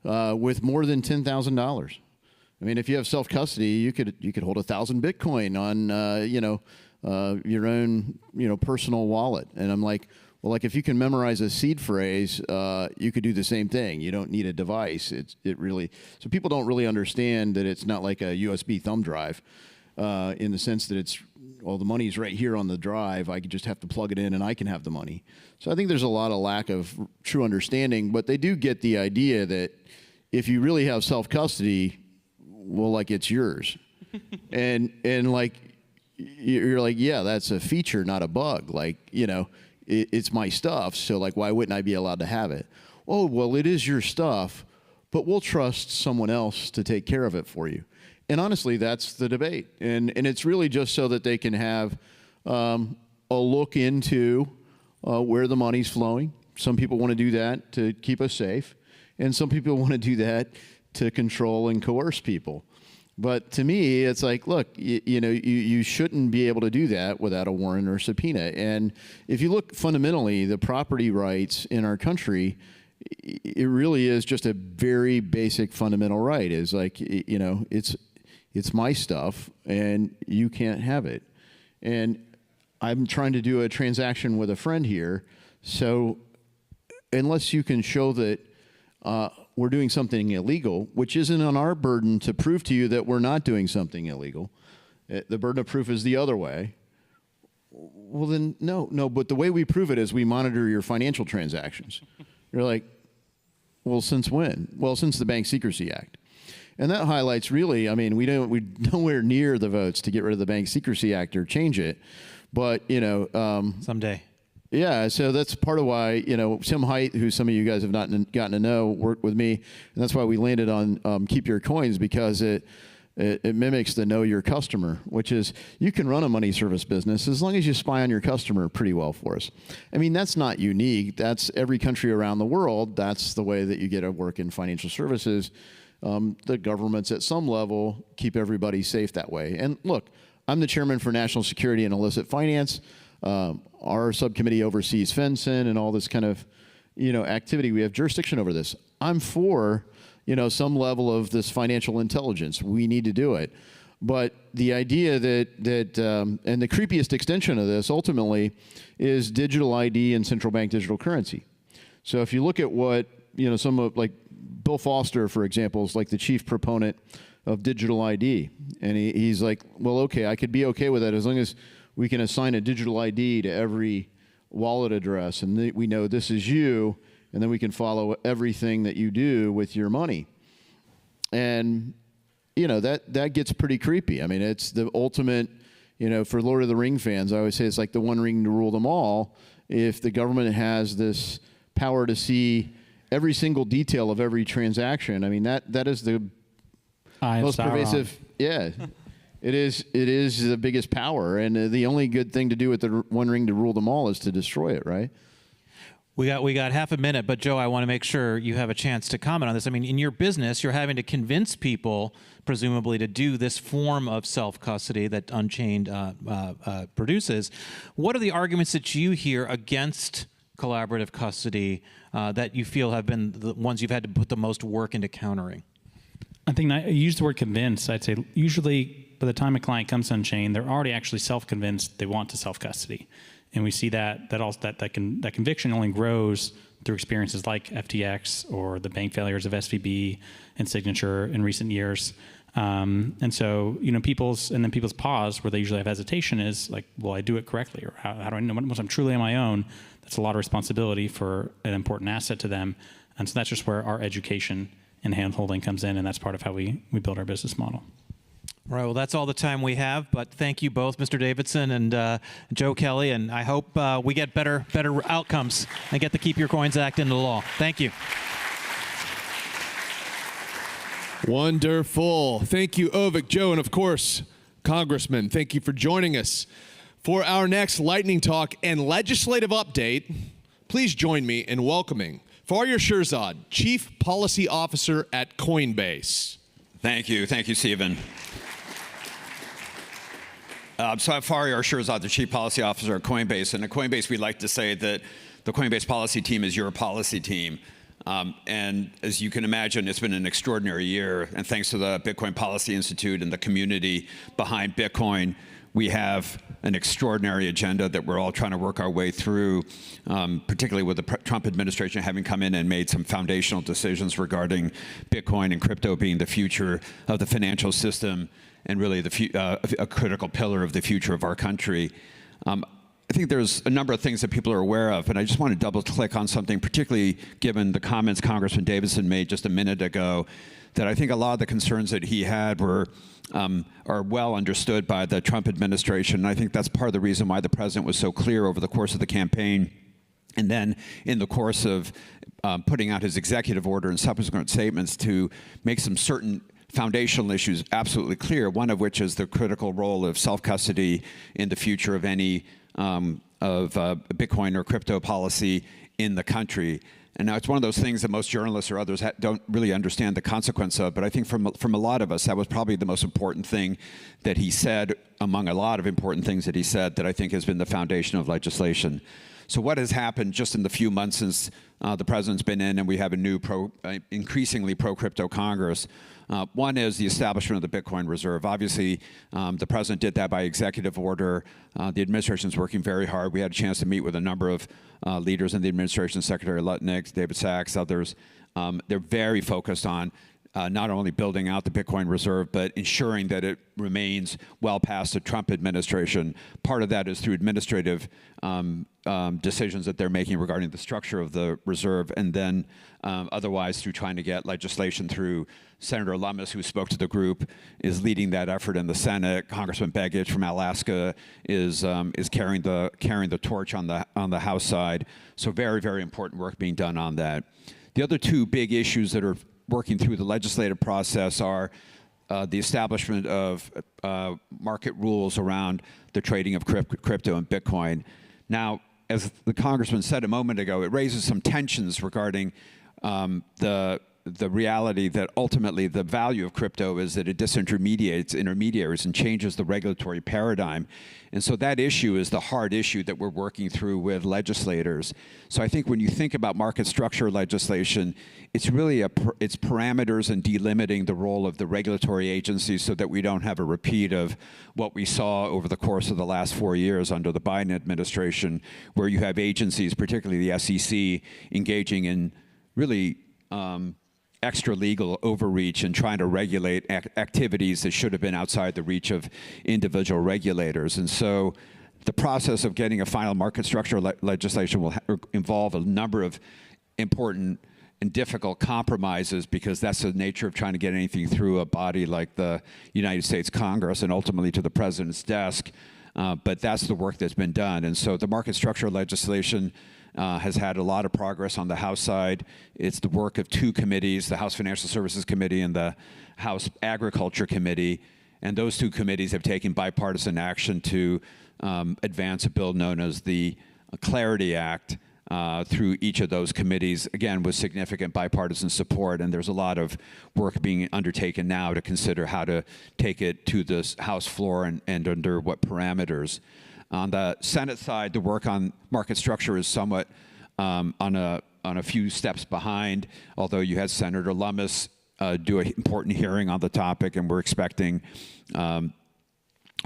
with more than $10,000. I mean, if you have self-custody, you could hold 1,000 Bitcoin on, your own, personal wallet. And I'm like, well, like if you can memorize a seed phrase, you could do the same thing. You don't need a device. So people don't really understand that it's not like a USB thumb drive in the sense that the money's right here on the drive. I just have to plug it in and I can have the money. So I think there's a lot of lack of true understanding, but they do get the idea that if you really have self-custody, well, like it's yours. and like, you're like, yeah, that's a feature, not a bug. Like, it's my stuff, so like, why wouldn't I be allowed to have it? Oh, well, it is your stuff, but we'll trust someone else to take care of it for you. And honestly, that's the debate. And it's really just so that they can have a look into where the money's flowing. Some people want to do that to keep us safe, and some people want to do that to control and coerce people. But to me, it's like, look, you shouldn't be able to do that without a warrant or subpoena. And if you look fundamentally, the property rights in our country, it really is just a very basic fundamental right. Is like, it's my stuff and you can't have it. And I'm trying to do a transaction with a friend here, so unless you can show that we're doing something illegal, which isn't on our burden to prove to you that we're not doing something illegal, the burden of proof is the other way, well then, no. But the way we prove it is we monitor your financial transactions. You're like, well, since when? Well, since the Bank Secrecy Act. And that highlights really, I mean, we're nowhere near the votes to get rid of the Bank Secrecy Act or change it. But, someday. Yeah, so that's part of why, Tim Hite, who some of you guys have not gotten to know, worked with me. And that's why we landed on Keep Your Coins, because it mimics the know your customer, which is you can run a money service business as long as you spy on your customer pretty well for us. I mean, that's not unique. That's every country around the world. That's the way that you get to work in financial services. The governments at some level keep everybody safe that way. And look, I'm the chairman for National Security and Illicit Finance. Our subcommittee oversees FinCEN and all this kind of, activity. We have jurisdiction over this. I'm for, some level of this financial intelligence. We need to do it. But the idea that and the creepiest extension of this ultimately is digital ID and central bank digital currency. So if you look at what, some of, like Bill Foster, for example, is like the chief proponent of digital ID. And he's like, well, okay, I could be okay with that as long as we can assign a digital ID to every wallet address, and we know this is you, and then we can follow everything that you do with your money. And, that gets pretty creepy. I mean, it's the ultimate, for Lord of the Ring fans, I always say it's like the one ring to rule them all. If the government has this power to see every single detail of every transaction, I mean, that is the most pervasive. Yeah. It is the biggest power, and the only good thing to do with the one ring to rule them all is to destroy it, right? We got half a minute, but Joe, I want to make sure you have a chance to comment on this. I mean, in your business, you're having to convince people, presumably, to do this form of self-custody that Unchained produces. What are the arguments that you hear against collaborative custody that you feel have been the ones you've had to put the most work into countering? I think I use the word convince. I'd say usually by the time a client comes on chain, they're already actually self-convinced they want to self-custody. And we see that conviction only grows through experiences like FTX or the bank failures of SVB and Signature in recent years. And so, people's pause where they usually have hesitation is like, will I do it correctly? Or how do I know once I'm truly on my own? That's a lot of responsibility for an important asset to them. And so that's just where our education and hand-holding comes in, and that's part of how we build our business model. All right, well, that's all the time we have, but thank you both, Mr. Davidson and Joe Kelly, and I hope we get better outcomes and get the Keep Your Coins Act into law. Thank you. Wonderful. Thank you, Ovik, Joe, and of course, Congressman, thank you for joining us. For our next lightning talk and legislative update, please join me in welcoming Faryar Shirzad, Chief Policy Officer at Coinbase. Thank you, Stephen. So I'm Faryar Shirzad, the Chief Policy Officer at Coinbase. And at Coinbase, we like to say that the Coinbase policy team is your policy team. And as you can imagine, it's been an extraordinary year. And thanks to the Bitcoin Policy Institute and the community behind Bitcoin, we have an extraordinary agenda that we're all trying to work our way through, particularly with the Trump administration having come in and made some foundational decisions regarding Bitcoin and crypto being the future of the financial system and really a critical pillar of the future of our country. I think there's a number of things that people are aware of, and I just want to double click on something, particularly given the comments Congressman Davidson made just a minute ago, that I think a lot of the concerns that he had are well understood by the Trump administration. And I think that's part of the reason why the president was so clear over the course of the campaign. And then in the course of putting out his executive order and subsequent statements to make some certain foundational issues absolutely clear, one of which is the critical role of self-custody in the future of any Bitcoin or crypto policy in the country. And now it's one of those things that most journalists or others don't really understand the consequence of, but I think from a lot of us, that was probably the most important thing that he said, among a lot of important things that he said, that I think has been the foundation of legislation. So what has happened just in the few months since the president's been in and we have a new increasingly pro-crypto Congress? One is the establishment of the Bitcoin Reserve. Obviously, the president did that by executive order. The administration's working very hard. We had a chance to meet with a number of leaders in the administration, Secretary Lutnick, David Sachs, others. They're very focused on not only building out the Bitcoin Reserve, but ensuring that it remains well past the Trump administration. Part of that is through administrative decisions that they're making regarding the structure of the reserve, and then otherwise through trying to get legislation through. Senator Lummis, who spoke to the group, is leading that effort in the Senate. Congressman Begich from Alaska is carrying the torch on the House side. So very, very important work being done on that. The other two big issues that are working through the legislative process are the establishment of market rules around the trading of crypto and Bitcoin. Now, as the congressman said a moment ago, it raises some tensions regarding the reality that ultimately the value of crypto is that it disintermediates intermediaries and changes the regulatory paradigm. And so that issue is the hard issue that we're working through with legislators. So I think when you think about market structure legislation, it's really it's parameters and delimiting the role of the regulatory agencies so that we don't have a repeat of what we saw over the course of the last 4 years under the Biden administration, where you have agencies, particularly the SEC, engaging in really extra legal overreach and trying to regulate activities that should have been outside the reach of individual regulators. And so the process of getting a final market structure legislation will involve a number of important and difficult compromises, because that's the nature of trying to get anything through a body like the United States Congress and ultimately to the president's desk. But that's the work that's been done. And so the market structure legislation has had a lot of progress on the House side. It's the work of two committees, the House Financial Services Committee and the House Agriculture Committee. And those two committees have taken bipartisan action to advance a bill known as the Clarity Act through each of those committees, again, with significant bipartisan support. And there's a lot of work being undertaken now to consider how to take it to the House floor and under what parameters. On the Senate side, the work on market structure is somewhat on a few steps behind, although you had Senator Lummis do an important hearing on the topic, and we're expecting,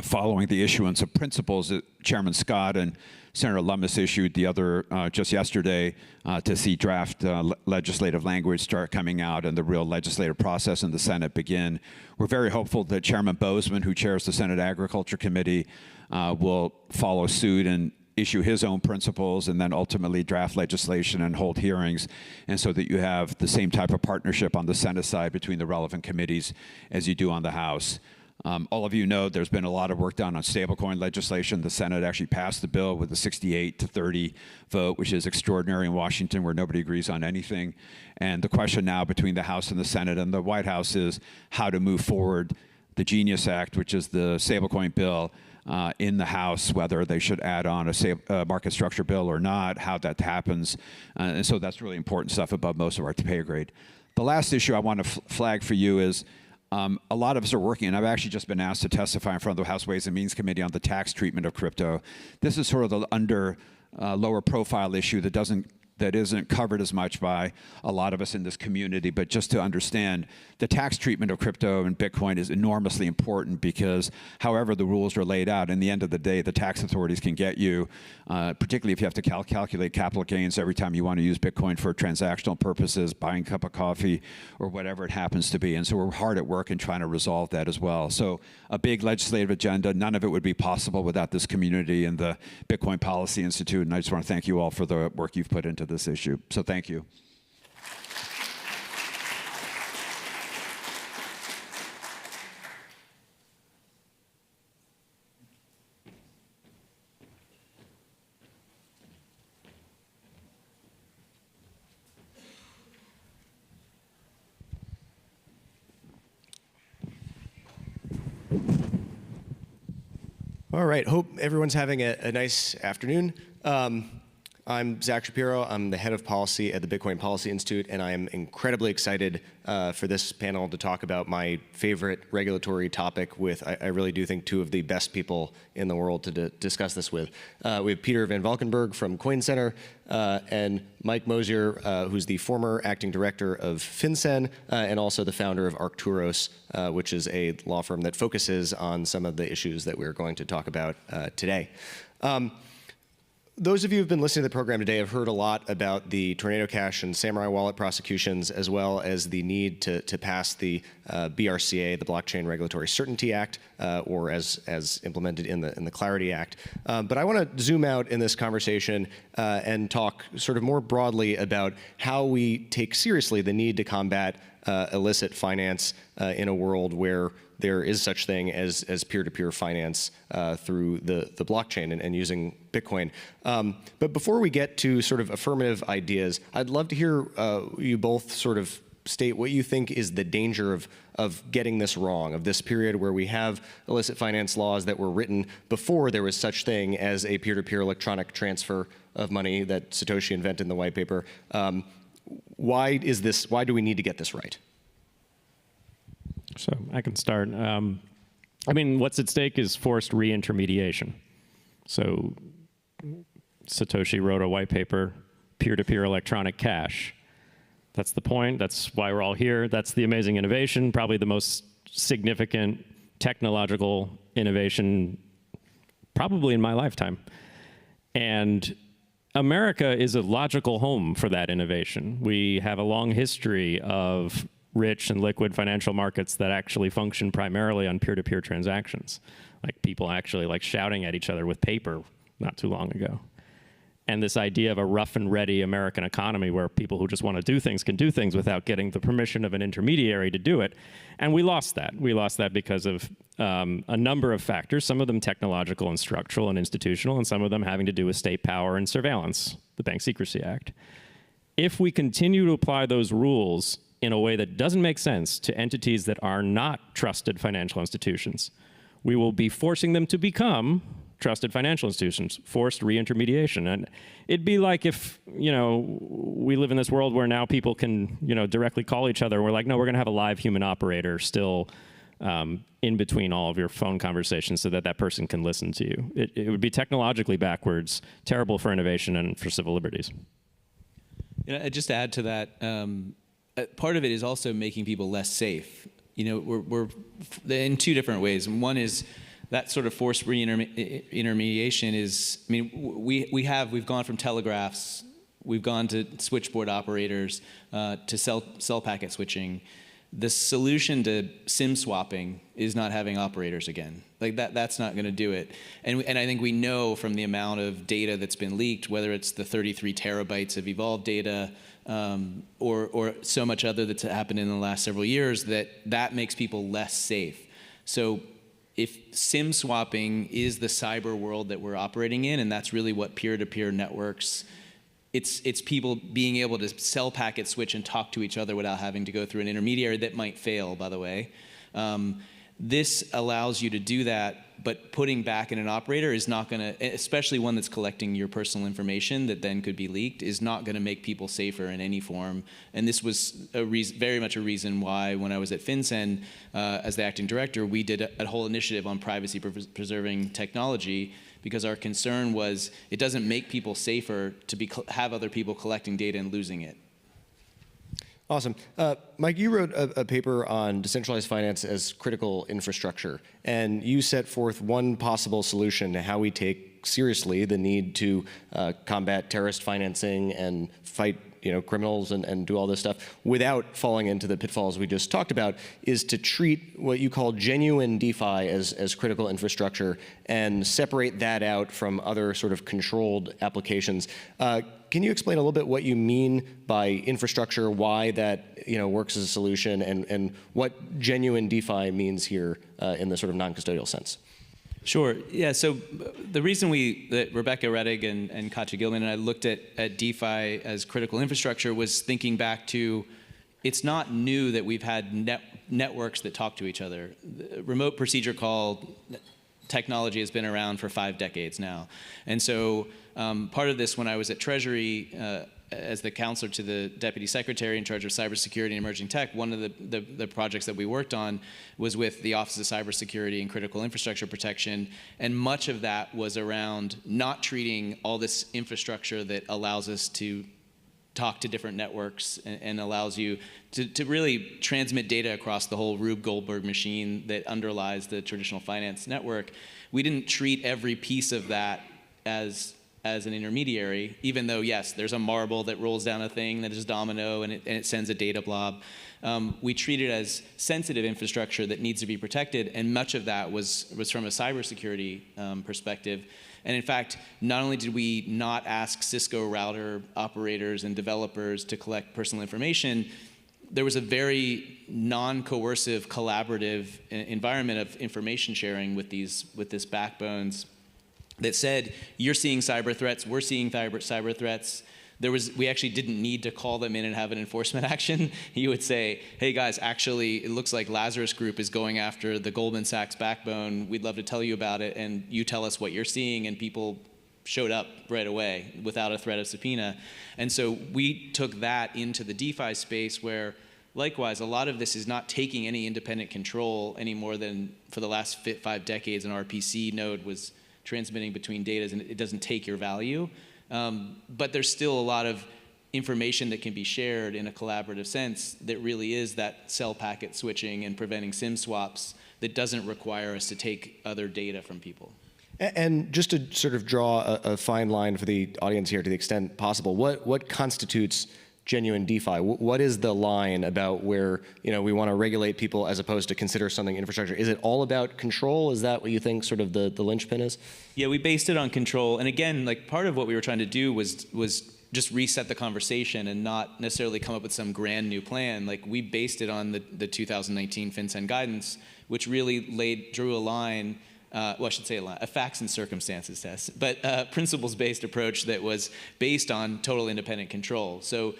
following the issuance of principles that Chairman Scott and Senator Lummis issued the other just yesterday, to see draft legislative language start coming out and the real legislative process in the Senate begin. We're very hopeful that Chairman Bozeman, who chairs the Senate Agriculture Committee, will follow suit and issue his own principles and then ultimately draft legislation and hold hearings, and so that you have the same type of partnership on the Senate side between the relevant committees as you do on the House. All of you know there's been a lot of work done on stablecoin legislation. The Senate actually passed the bill with a 68-30 vote, which is extraordinary in Washington, where nobody agrees on anything. And the question now between the House and the Senate and the White House is how to move forward the Genius Act, which is the stablecoin bill, in the House, whether they should add on a market structure bill or not, how that happens. And so that's really important stuff above most of our pay grade. The last issue I want to flag for you is a lot of us are working, and I've actually just been asked to testify in front of the House Ways and Means Committee on the tax treatment of crypto. This is sort of the lower profile issue that isn't covered as much by a lot of us in this community. But just to understand, the tax treatment of crypto and Bitcoin is enormously important, because however the rules are laid out, in the end of the day, the tax authorities can get you, particularly if you have to calculate capital gains every time you want to use Bitcoin for transactional purposes, buying a cup of coffee, or whatever it happens to be. And so we're hard at work in trying to resolve that as well. So a big legislative agenda. None of it would be possible without this community and the Bitcoin Policy Institute. And I just want to thank you all for the work you've put into this issue. So thank you. All right, hope everyone's having a nice afternoon. I'm Zach Shapiro. I'm the head of policy at the Bitcoin Policy Institute, and I am incredibly excited for this panel to talk about my favorite regulatory topic with, I really do think, two of the best people in the world to discuss this with. We have Peter Van Valkenburg from Coin Center and Mike Mosier, who's the former acting director of FinCEN and also the founder of Arcturos, which is a law firm that focuses on some of the issues that we're going to talk about today. Those of you who have been listening to the program today have heard a lot about the Tornado Cash and Samurai Wallet prosecutions, as well as the need to pass the BRCA, the Blockchain Regulatory Certainty Act, or as implemented in the Clarity Act. But I want to zoom out in this conversation and talk sort of more broadly about how we take seriously the need to combat illicit finance in a world where there is such thing as peer-to-peer finance through the blockchain and using Bitcoin. But before we get to sort of affirmative ideas, I'd love to hear you both sort of state what you think is the danger of getting this wrong, of this period where we have illicit finance laws that were written before there was such thing as a peer-to-peer electronic transfer of money that Satoshi invented in the white paper. Why do we need to get this right? So I can start. I mean, what's at stake is forced re-intermediation. So Satoshi wrote a white paper, peer-to-peer electronic cash. That's the point. That's why we're all here. That's the amazing innovation, probably the most significant technological innovation probably in my lifetime. And America is a logical home for that innovation. We have a long history of rich and liquid financial markets that actually function primarily on peer-to-peer transactions. Like people actually like shouting at each other with paper not too long ago. And this idea of a rough and ready American economy where people who just want to do things can do things without getting the permission of an intermediary to do it. And we lost that. We lost that because of a number of factors, some of them technological and structural and institutional, and some of them having to do with state power and surveillance, the Bank Secrecy Act. If we continue to apply those rules in a way that doesn't make sense to entities that are not trusted financial institutions, we will be forcing them to become trusted financial institutions, forced re-intermediation. And it'd be like if, we live in this world where now people can, directly call each other. We're like, no, we're gonna have a live human operator still in between all of your phone conversations so that that person can listen to you. It would be technologically backwards, terrible for innovation and for civil liberties. Just to add to that, part of it is also making people less safe. We're in two different ways. And one is that sort of forced re-intermediation is, we've gone from telegraphs, we've gone to switchboard operators, to cell packet switching. The solution to SIM swapping is not having operators again. Like that's not going to do it. And I think we know from the amount of data that's been leaked, whether it's the 33 terabytes of evolved data, or so much other that's happened in the last several years, that makes people less safe. So if SIM swapping is the cyber world that we're operating in, and that's really what peer-to-peer networks, it's people being able to cell packet switch and talk to each other without having to go through an intermediary that might fail, by the way. This allows you to do that, but putting back in an operator is not going to, especially one that's collecting your personal information that then could be leaked, is not going to make people safer in any form. And this was very much a reason why, when I was at FinCEN as the acting director, we did a whole initiative on privacy preserving technology, because our concern was it doesn't make people safer to have other people collecting data and losing it. Awesome. Mike, you wrote a paper on decentralized finance as critical infrastructure, and you set forth one possible solution to how we take seriously the need to combat terrorist financing and fight criminals and do all this stuff without falling into the pitfalls we just talked about, is to treat what you call genuine DeFi as critical infrastructure and separate that out from other sort of controlled applications. Can you explain a little bit what you mean by infrastructure, why that works as a solution, and what genuine DeFi means here in the sort of non-custodial sense? Sure. Yeah. So the reason that Rebecca Rettig and Katja Gilman and I looked at DeFi as critical infrastructure was thinking back to, it's not new that we've had networks that talk to each other. Remote procedure call technology has been around for 5 decades now. And so part of this, when I was at Treasury as the counselor to the Deputy Secretary in charge of cybersecurity and emerging tech, one of the projects that we worked on was with the Office of Cybersecurity and Critical Infrastructure Protection, and much of that was around not treating all this infrastructure that allows us to talk to different networks and allows you to really transmit data across the whole Rube Goldberg machine that underlies the traditional finance network. We didn't treat every piece of that as an intermediary, even though, yes, there's a marble that rolls down a thing that is domino and it sends a data blob. We treat it as sensitive infrastructure that needs to be protected, and much of that was from a cybersecurity perspective. And in fact, not only did we not ask Cisco router operators and developers to collect personal information, there was a very non-coercive, collaborative environment of information sharing with this backbones that said, you're seeing cyber threats, we're seeing cyber threats. We actually didn't need to call them in and have an enforcement action. You would say, hey guys, actually, it looks like Lazarus Group is going after the Goldman Sachs backbone. We'd love to tell you about it, and you tell us what you're seeing, and people showed up right away without a threat of subpoena. And so we took that into the DeFi space where, likewise, a lot of this is not taking any independent control any more than for the last 5 decades an RPC node was transmitting between data, and it doesn't take your value. But there's still a lot of information that can be shared in a collaborative sense that really is that cell packet switching and preventing SIM swaps that doesn't require us to take other data from people. And just to sort of draw a fine line for the audience here to the extent possible, what constitutes genuine DeFi? What is the line about where we want to regulate people as opposed to consider something infrastructure? Is it all about control? Is that what you think sort of the linchpin is? Yeah, we based it on control. And again, like part of what we were trying to do was just reset the conversation and not necessarily come up with some grand new plan. Like we based it on the 2019 FinCEN guidance, which really drew a line. Well, I should say a facts and circumstances test, but principles-based approach that was based on total independent control. So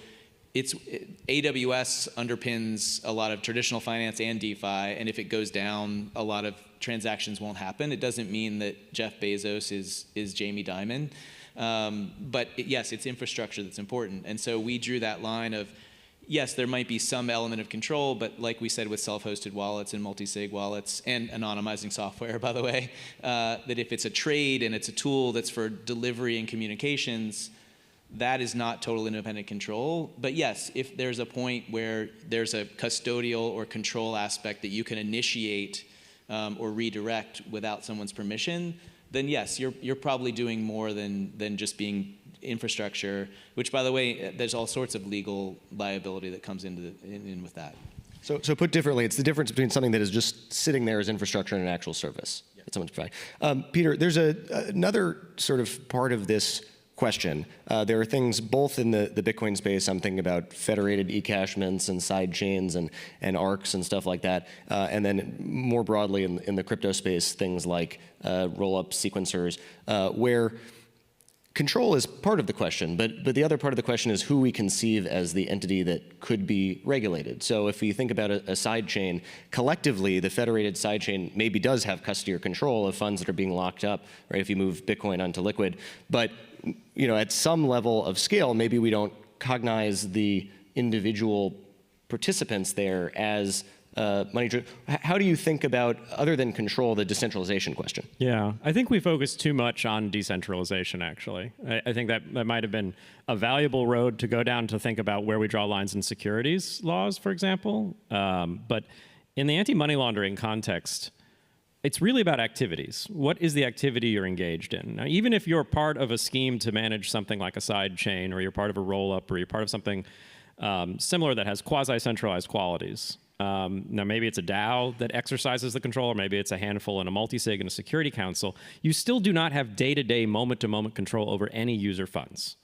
AWS underpins a lot of traditional finance and DeFi, and if it goes down, a lot of transactions won't happen. It doesn't mean that Jeff Bezos is Jamie Dimon, but yes, it's infrastructure that's important. And so we drew that line of, yes, there might be some element of control, but like we said with self-hosted wallets and multi-sig wallets and anonymizing software, by the way, that if it's a trade and it's a tool that's for delivery and communications, that is not total independent control. But yes, if there's a point where there's a custodial or control aspect that you can initiate or redirect without someone's permission, then yes, you're probably doing more than just being infrastructure, which, by the way, there's all sorts of legal liability that comes in with that. So put differently, it's the difference between something that is just sitting there as infrastructure and an actual service that someone's providing. Peter, there's another sort of part of this question. There are things both in the Bitcoin space. I'm thinking about federated eCashments and side chains and ARCs and stuff like that. And then more broadly in the crypto space, things like roll-up sequencers, where control is part of the question, but the other part of the question is who we conceive as the entity that could be regulated. So if you think about a side chain, collectively, the federated side chain maybe does have custody or control of funds that are being locked up, right, if you move Bitcoin onto Liquid. But at some level of scale, maybe we don't cognize the individual participants there as money. How do you think about, other than control, the decentralization question? Yeah, I think we focus too much on decentralization, actually. I think that might have been a valuable road to go down to think about where we draw lines in securities laws, for example. But in the anti-money laundering context, it's really about activities. What is the activity you're engaged in? Now, even if you're part of a scheme to manage something like a side chain, or you're part of a roll-up, or you're part of something similar that has quasi-centralized qualities, now maybe it's a DAO that exercises the control, or maybe it's a handful in a multi-sig and a security council, you still do not have day-to-day, moment-to-moment control over any user funds,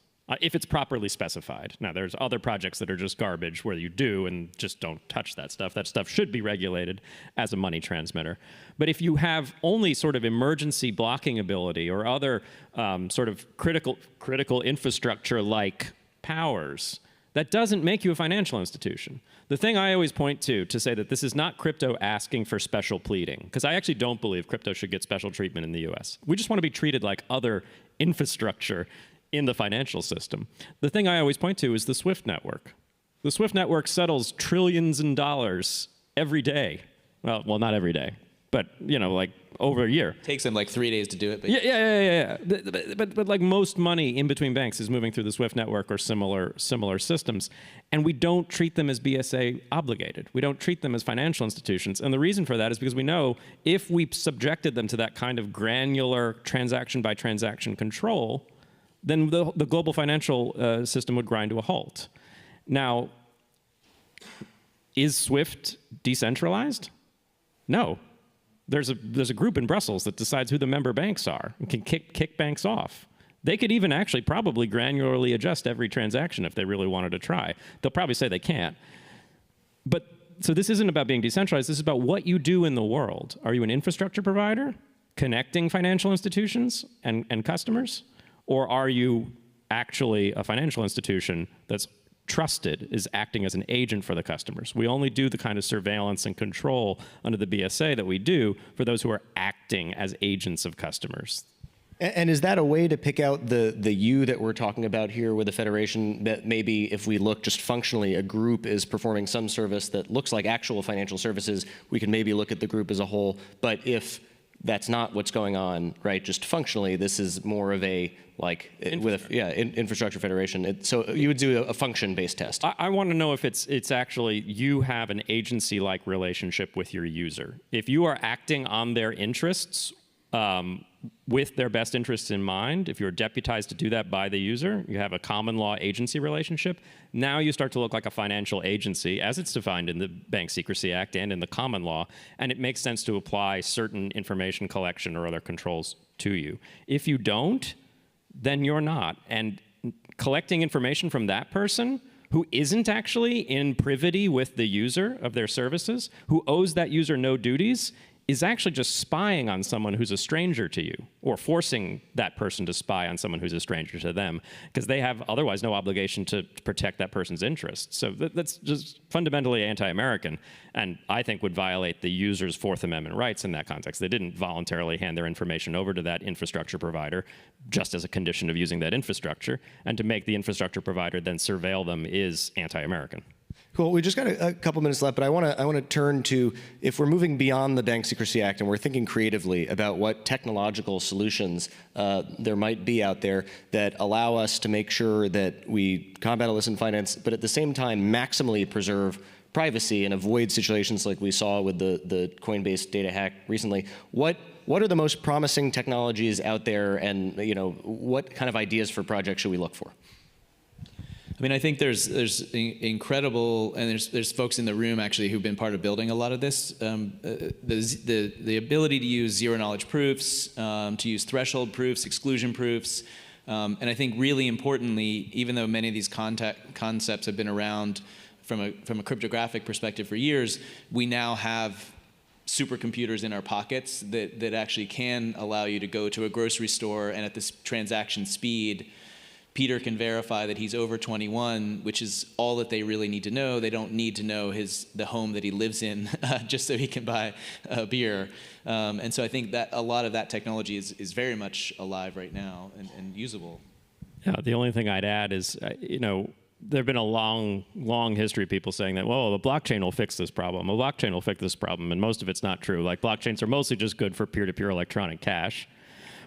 if it's properly specified. Now, there's other projects that are just garbage where you do and just don't touch that stuff. That stuff should be regulated as a money transmitter. But if you have only sort of emergency blocking ability or other sort of critical infrastructure-like powers, That doesn't make you a financial institution. The thing I always point to say that this is not crypto asking for special pleading, because I actually don't believe crypto should get special treatment in the US. We just want to be treated like other infrastructure in the financial system. The thing I always point to is the SWIFT network. The SWIFT network settles trillions in dollars every day. Well, not every day, but like over a year. Takes them like 3 days to do it. But Yeah. But like most money in between banks is moving through the SWIFT network or similar systems, and we don't treat them as BSA obligated. We don't treat them as financial institutions, and the reason for that is because we know if we subjected them to that kind of granular transaction by transaction control, then the global financial system would grind to a halt. Now, is SWIFT decentralized? No. There's a group in Brussels that decides who the member banks are and can kick banks off. They could even actually probably granularly adjust every transaction if they really wanted to try. They'll probably say they can't. But so this isn't about being decentralized. This is about what you do in the world. Are you an infrastructure provider connecting financial institutions and customers? Or are you actually a financial institution that's trusted, is acting as an agent for the customers? We only do the kind of surveillance and control under the BSA that we do for those who are acting as agents of customers. And is that a way to pick out the you that we're talking about here with the federation, that maybe if we look just functionally, a group is performing some service that looks like actual financial services, we can maybe look at the group as a whole, but if that's not what's going on, right? Just functionally, this is more of a infrastructure federation. So you would do a function-based test. I want to know if it's actually you have an agency-like relationship with your user. If you are acting on their interests with their best interests in mind, if you're deputized to do that by the user, you have a common law agency relationship, now you start to look like a financial agency as it's defined in the Bank Secrecy Act and in the common law, and it makes sense to apply certain information collection or other controls to you. If you don't, then you're not. And collecting information from that person who isn't actually in privity with the user of their services, who owes that user no duties, is actually just spying on someone who's a stranger to you, or forcing that person to spy on someone who's a stranger to them, because they have otherwise no obligation to protect that person's interests. So that's just fundamentally anti-American, and I think would violate the user's Fourth Amendment rights in that context. They didn't voluntarily hand their information over to that infrastructure provider just as a condition of using that infrastructure, and to make the infrastructure provider then surveil them is anti-American. Cool. We just got a couple minutes left, but I want to turn to, if we're moving beyond the Bank Secrecy Act and we're thinking creatively about what technological solutions there might be out there that allow us to make sure that we combat illicit finance, but at the same time maximally preserve privacy and avoid situations like we saw with the Coinbase data hack recently. What are the most promising technologies out there, and what kind of ideas for projects should we look for? I mean, I think there's incredible, and there's folks in the room actually who've been part of building a lot of this. The ability to use zero knowledge proofs, to use threshold proofs, exclusion proofs, and I think really importantly, even though many of these concepts have been around from a cryptographic perspective for years, we now have supercomputers in our pockets that actually can allow you to go to a grocery store, and at this transaction speed, Peter can verify that he's over 21, which is all that they really need to know. They don't need to know the home that he lives in just so he can buy a beer. And so I think that a lot of that technology is very much alive right now and usable. Yeah, the only thing I'd add is, there have been a long history of people saying that, well, the blockchain will fix this problem. The blockchain will fix this problem, and most of it's not true. Like, blockchains are mostly just good for peer-to-peer electronic cash.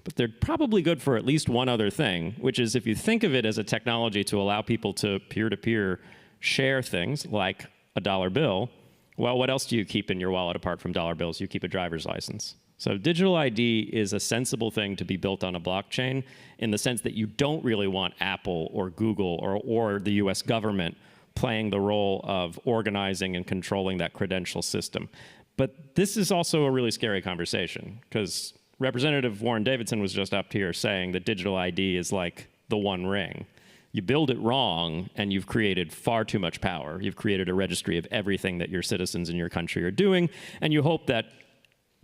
But they're probably good for at least one other thing, which is if you think of it as a technology to allow people to peer-to-peer share things like a dollar bill, well, what else do you keep in your wallet apart from dollar bills? You keep a driver's license. So digital ID is a sensible thing to be built on a blockchain in the sense that you don't really want Apple or Google or the US government playing the role of organizing and controlling that credential system. But this is also a really scary conversation, because Representative Warren Davidson was just up here saying that digital ID is like the One Ring. You build it wrong, and you've created far too much power. You've created a registry of everything that your citizens in your country are doing, and you hope that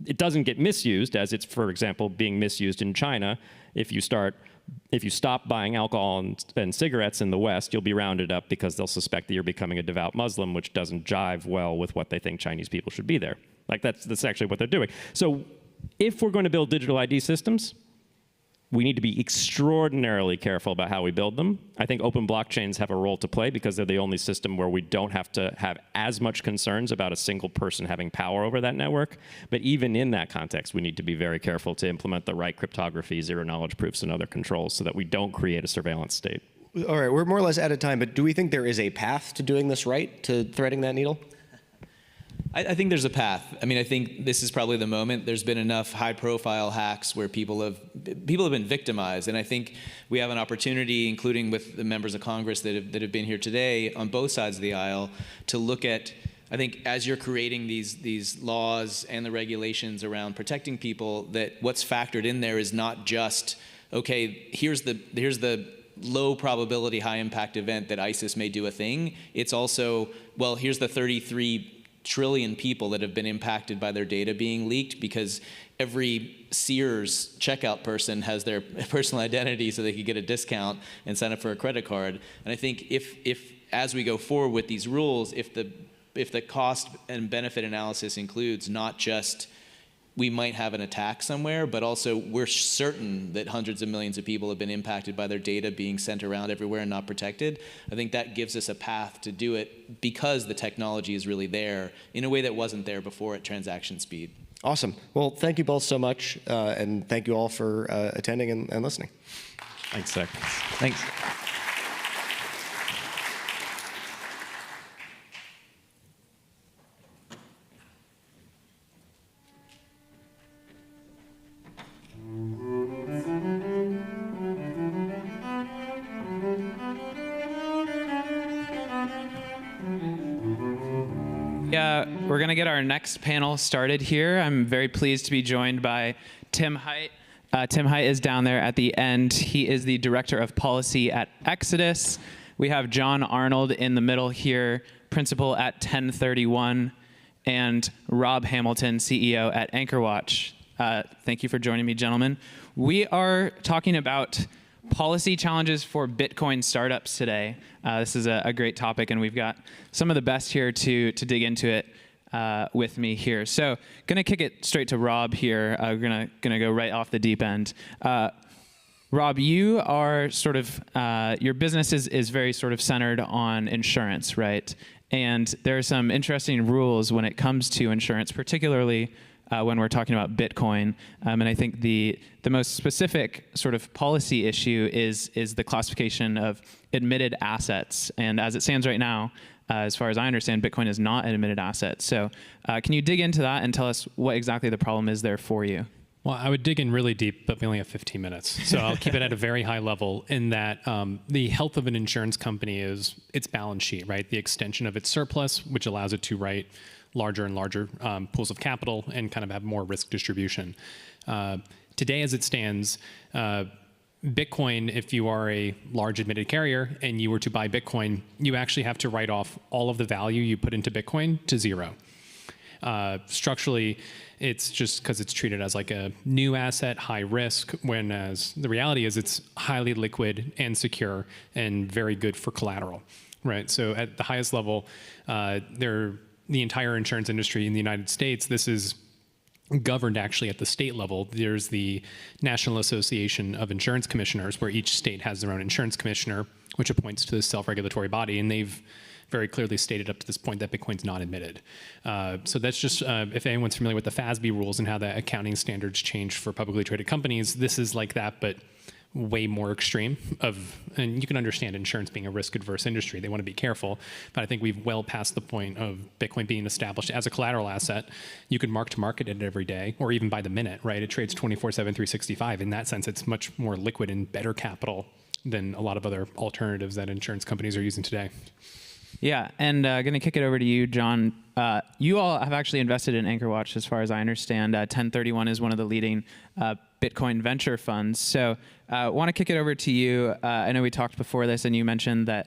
it doesn't get misused, as it's, for example, being misused in China. If you start if you stop buying alcohol and cigarettes in the West, you'll be rounded up because they'll suspect that you're becoming a devout Muslim, which doesn't jive well with what they think Chinese people should be there. Like that's actually what they're doing. So if we're going to build digital ID systems, we need to be extraordinarily careful about how we build them. I think open blockchains have a role to play because they're the only system where we don't have to have as much concerns about a single person having power over that network. But even in that context, we need to be very careful to implement the right cryptography, zero-knowledge proofs, and other controls so that we don't create a surveillance state. All right, we're more or less out of time, but do we think there is a path to doing this right, to threading that needle? I think there's a path. I mean, I think this is probably the moment. There's been enough high-profile hacks where people have been victimized, and I think we have an opportunity, including with the members of Congress that have been here today on both sides of the aisle, to look at. I think as you're creating these laws and the regulations around protecting people, that what's factored in there is not just okay. Here's the low probability, high impact event that ISIS may do a thing. It's also, well, here's the 33 trillion people that have been impacted by their data being leaked because every Sears checkout person has their personal identity so they could get a discount and sign up for a credit card. And I think if as we go forward with these rules, if the cost and benefit analysis includes not just we might have an attack somewhere, but also we're certain that hundreds of millions of people have been impacted by their data being sent around everywhere and not protected. I think that gives us a path to do it because the technology is really there in a way that wasn't there before at transaction speed. Awesome. Well, thank you both so much, and thank you all for attending and listening. Thanks, Zach. Thanks. We're going to get our next panel started here. I'm very pleased to be joined by Tim Height. Tim Height is down there at the end. He is the Director of Policy at Exodus. We have John Arnold in the middle here, Principal at 1031, and Rob Hamilton, CEO at AnchorWatch. Thank you for joining me, gentlemen. We are talking about policy challenges for Bitcoin startups today. This is a great topic, and we've got some of the best here to dig into it with me here. So gonna kick it straight to Rob here. We're gonna go right off the deep end. Rob, you are sort of, your business is very sort of centered on insurance, right? And there are some interesting rules when it comes to insurance, particularly when we're talking about Bitcoin. And I think the most specific sort of policy issue is the classification of admitted assets. And as it stands right now, as far as I understand, Bitcoin is not an admitted asset. So can you dig into that and tell us what exactly the problem is there for you? Well, I would dig in really deep, but we only have 15 minutes. So I'll keep it at a very high level in that the health of an insurance company is its balance sheet, right? The extension of its surplus, which allows it to write larger and larger pools of capital and kind of have more risk distribution. Today, as it stands, Bitcoin, if you are a large admitted carrier and you were to buy Bitcoin, you actually have to write off all of the value you put into Bitcoin to zero. Structurally, it's just because it's treated as like a new asset, high risk, when as the reality is it's highly liquid and secure and very good for collateral, right? So at the highest level, the entire insurance industry in the United States, this is governed actually at the state level. There's the National Association of Insurance Commissioners, where each state has their own insurance commissioner, which appoints to the self-regulatory body, and they've very clearly stated up to this point that Bitcoin's not admitted. So that's just, if anyone's familiar with the FASB rules and how the accounting standards change for publicly traded companies, this is like that, but way more extreme and you can understand insurance being a risk-adverse industry. They want to be careful, but I think we've well past the point of Bitcoin being established as a collateral asset. You can mark to market it every day or even by the minute, right? It trades 24/7, 365. In that sense, it's much more liquid and better capital than a lot of other alternatives that insurance companies are using today. Yeah, and going to kick it over to you, John. You all have actually invested in AnchorWatch, as far as I understand. 1031 is one of the leading Bitcoin venture funds. So I want to kick it over to you. I know we talked before this, and you mentioned that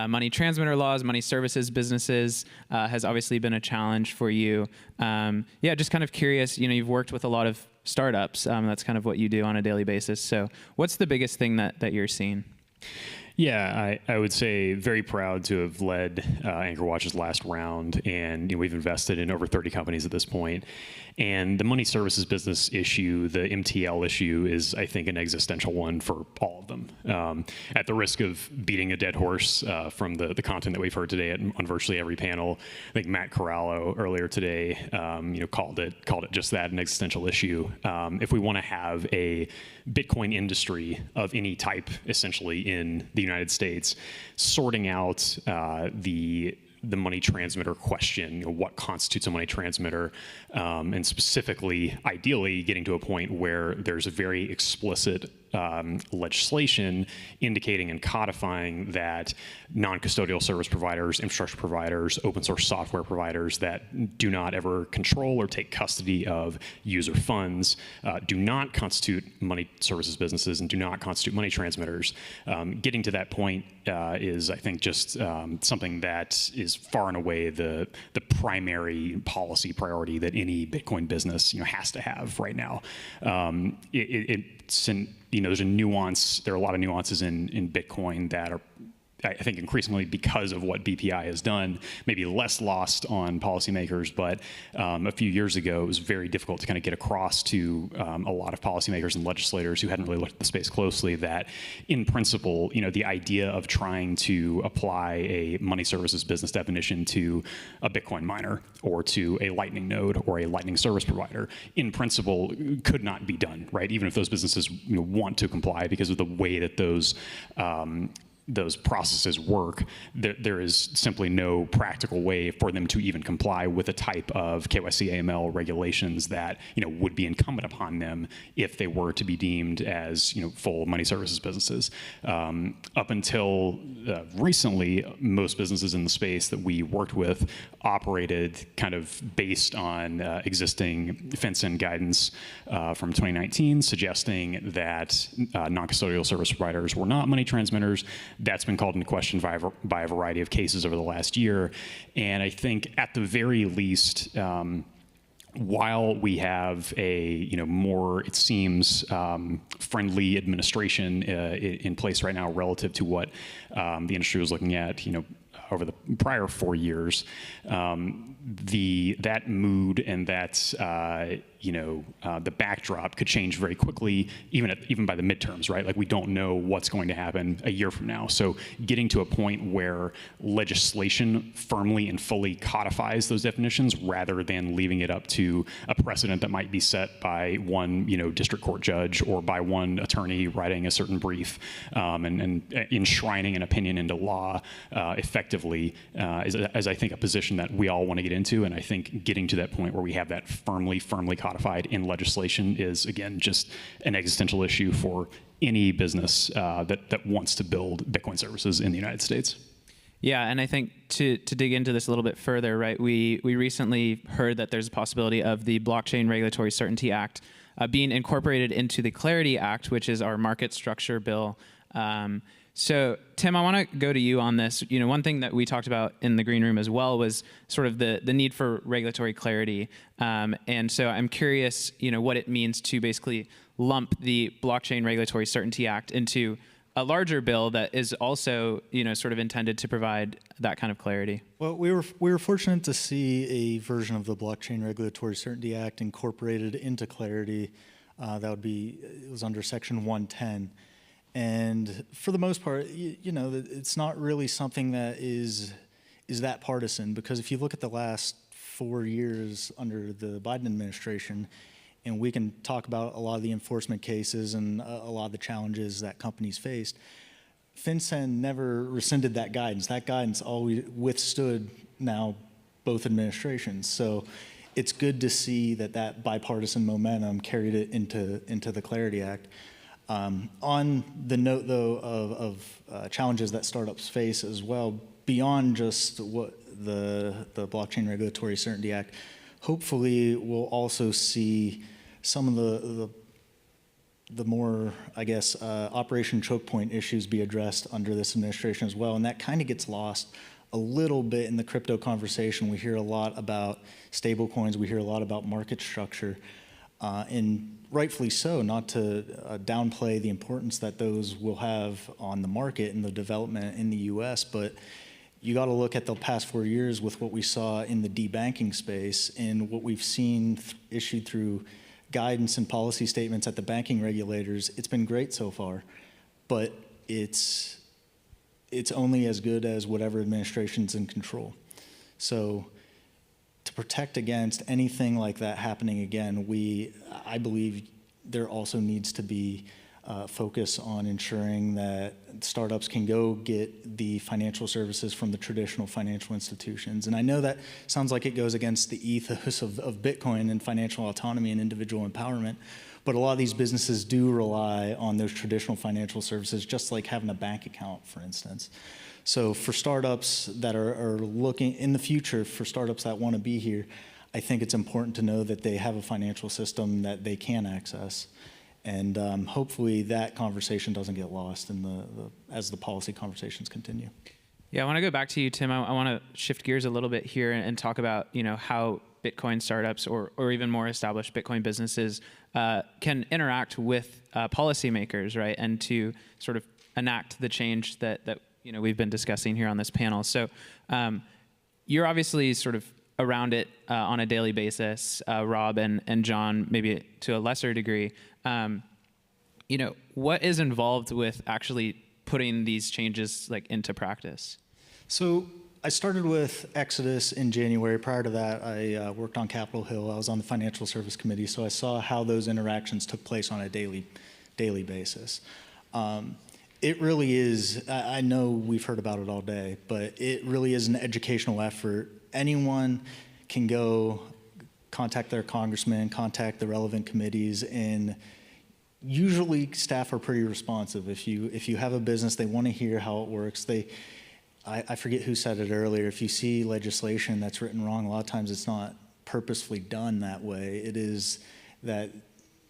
money transmitter laws, money services businesses has obviously been a challenge for you. Yeah, just kind of curious, you've worked with a lot of startups. That's kind of what you do on a daily basis. So what's the biggest thing that you're seeing? Yeah, I would say very proud to have led AnchorWatch's last round, and we've invested in over 30 companies at this point. And the money services business issue, the MTL issue, is, I think, an existential one for all of them. At the risk of beating a dead horse from the content that we've heard today on virtually every panel, I think Matt Corallo earlier today, called it just that, an existential issue. If we want to have a Bitcoin industry of any type, essentially, in the United States, sorting out the money transmitter question, what constitutes a money transmitter, and specifically, ideally, getting to a point where there's a very explicit legislation indicating and codifying that non-custodial service providers, infrastructure providers, open source software providers that do not ever control or take custody of user funds do not constitute money services businesses and do not constitute money transmitters. Getting to that point is, I think, just something that is far and away the primary policy priority that any Bitcoin business has to have right now. There's a nuance. There are a lot of nuances in Bitcoin that are, I think, increasingly, because of what BPI has done, maybe less lost on policymakers. But a few years ago, it was very difficult to kind of get across to a lot of policymakers and legislators who hadn't really looked at the space closely that, in principle, the idea of trying to apply a money services business definition to a Bitcoin miner or to a Lightning node or a Lightning service provider, in principle, could not be done, right? Even if those businesses want to comply, because of the way that those processes work, there is simply no practical way for them to even comply with the type of KYC AML regulations that would be incumbent upon them if they were to be deemed as full money services businesses. Up until recently, most businesses in the space that we worked with operated kind of based on existing FinCEN guidance from 2019, suggesting that non-custodial service providers were not money transmitters. That's been called into question by a variety of cases over the last year. And I think at the very least, while we have a more, it seems, friendly administration in place right now relative to what the industry was looking at, over the prior 4 years, that mood and that the backdrop could change very quickly, even by the midterms, right? Like, we don't know what's going to happen a year from now. So getting to a point where legislation firmly and fully codifies those definitions rather than leaving it up to a precedent that might be set by one district court judge or by one attorney writing a certain brief and enshrining an opinion into law effectively is I think a position that we all want to get into. And I think getting to that point where we have that firmly codified in legislation is, again, just an existential issue for any business that wants to build Bitcoin services in the United States. Yeah, and I think to dig into this a little bit further, right, we recently heard that there's a possibility of the Blockchain Regulatory Certainty Act being incorporated into the Clarity Act, which is our market structure bill. So, Tim, I want to go to you on this. One thing that we talked about in the green room as well was sort of the need for regulatory clarity. And so I'm curious, what it means to basically lump the Blockchain Regulatory Certainty Act into a larger bill that is also, sort of intended to provide that kind of clarity. Well, we were fortunate to see a version of the Blockchain Regulatory Certainty Act incorporated into Clarity. It was under Section 110. And for the most part, it's not really something that is that partisan, because if you look at the last 4 years under the Biden administration, and we can talk about a lot of the enforcement cases and a lot of the challenges that companies faced, FinCEN never rescinded that guidance. That guidance always withstood now both administrations. So it's good to see that bipartisan momentum carried it into the Clarity Act. On the note, though, of challenges that startups face as well, beyond just what the Blockchain Regulatory Certainty Act, hopefully we'll also see some of the more, I guess, Operation Choke Point issues be addressed under this administration as well. And that kind of gets lost a little bit in the crypto conversation. We hear a lot about stablecoins. We hear a lot about market structure. And rightfully so, not to downplay the importance that those will have on the market and the development in the US, but you got to look at the past 4 years with what we saw in the debanking space and what we've seen issued through guidance and policy statements at the banking regulators. It's been great so far, but it's only as good as whatever administration's in control. So to protect against anything like that happening again, I believe there also needs to be focus on ensuring that startups can go get the financial services from the traditional financial institutions. And I know that sounds like it goes against the ethos of Bitcoin and financial autonomy and individual empowerment, but a lot of these businesses do rely on those traditional financial services, just like having a bank account, for instance. So for startups that are looking in the future, for startups that want to be here, I think it's important to know that they have a financial system that they can access. And hopefully that conversation doesn't get lost as the policy conversations continue. Yeah, I want to go back to you, Tim. I want to shift gears a little bit here and talk about how Bitcoin startups or even more established Bitcoin businesses can interact with policymakers, right? And to sort of enact the change that we've been discussing here on this panel. So you're obviously sort of around it on a daily basis, Rob and John, maybe to a lesser degree. What is involved with actually putting these changes into practice? So I started with Exodus in January. Prior to that, I worked on Capitol Hill. I was on the Financial Service Committee, so I saw how those interactions took place on a daily basis. It really is, I know we've heard about it all day, but it really is an educational effort. Anyone can go contact their congressman, contact the relevant committees, and usually staff are pretty responsive. If you have a business, they want to hear how it works. I forget who said it earlier, if you see legislation that's written wrong, a lot of times it's not purposefully done that way. It is that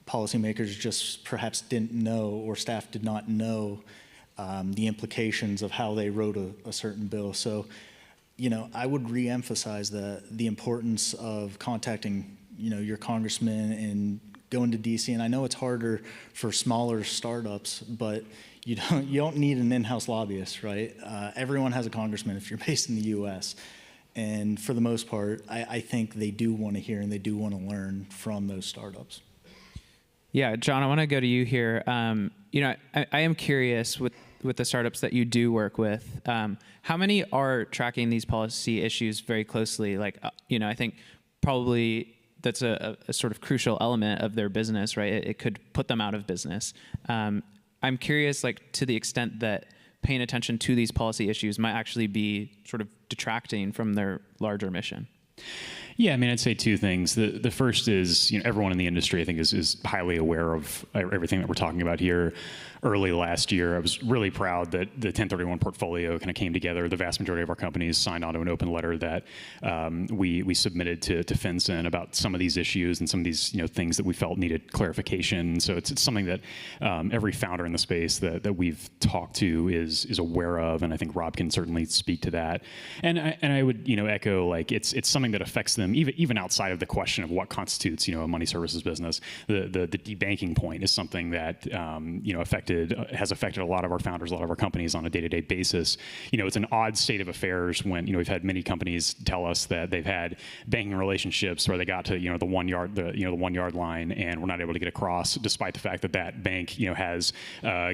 policymakers just perhaps didn't know, or staff did not know the implications of how they wrote a certain bill. So, I would reemphasize the importance of contacting, your congressman and going to DC. And I know it's harder for smaller startups, but you don't need an in-house lobbyist, right? Everyone has a congressman if you're based in the U.S. And for the most part, I think they do want to hear and they do want to learn from those startups. Yeah, John, I want to go to you here. I am curious with the startups that you do work with, how many are tracking these policy issues very closely? I think probably that's a sort of crucial element of their business, right? It could put them out of business. I'm curious, to the extent that paying attention to these policy issues might actually be sort of detracting from their larger mission. Yeah, I'd say two things. The first is, everyone in the industry, I think, is highly aware of everything that we're talking about here. Early last year, I was really proud that the 1031 portfolio kind of came together. The vast majority of our companies signed onto an open letter that we submitted to FinCEN about some of these issues and some of these things that we felt needed clarification. So it's something that every founder in the space that we've talked to is aware of, and I think Rob can certainly speak to that. And I would echo, it's something that affects them even outside of the question of what constitutes a money services business. The debanking point is something that has affected a lot of our founders, a lot of our companies on a day-to-day basis. It's an odd state of affairs when we've had many companies tell us that they've had banking relationships where they got to the 1 yard line and we're not able to get across, despite the fact that bank has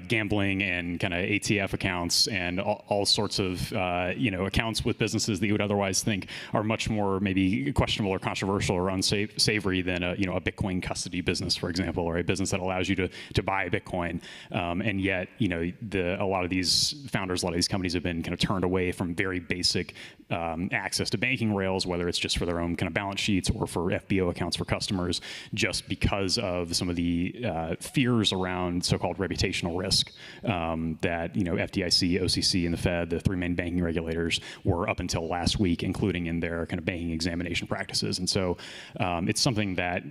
gambling and kind of ATF accounts and all sorts of accounts with businesses that you would otherwise think are much more maybe questionable or controversial or unsavory than a Bitcoin custody business, for example, or a business that allows you to buy Bitcoin. And yet, a lot of these founders, a lot of these companies have been kind of turned away from very basic access to banking rails, whether it's just for their own kind of balance sheets or for FBO accounts for customers, just because of some of the fears around so-called reputational risk that FDIC, OCC, and the Fed, the three main banking regulators, were up until last week, including in their kind of banking examination practices. And so it's something that,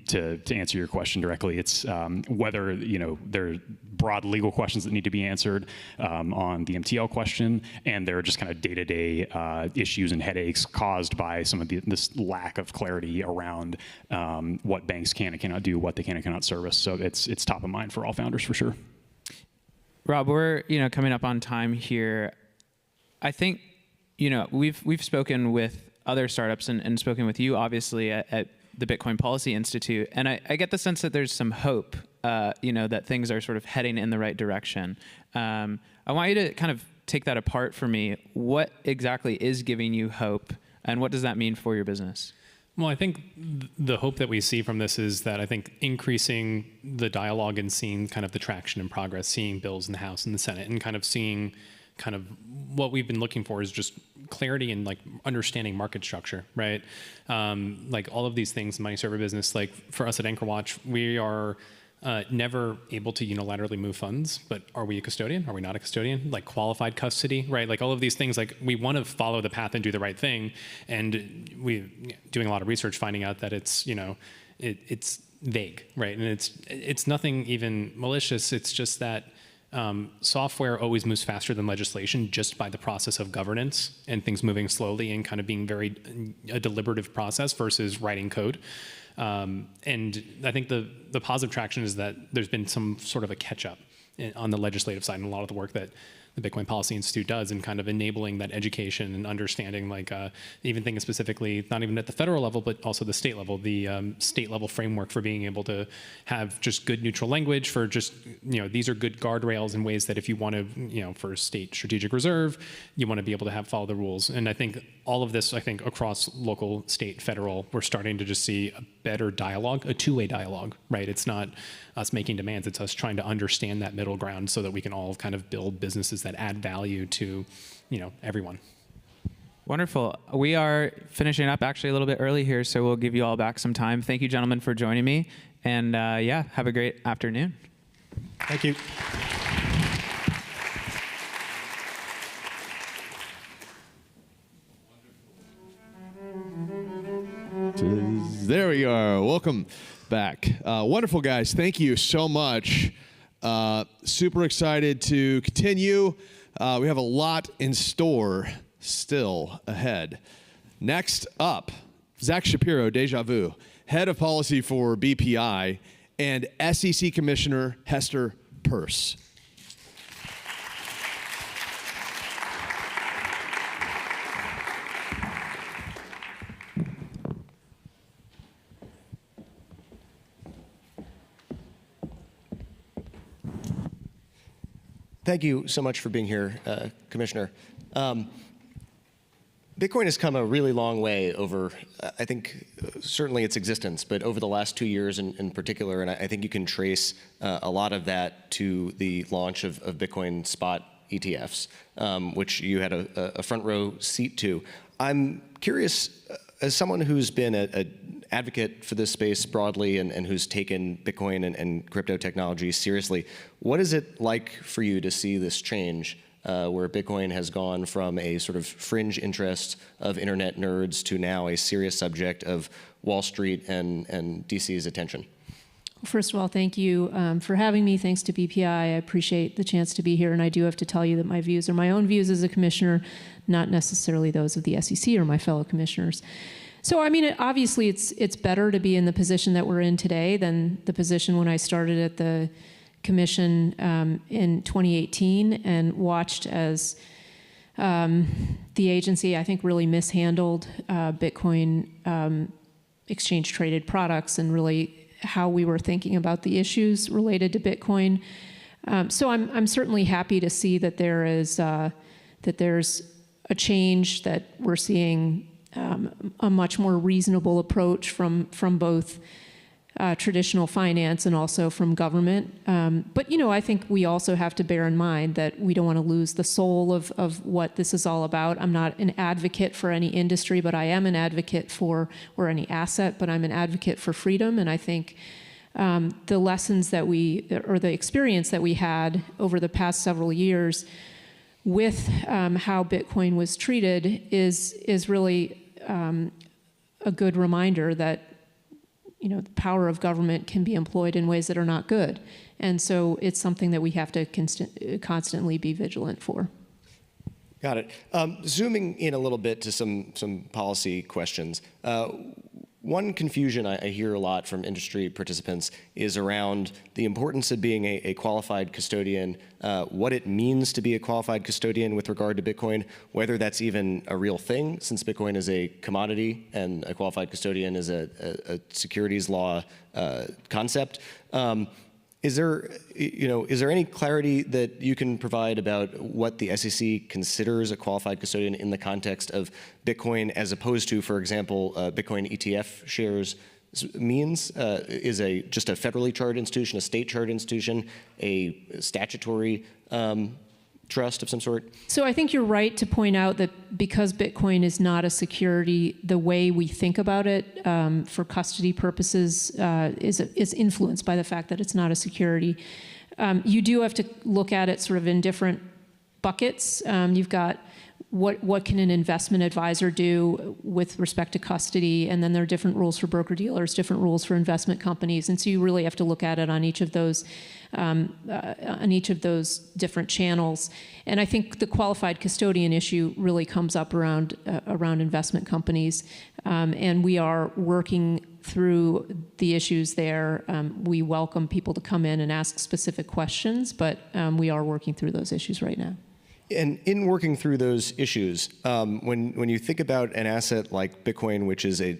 to answer your question directly, it's whether there are broad legal questions that need to be answered on the MTL question, and there are just kind of day-to-day issues and headaches caused by some of this lack of clarity around what banks can and cannot do, what they can and cannot service. So it's top of mind for all founders for sure. Rob, we're coming up on time here. I think we've spoken with other startups and spoken with you obviously at the Bitcoin Policy Institute, and I get the sense that there's some hope, that things are sort of heading in the right direction. I want you to kind of take that apart for me. What exactly is giving you hope, and what does that mean for your business? Well, I think the hope that we see from this is that I think increasing the dialogue and seeing kind of the traction and progress, seeing bills in the House and the Senate, and kind of seeing kind of what we've been looking for is just clarity and like understanding market structure, right? Like all of these things, money server business, like for us at AnchorWatch, we are never able to unilaterally move funds, but are we a custodian? Are we not a custodian? Like qualified custody, right? Like all of these things, like we want to follow the path and do the right thing. And we're doing a lot of research finding out that it's, it's vague, right? And it's nothing even malicious. It's just that software always moves faster than legislation just by the process of governance and things moving slowly and kind of being a deliberative process versus writing code. And I think the positive traction is that there's been some sort of a catch-up on the legislative side, and a lot of the work that the Bitcoin Policy Institute does in kind of enabling that education and understanding, like even thinking specifically, not even at the federal level, but also the state level, the state level framework for being able to have just good neutral language for just, these are good guardrails in ways that if you want to, for state strategic reserve, you want to be able to follow the rules. And I think all of this, across local, state, federal, we're starting to just see a better dialogue, a two-way dialogue, right? It's not us making demands, it's us trying to understand that middle ground so that we can all kind of build businesses that add value to, everyone. Wonderful. We are finishing up actually a little bit early here, so we'll give you all back some time. Thank you, gentlemen, for joining me. And have a great afternoon. Thank you. There we are. Welcome back. Wonderful, guys. Thank you so much. Super excited to continue. We have a lot in store still ahead. Next up, Zach Shapiro, Deja Vu, Head of Policy for BPI, and SEC Commissioner Hester Peirce. Thank you so much for being here, Commissioner. Bitcoin has come a really long way over, I think, certainly its existence, but over the last 2 years in particular, and I think you can trace a lot of that to the launch of Bitcoin spot ETFs, which you had a front row seat to. I'm curious, as someone who's been an advocate for this space broadly and who's taken Bitcoin and crypto technology seriously, what is it like for you to see this change where Bitcoin has gone from a sort of fringe interest of internet nerds to now a serious subject of Wall Street and DC's attention? First of all, thank you for having me. Thanks to BPI. I appreciate the chance to be here. And I do have to tell you that my views are my own views as a commissioner, not necessarily those of the SEC or my fellow commissioners. So, I mean, obviously, it's better to be in the position that we're in today than the position when I started at the commission in 2018 and watched as the agency, I think, really mishandled Bitcoin exchange-traded products and really how we were thinking about the issues related to Bitcoin. So I'm certainly happy to see that there's a change, that we're seeing a much more reasonable approach from both traditional finance and also from government. But I think we also have to bear in mind that we don't want to lose the soul of what this is all about. I'm not an advocate for any industry, but I am an advocate for, or any asset, but I'm an advocate for freedom. And I think the lessons that or the experience that we had over the past several years with how Bitcoin was treated is really a good reminder that the power of government can be employed in ways that are not good. And so it's something that we have to constantly be vigilant for. Got it. Zooming in a little bit to some policy questions. One confusion I hear a lot from industry participants is around the importance of being a qualified custodian, what it means to be a qualified custodian with regard to Bitcoin, whether that's even a real thing, since Bitcoin is a commodity and a qualified custodian is a securities law concept. Is there any clarity that you can provide about what the SEC considers a qualified custodian in the context of Bitcoin, as opposed to, for example, Bitcoin ETF shares means? Is just a federally chartered institution, a state chartered institution, a statutory trust of some sort? So I think you're right to point out that because Bitcoin is not a security, the way we think about it for custody purposes is influenced by the fact that it's not a security. You do have to look at it sort of in different buckets. You've got what can an investment advisor do with respect to custody, and then there are different rules for broker-dealers, different rules for investment companies, and so you really have to look at it on each of those different channels. And I think the qualified custodian issue really comes up around investment companies, and we are working through the issues there. We welcome people to come in and ask specific questions, but we are working through those issues right now. And in working through those issues, when you think about an asset like Bitcoin, which is a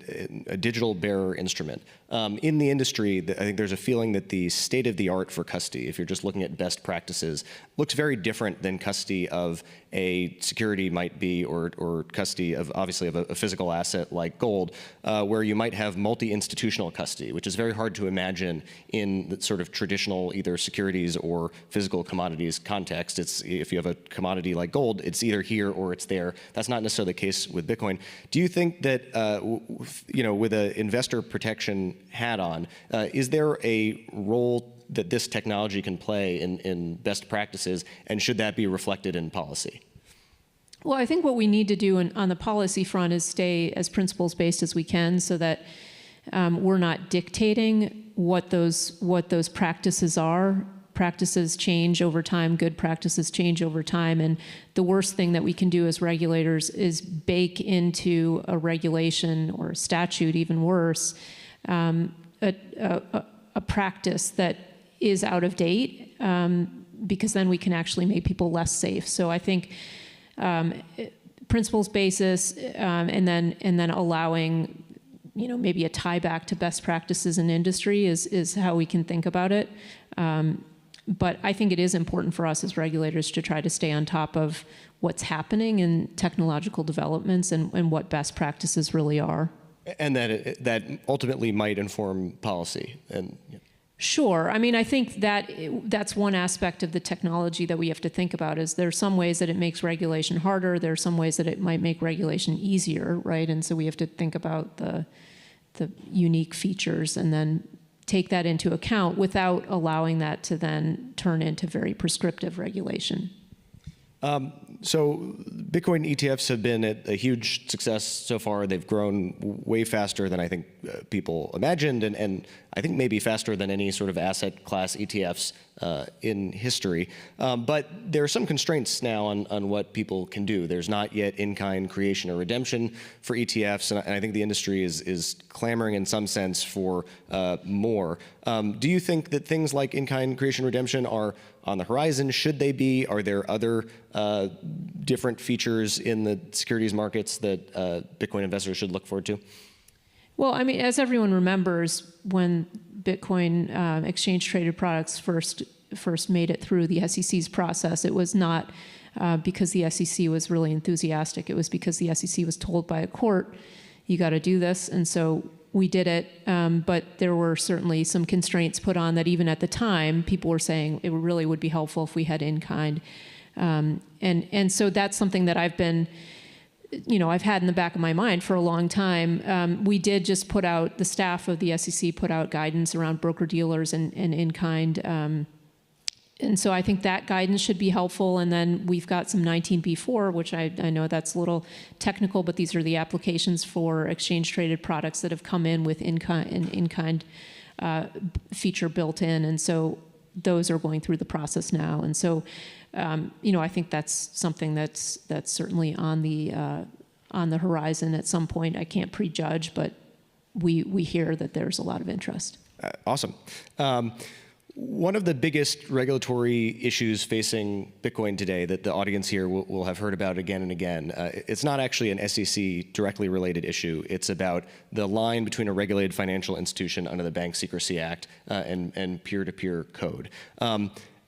digital bearer instrument, in the industry, I think there's a feeling that the state of the art for custody, if you're just looking at best practices, looks very different than custody of a security might be, or custody of, obviously, of a physical asset like gold, where you might have multi-institutional custody, which is very hard to imagine in the sort of traditional either securities or physical commodities context. It's, if you have a commodity like gold, it's either here or it's there. That's not necessarily the case with Bitcoin. Do you think that, with an investor protection hat on, is there a role that this technology can play in best practices, and should that be reflected in policy? Well, I think what we need to do on the policy front is stay as principles-based as we can, so that we're not dictating what those practices are. Practices change over time, good practices change over time, and the worst thing that we can do as regulators is bake into a regulation or a statute, even worse, a practice that is out of date, because then we can actually make people less safe. So I think principles basis, and then allowing maybe a tie back to best practices in industry is how we can think about it. But I think it is important for us as regulators to try to stay on top of what's happening in technological developments and what best practices really are. And that ultimately might inform policy. Sure. I mean, I think that's one aspect of the technology that we have to think about. Is there are some ways that it makes regulation harder. There are some ways that it might make regulation easier, right? And so we have to think about the unique features and then take that into account without allowing that to then turn into very prescriptive regulation. So Bitcoin ETFs have been a huge success so far. They've grown way faster than I think people imagined, and I think maybe faster than any sort of asset class ETFs in history. But there are some constraints now on what people can do. There's not yet in-kind creation or redemption for ETFs, and I think the industry is clamoring in some sense for more. Do you think that things like in-kind creation redemption are on the horizon? Should they be? Are there other different features in the securities markets that Bitcoin investors should look forward to? Well, I mean, as everyone remembers, when Bitcoin exchange-traded products first made it through the SEC's process, it was not because the SEC was really enthusiastic. It was because the SEC was told by a court, you got to do this, and so we did it. But there were certainly some constraints put on that even at the time, people were saying it really would be helpful if we had in-kind. And so that's something that I've been, I've had in the back of my mind for a long time. We did just put out, the staff of the SEC put out guidance around broker-dealers and in-kind. And so I think that guidance should be helpful. And then we've got some 19b4, which I know that's a little technical, but these are the applications for exchange-traded products that have come in with in-kind feature built in. And so those are going through the process now. And so, I think that's something that's certainly on the horizon at some point. I can't prejudge, but we hear that there's a lot of interest. Awesome. One of the biggest regulatory issues facing Bitcoin today that the audience here will have heard about again and again, it's not actually an SEC directly related issue. It's about the line between a regulated financial institution under the Bank Secrecy Act and peer-to-peer code.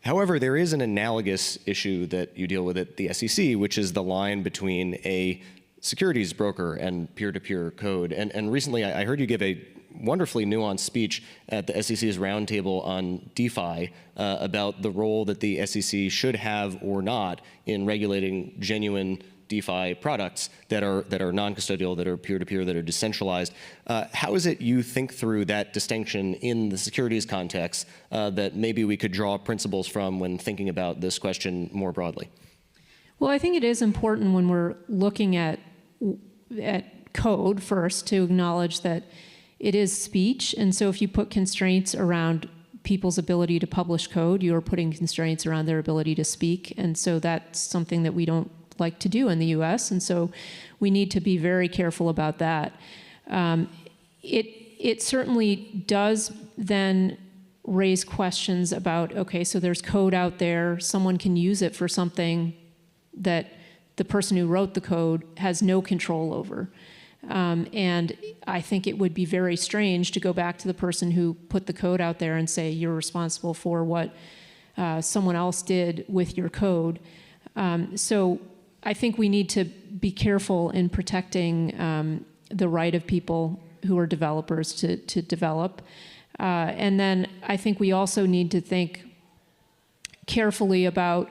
However, there is an analogous issue that you deal with at the SEC, which is the line between a securities broker and peer-to-peer code. And recently, I heard you give a wonderfully nuanced speech at the SEC's roundtable on DeFi about the role that the SEC should have or not in regulating genuine DeFi products that are non-custodial, that are peer-to-peer, that are decentralized. How is it you think through that distinction in the securities context that maybe we could draw principles from when thinking about this question more broadly? Well, I think it is important when we're looking at code first to acknowledge that it is speech, and so if you put constraints around people's ability to publish code, you are putting constraints around their ability to speak, and so that's something that we don't like to do in the US, and so we need to be very careful about that. It certainly does then raise questions about, okay, so there's code out there, someone can use it for something that the person who wrote the code has no control over. And I think it would be very strange to go back to the person who put the code out there and say, you're responsible for what someone else did with your code. So I think we need to be careful in protecting the right of people who are developers to develop. And then I think we also need to think carefully about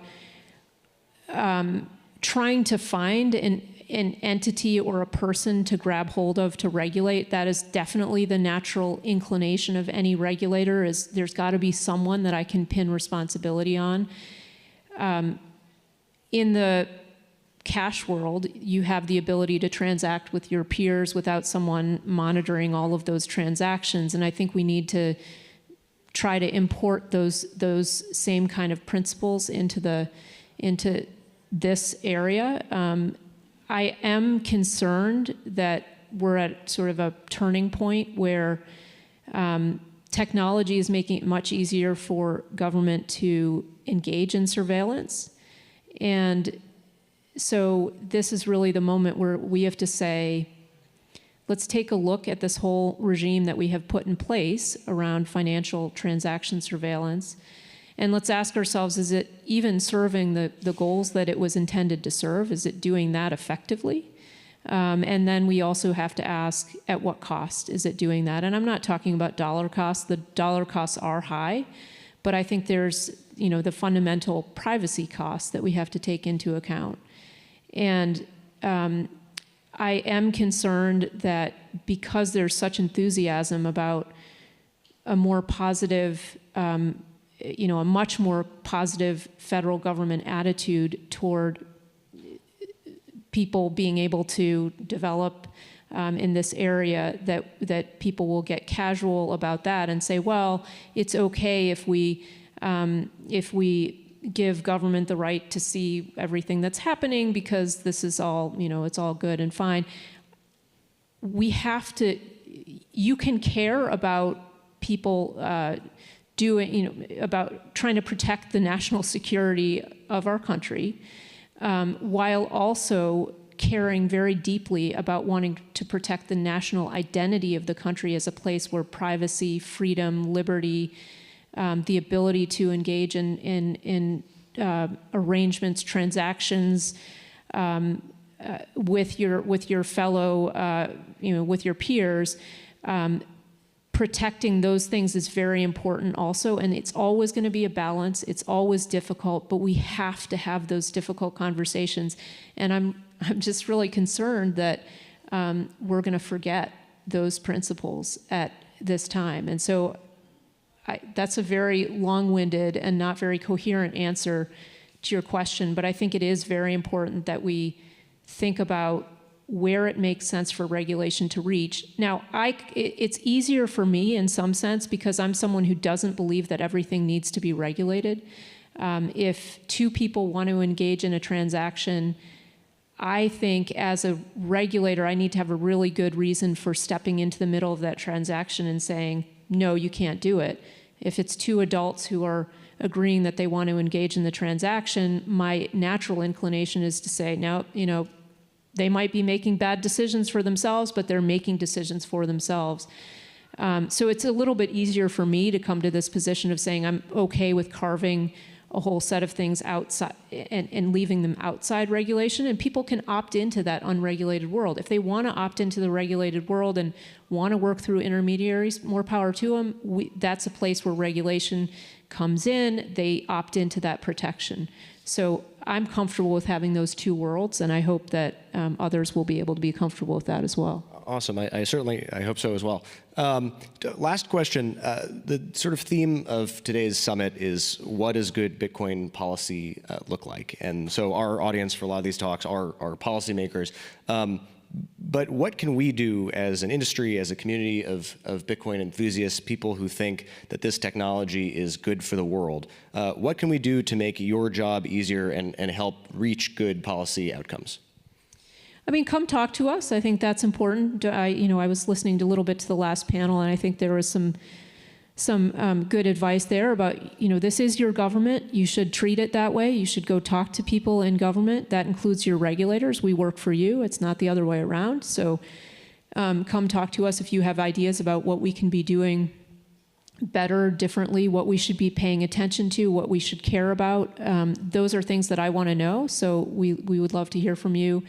trying to find an entity or a person to grab hold of to regulate. That is definitely the natural inclination of any regulator, is there's got to be someone that I can pin responsibility on. In the cash world, you have the ability to transact with your peers without someone monitoring all of those transactions, and I think we need to try to import those same kind of principles into this area. I am concerned that we're at sort of a turning point where technology is making it much easier for government to engage in surveillance. And so this is really the moment where we have to say, let's take a look at this whole regime that we have put in place around financial transaction surveillance. And let's ask ourselves, is it even serving the goals that it was intended to serve? Is it doing that effectively? And then we also have to ask, at what cost is it doing that? And I'm not talking about dollar costs. The dollar costs are high, but I think there's the fundamental privacy costs that we have to take into account. And I am concerned that because there's such enthusiasm about a more positive a much more positive federal government attitude toward people being able to develop in this area, that people will get casual about that and say, well, it's okay if we give government the right to see everything that's happening because this is all, it's all good and fine. We have to, you can care about people about trying to protect the national security of our country, while also caring very deeply about wanting to protect the national identity of the country as a place where privacy, freedom, liberty, the ability to engage in arrangements, transactions with your fellow, with your peers. Protecting those things is very important also, and it's always going to be a balance. It's always difficult, but we have to have those difficult conversations. And I'm just really concerned that we're going to forget those principles at this time. And so that's a very long-winded and not very coherent answer to your question, but I think it is very important that we think about where it makes sense for regulation to reach. Now, it's easier for me in some sense because I'm someone who doesn't believe that everything needs to be regulated. If two people want to engage in a transaction, I think as a regulator, I need to have a really good reason for stepping into the middle of that transaction and saying, no, you can't do it. If it's two adults who are agreeing that they want to engage in the transaction, my natural inclination is to say, no, they might be making bad decisions for themselves, but they're making decisions for themselves. So it's a little bit easier for me to come to this position of saying I'm okay with carving a whole set of things outside and leaving them outside regulation, and people can opt into that unregulated world. If they want to opt into the regulated world and want to work through intermediaries, more power to them. That's a place where regulation comes in. They opt into that protection. So I'm comfortable with having those two worlds, and I hope that others will be able to be comfortable with that as well. Awesome. I hope so as well. Last question. The sort of theme of today's summit is what does good Bitcoin policy look like? And so our audience for a lot of these talks are policymakers. But what can we do as an industry, as a community of Bitcoin enthusiasts, people who think that this technology is good for the world? What can we do to make your job easier and help reach good policy outcomes? I mean, come talk to us. I think that's important. I was listening a little bit to the last panel, and I think there was some good advice there about, this is your government. You should treat it that way. You should go talk to people in government. That includes your regulators. We work for you. It's not the other way around. So come talk to us if you have ideas about what we can be doing better, differently, what we should be paying attention to, what we should care about. Those are things that I want to know. So we would love to hear from you.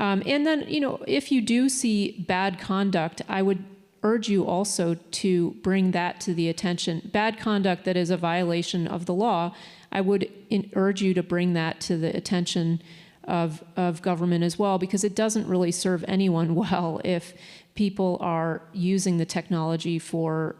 And then, if you do see bad conduct, I would urge you also to bring that to the attention. Bad conduct that is a violation of the law, I would urge you to bring that to the attention of government as well, because it doesn't really serve anyone well if people are using the technology for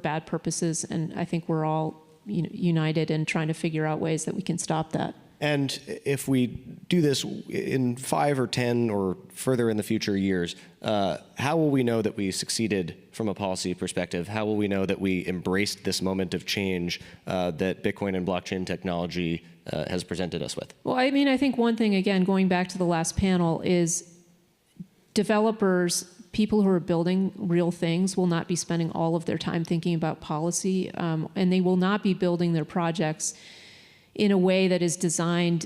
bad purposes. And I think we're all united in trying to figure out ways that we can stop that. And if we do this in 5 or 10 or further in the future years, how will we know that we succeeded from a policy perspective? How will we know that we embraced this moment of change that Bitcoin and blockchain technology has presented us with? Well, I mean, I think one thing, again, going back to the last panel, is developers, people who are building real things, will not be spending all of their time thinking about policy, and they will not be building their projects in a way that is designed,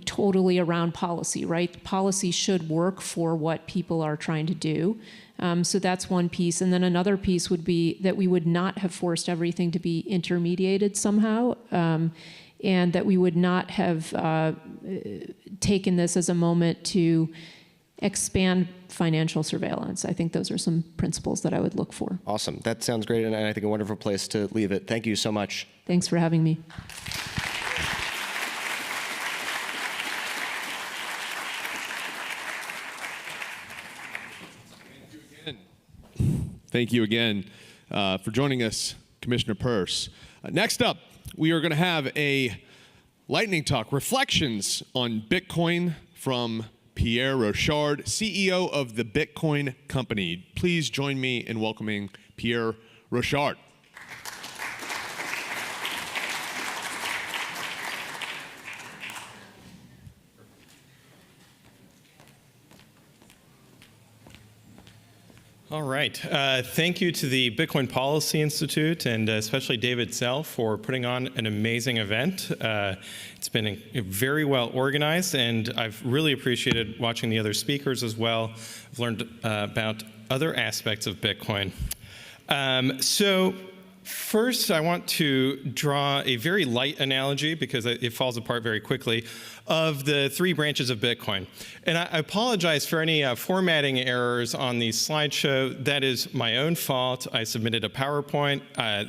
totally around policy, right? Policy should work for what people are trying to do. So that's one piece. And then another piece would be that we would not have forced everything to be intermediated somehow, and that we would not have taken this as a moment to expand financial surveillance. I think those are some principles that I would look for. Awesome. That sounds great, and I think a wonderful place to leave it. Thank you so much. Thanks for having me. Thank you again for joining us, Commissioner Peirce. Next up, we are going to have a lightning talk, reflections on Bitcoin from Pierre Rochard, CEO of the Bitcoin Company. Please join me in welcoming Pierre Rochard. All right. Thank you to the Bitcoin Policy Institute and especially David Zell for putting on an amazing event. It's been very well organized, and I've really appreciated watching the other speakers as well. I've learned about other aspects of Bitcoin. So first, I want to draw a very light analogy, because it falls apart very quickly, of the three branches of Bitcoin. And I apologize for any formatting errors on the slideshow. That is my own fault. I submitted a PowerPoint.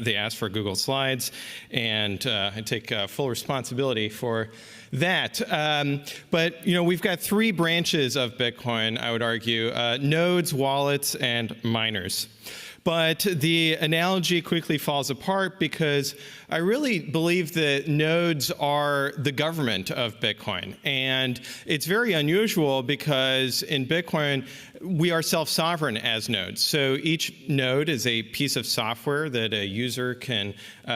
They asked for Google Slides, and I take full responsibility for that. But we've got three branches of Bitcoin, I would argue: nodes, wallets, and miners. But the analogy quickly falls apart, because I really believe that nodes are the government of Bitcoin. And it's very unusual, because in Bitcoin, we are self-sovereign as nodes. So each node is a piece of software that a user can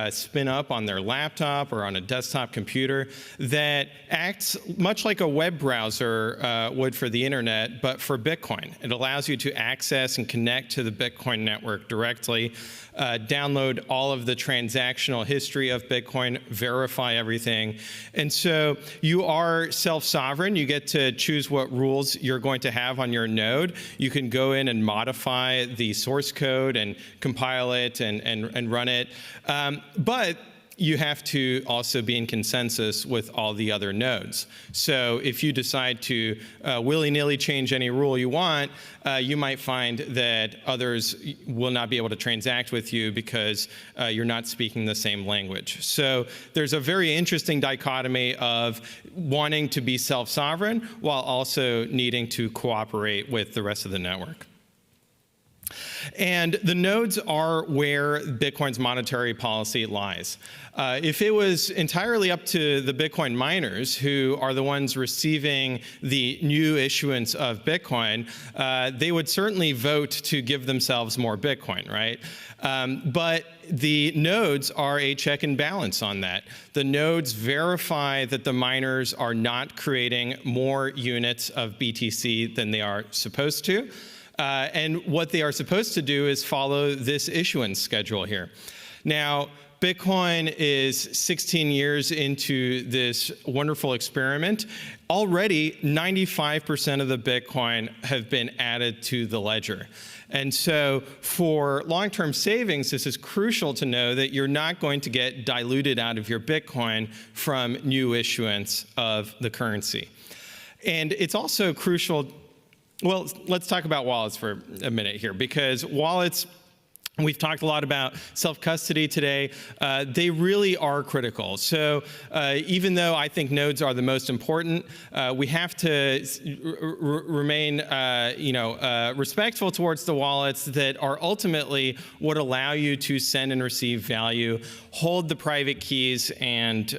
spin up on their laptop or on a desktop computer that acts much like a web browser would for the internet, but for Bitcoin. It allows you to access and connect to the Bitcoin network directly, download all of the transactional history of Bitcoin, verify everything. And so you are self-sovereign. You get to choose what rules you're going to have on your node. You can go in and modify the source code and compile it and run it. But you have to also be in consensus with all the other nodes. So if you decide to willy-nilly change any rule you want, you might find that others will not be able to transact with you, because you're not speaking the same language. So there's a very interesting dichotomy of wanting to be self-sovereign while also needing to cooperate with the rest of the network. And the nodes are where Bitcoin's monetary policy lies. If it was entirely up to the Bitcoin miners, who are the ones receiving the new issuance of Bitcoin, they would certainly vote to give themselves more Bitcoin, right? But the nodes are a check and balance on that. The nodes verify that the miners are not creating more units of BTC than they are supposed to. And what they are supposed to do is follow this issuance schedule here. Now, Bitcoin is 16 years into this wonderful experiment. Already, 95% of the Bitcoin have been added to the ledger. And so for long-term savings, this is crucial to know that you're not going to get diluted out of your Bitcoin from new issuance of the currency. And it's also crucial. Well, let's talk about wallets for a minute here, because wallets, we've talked a lot about self-custody today. They really are critical. So even though I think nodes are the most important, we have to remain respectful towards the wallets that are ultimately what allow you to send and receive value, hold the private keys, and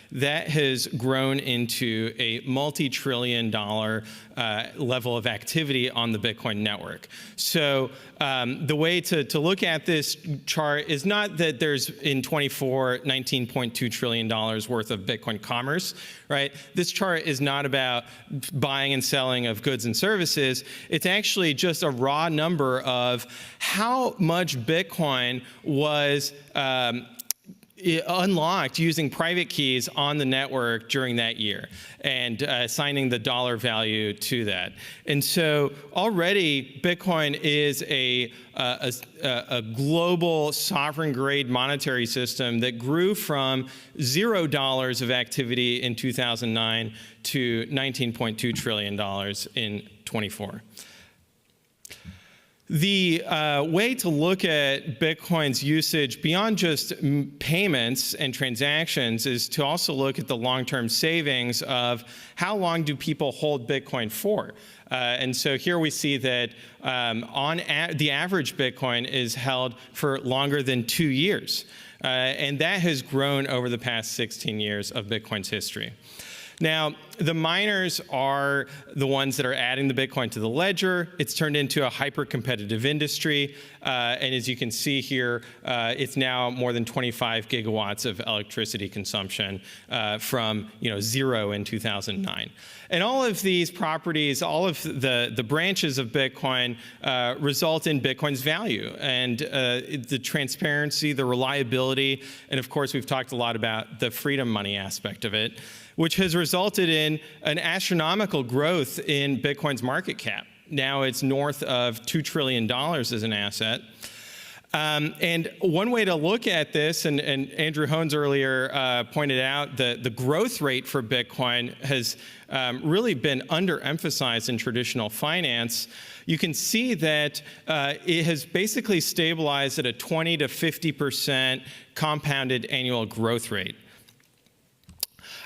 that has grown into a multi-trillion-dollar level of activity on the Bitcoin network. So the way to look at this chart is not that there's in 24 $19.2 trillion worth of Bitcoin commerce, right? This chart is not about buying and selling of goods and services. It's actually just a raw number of how much Bitcoin was unlocked using private keys on the network during that year, and assigning the dollar value to that. And so already Bitcoin is a global sovereign grade monetary system that grew from $0 of activity in 2009 to $19.2 trillion in 24. The way to look at Bitcoin's usage beyond just payments and transactions is to also look at the long-term savings of how long do people hold Bitcoin for. And so here we see that the average Bitcoin is held for longer than 2 years. And that has grown over the past 16 years of Bitcoin's history. Now, the miners are the ones that are adding the Bitcoin to the ledger. It's turned into a hyper-competitive industry. And as you can see here, it's now more than 25 gigawatts of electricity consumption from 0 in 2009. And all of these properties, all of the branches of Bitcoin result in Bitcoin's value and the transparency, the reliability, and of course, we've talked a lot about the freedom money aspect of it, which has resulted in an astronomical growth in Bitcoin's market cap. Now it's north of $2 trillion as an asset. And one way to look at this, and Andrew Hones earlier pointed out, the growth rate for Bitcoin has really been underemphasized in traditional finance. You can see that it has basically stabilized at a 20 to 50% compounded annual growth rate.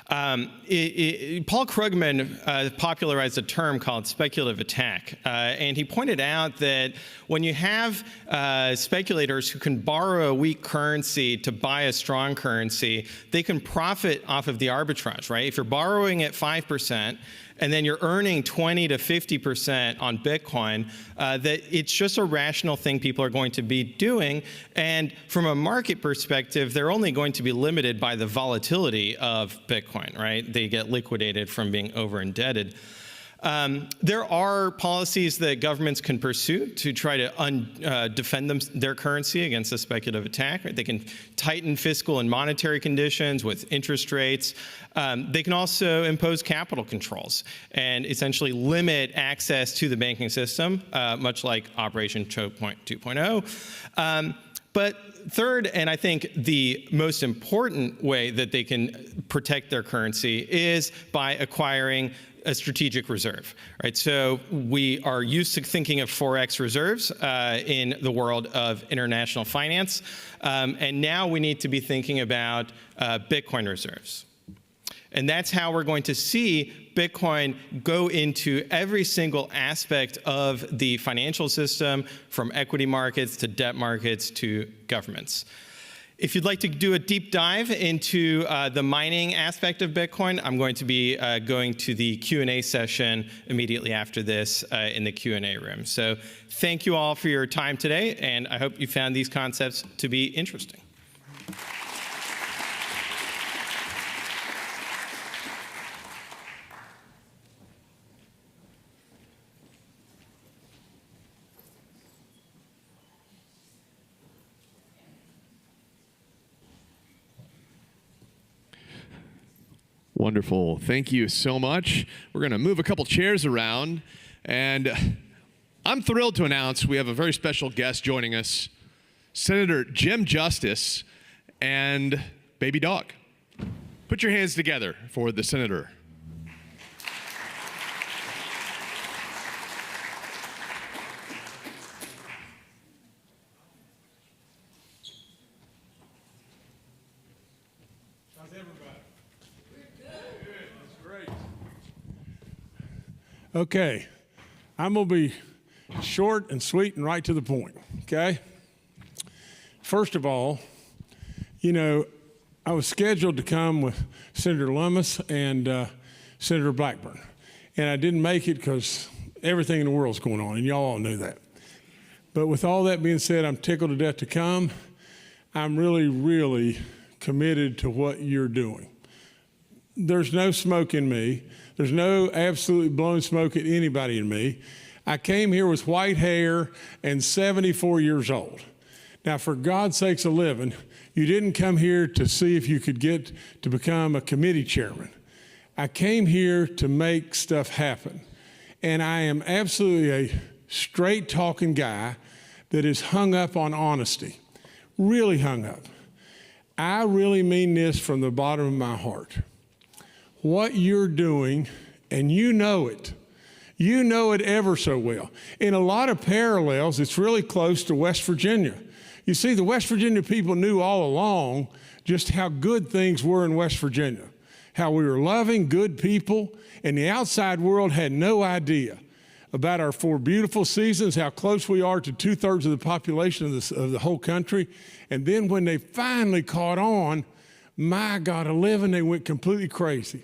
Paul Krugman popularized a term called speculative attack, and he pointed out that when you have speculators who can borrow a weak currency to buy a strong currency, they can profit off of the arbitrage, right? If you're borrowing at 5%, and then you're earning 20 to 50% on Bitcoin, that it's just a rational thing people are going to be doing. And from a market perspective, they're only going to be limited by the volatility of Bitcoin, right? They get liquidated from being over-indebted. There are policies that governments can pursue to try to defend their currency against a speculative attack. Right? They can tighten fiscal and monetary conditions with interest rates. They can also impose capital controls and essentially limit access to the banking system, much like Operation Choke Point 2.0. But third, and I think the most important way that they can protect their currency is by acquiring a strategic reserve, right? So we are used to thinking of Forex reserves in the world of international finance, and now we need to be thinking about Bitcoin reserves. And that's how we're going to see Bitcoin go into every single aspect of the financial system, from equity markets to debt markets to governments. If you'd like to do a deep dive into the mining aspect of Bitcoin, I'm going to be going to the Q&A session immediately after this in the Q&A room. So thank you all for your time today, and I hope you found these concepts to be interesting. Wonderful. Thank you so much. We're going to move a couple chairs around, and I'm thrilled to announce we have a very special guest joining us, Senator Jim Justice and Baby Dog. Put your hands together for the senator. Okay, I'm going to be short and sweet and right to the point, okay? First of all, you know, I was scheduled to come with Senator Lummis and Senator Blackburn, and I didn't make it because everything in the world's going on, and y'all all knew that. But with all that being said, I'm tickled to death to come. I'm really, really committed to what you're doing. There's no smoke in me. There's no absolutely blowing smoke at anybody in me. I came here with white hair and 74 years old. Now, for God's sakes a living, you didn't come here to see if you could get to become a committee chairman. I came here to make stuff happen. And I am absolutely a straight-talking guy that is hung up on honesty, really hung up. I really mean this from the bottom of my heart. What you're doing, and you know it ever so well. In a lot of parallels, it's really close to West Virginia. You see, the West Virginia people knew all along just how good things were in West Virginia, how we were loving, good people, and the outside world had no idea about our 4 beautiful seasons, how close we are to 2/3 of the population of the whole country. And then when they finally caught on, my God, 11, they went completely crazy.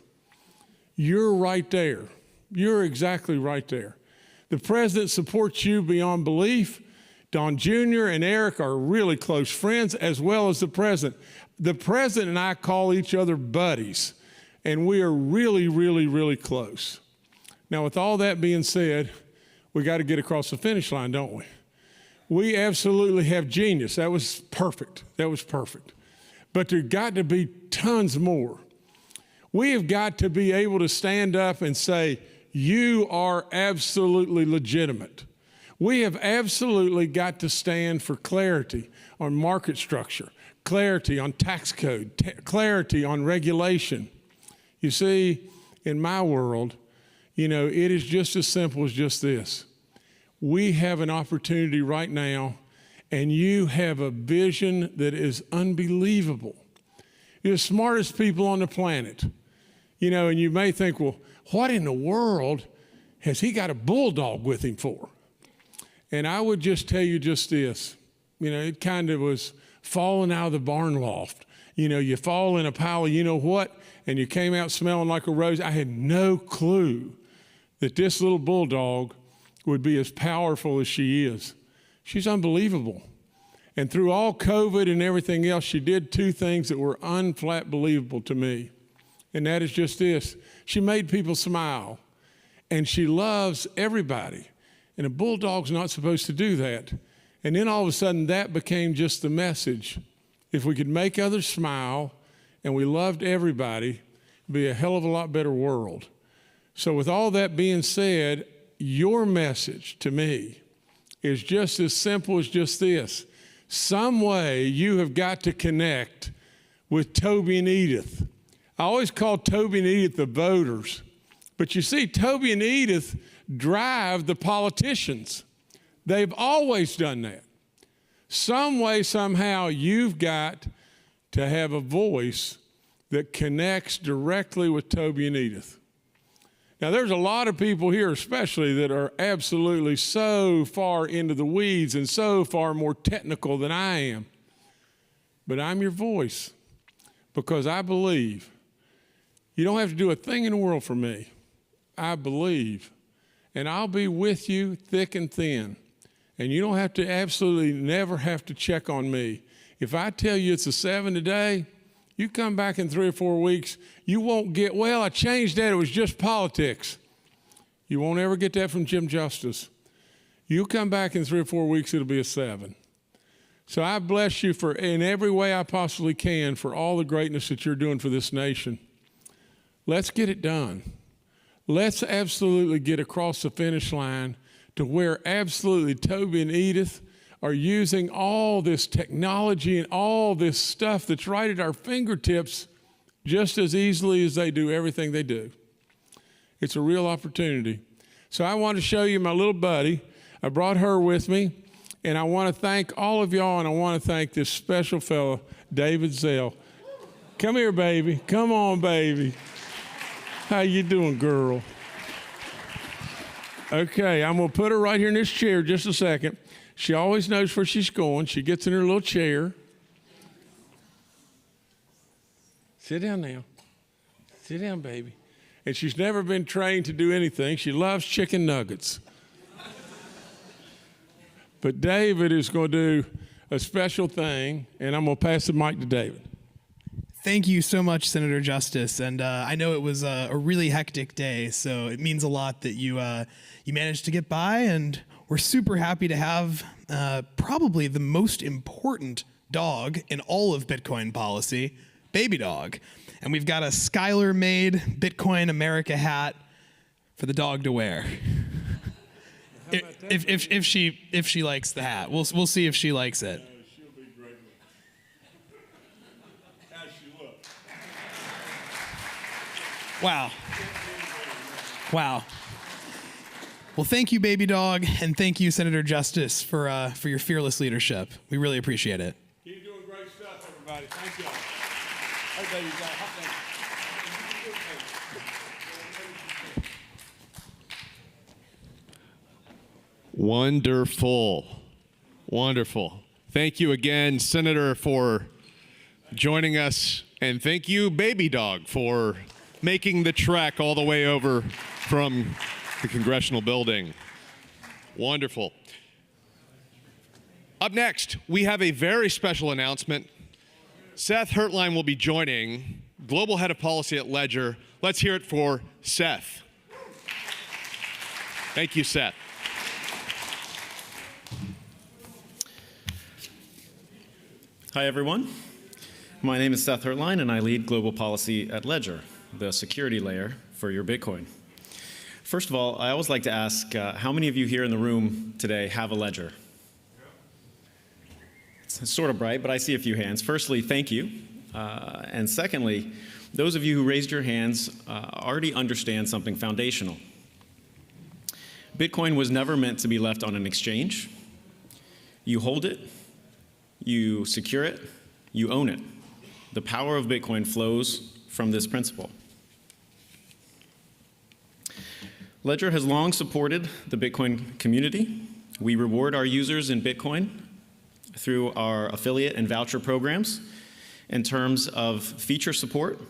You're right there. You're exactly right there. The president supports you beyond belief. Don Jr. and Eric are really close friends, as well as the president. The president and I call each other buddies, and we are really, really, really close. Now, with all that being said, we got to get across the finish line, don't we? We absolutely have genius. That was perfect. That was perfect. But there got to be tons more. We have got to be able to stand up and say, you are absolutely legitimate. We have absolutely got to stand for clarity on market structure, clarity on tax code, clarity on regulation. You see, in my world, you know, it is just as simple as just this. We have an opportunity right now, and you have a vision that is unbelievable. You're the smartest people on the planet. You know, and you may think, well, what in the world has he got a bulldog with him for? And I would just tell you just this. You know, it kind of was falling out of the barn loft. You know, you fall in a pile of you know what, and you came out smelling like a rose. I had no clue that this little bulldog would be as powerful as she is. She's unbelievable. And through all COVID and everything else, she did two things that were unflat believable to me. And that is just this. She made people smile. And she loves everybody. And a bulldog's not supposed to do that. And then all of a sudden, that became just the message. If we could make others smile and we loved everybody, it'd be a hell of a lot better world. So with all that being said, your message to me is just as simple as just this. Some way you have got to connect with Toby and Edith. I always call Toby and Edith the voters. But you see, Toby and Edith drive the politicians. They've always done that. Some way, somehow, you've got to have a voice that connects directly with Toby and Edith. Now, there's a lot of people here, especially, that are absolutely so far into the weeds and so far more technical than I am. But I'm your voice because I believe. You don't have to do a thing in the world for me. I believe. And I'll be with you thick and thin. And you don't have to absolutely never have to check on me. If I tell you it's a 7 today, you come back in 3 or 4 weeks, you won't get, well, I changed that, it was just politics. You won't ever get that from Jim Justice. You come back in 3 or 4 weeks, it'll be a 7. So I bless you for, in every way I possibly can, for all the greatness that you're doing for this nation. Let's get it done. Let's absolutely get across the finish line to where absolutely Toby and Edith are using all this technology and all this stuff that's right at our fingertips just as easily as they do everything they do. It's a real opportunity. So I want to show you my little buddy. I brought her with me, and I want to thank all of y'all, and I want to thank this special fellow, David Thiel. Come here, baby. Come on, baby. How you doing, girl? Okay, I'm going to put her right here in this chair just a second. She always knows where she's going. She gets in her little chair. Sit down now. Sit down, baby. And she's never been trained to do anything. She loves chicken nuggets. But David is going to do a special thing, and I'm going to pass the mic to David. Thank you so much, Senator Justice. And I know it was a really hectic day, so it means a lot that you managed to get by, and we're super happy to have probably the most important dog in all of Bitcoin policy, Baby Dog. And we've got a Skylar-made Bitcoin America hat for the dog to wear. If she likes the hat, we'll see if she likes it. Wow. Wow. Well, thank you, Baby Dog, and thank you, Senator Justice, for your fearless leadership. We really appreciate it. Keep doing great stuff, everybody. Thank you all. Okay, you got hot thing. Wonderful. Wonderful. Thank you again, Senator, for joining us. And thank you, Baby Dog, for making the trek all the way over from the Congressional Building. Wonderful. Up next, we have a very special announcement. Seth Hertlein will be joining, Global Head of Policy at Ledger. Let's hear it for Seth. Thank you, Seth. Hi, everyone. My name is Seth Hertlein, and I lead global policy at Ledger, the security layer for your Bitcoin. First of all, I always like to ask, how many of you here in the room today have a ledger? It's sort of bright, but I see a few hands. Firstly, thank you. And secondly, those of you who raised your hands already understand something foundational. Bitcoin was never meant to be left on an exchange. You hold it, you secure it, you own it. The power of Bitcoin flows from this principle. Ledger has long supported the Bitcoin community. We reward our users in Bitcoin through our affiliate and voucher programs. In terms of feature support,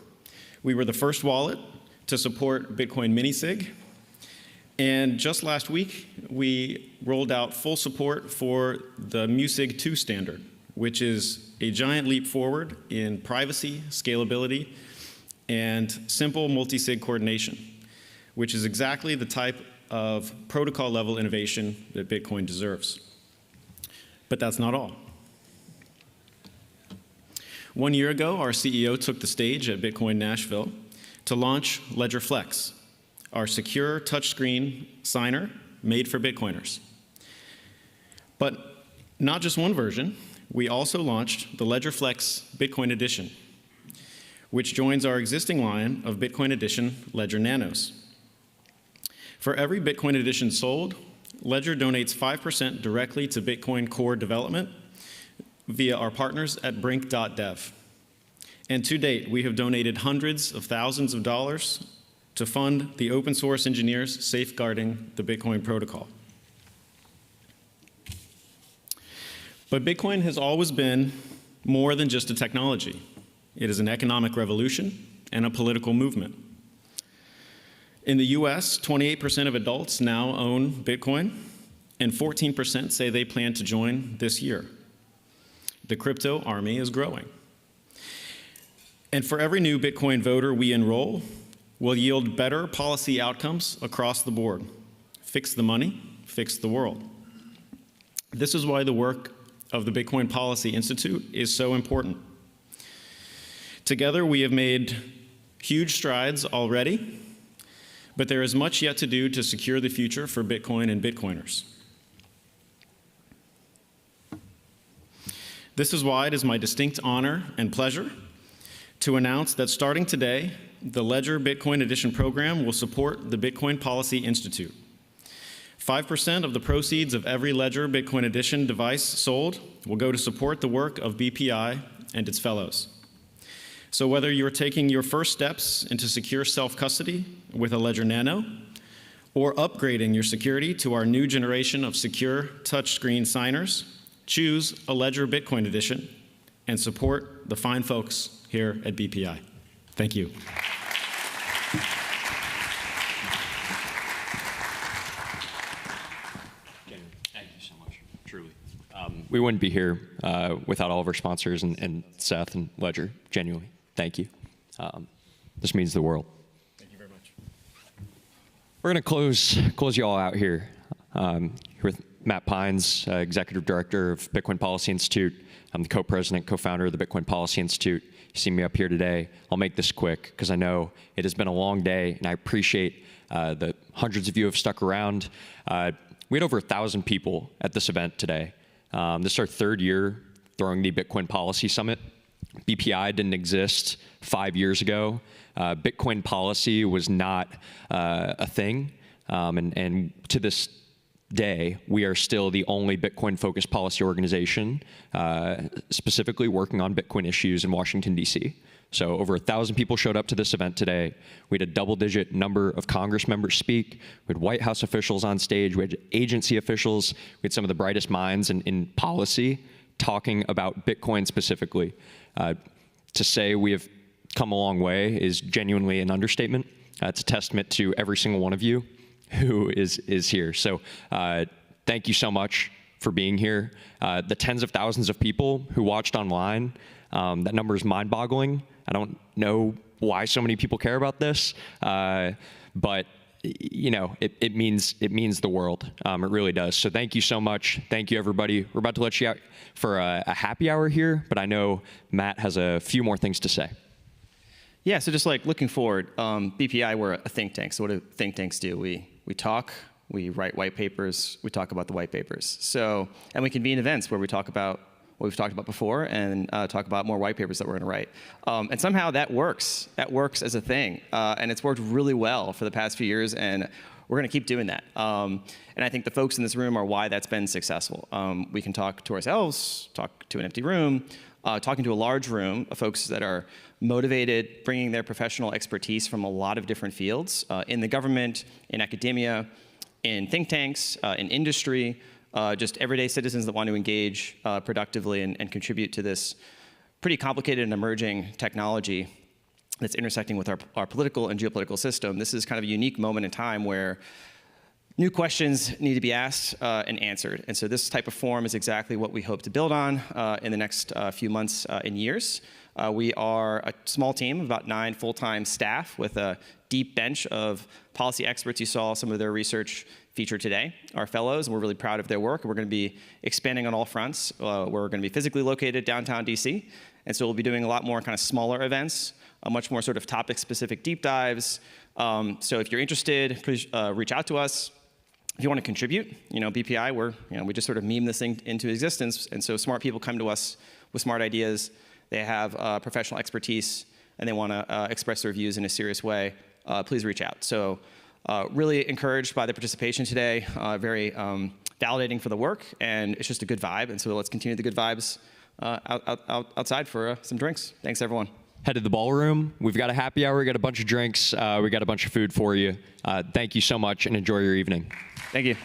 we were the first wallet to support Bitcoin Minisig. And just last week, we rolled out full support for the MuSig 2 standard, which is a giant leap forward in privacy, scalability, and simple multi-sig coordination, which is exactly the type of protocol-level innovation that Bitcoin deserves. But that's not all. 1 year ago, our CEO took the stage at Bitcoin Nashville to launch Ledger Flex, our secure touchscreen signer made for Bitcoiners. But not just one version, we also launched the Ledger Flex Bitcoin Edition, which joins our existing line of Bitcoin Edition Ledger Nanos. For every Bitcoin Edition sold, Ledger donates 5% directly to Bitcoin core development via our partners at brink.dev. And to date, we have donated hundreds of thousands of dollars to fund the open source engineers safeguarding the Bitcoin protocol. But Bitcoin has always been more than just a technology. It is an economic revolution and a political movement. In the US, 28% of adults now own Bitcoin, and 14% say they plan to join this year. The crypto army is growing. And for every new Bitcoin voter we enroll, will yield better policy outcomes across the board. Fix the money, fix the world. This is why the work of the Bitcoin Policy Institute is so important. Together, we have made huge strides already, but there is much yet to do to secure the future for Bitcoin and Bitcoiners. This is why it is my distinct honor and pleasure to announce that starting today, the Ledger Bitcoin Edition program will support the Bitcoin Policy Institute. 5% of the proceeds of every Ledger Bitcoin Edition device sold will go to support the work of BPI and its fellows. So whether you're taking your first steps into secure self-custody with a Ledger Nano, or upgrading your security to our new generation of secure touchscreen signers, choose a Ledger Bitcoin Edition and support the fine folks here at BPI. Thank you. Thank you so much, truly. We wouldn't be here without all of our sponsors and Seth and Ledger, genuinely. Thank you. This means the world. Thank you very much. We're going to close you all out here. Here with Matt Pines, Executive Director of Bitcoin Policy Institute. I'm the co-president, co-founder of the Bitcoin Policy Institute. You see me up here today. I'll make this quick because I know it has been a long day, and I appreciate the hundreds of you who have stuck around. We had over 1,000 people at this event today. This is our third year throwing the Bitcoin Policy Summit. BPI didn't exist 5 years ago. Bitcoin policy was not a thing, and to this day, we are still the only Bitcoin-focused policy organization specifically working on Bitcoin issues in Washington, D.C. So over 1,000 people showed up to this event today. We had a double-digit number of Congress members speak. We had White House officials on stage. We had agency officials. We had some of the brightest minds in policy talking about Bitcoin specifically. To say we have come a long way is genuinely an understatement. It's a testament to every single one of you who is here. So thank you so much for being here. The tens of thousands of people who watched online, that number is mind-boggling. I don't know why so many people care about this, but you know, it means the world. It really does. So thank you so much. Thank you, everybody. We're about to let you out for a happy hour here, but I know Matt has a few more things to say. Yeah, so just like looking forward, BPI, we're a think tank. So what do think tanks do? We talk, we write white papers, we talk about the white papers. So, and we convene events where we talk about what we've talked about before and talk about more white papers that we're going to write. And somehow that works. That works as a thing. And it's worked really well for the past few years, and we're going to keep doing that. And I think the folks in this room are why that's been successful. We can talk to ourselves, talk to an empty room, talking to a large room of folks that are motivated, bringing their professional expertise from a lot of different fields, in the government, in academia, in think tanks, in industry, just everyday citizens that want to engage productively and contribute to this pretty complicated and emerging technology that's intersecting with our political and geopolitical system. This is kind of a unique moment in time where new questions need to be asked and answered. And so this type of forum is exactly what we hope to build on in the next few months and years. We are a small team, about 9 full-time staff with a deep bench of policy experts. You saw some of their research featured today, our fellows, and we're really proud of their work. We're going to be expanding on all fronts. We're going to be physically located downtown DC, and so we'll be doing a lot more kind of smaller events, much more sort of topic-specific deep dives. So if you're interested, please reach out to us. If you want to contribute, BPI, we just sort of meme this thing into existence, and so smart people come to us with smart ideas. They have professional expertise, and they want to express their views in a serious way. Please reach out. So really encouraged by the participation today, very validating for the work, and it's just a good vibe, and so let's continue the good vibes outside for some drinks. Thanks, everyone. Head to the ballroom. We've got a happy hour. We got a bunch of drinks. We got a bunch of food for you. Thank you so much, and enjoy your evening. Thank you.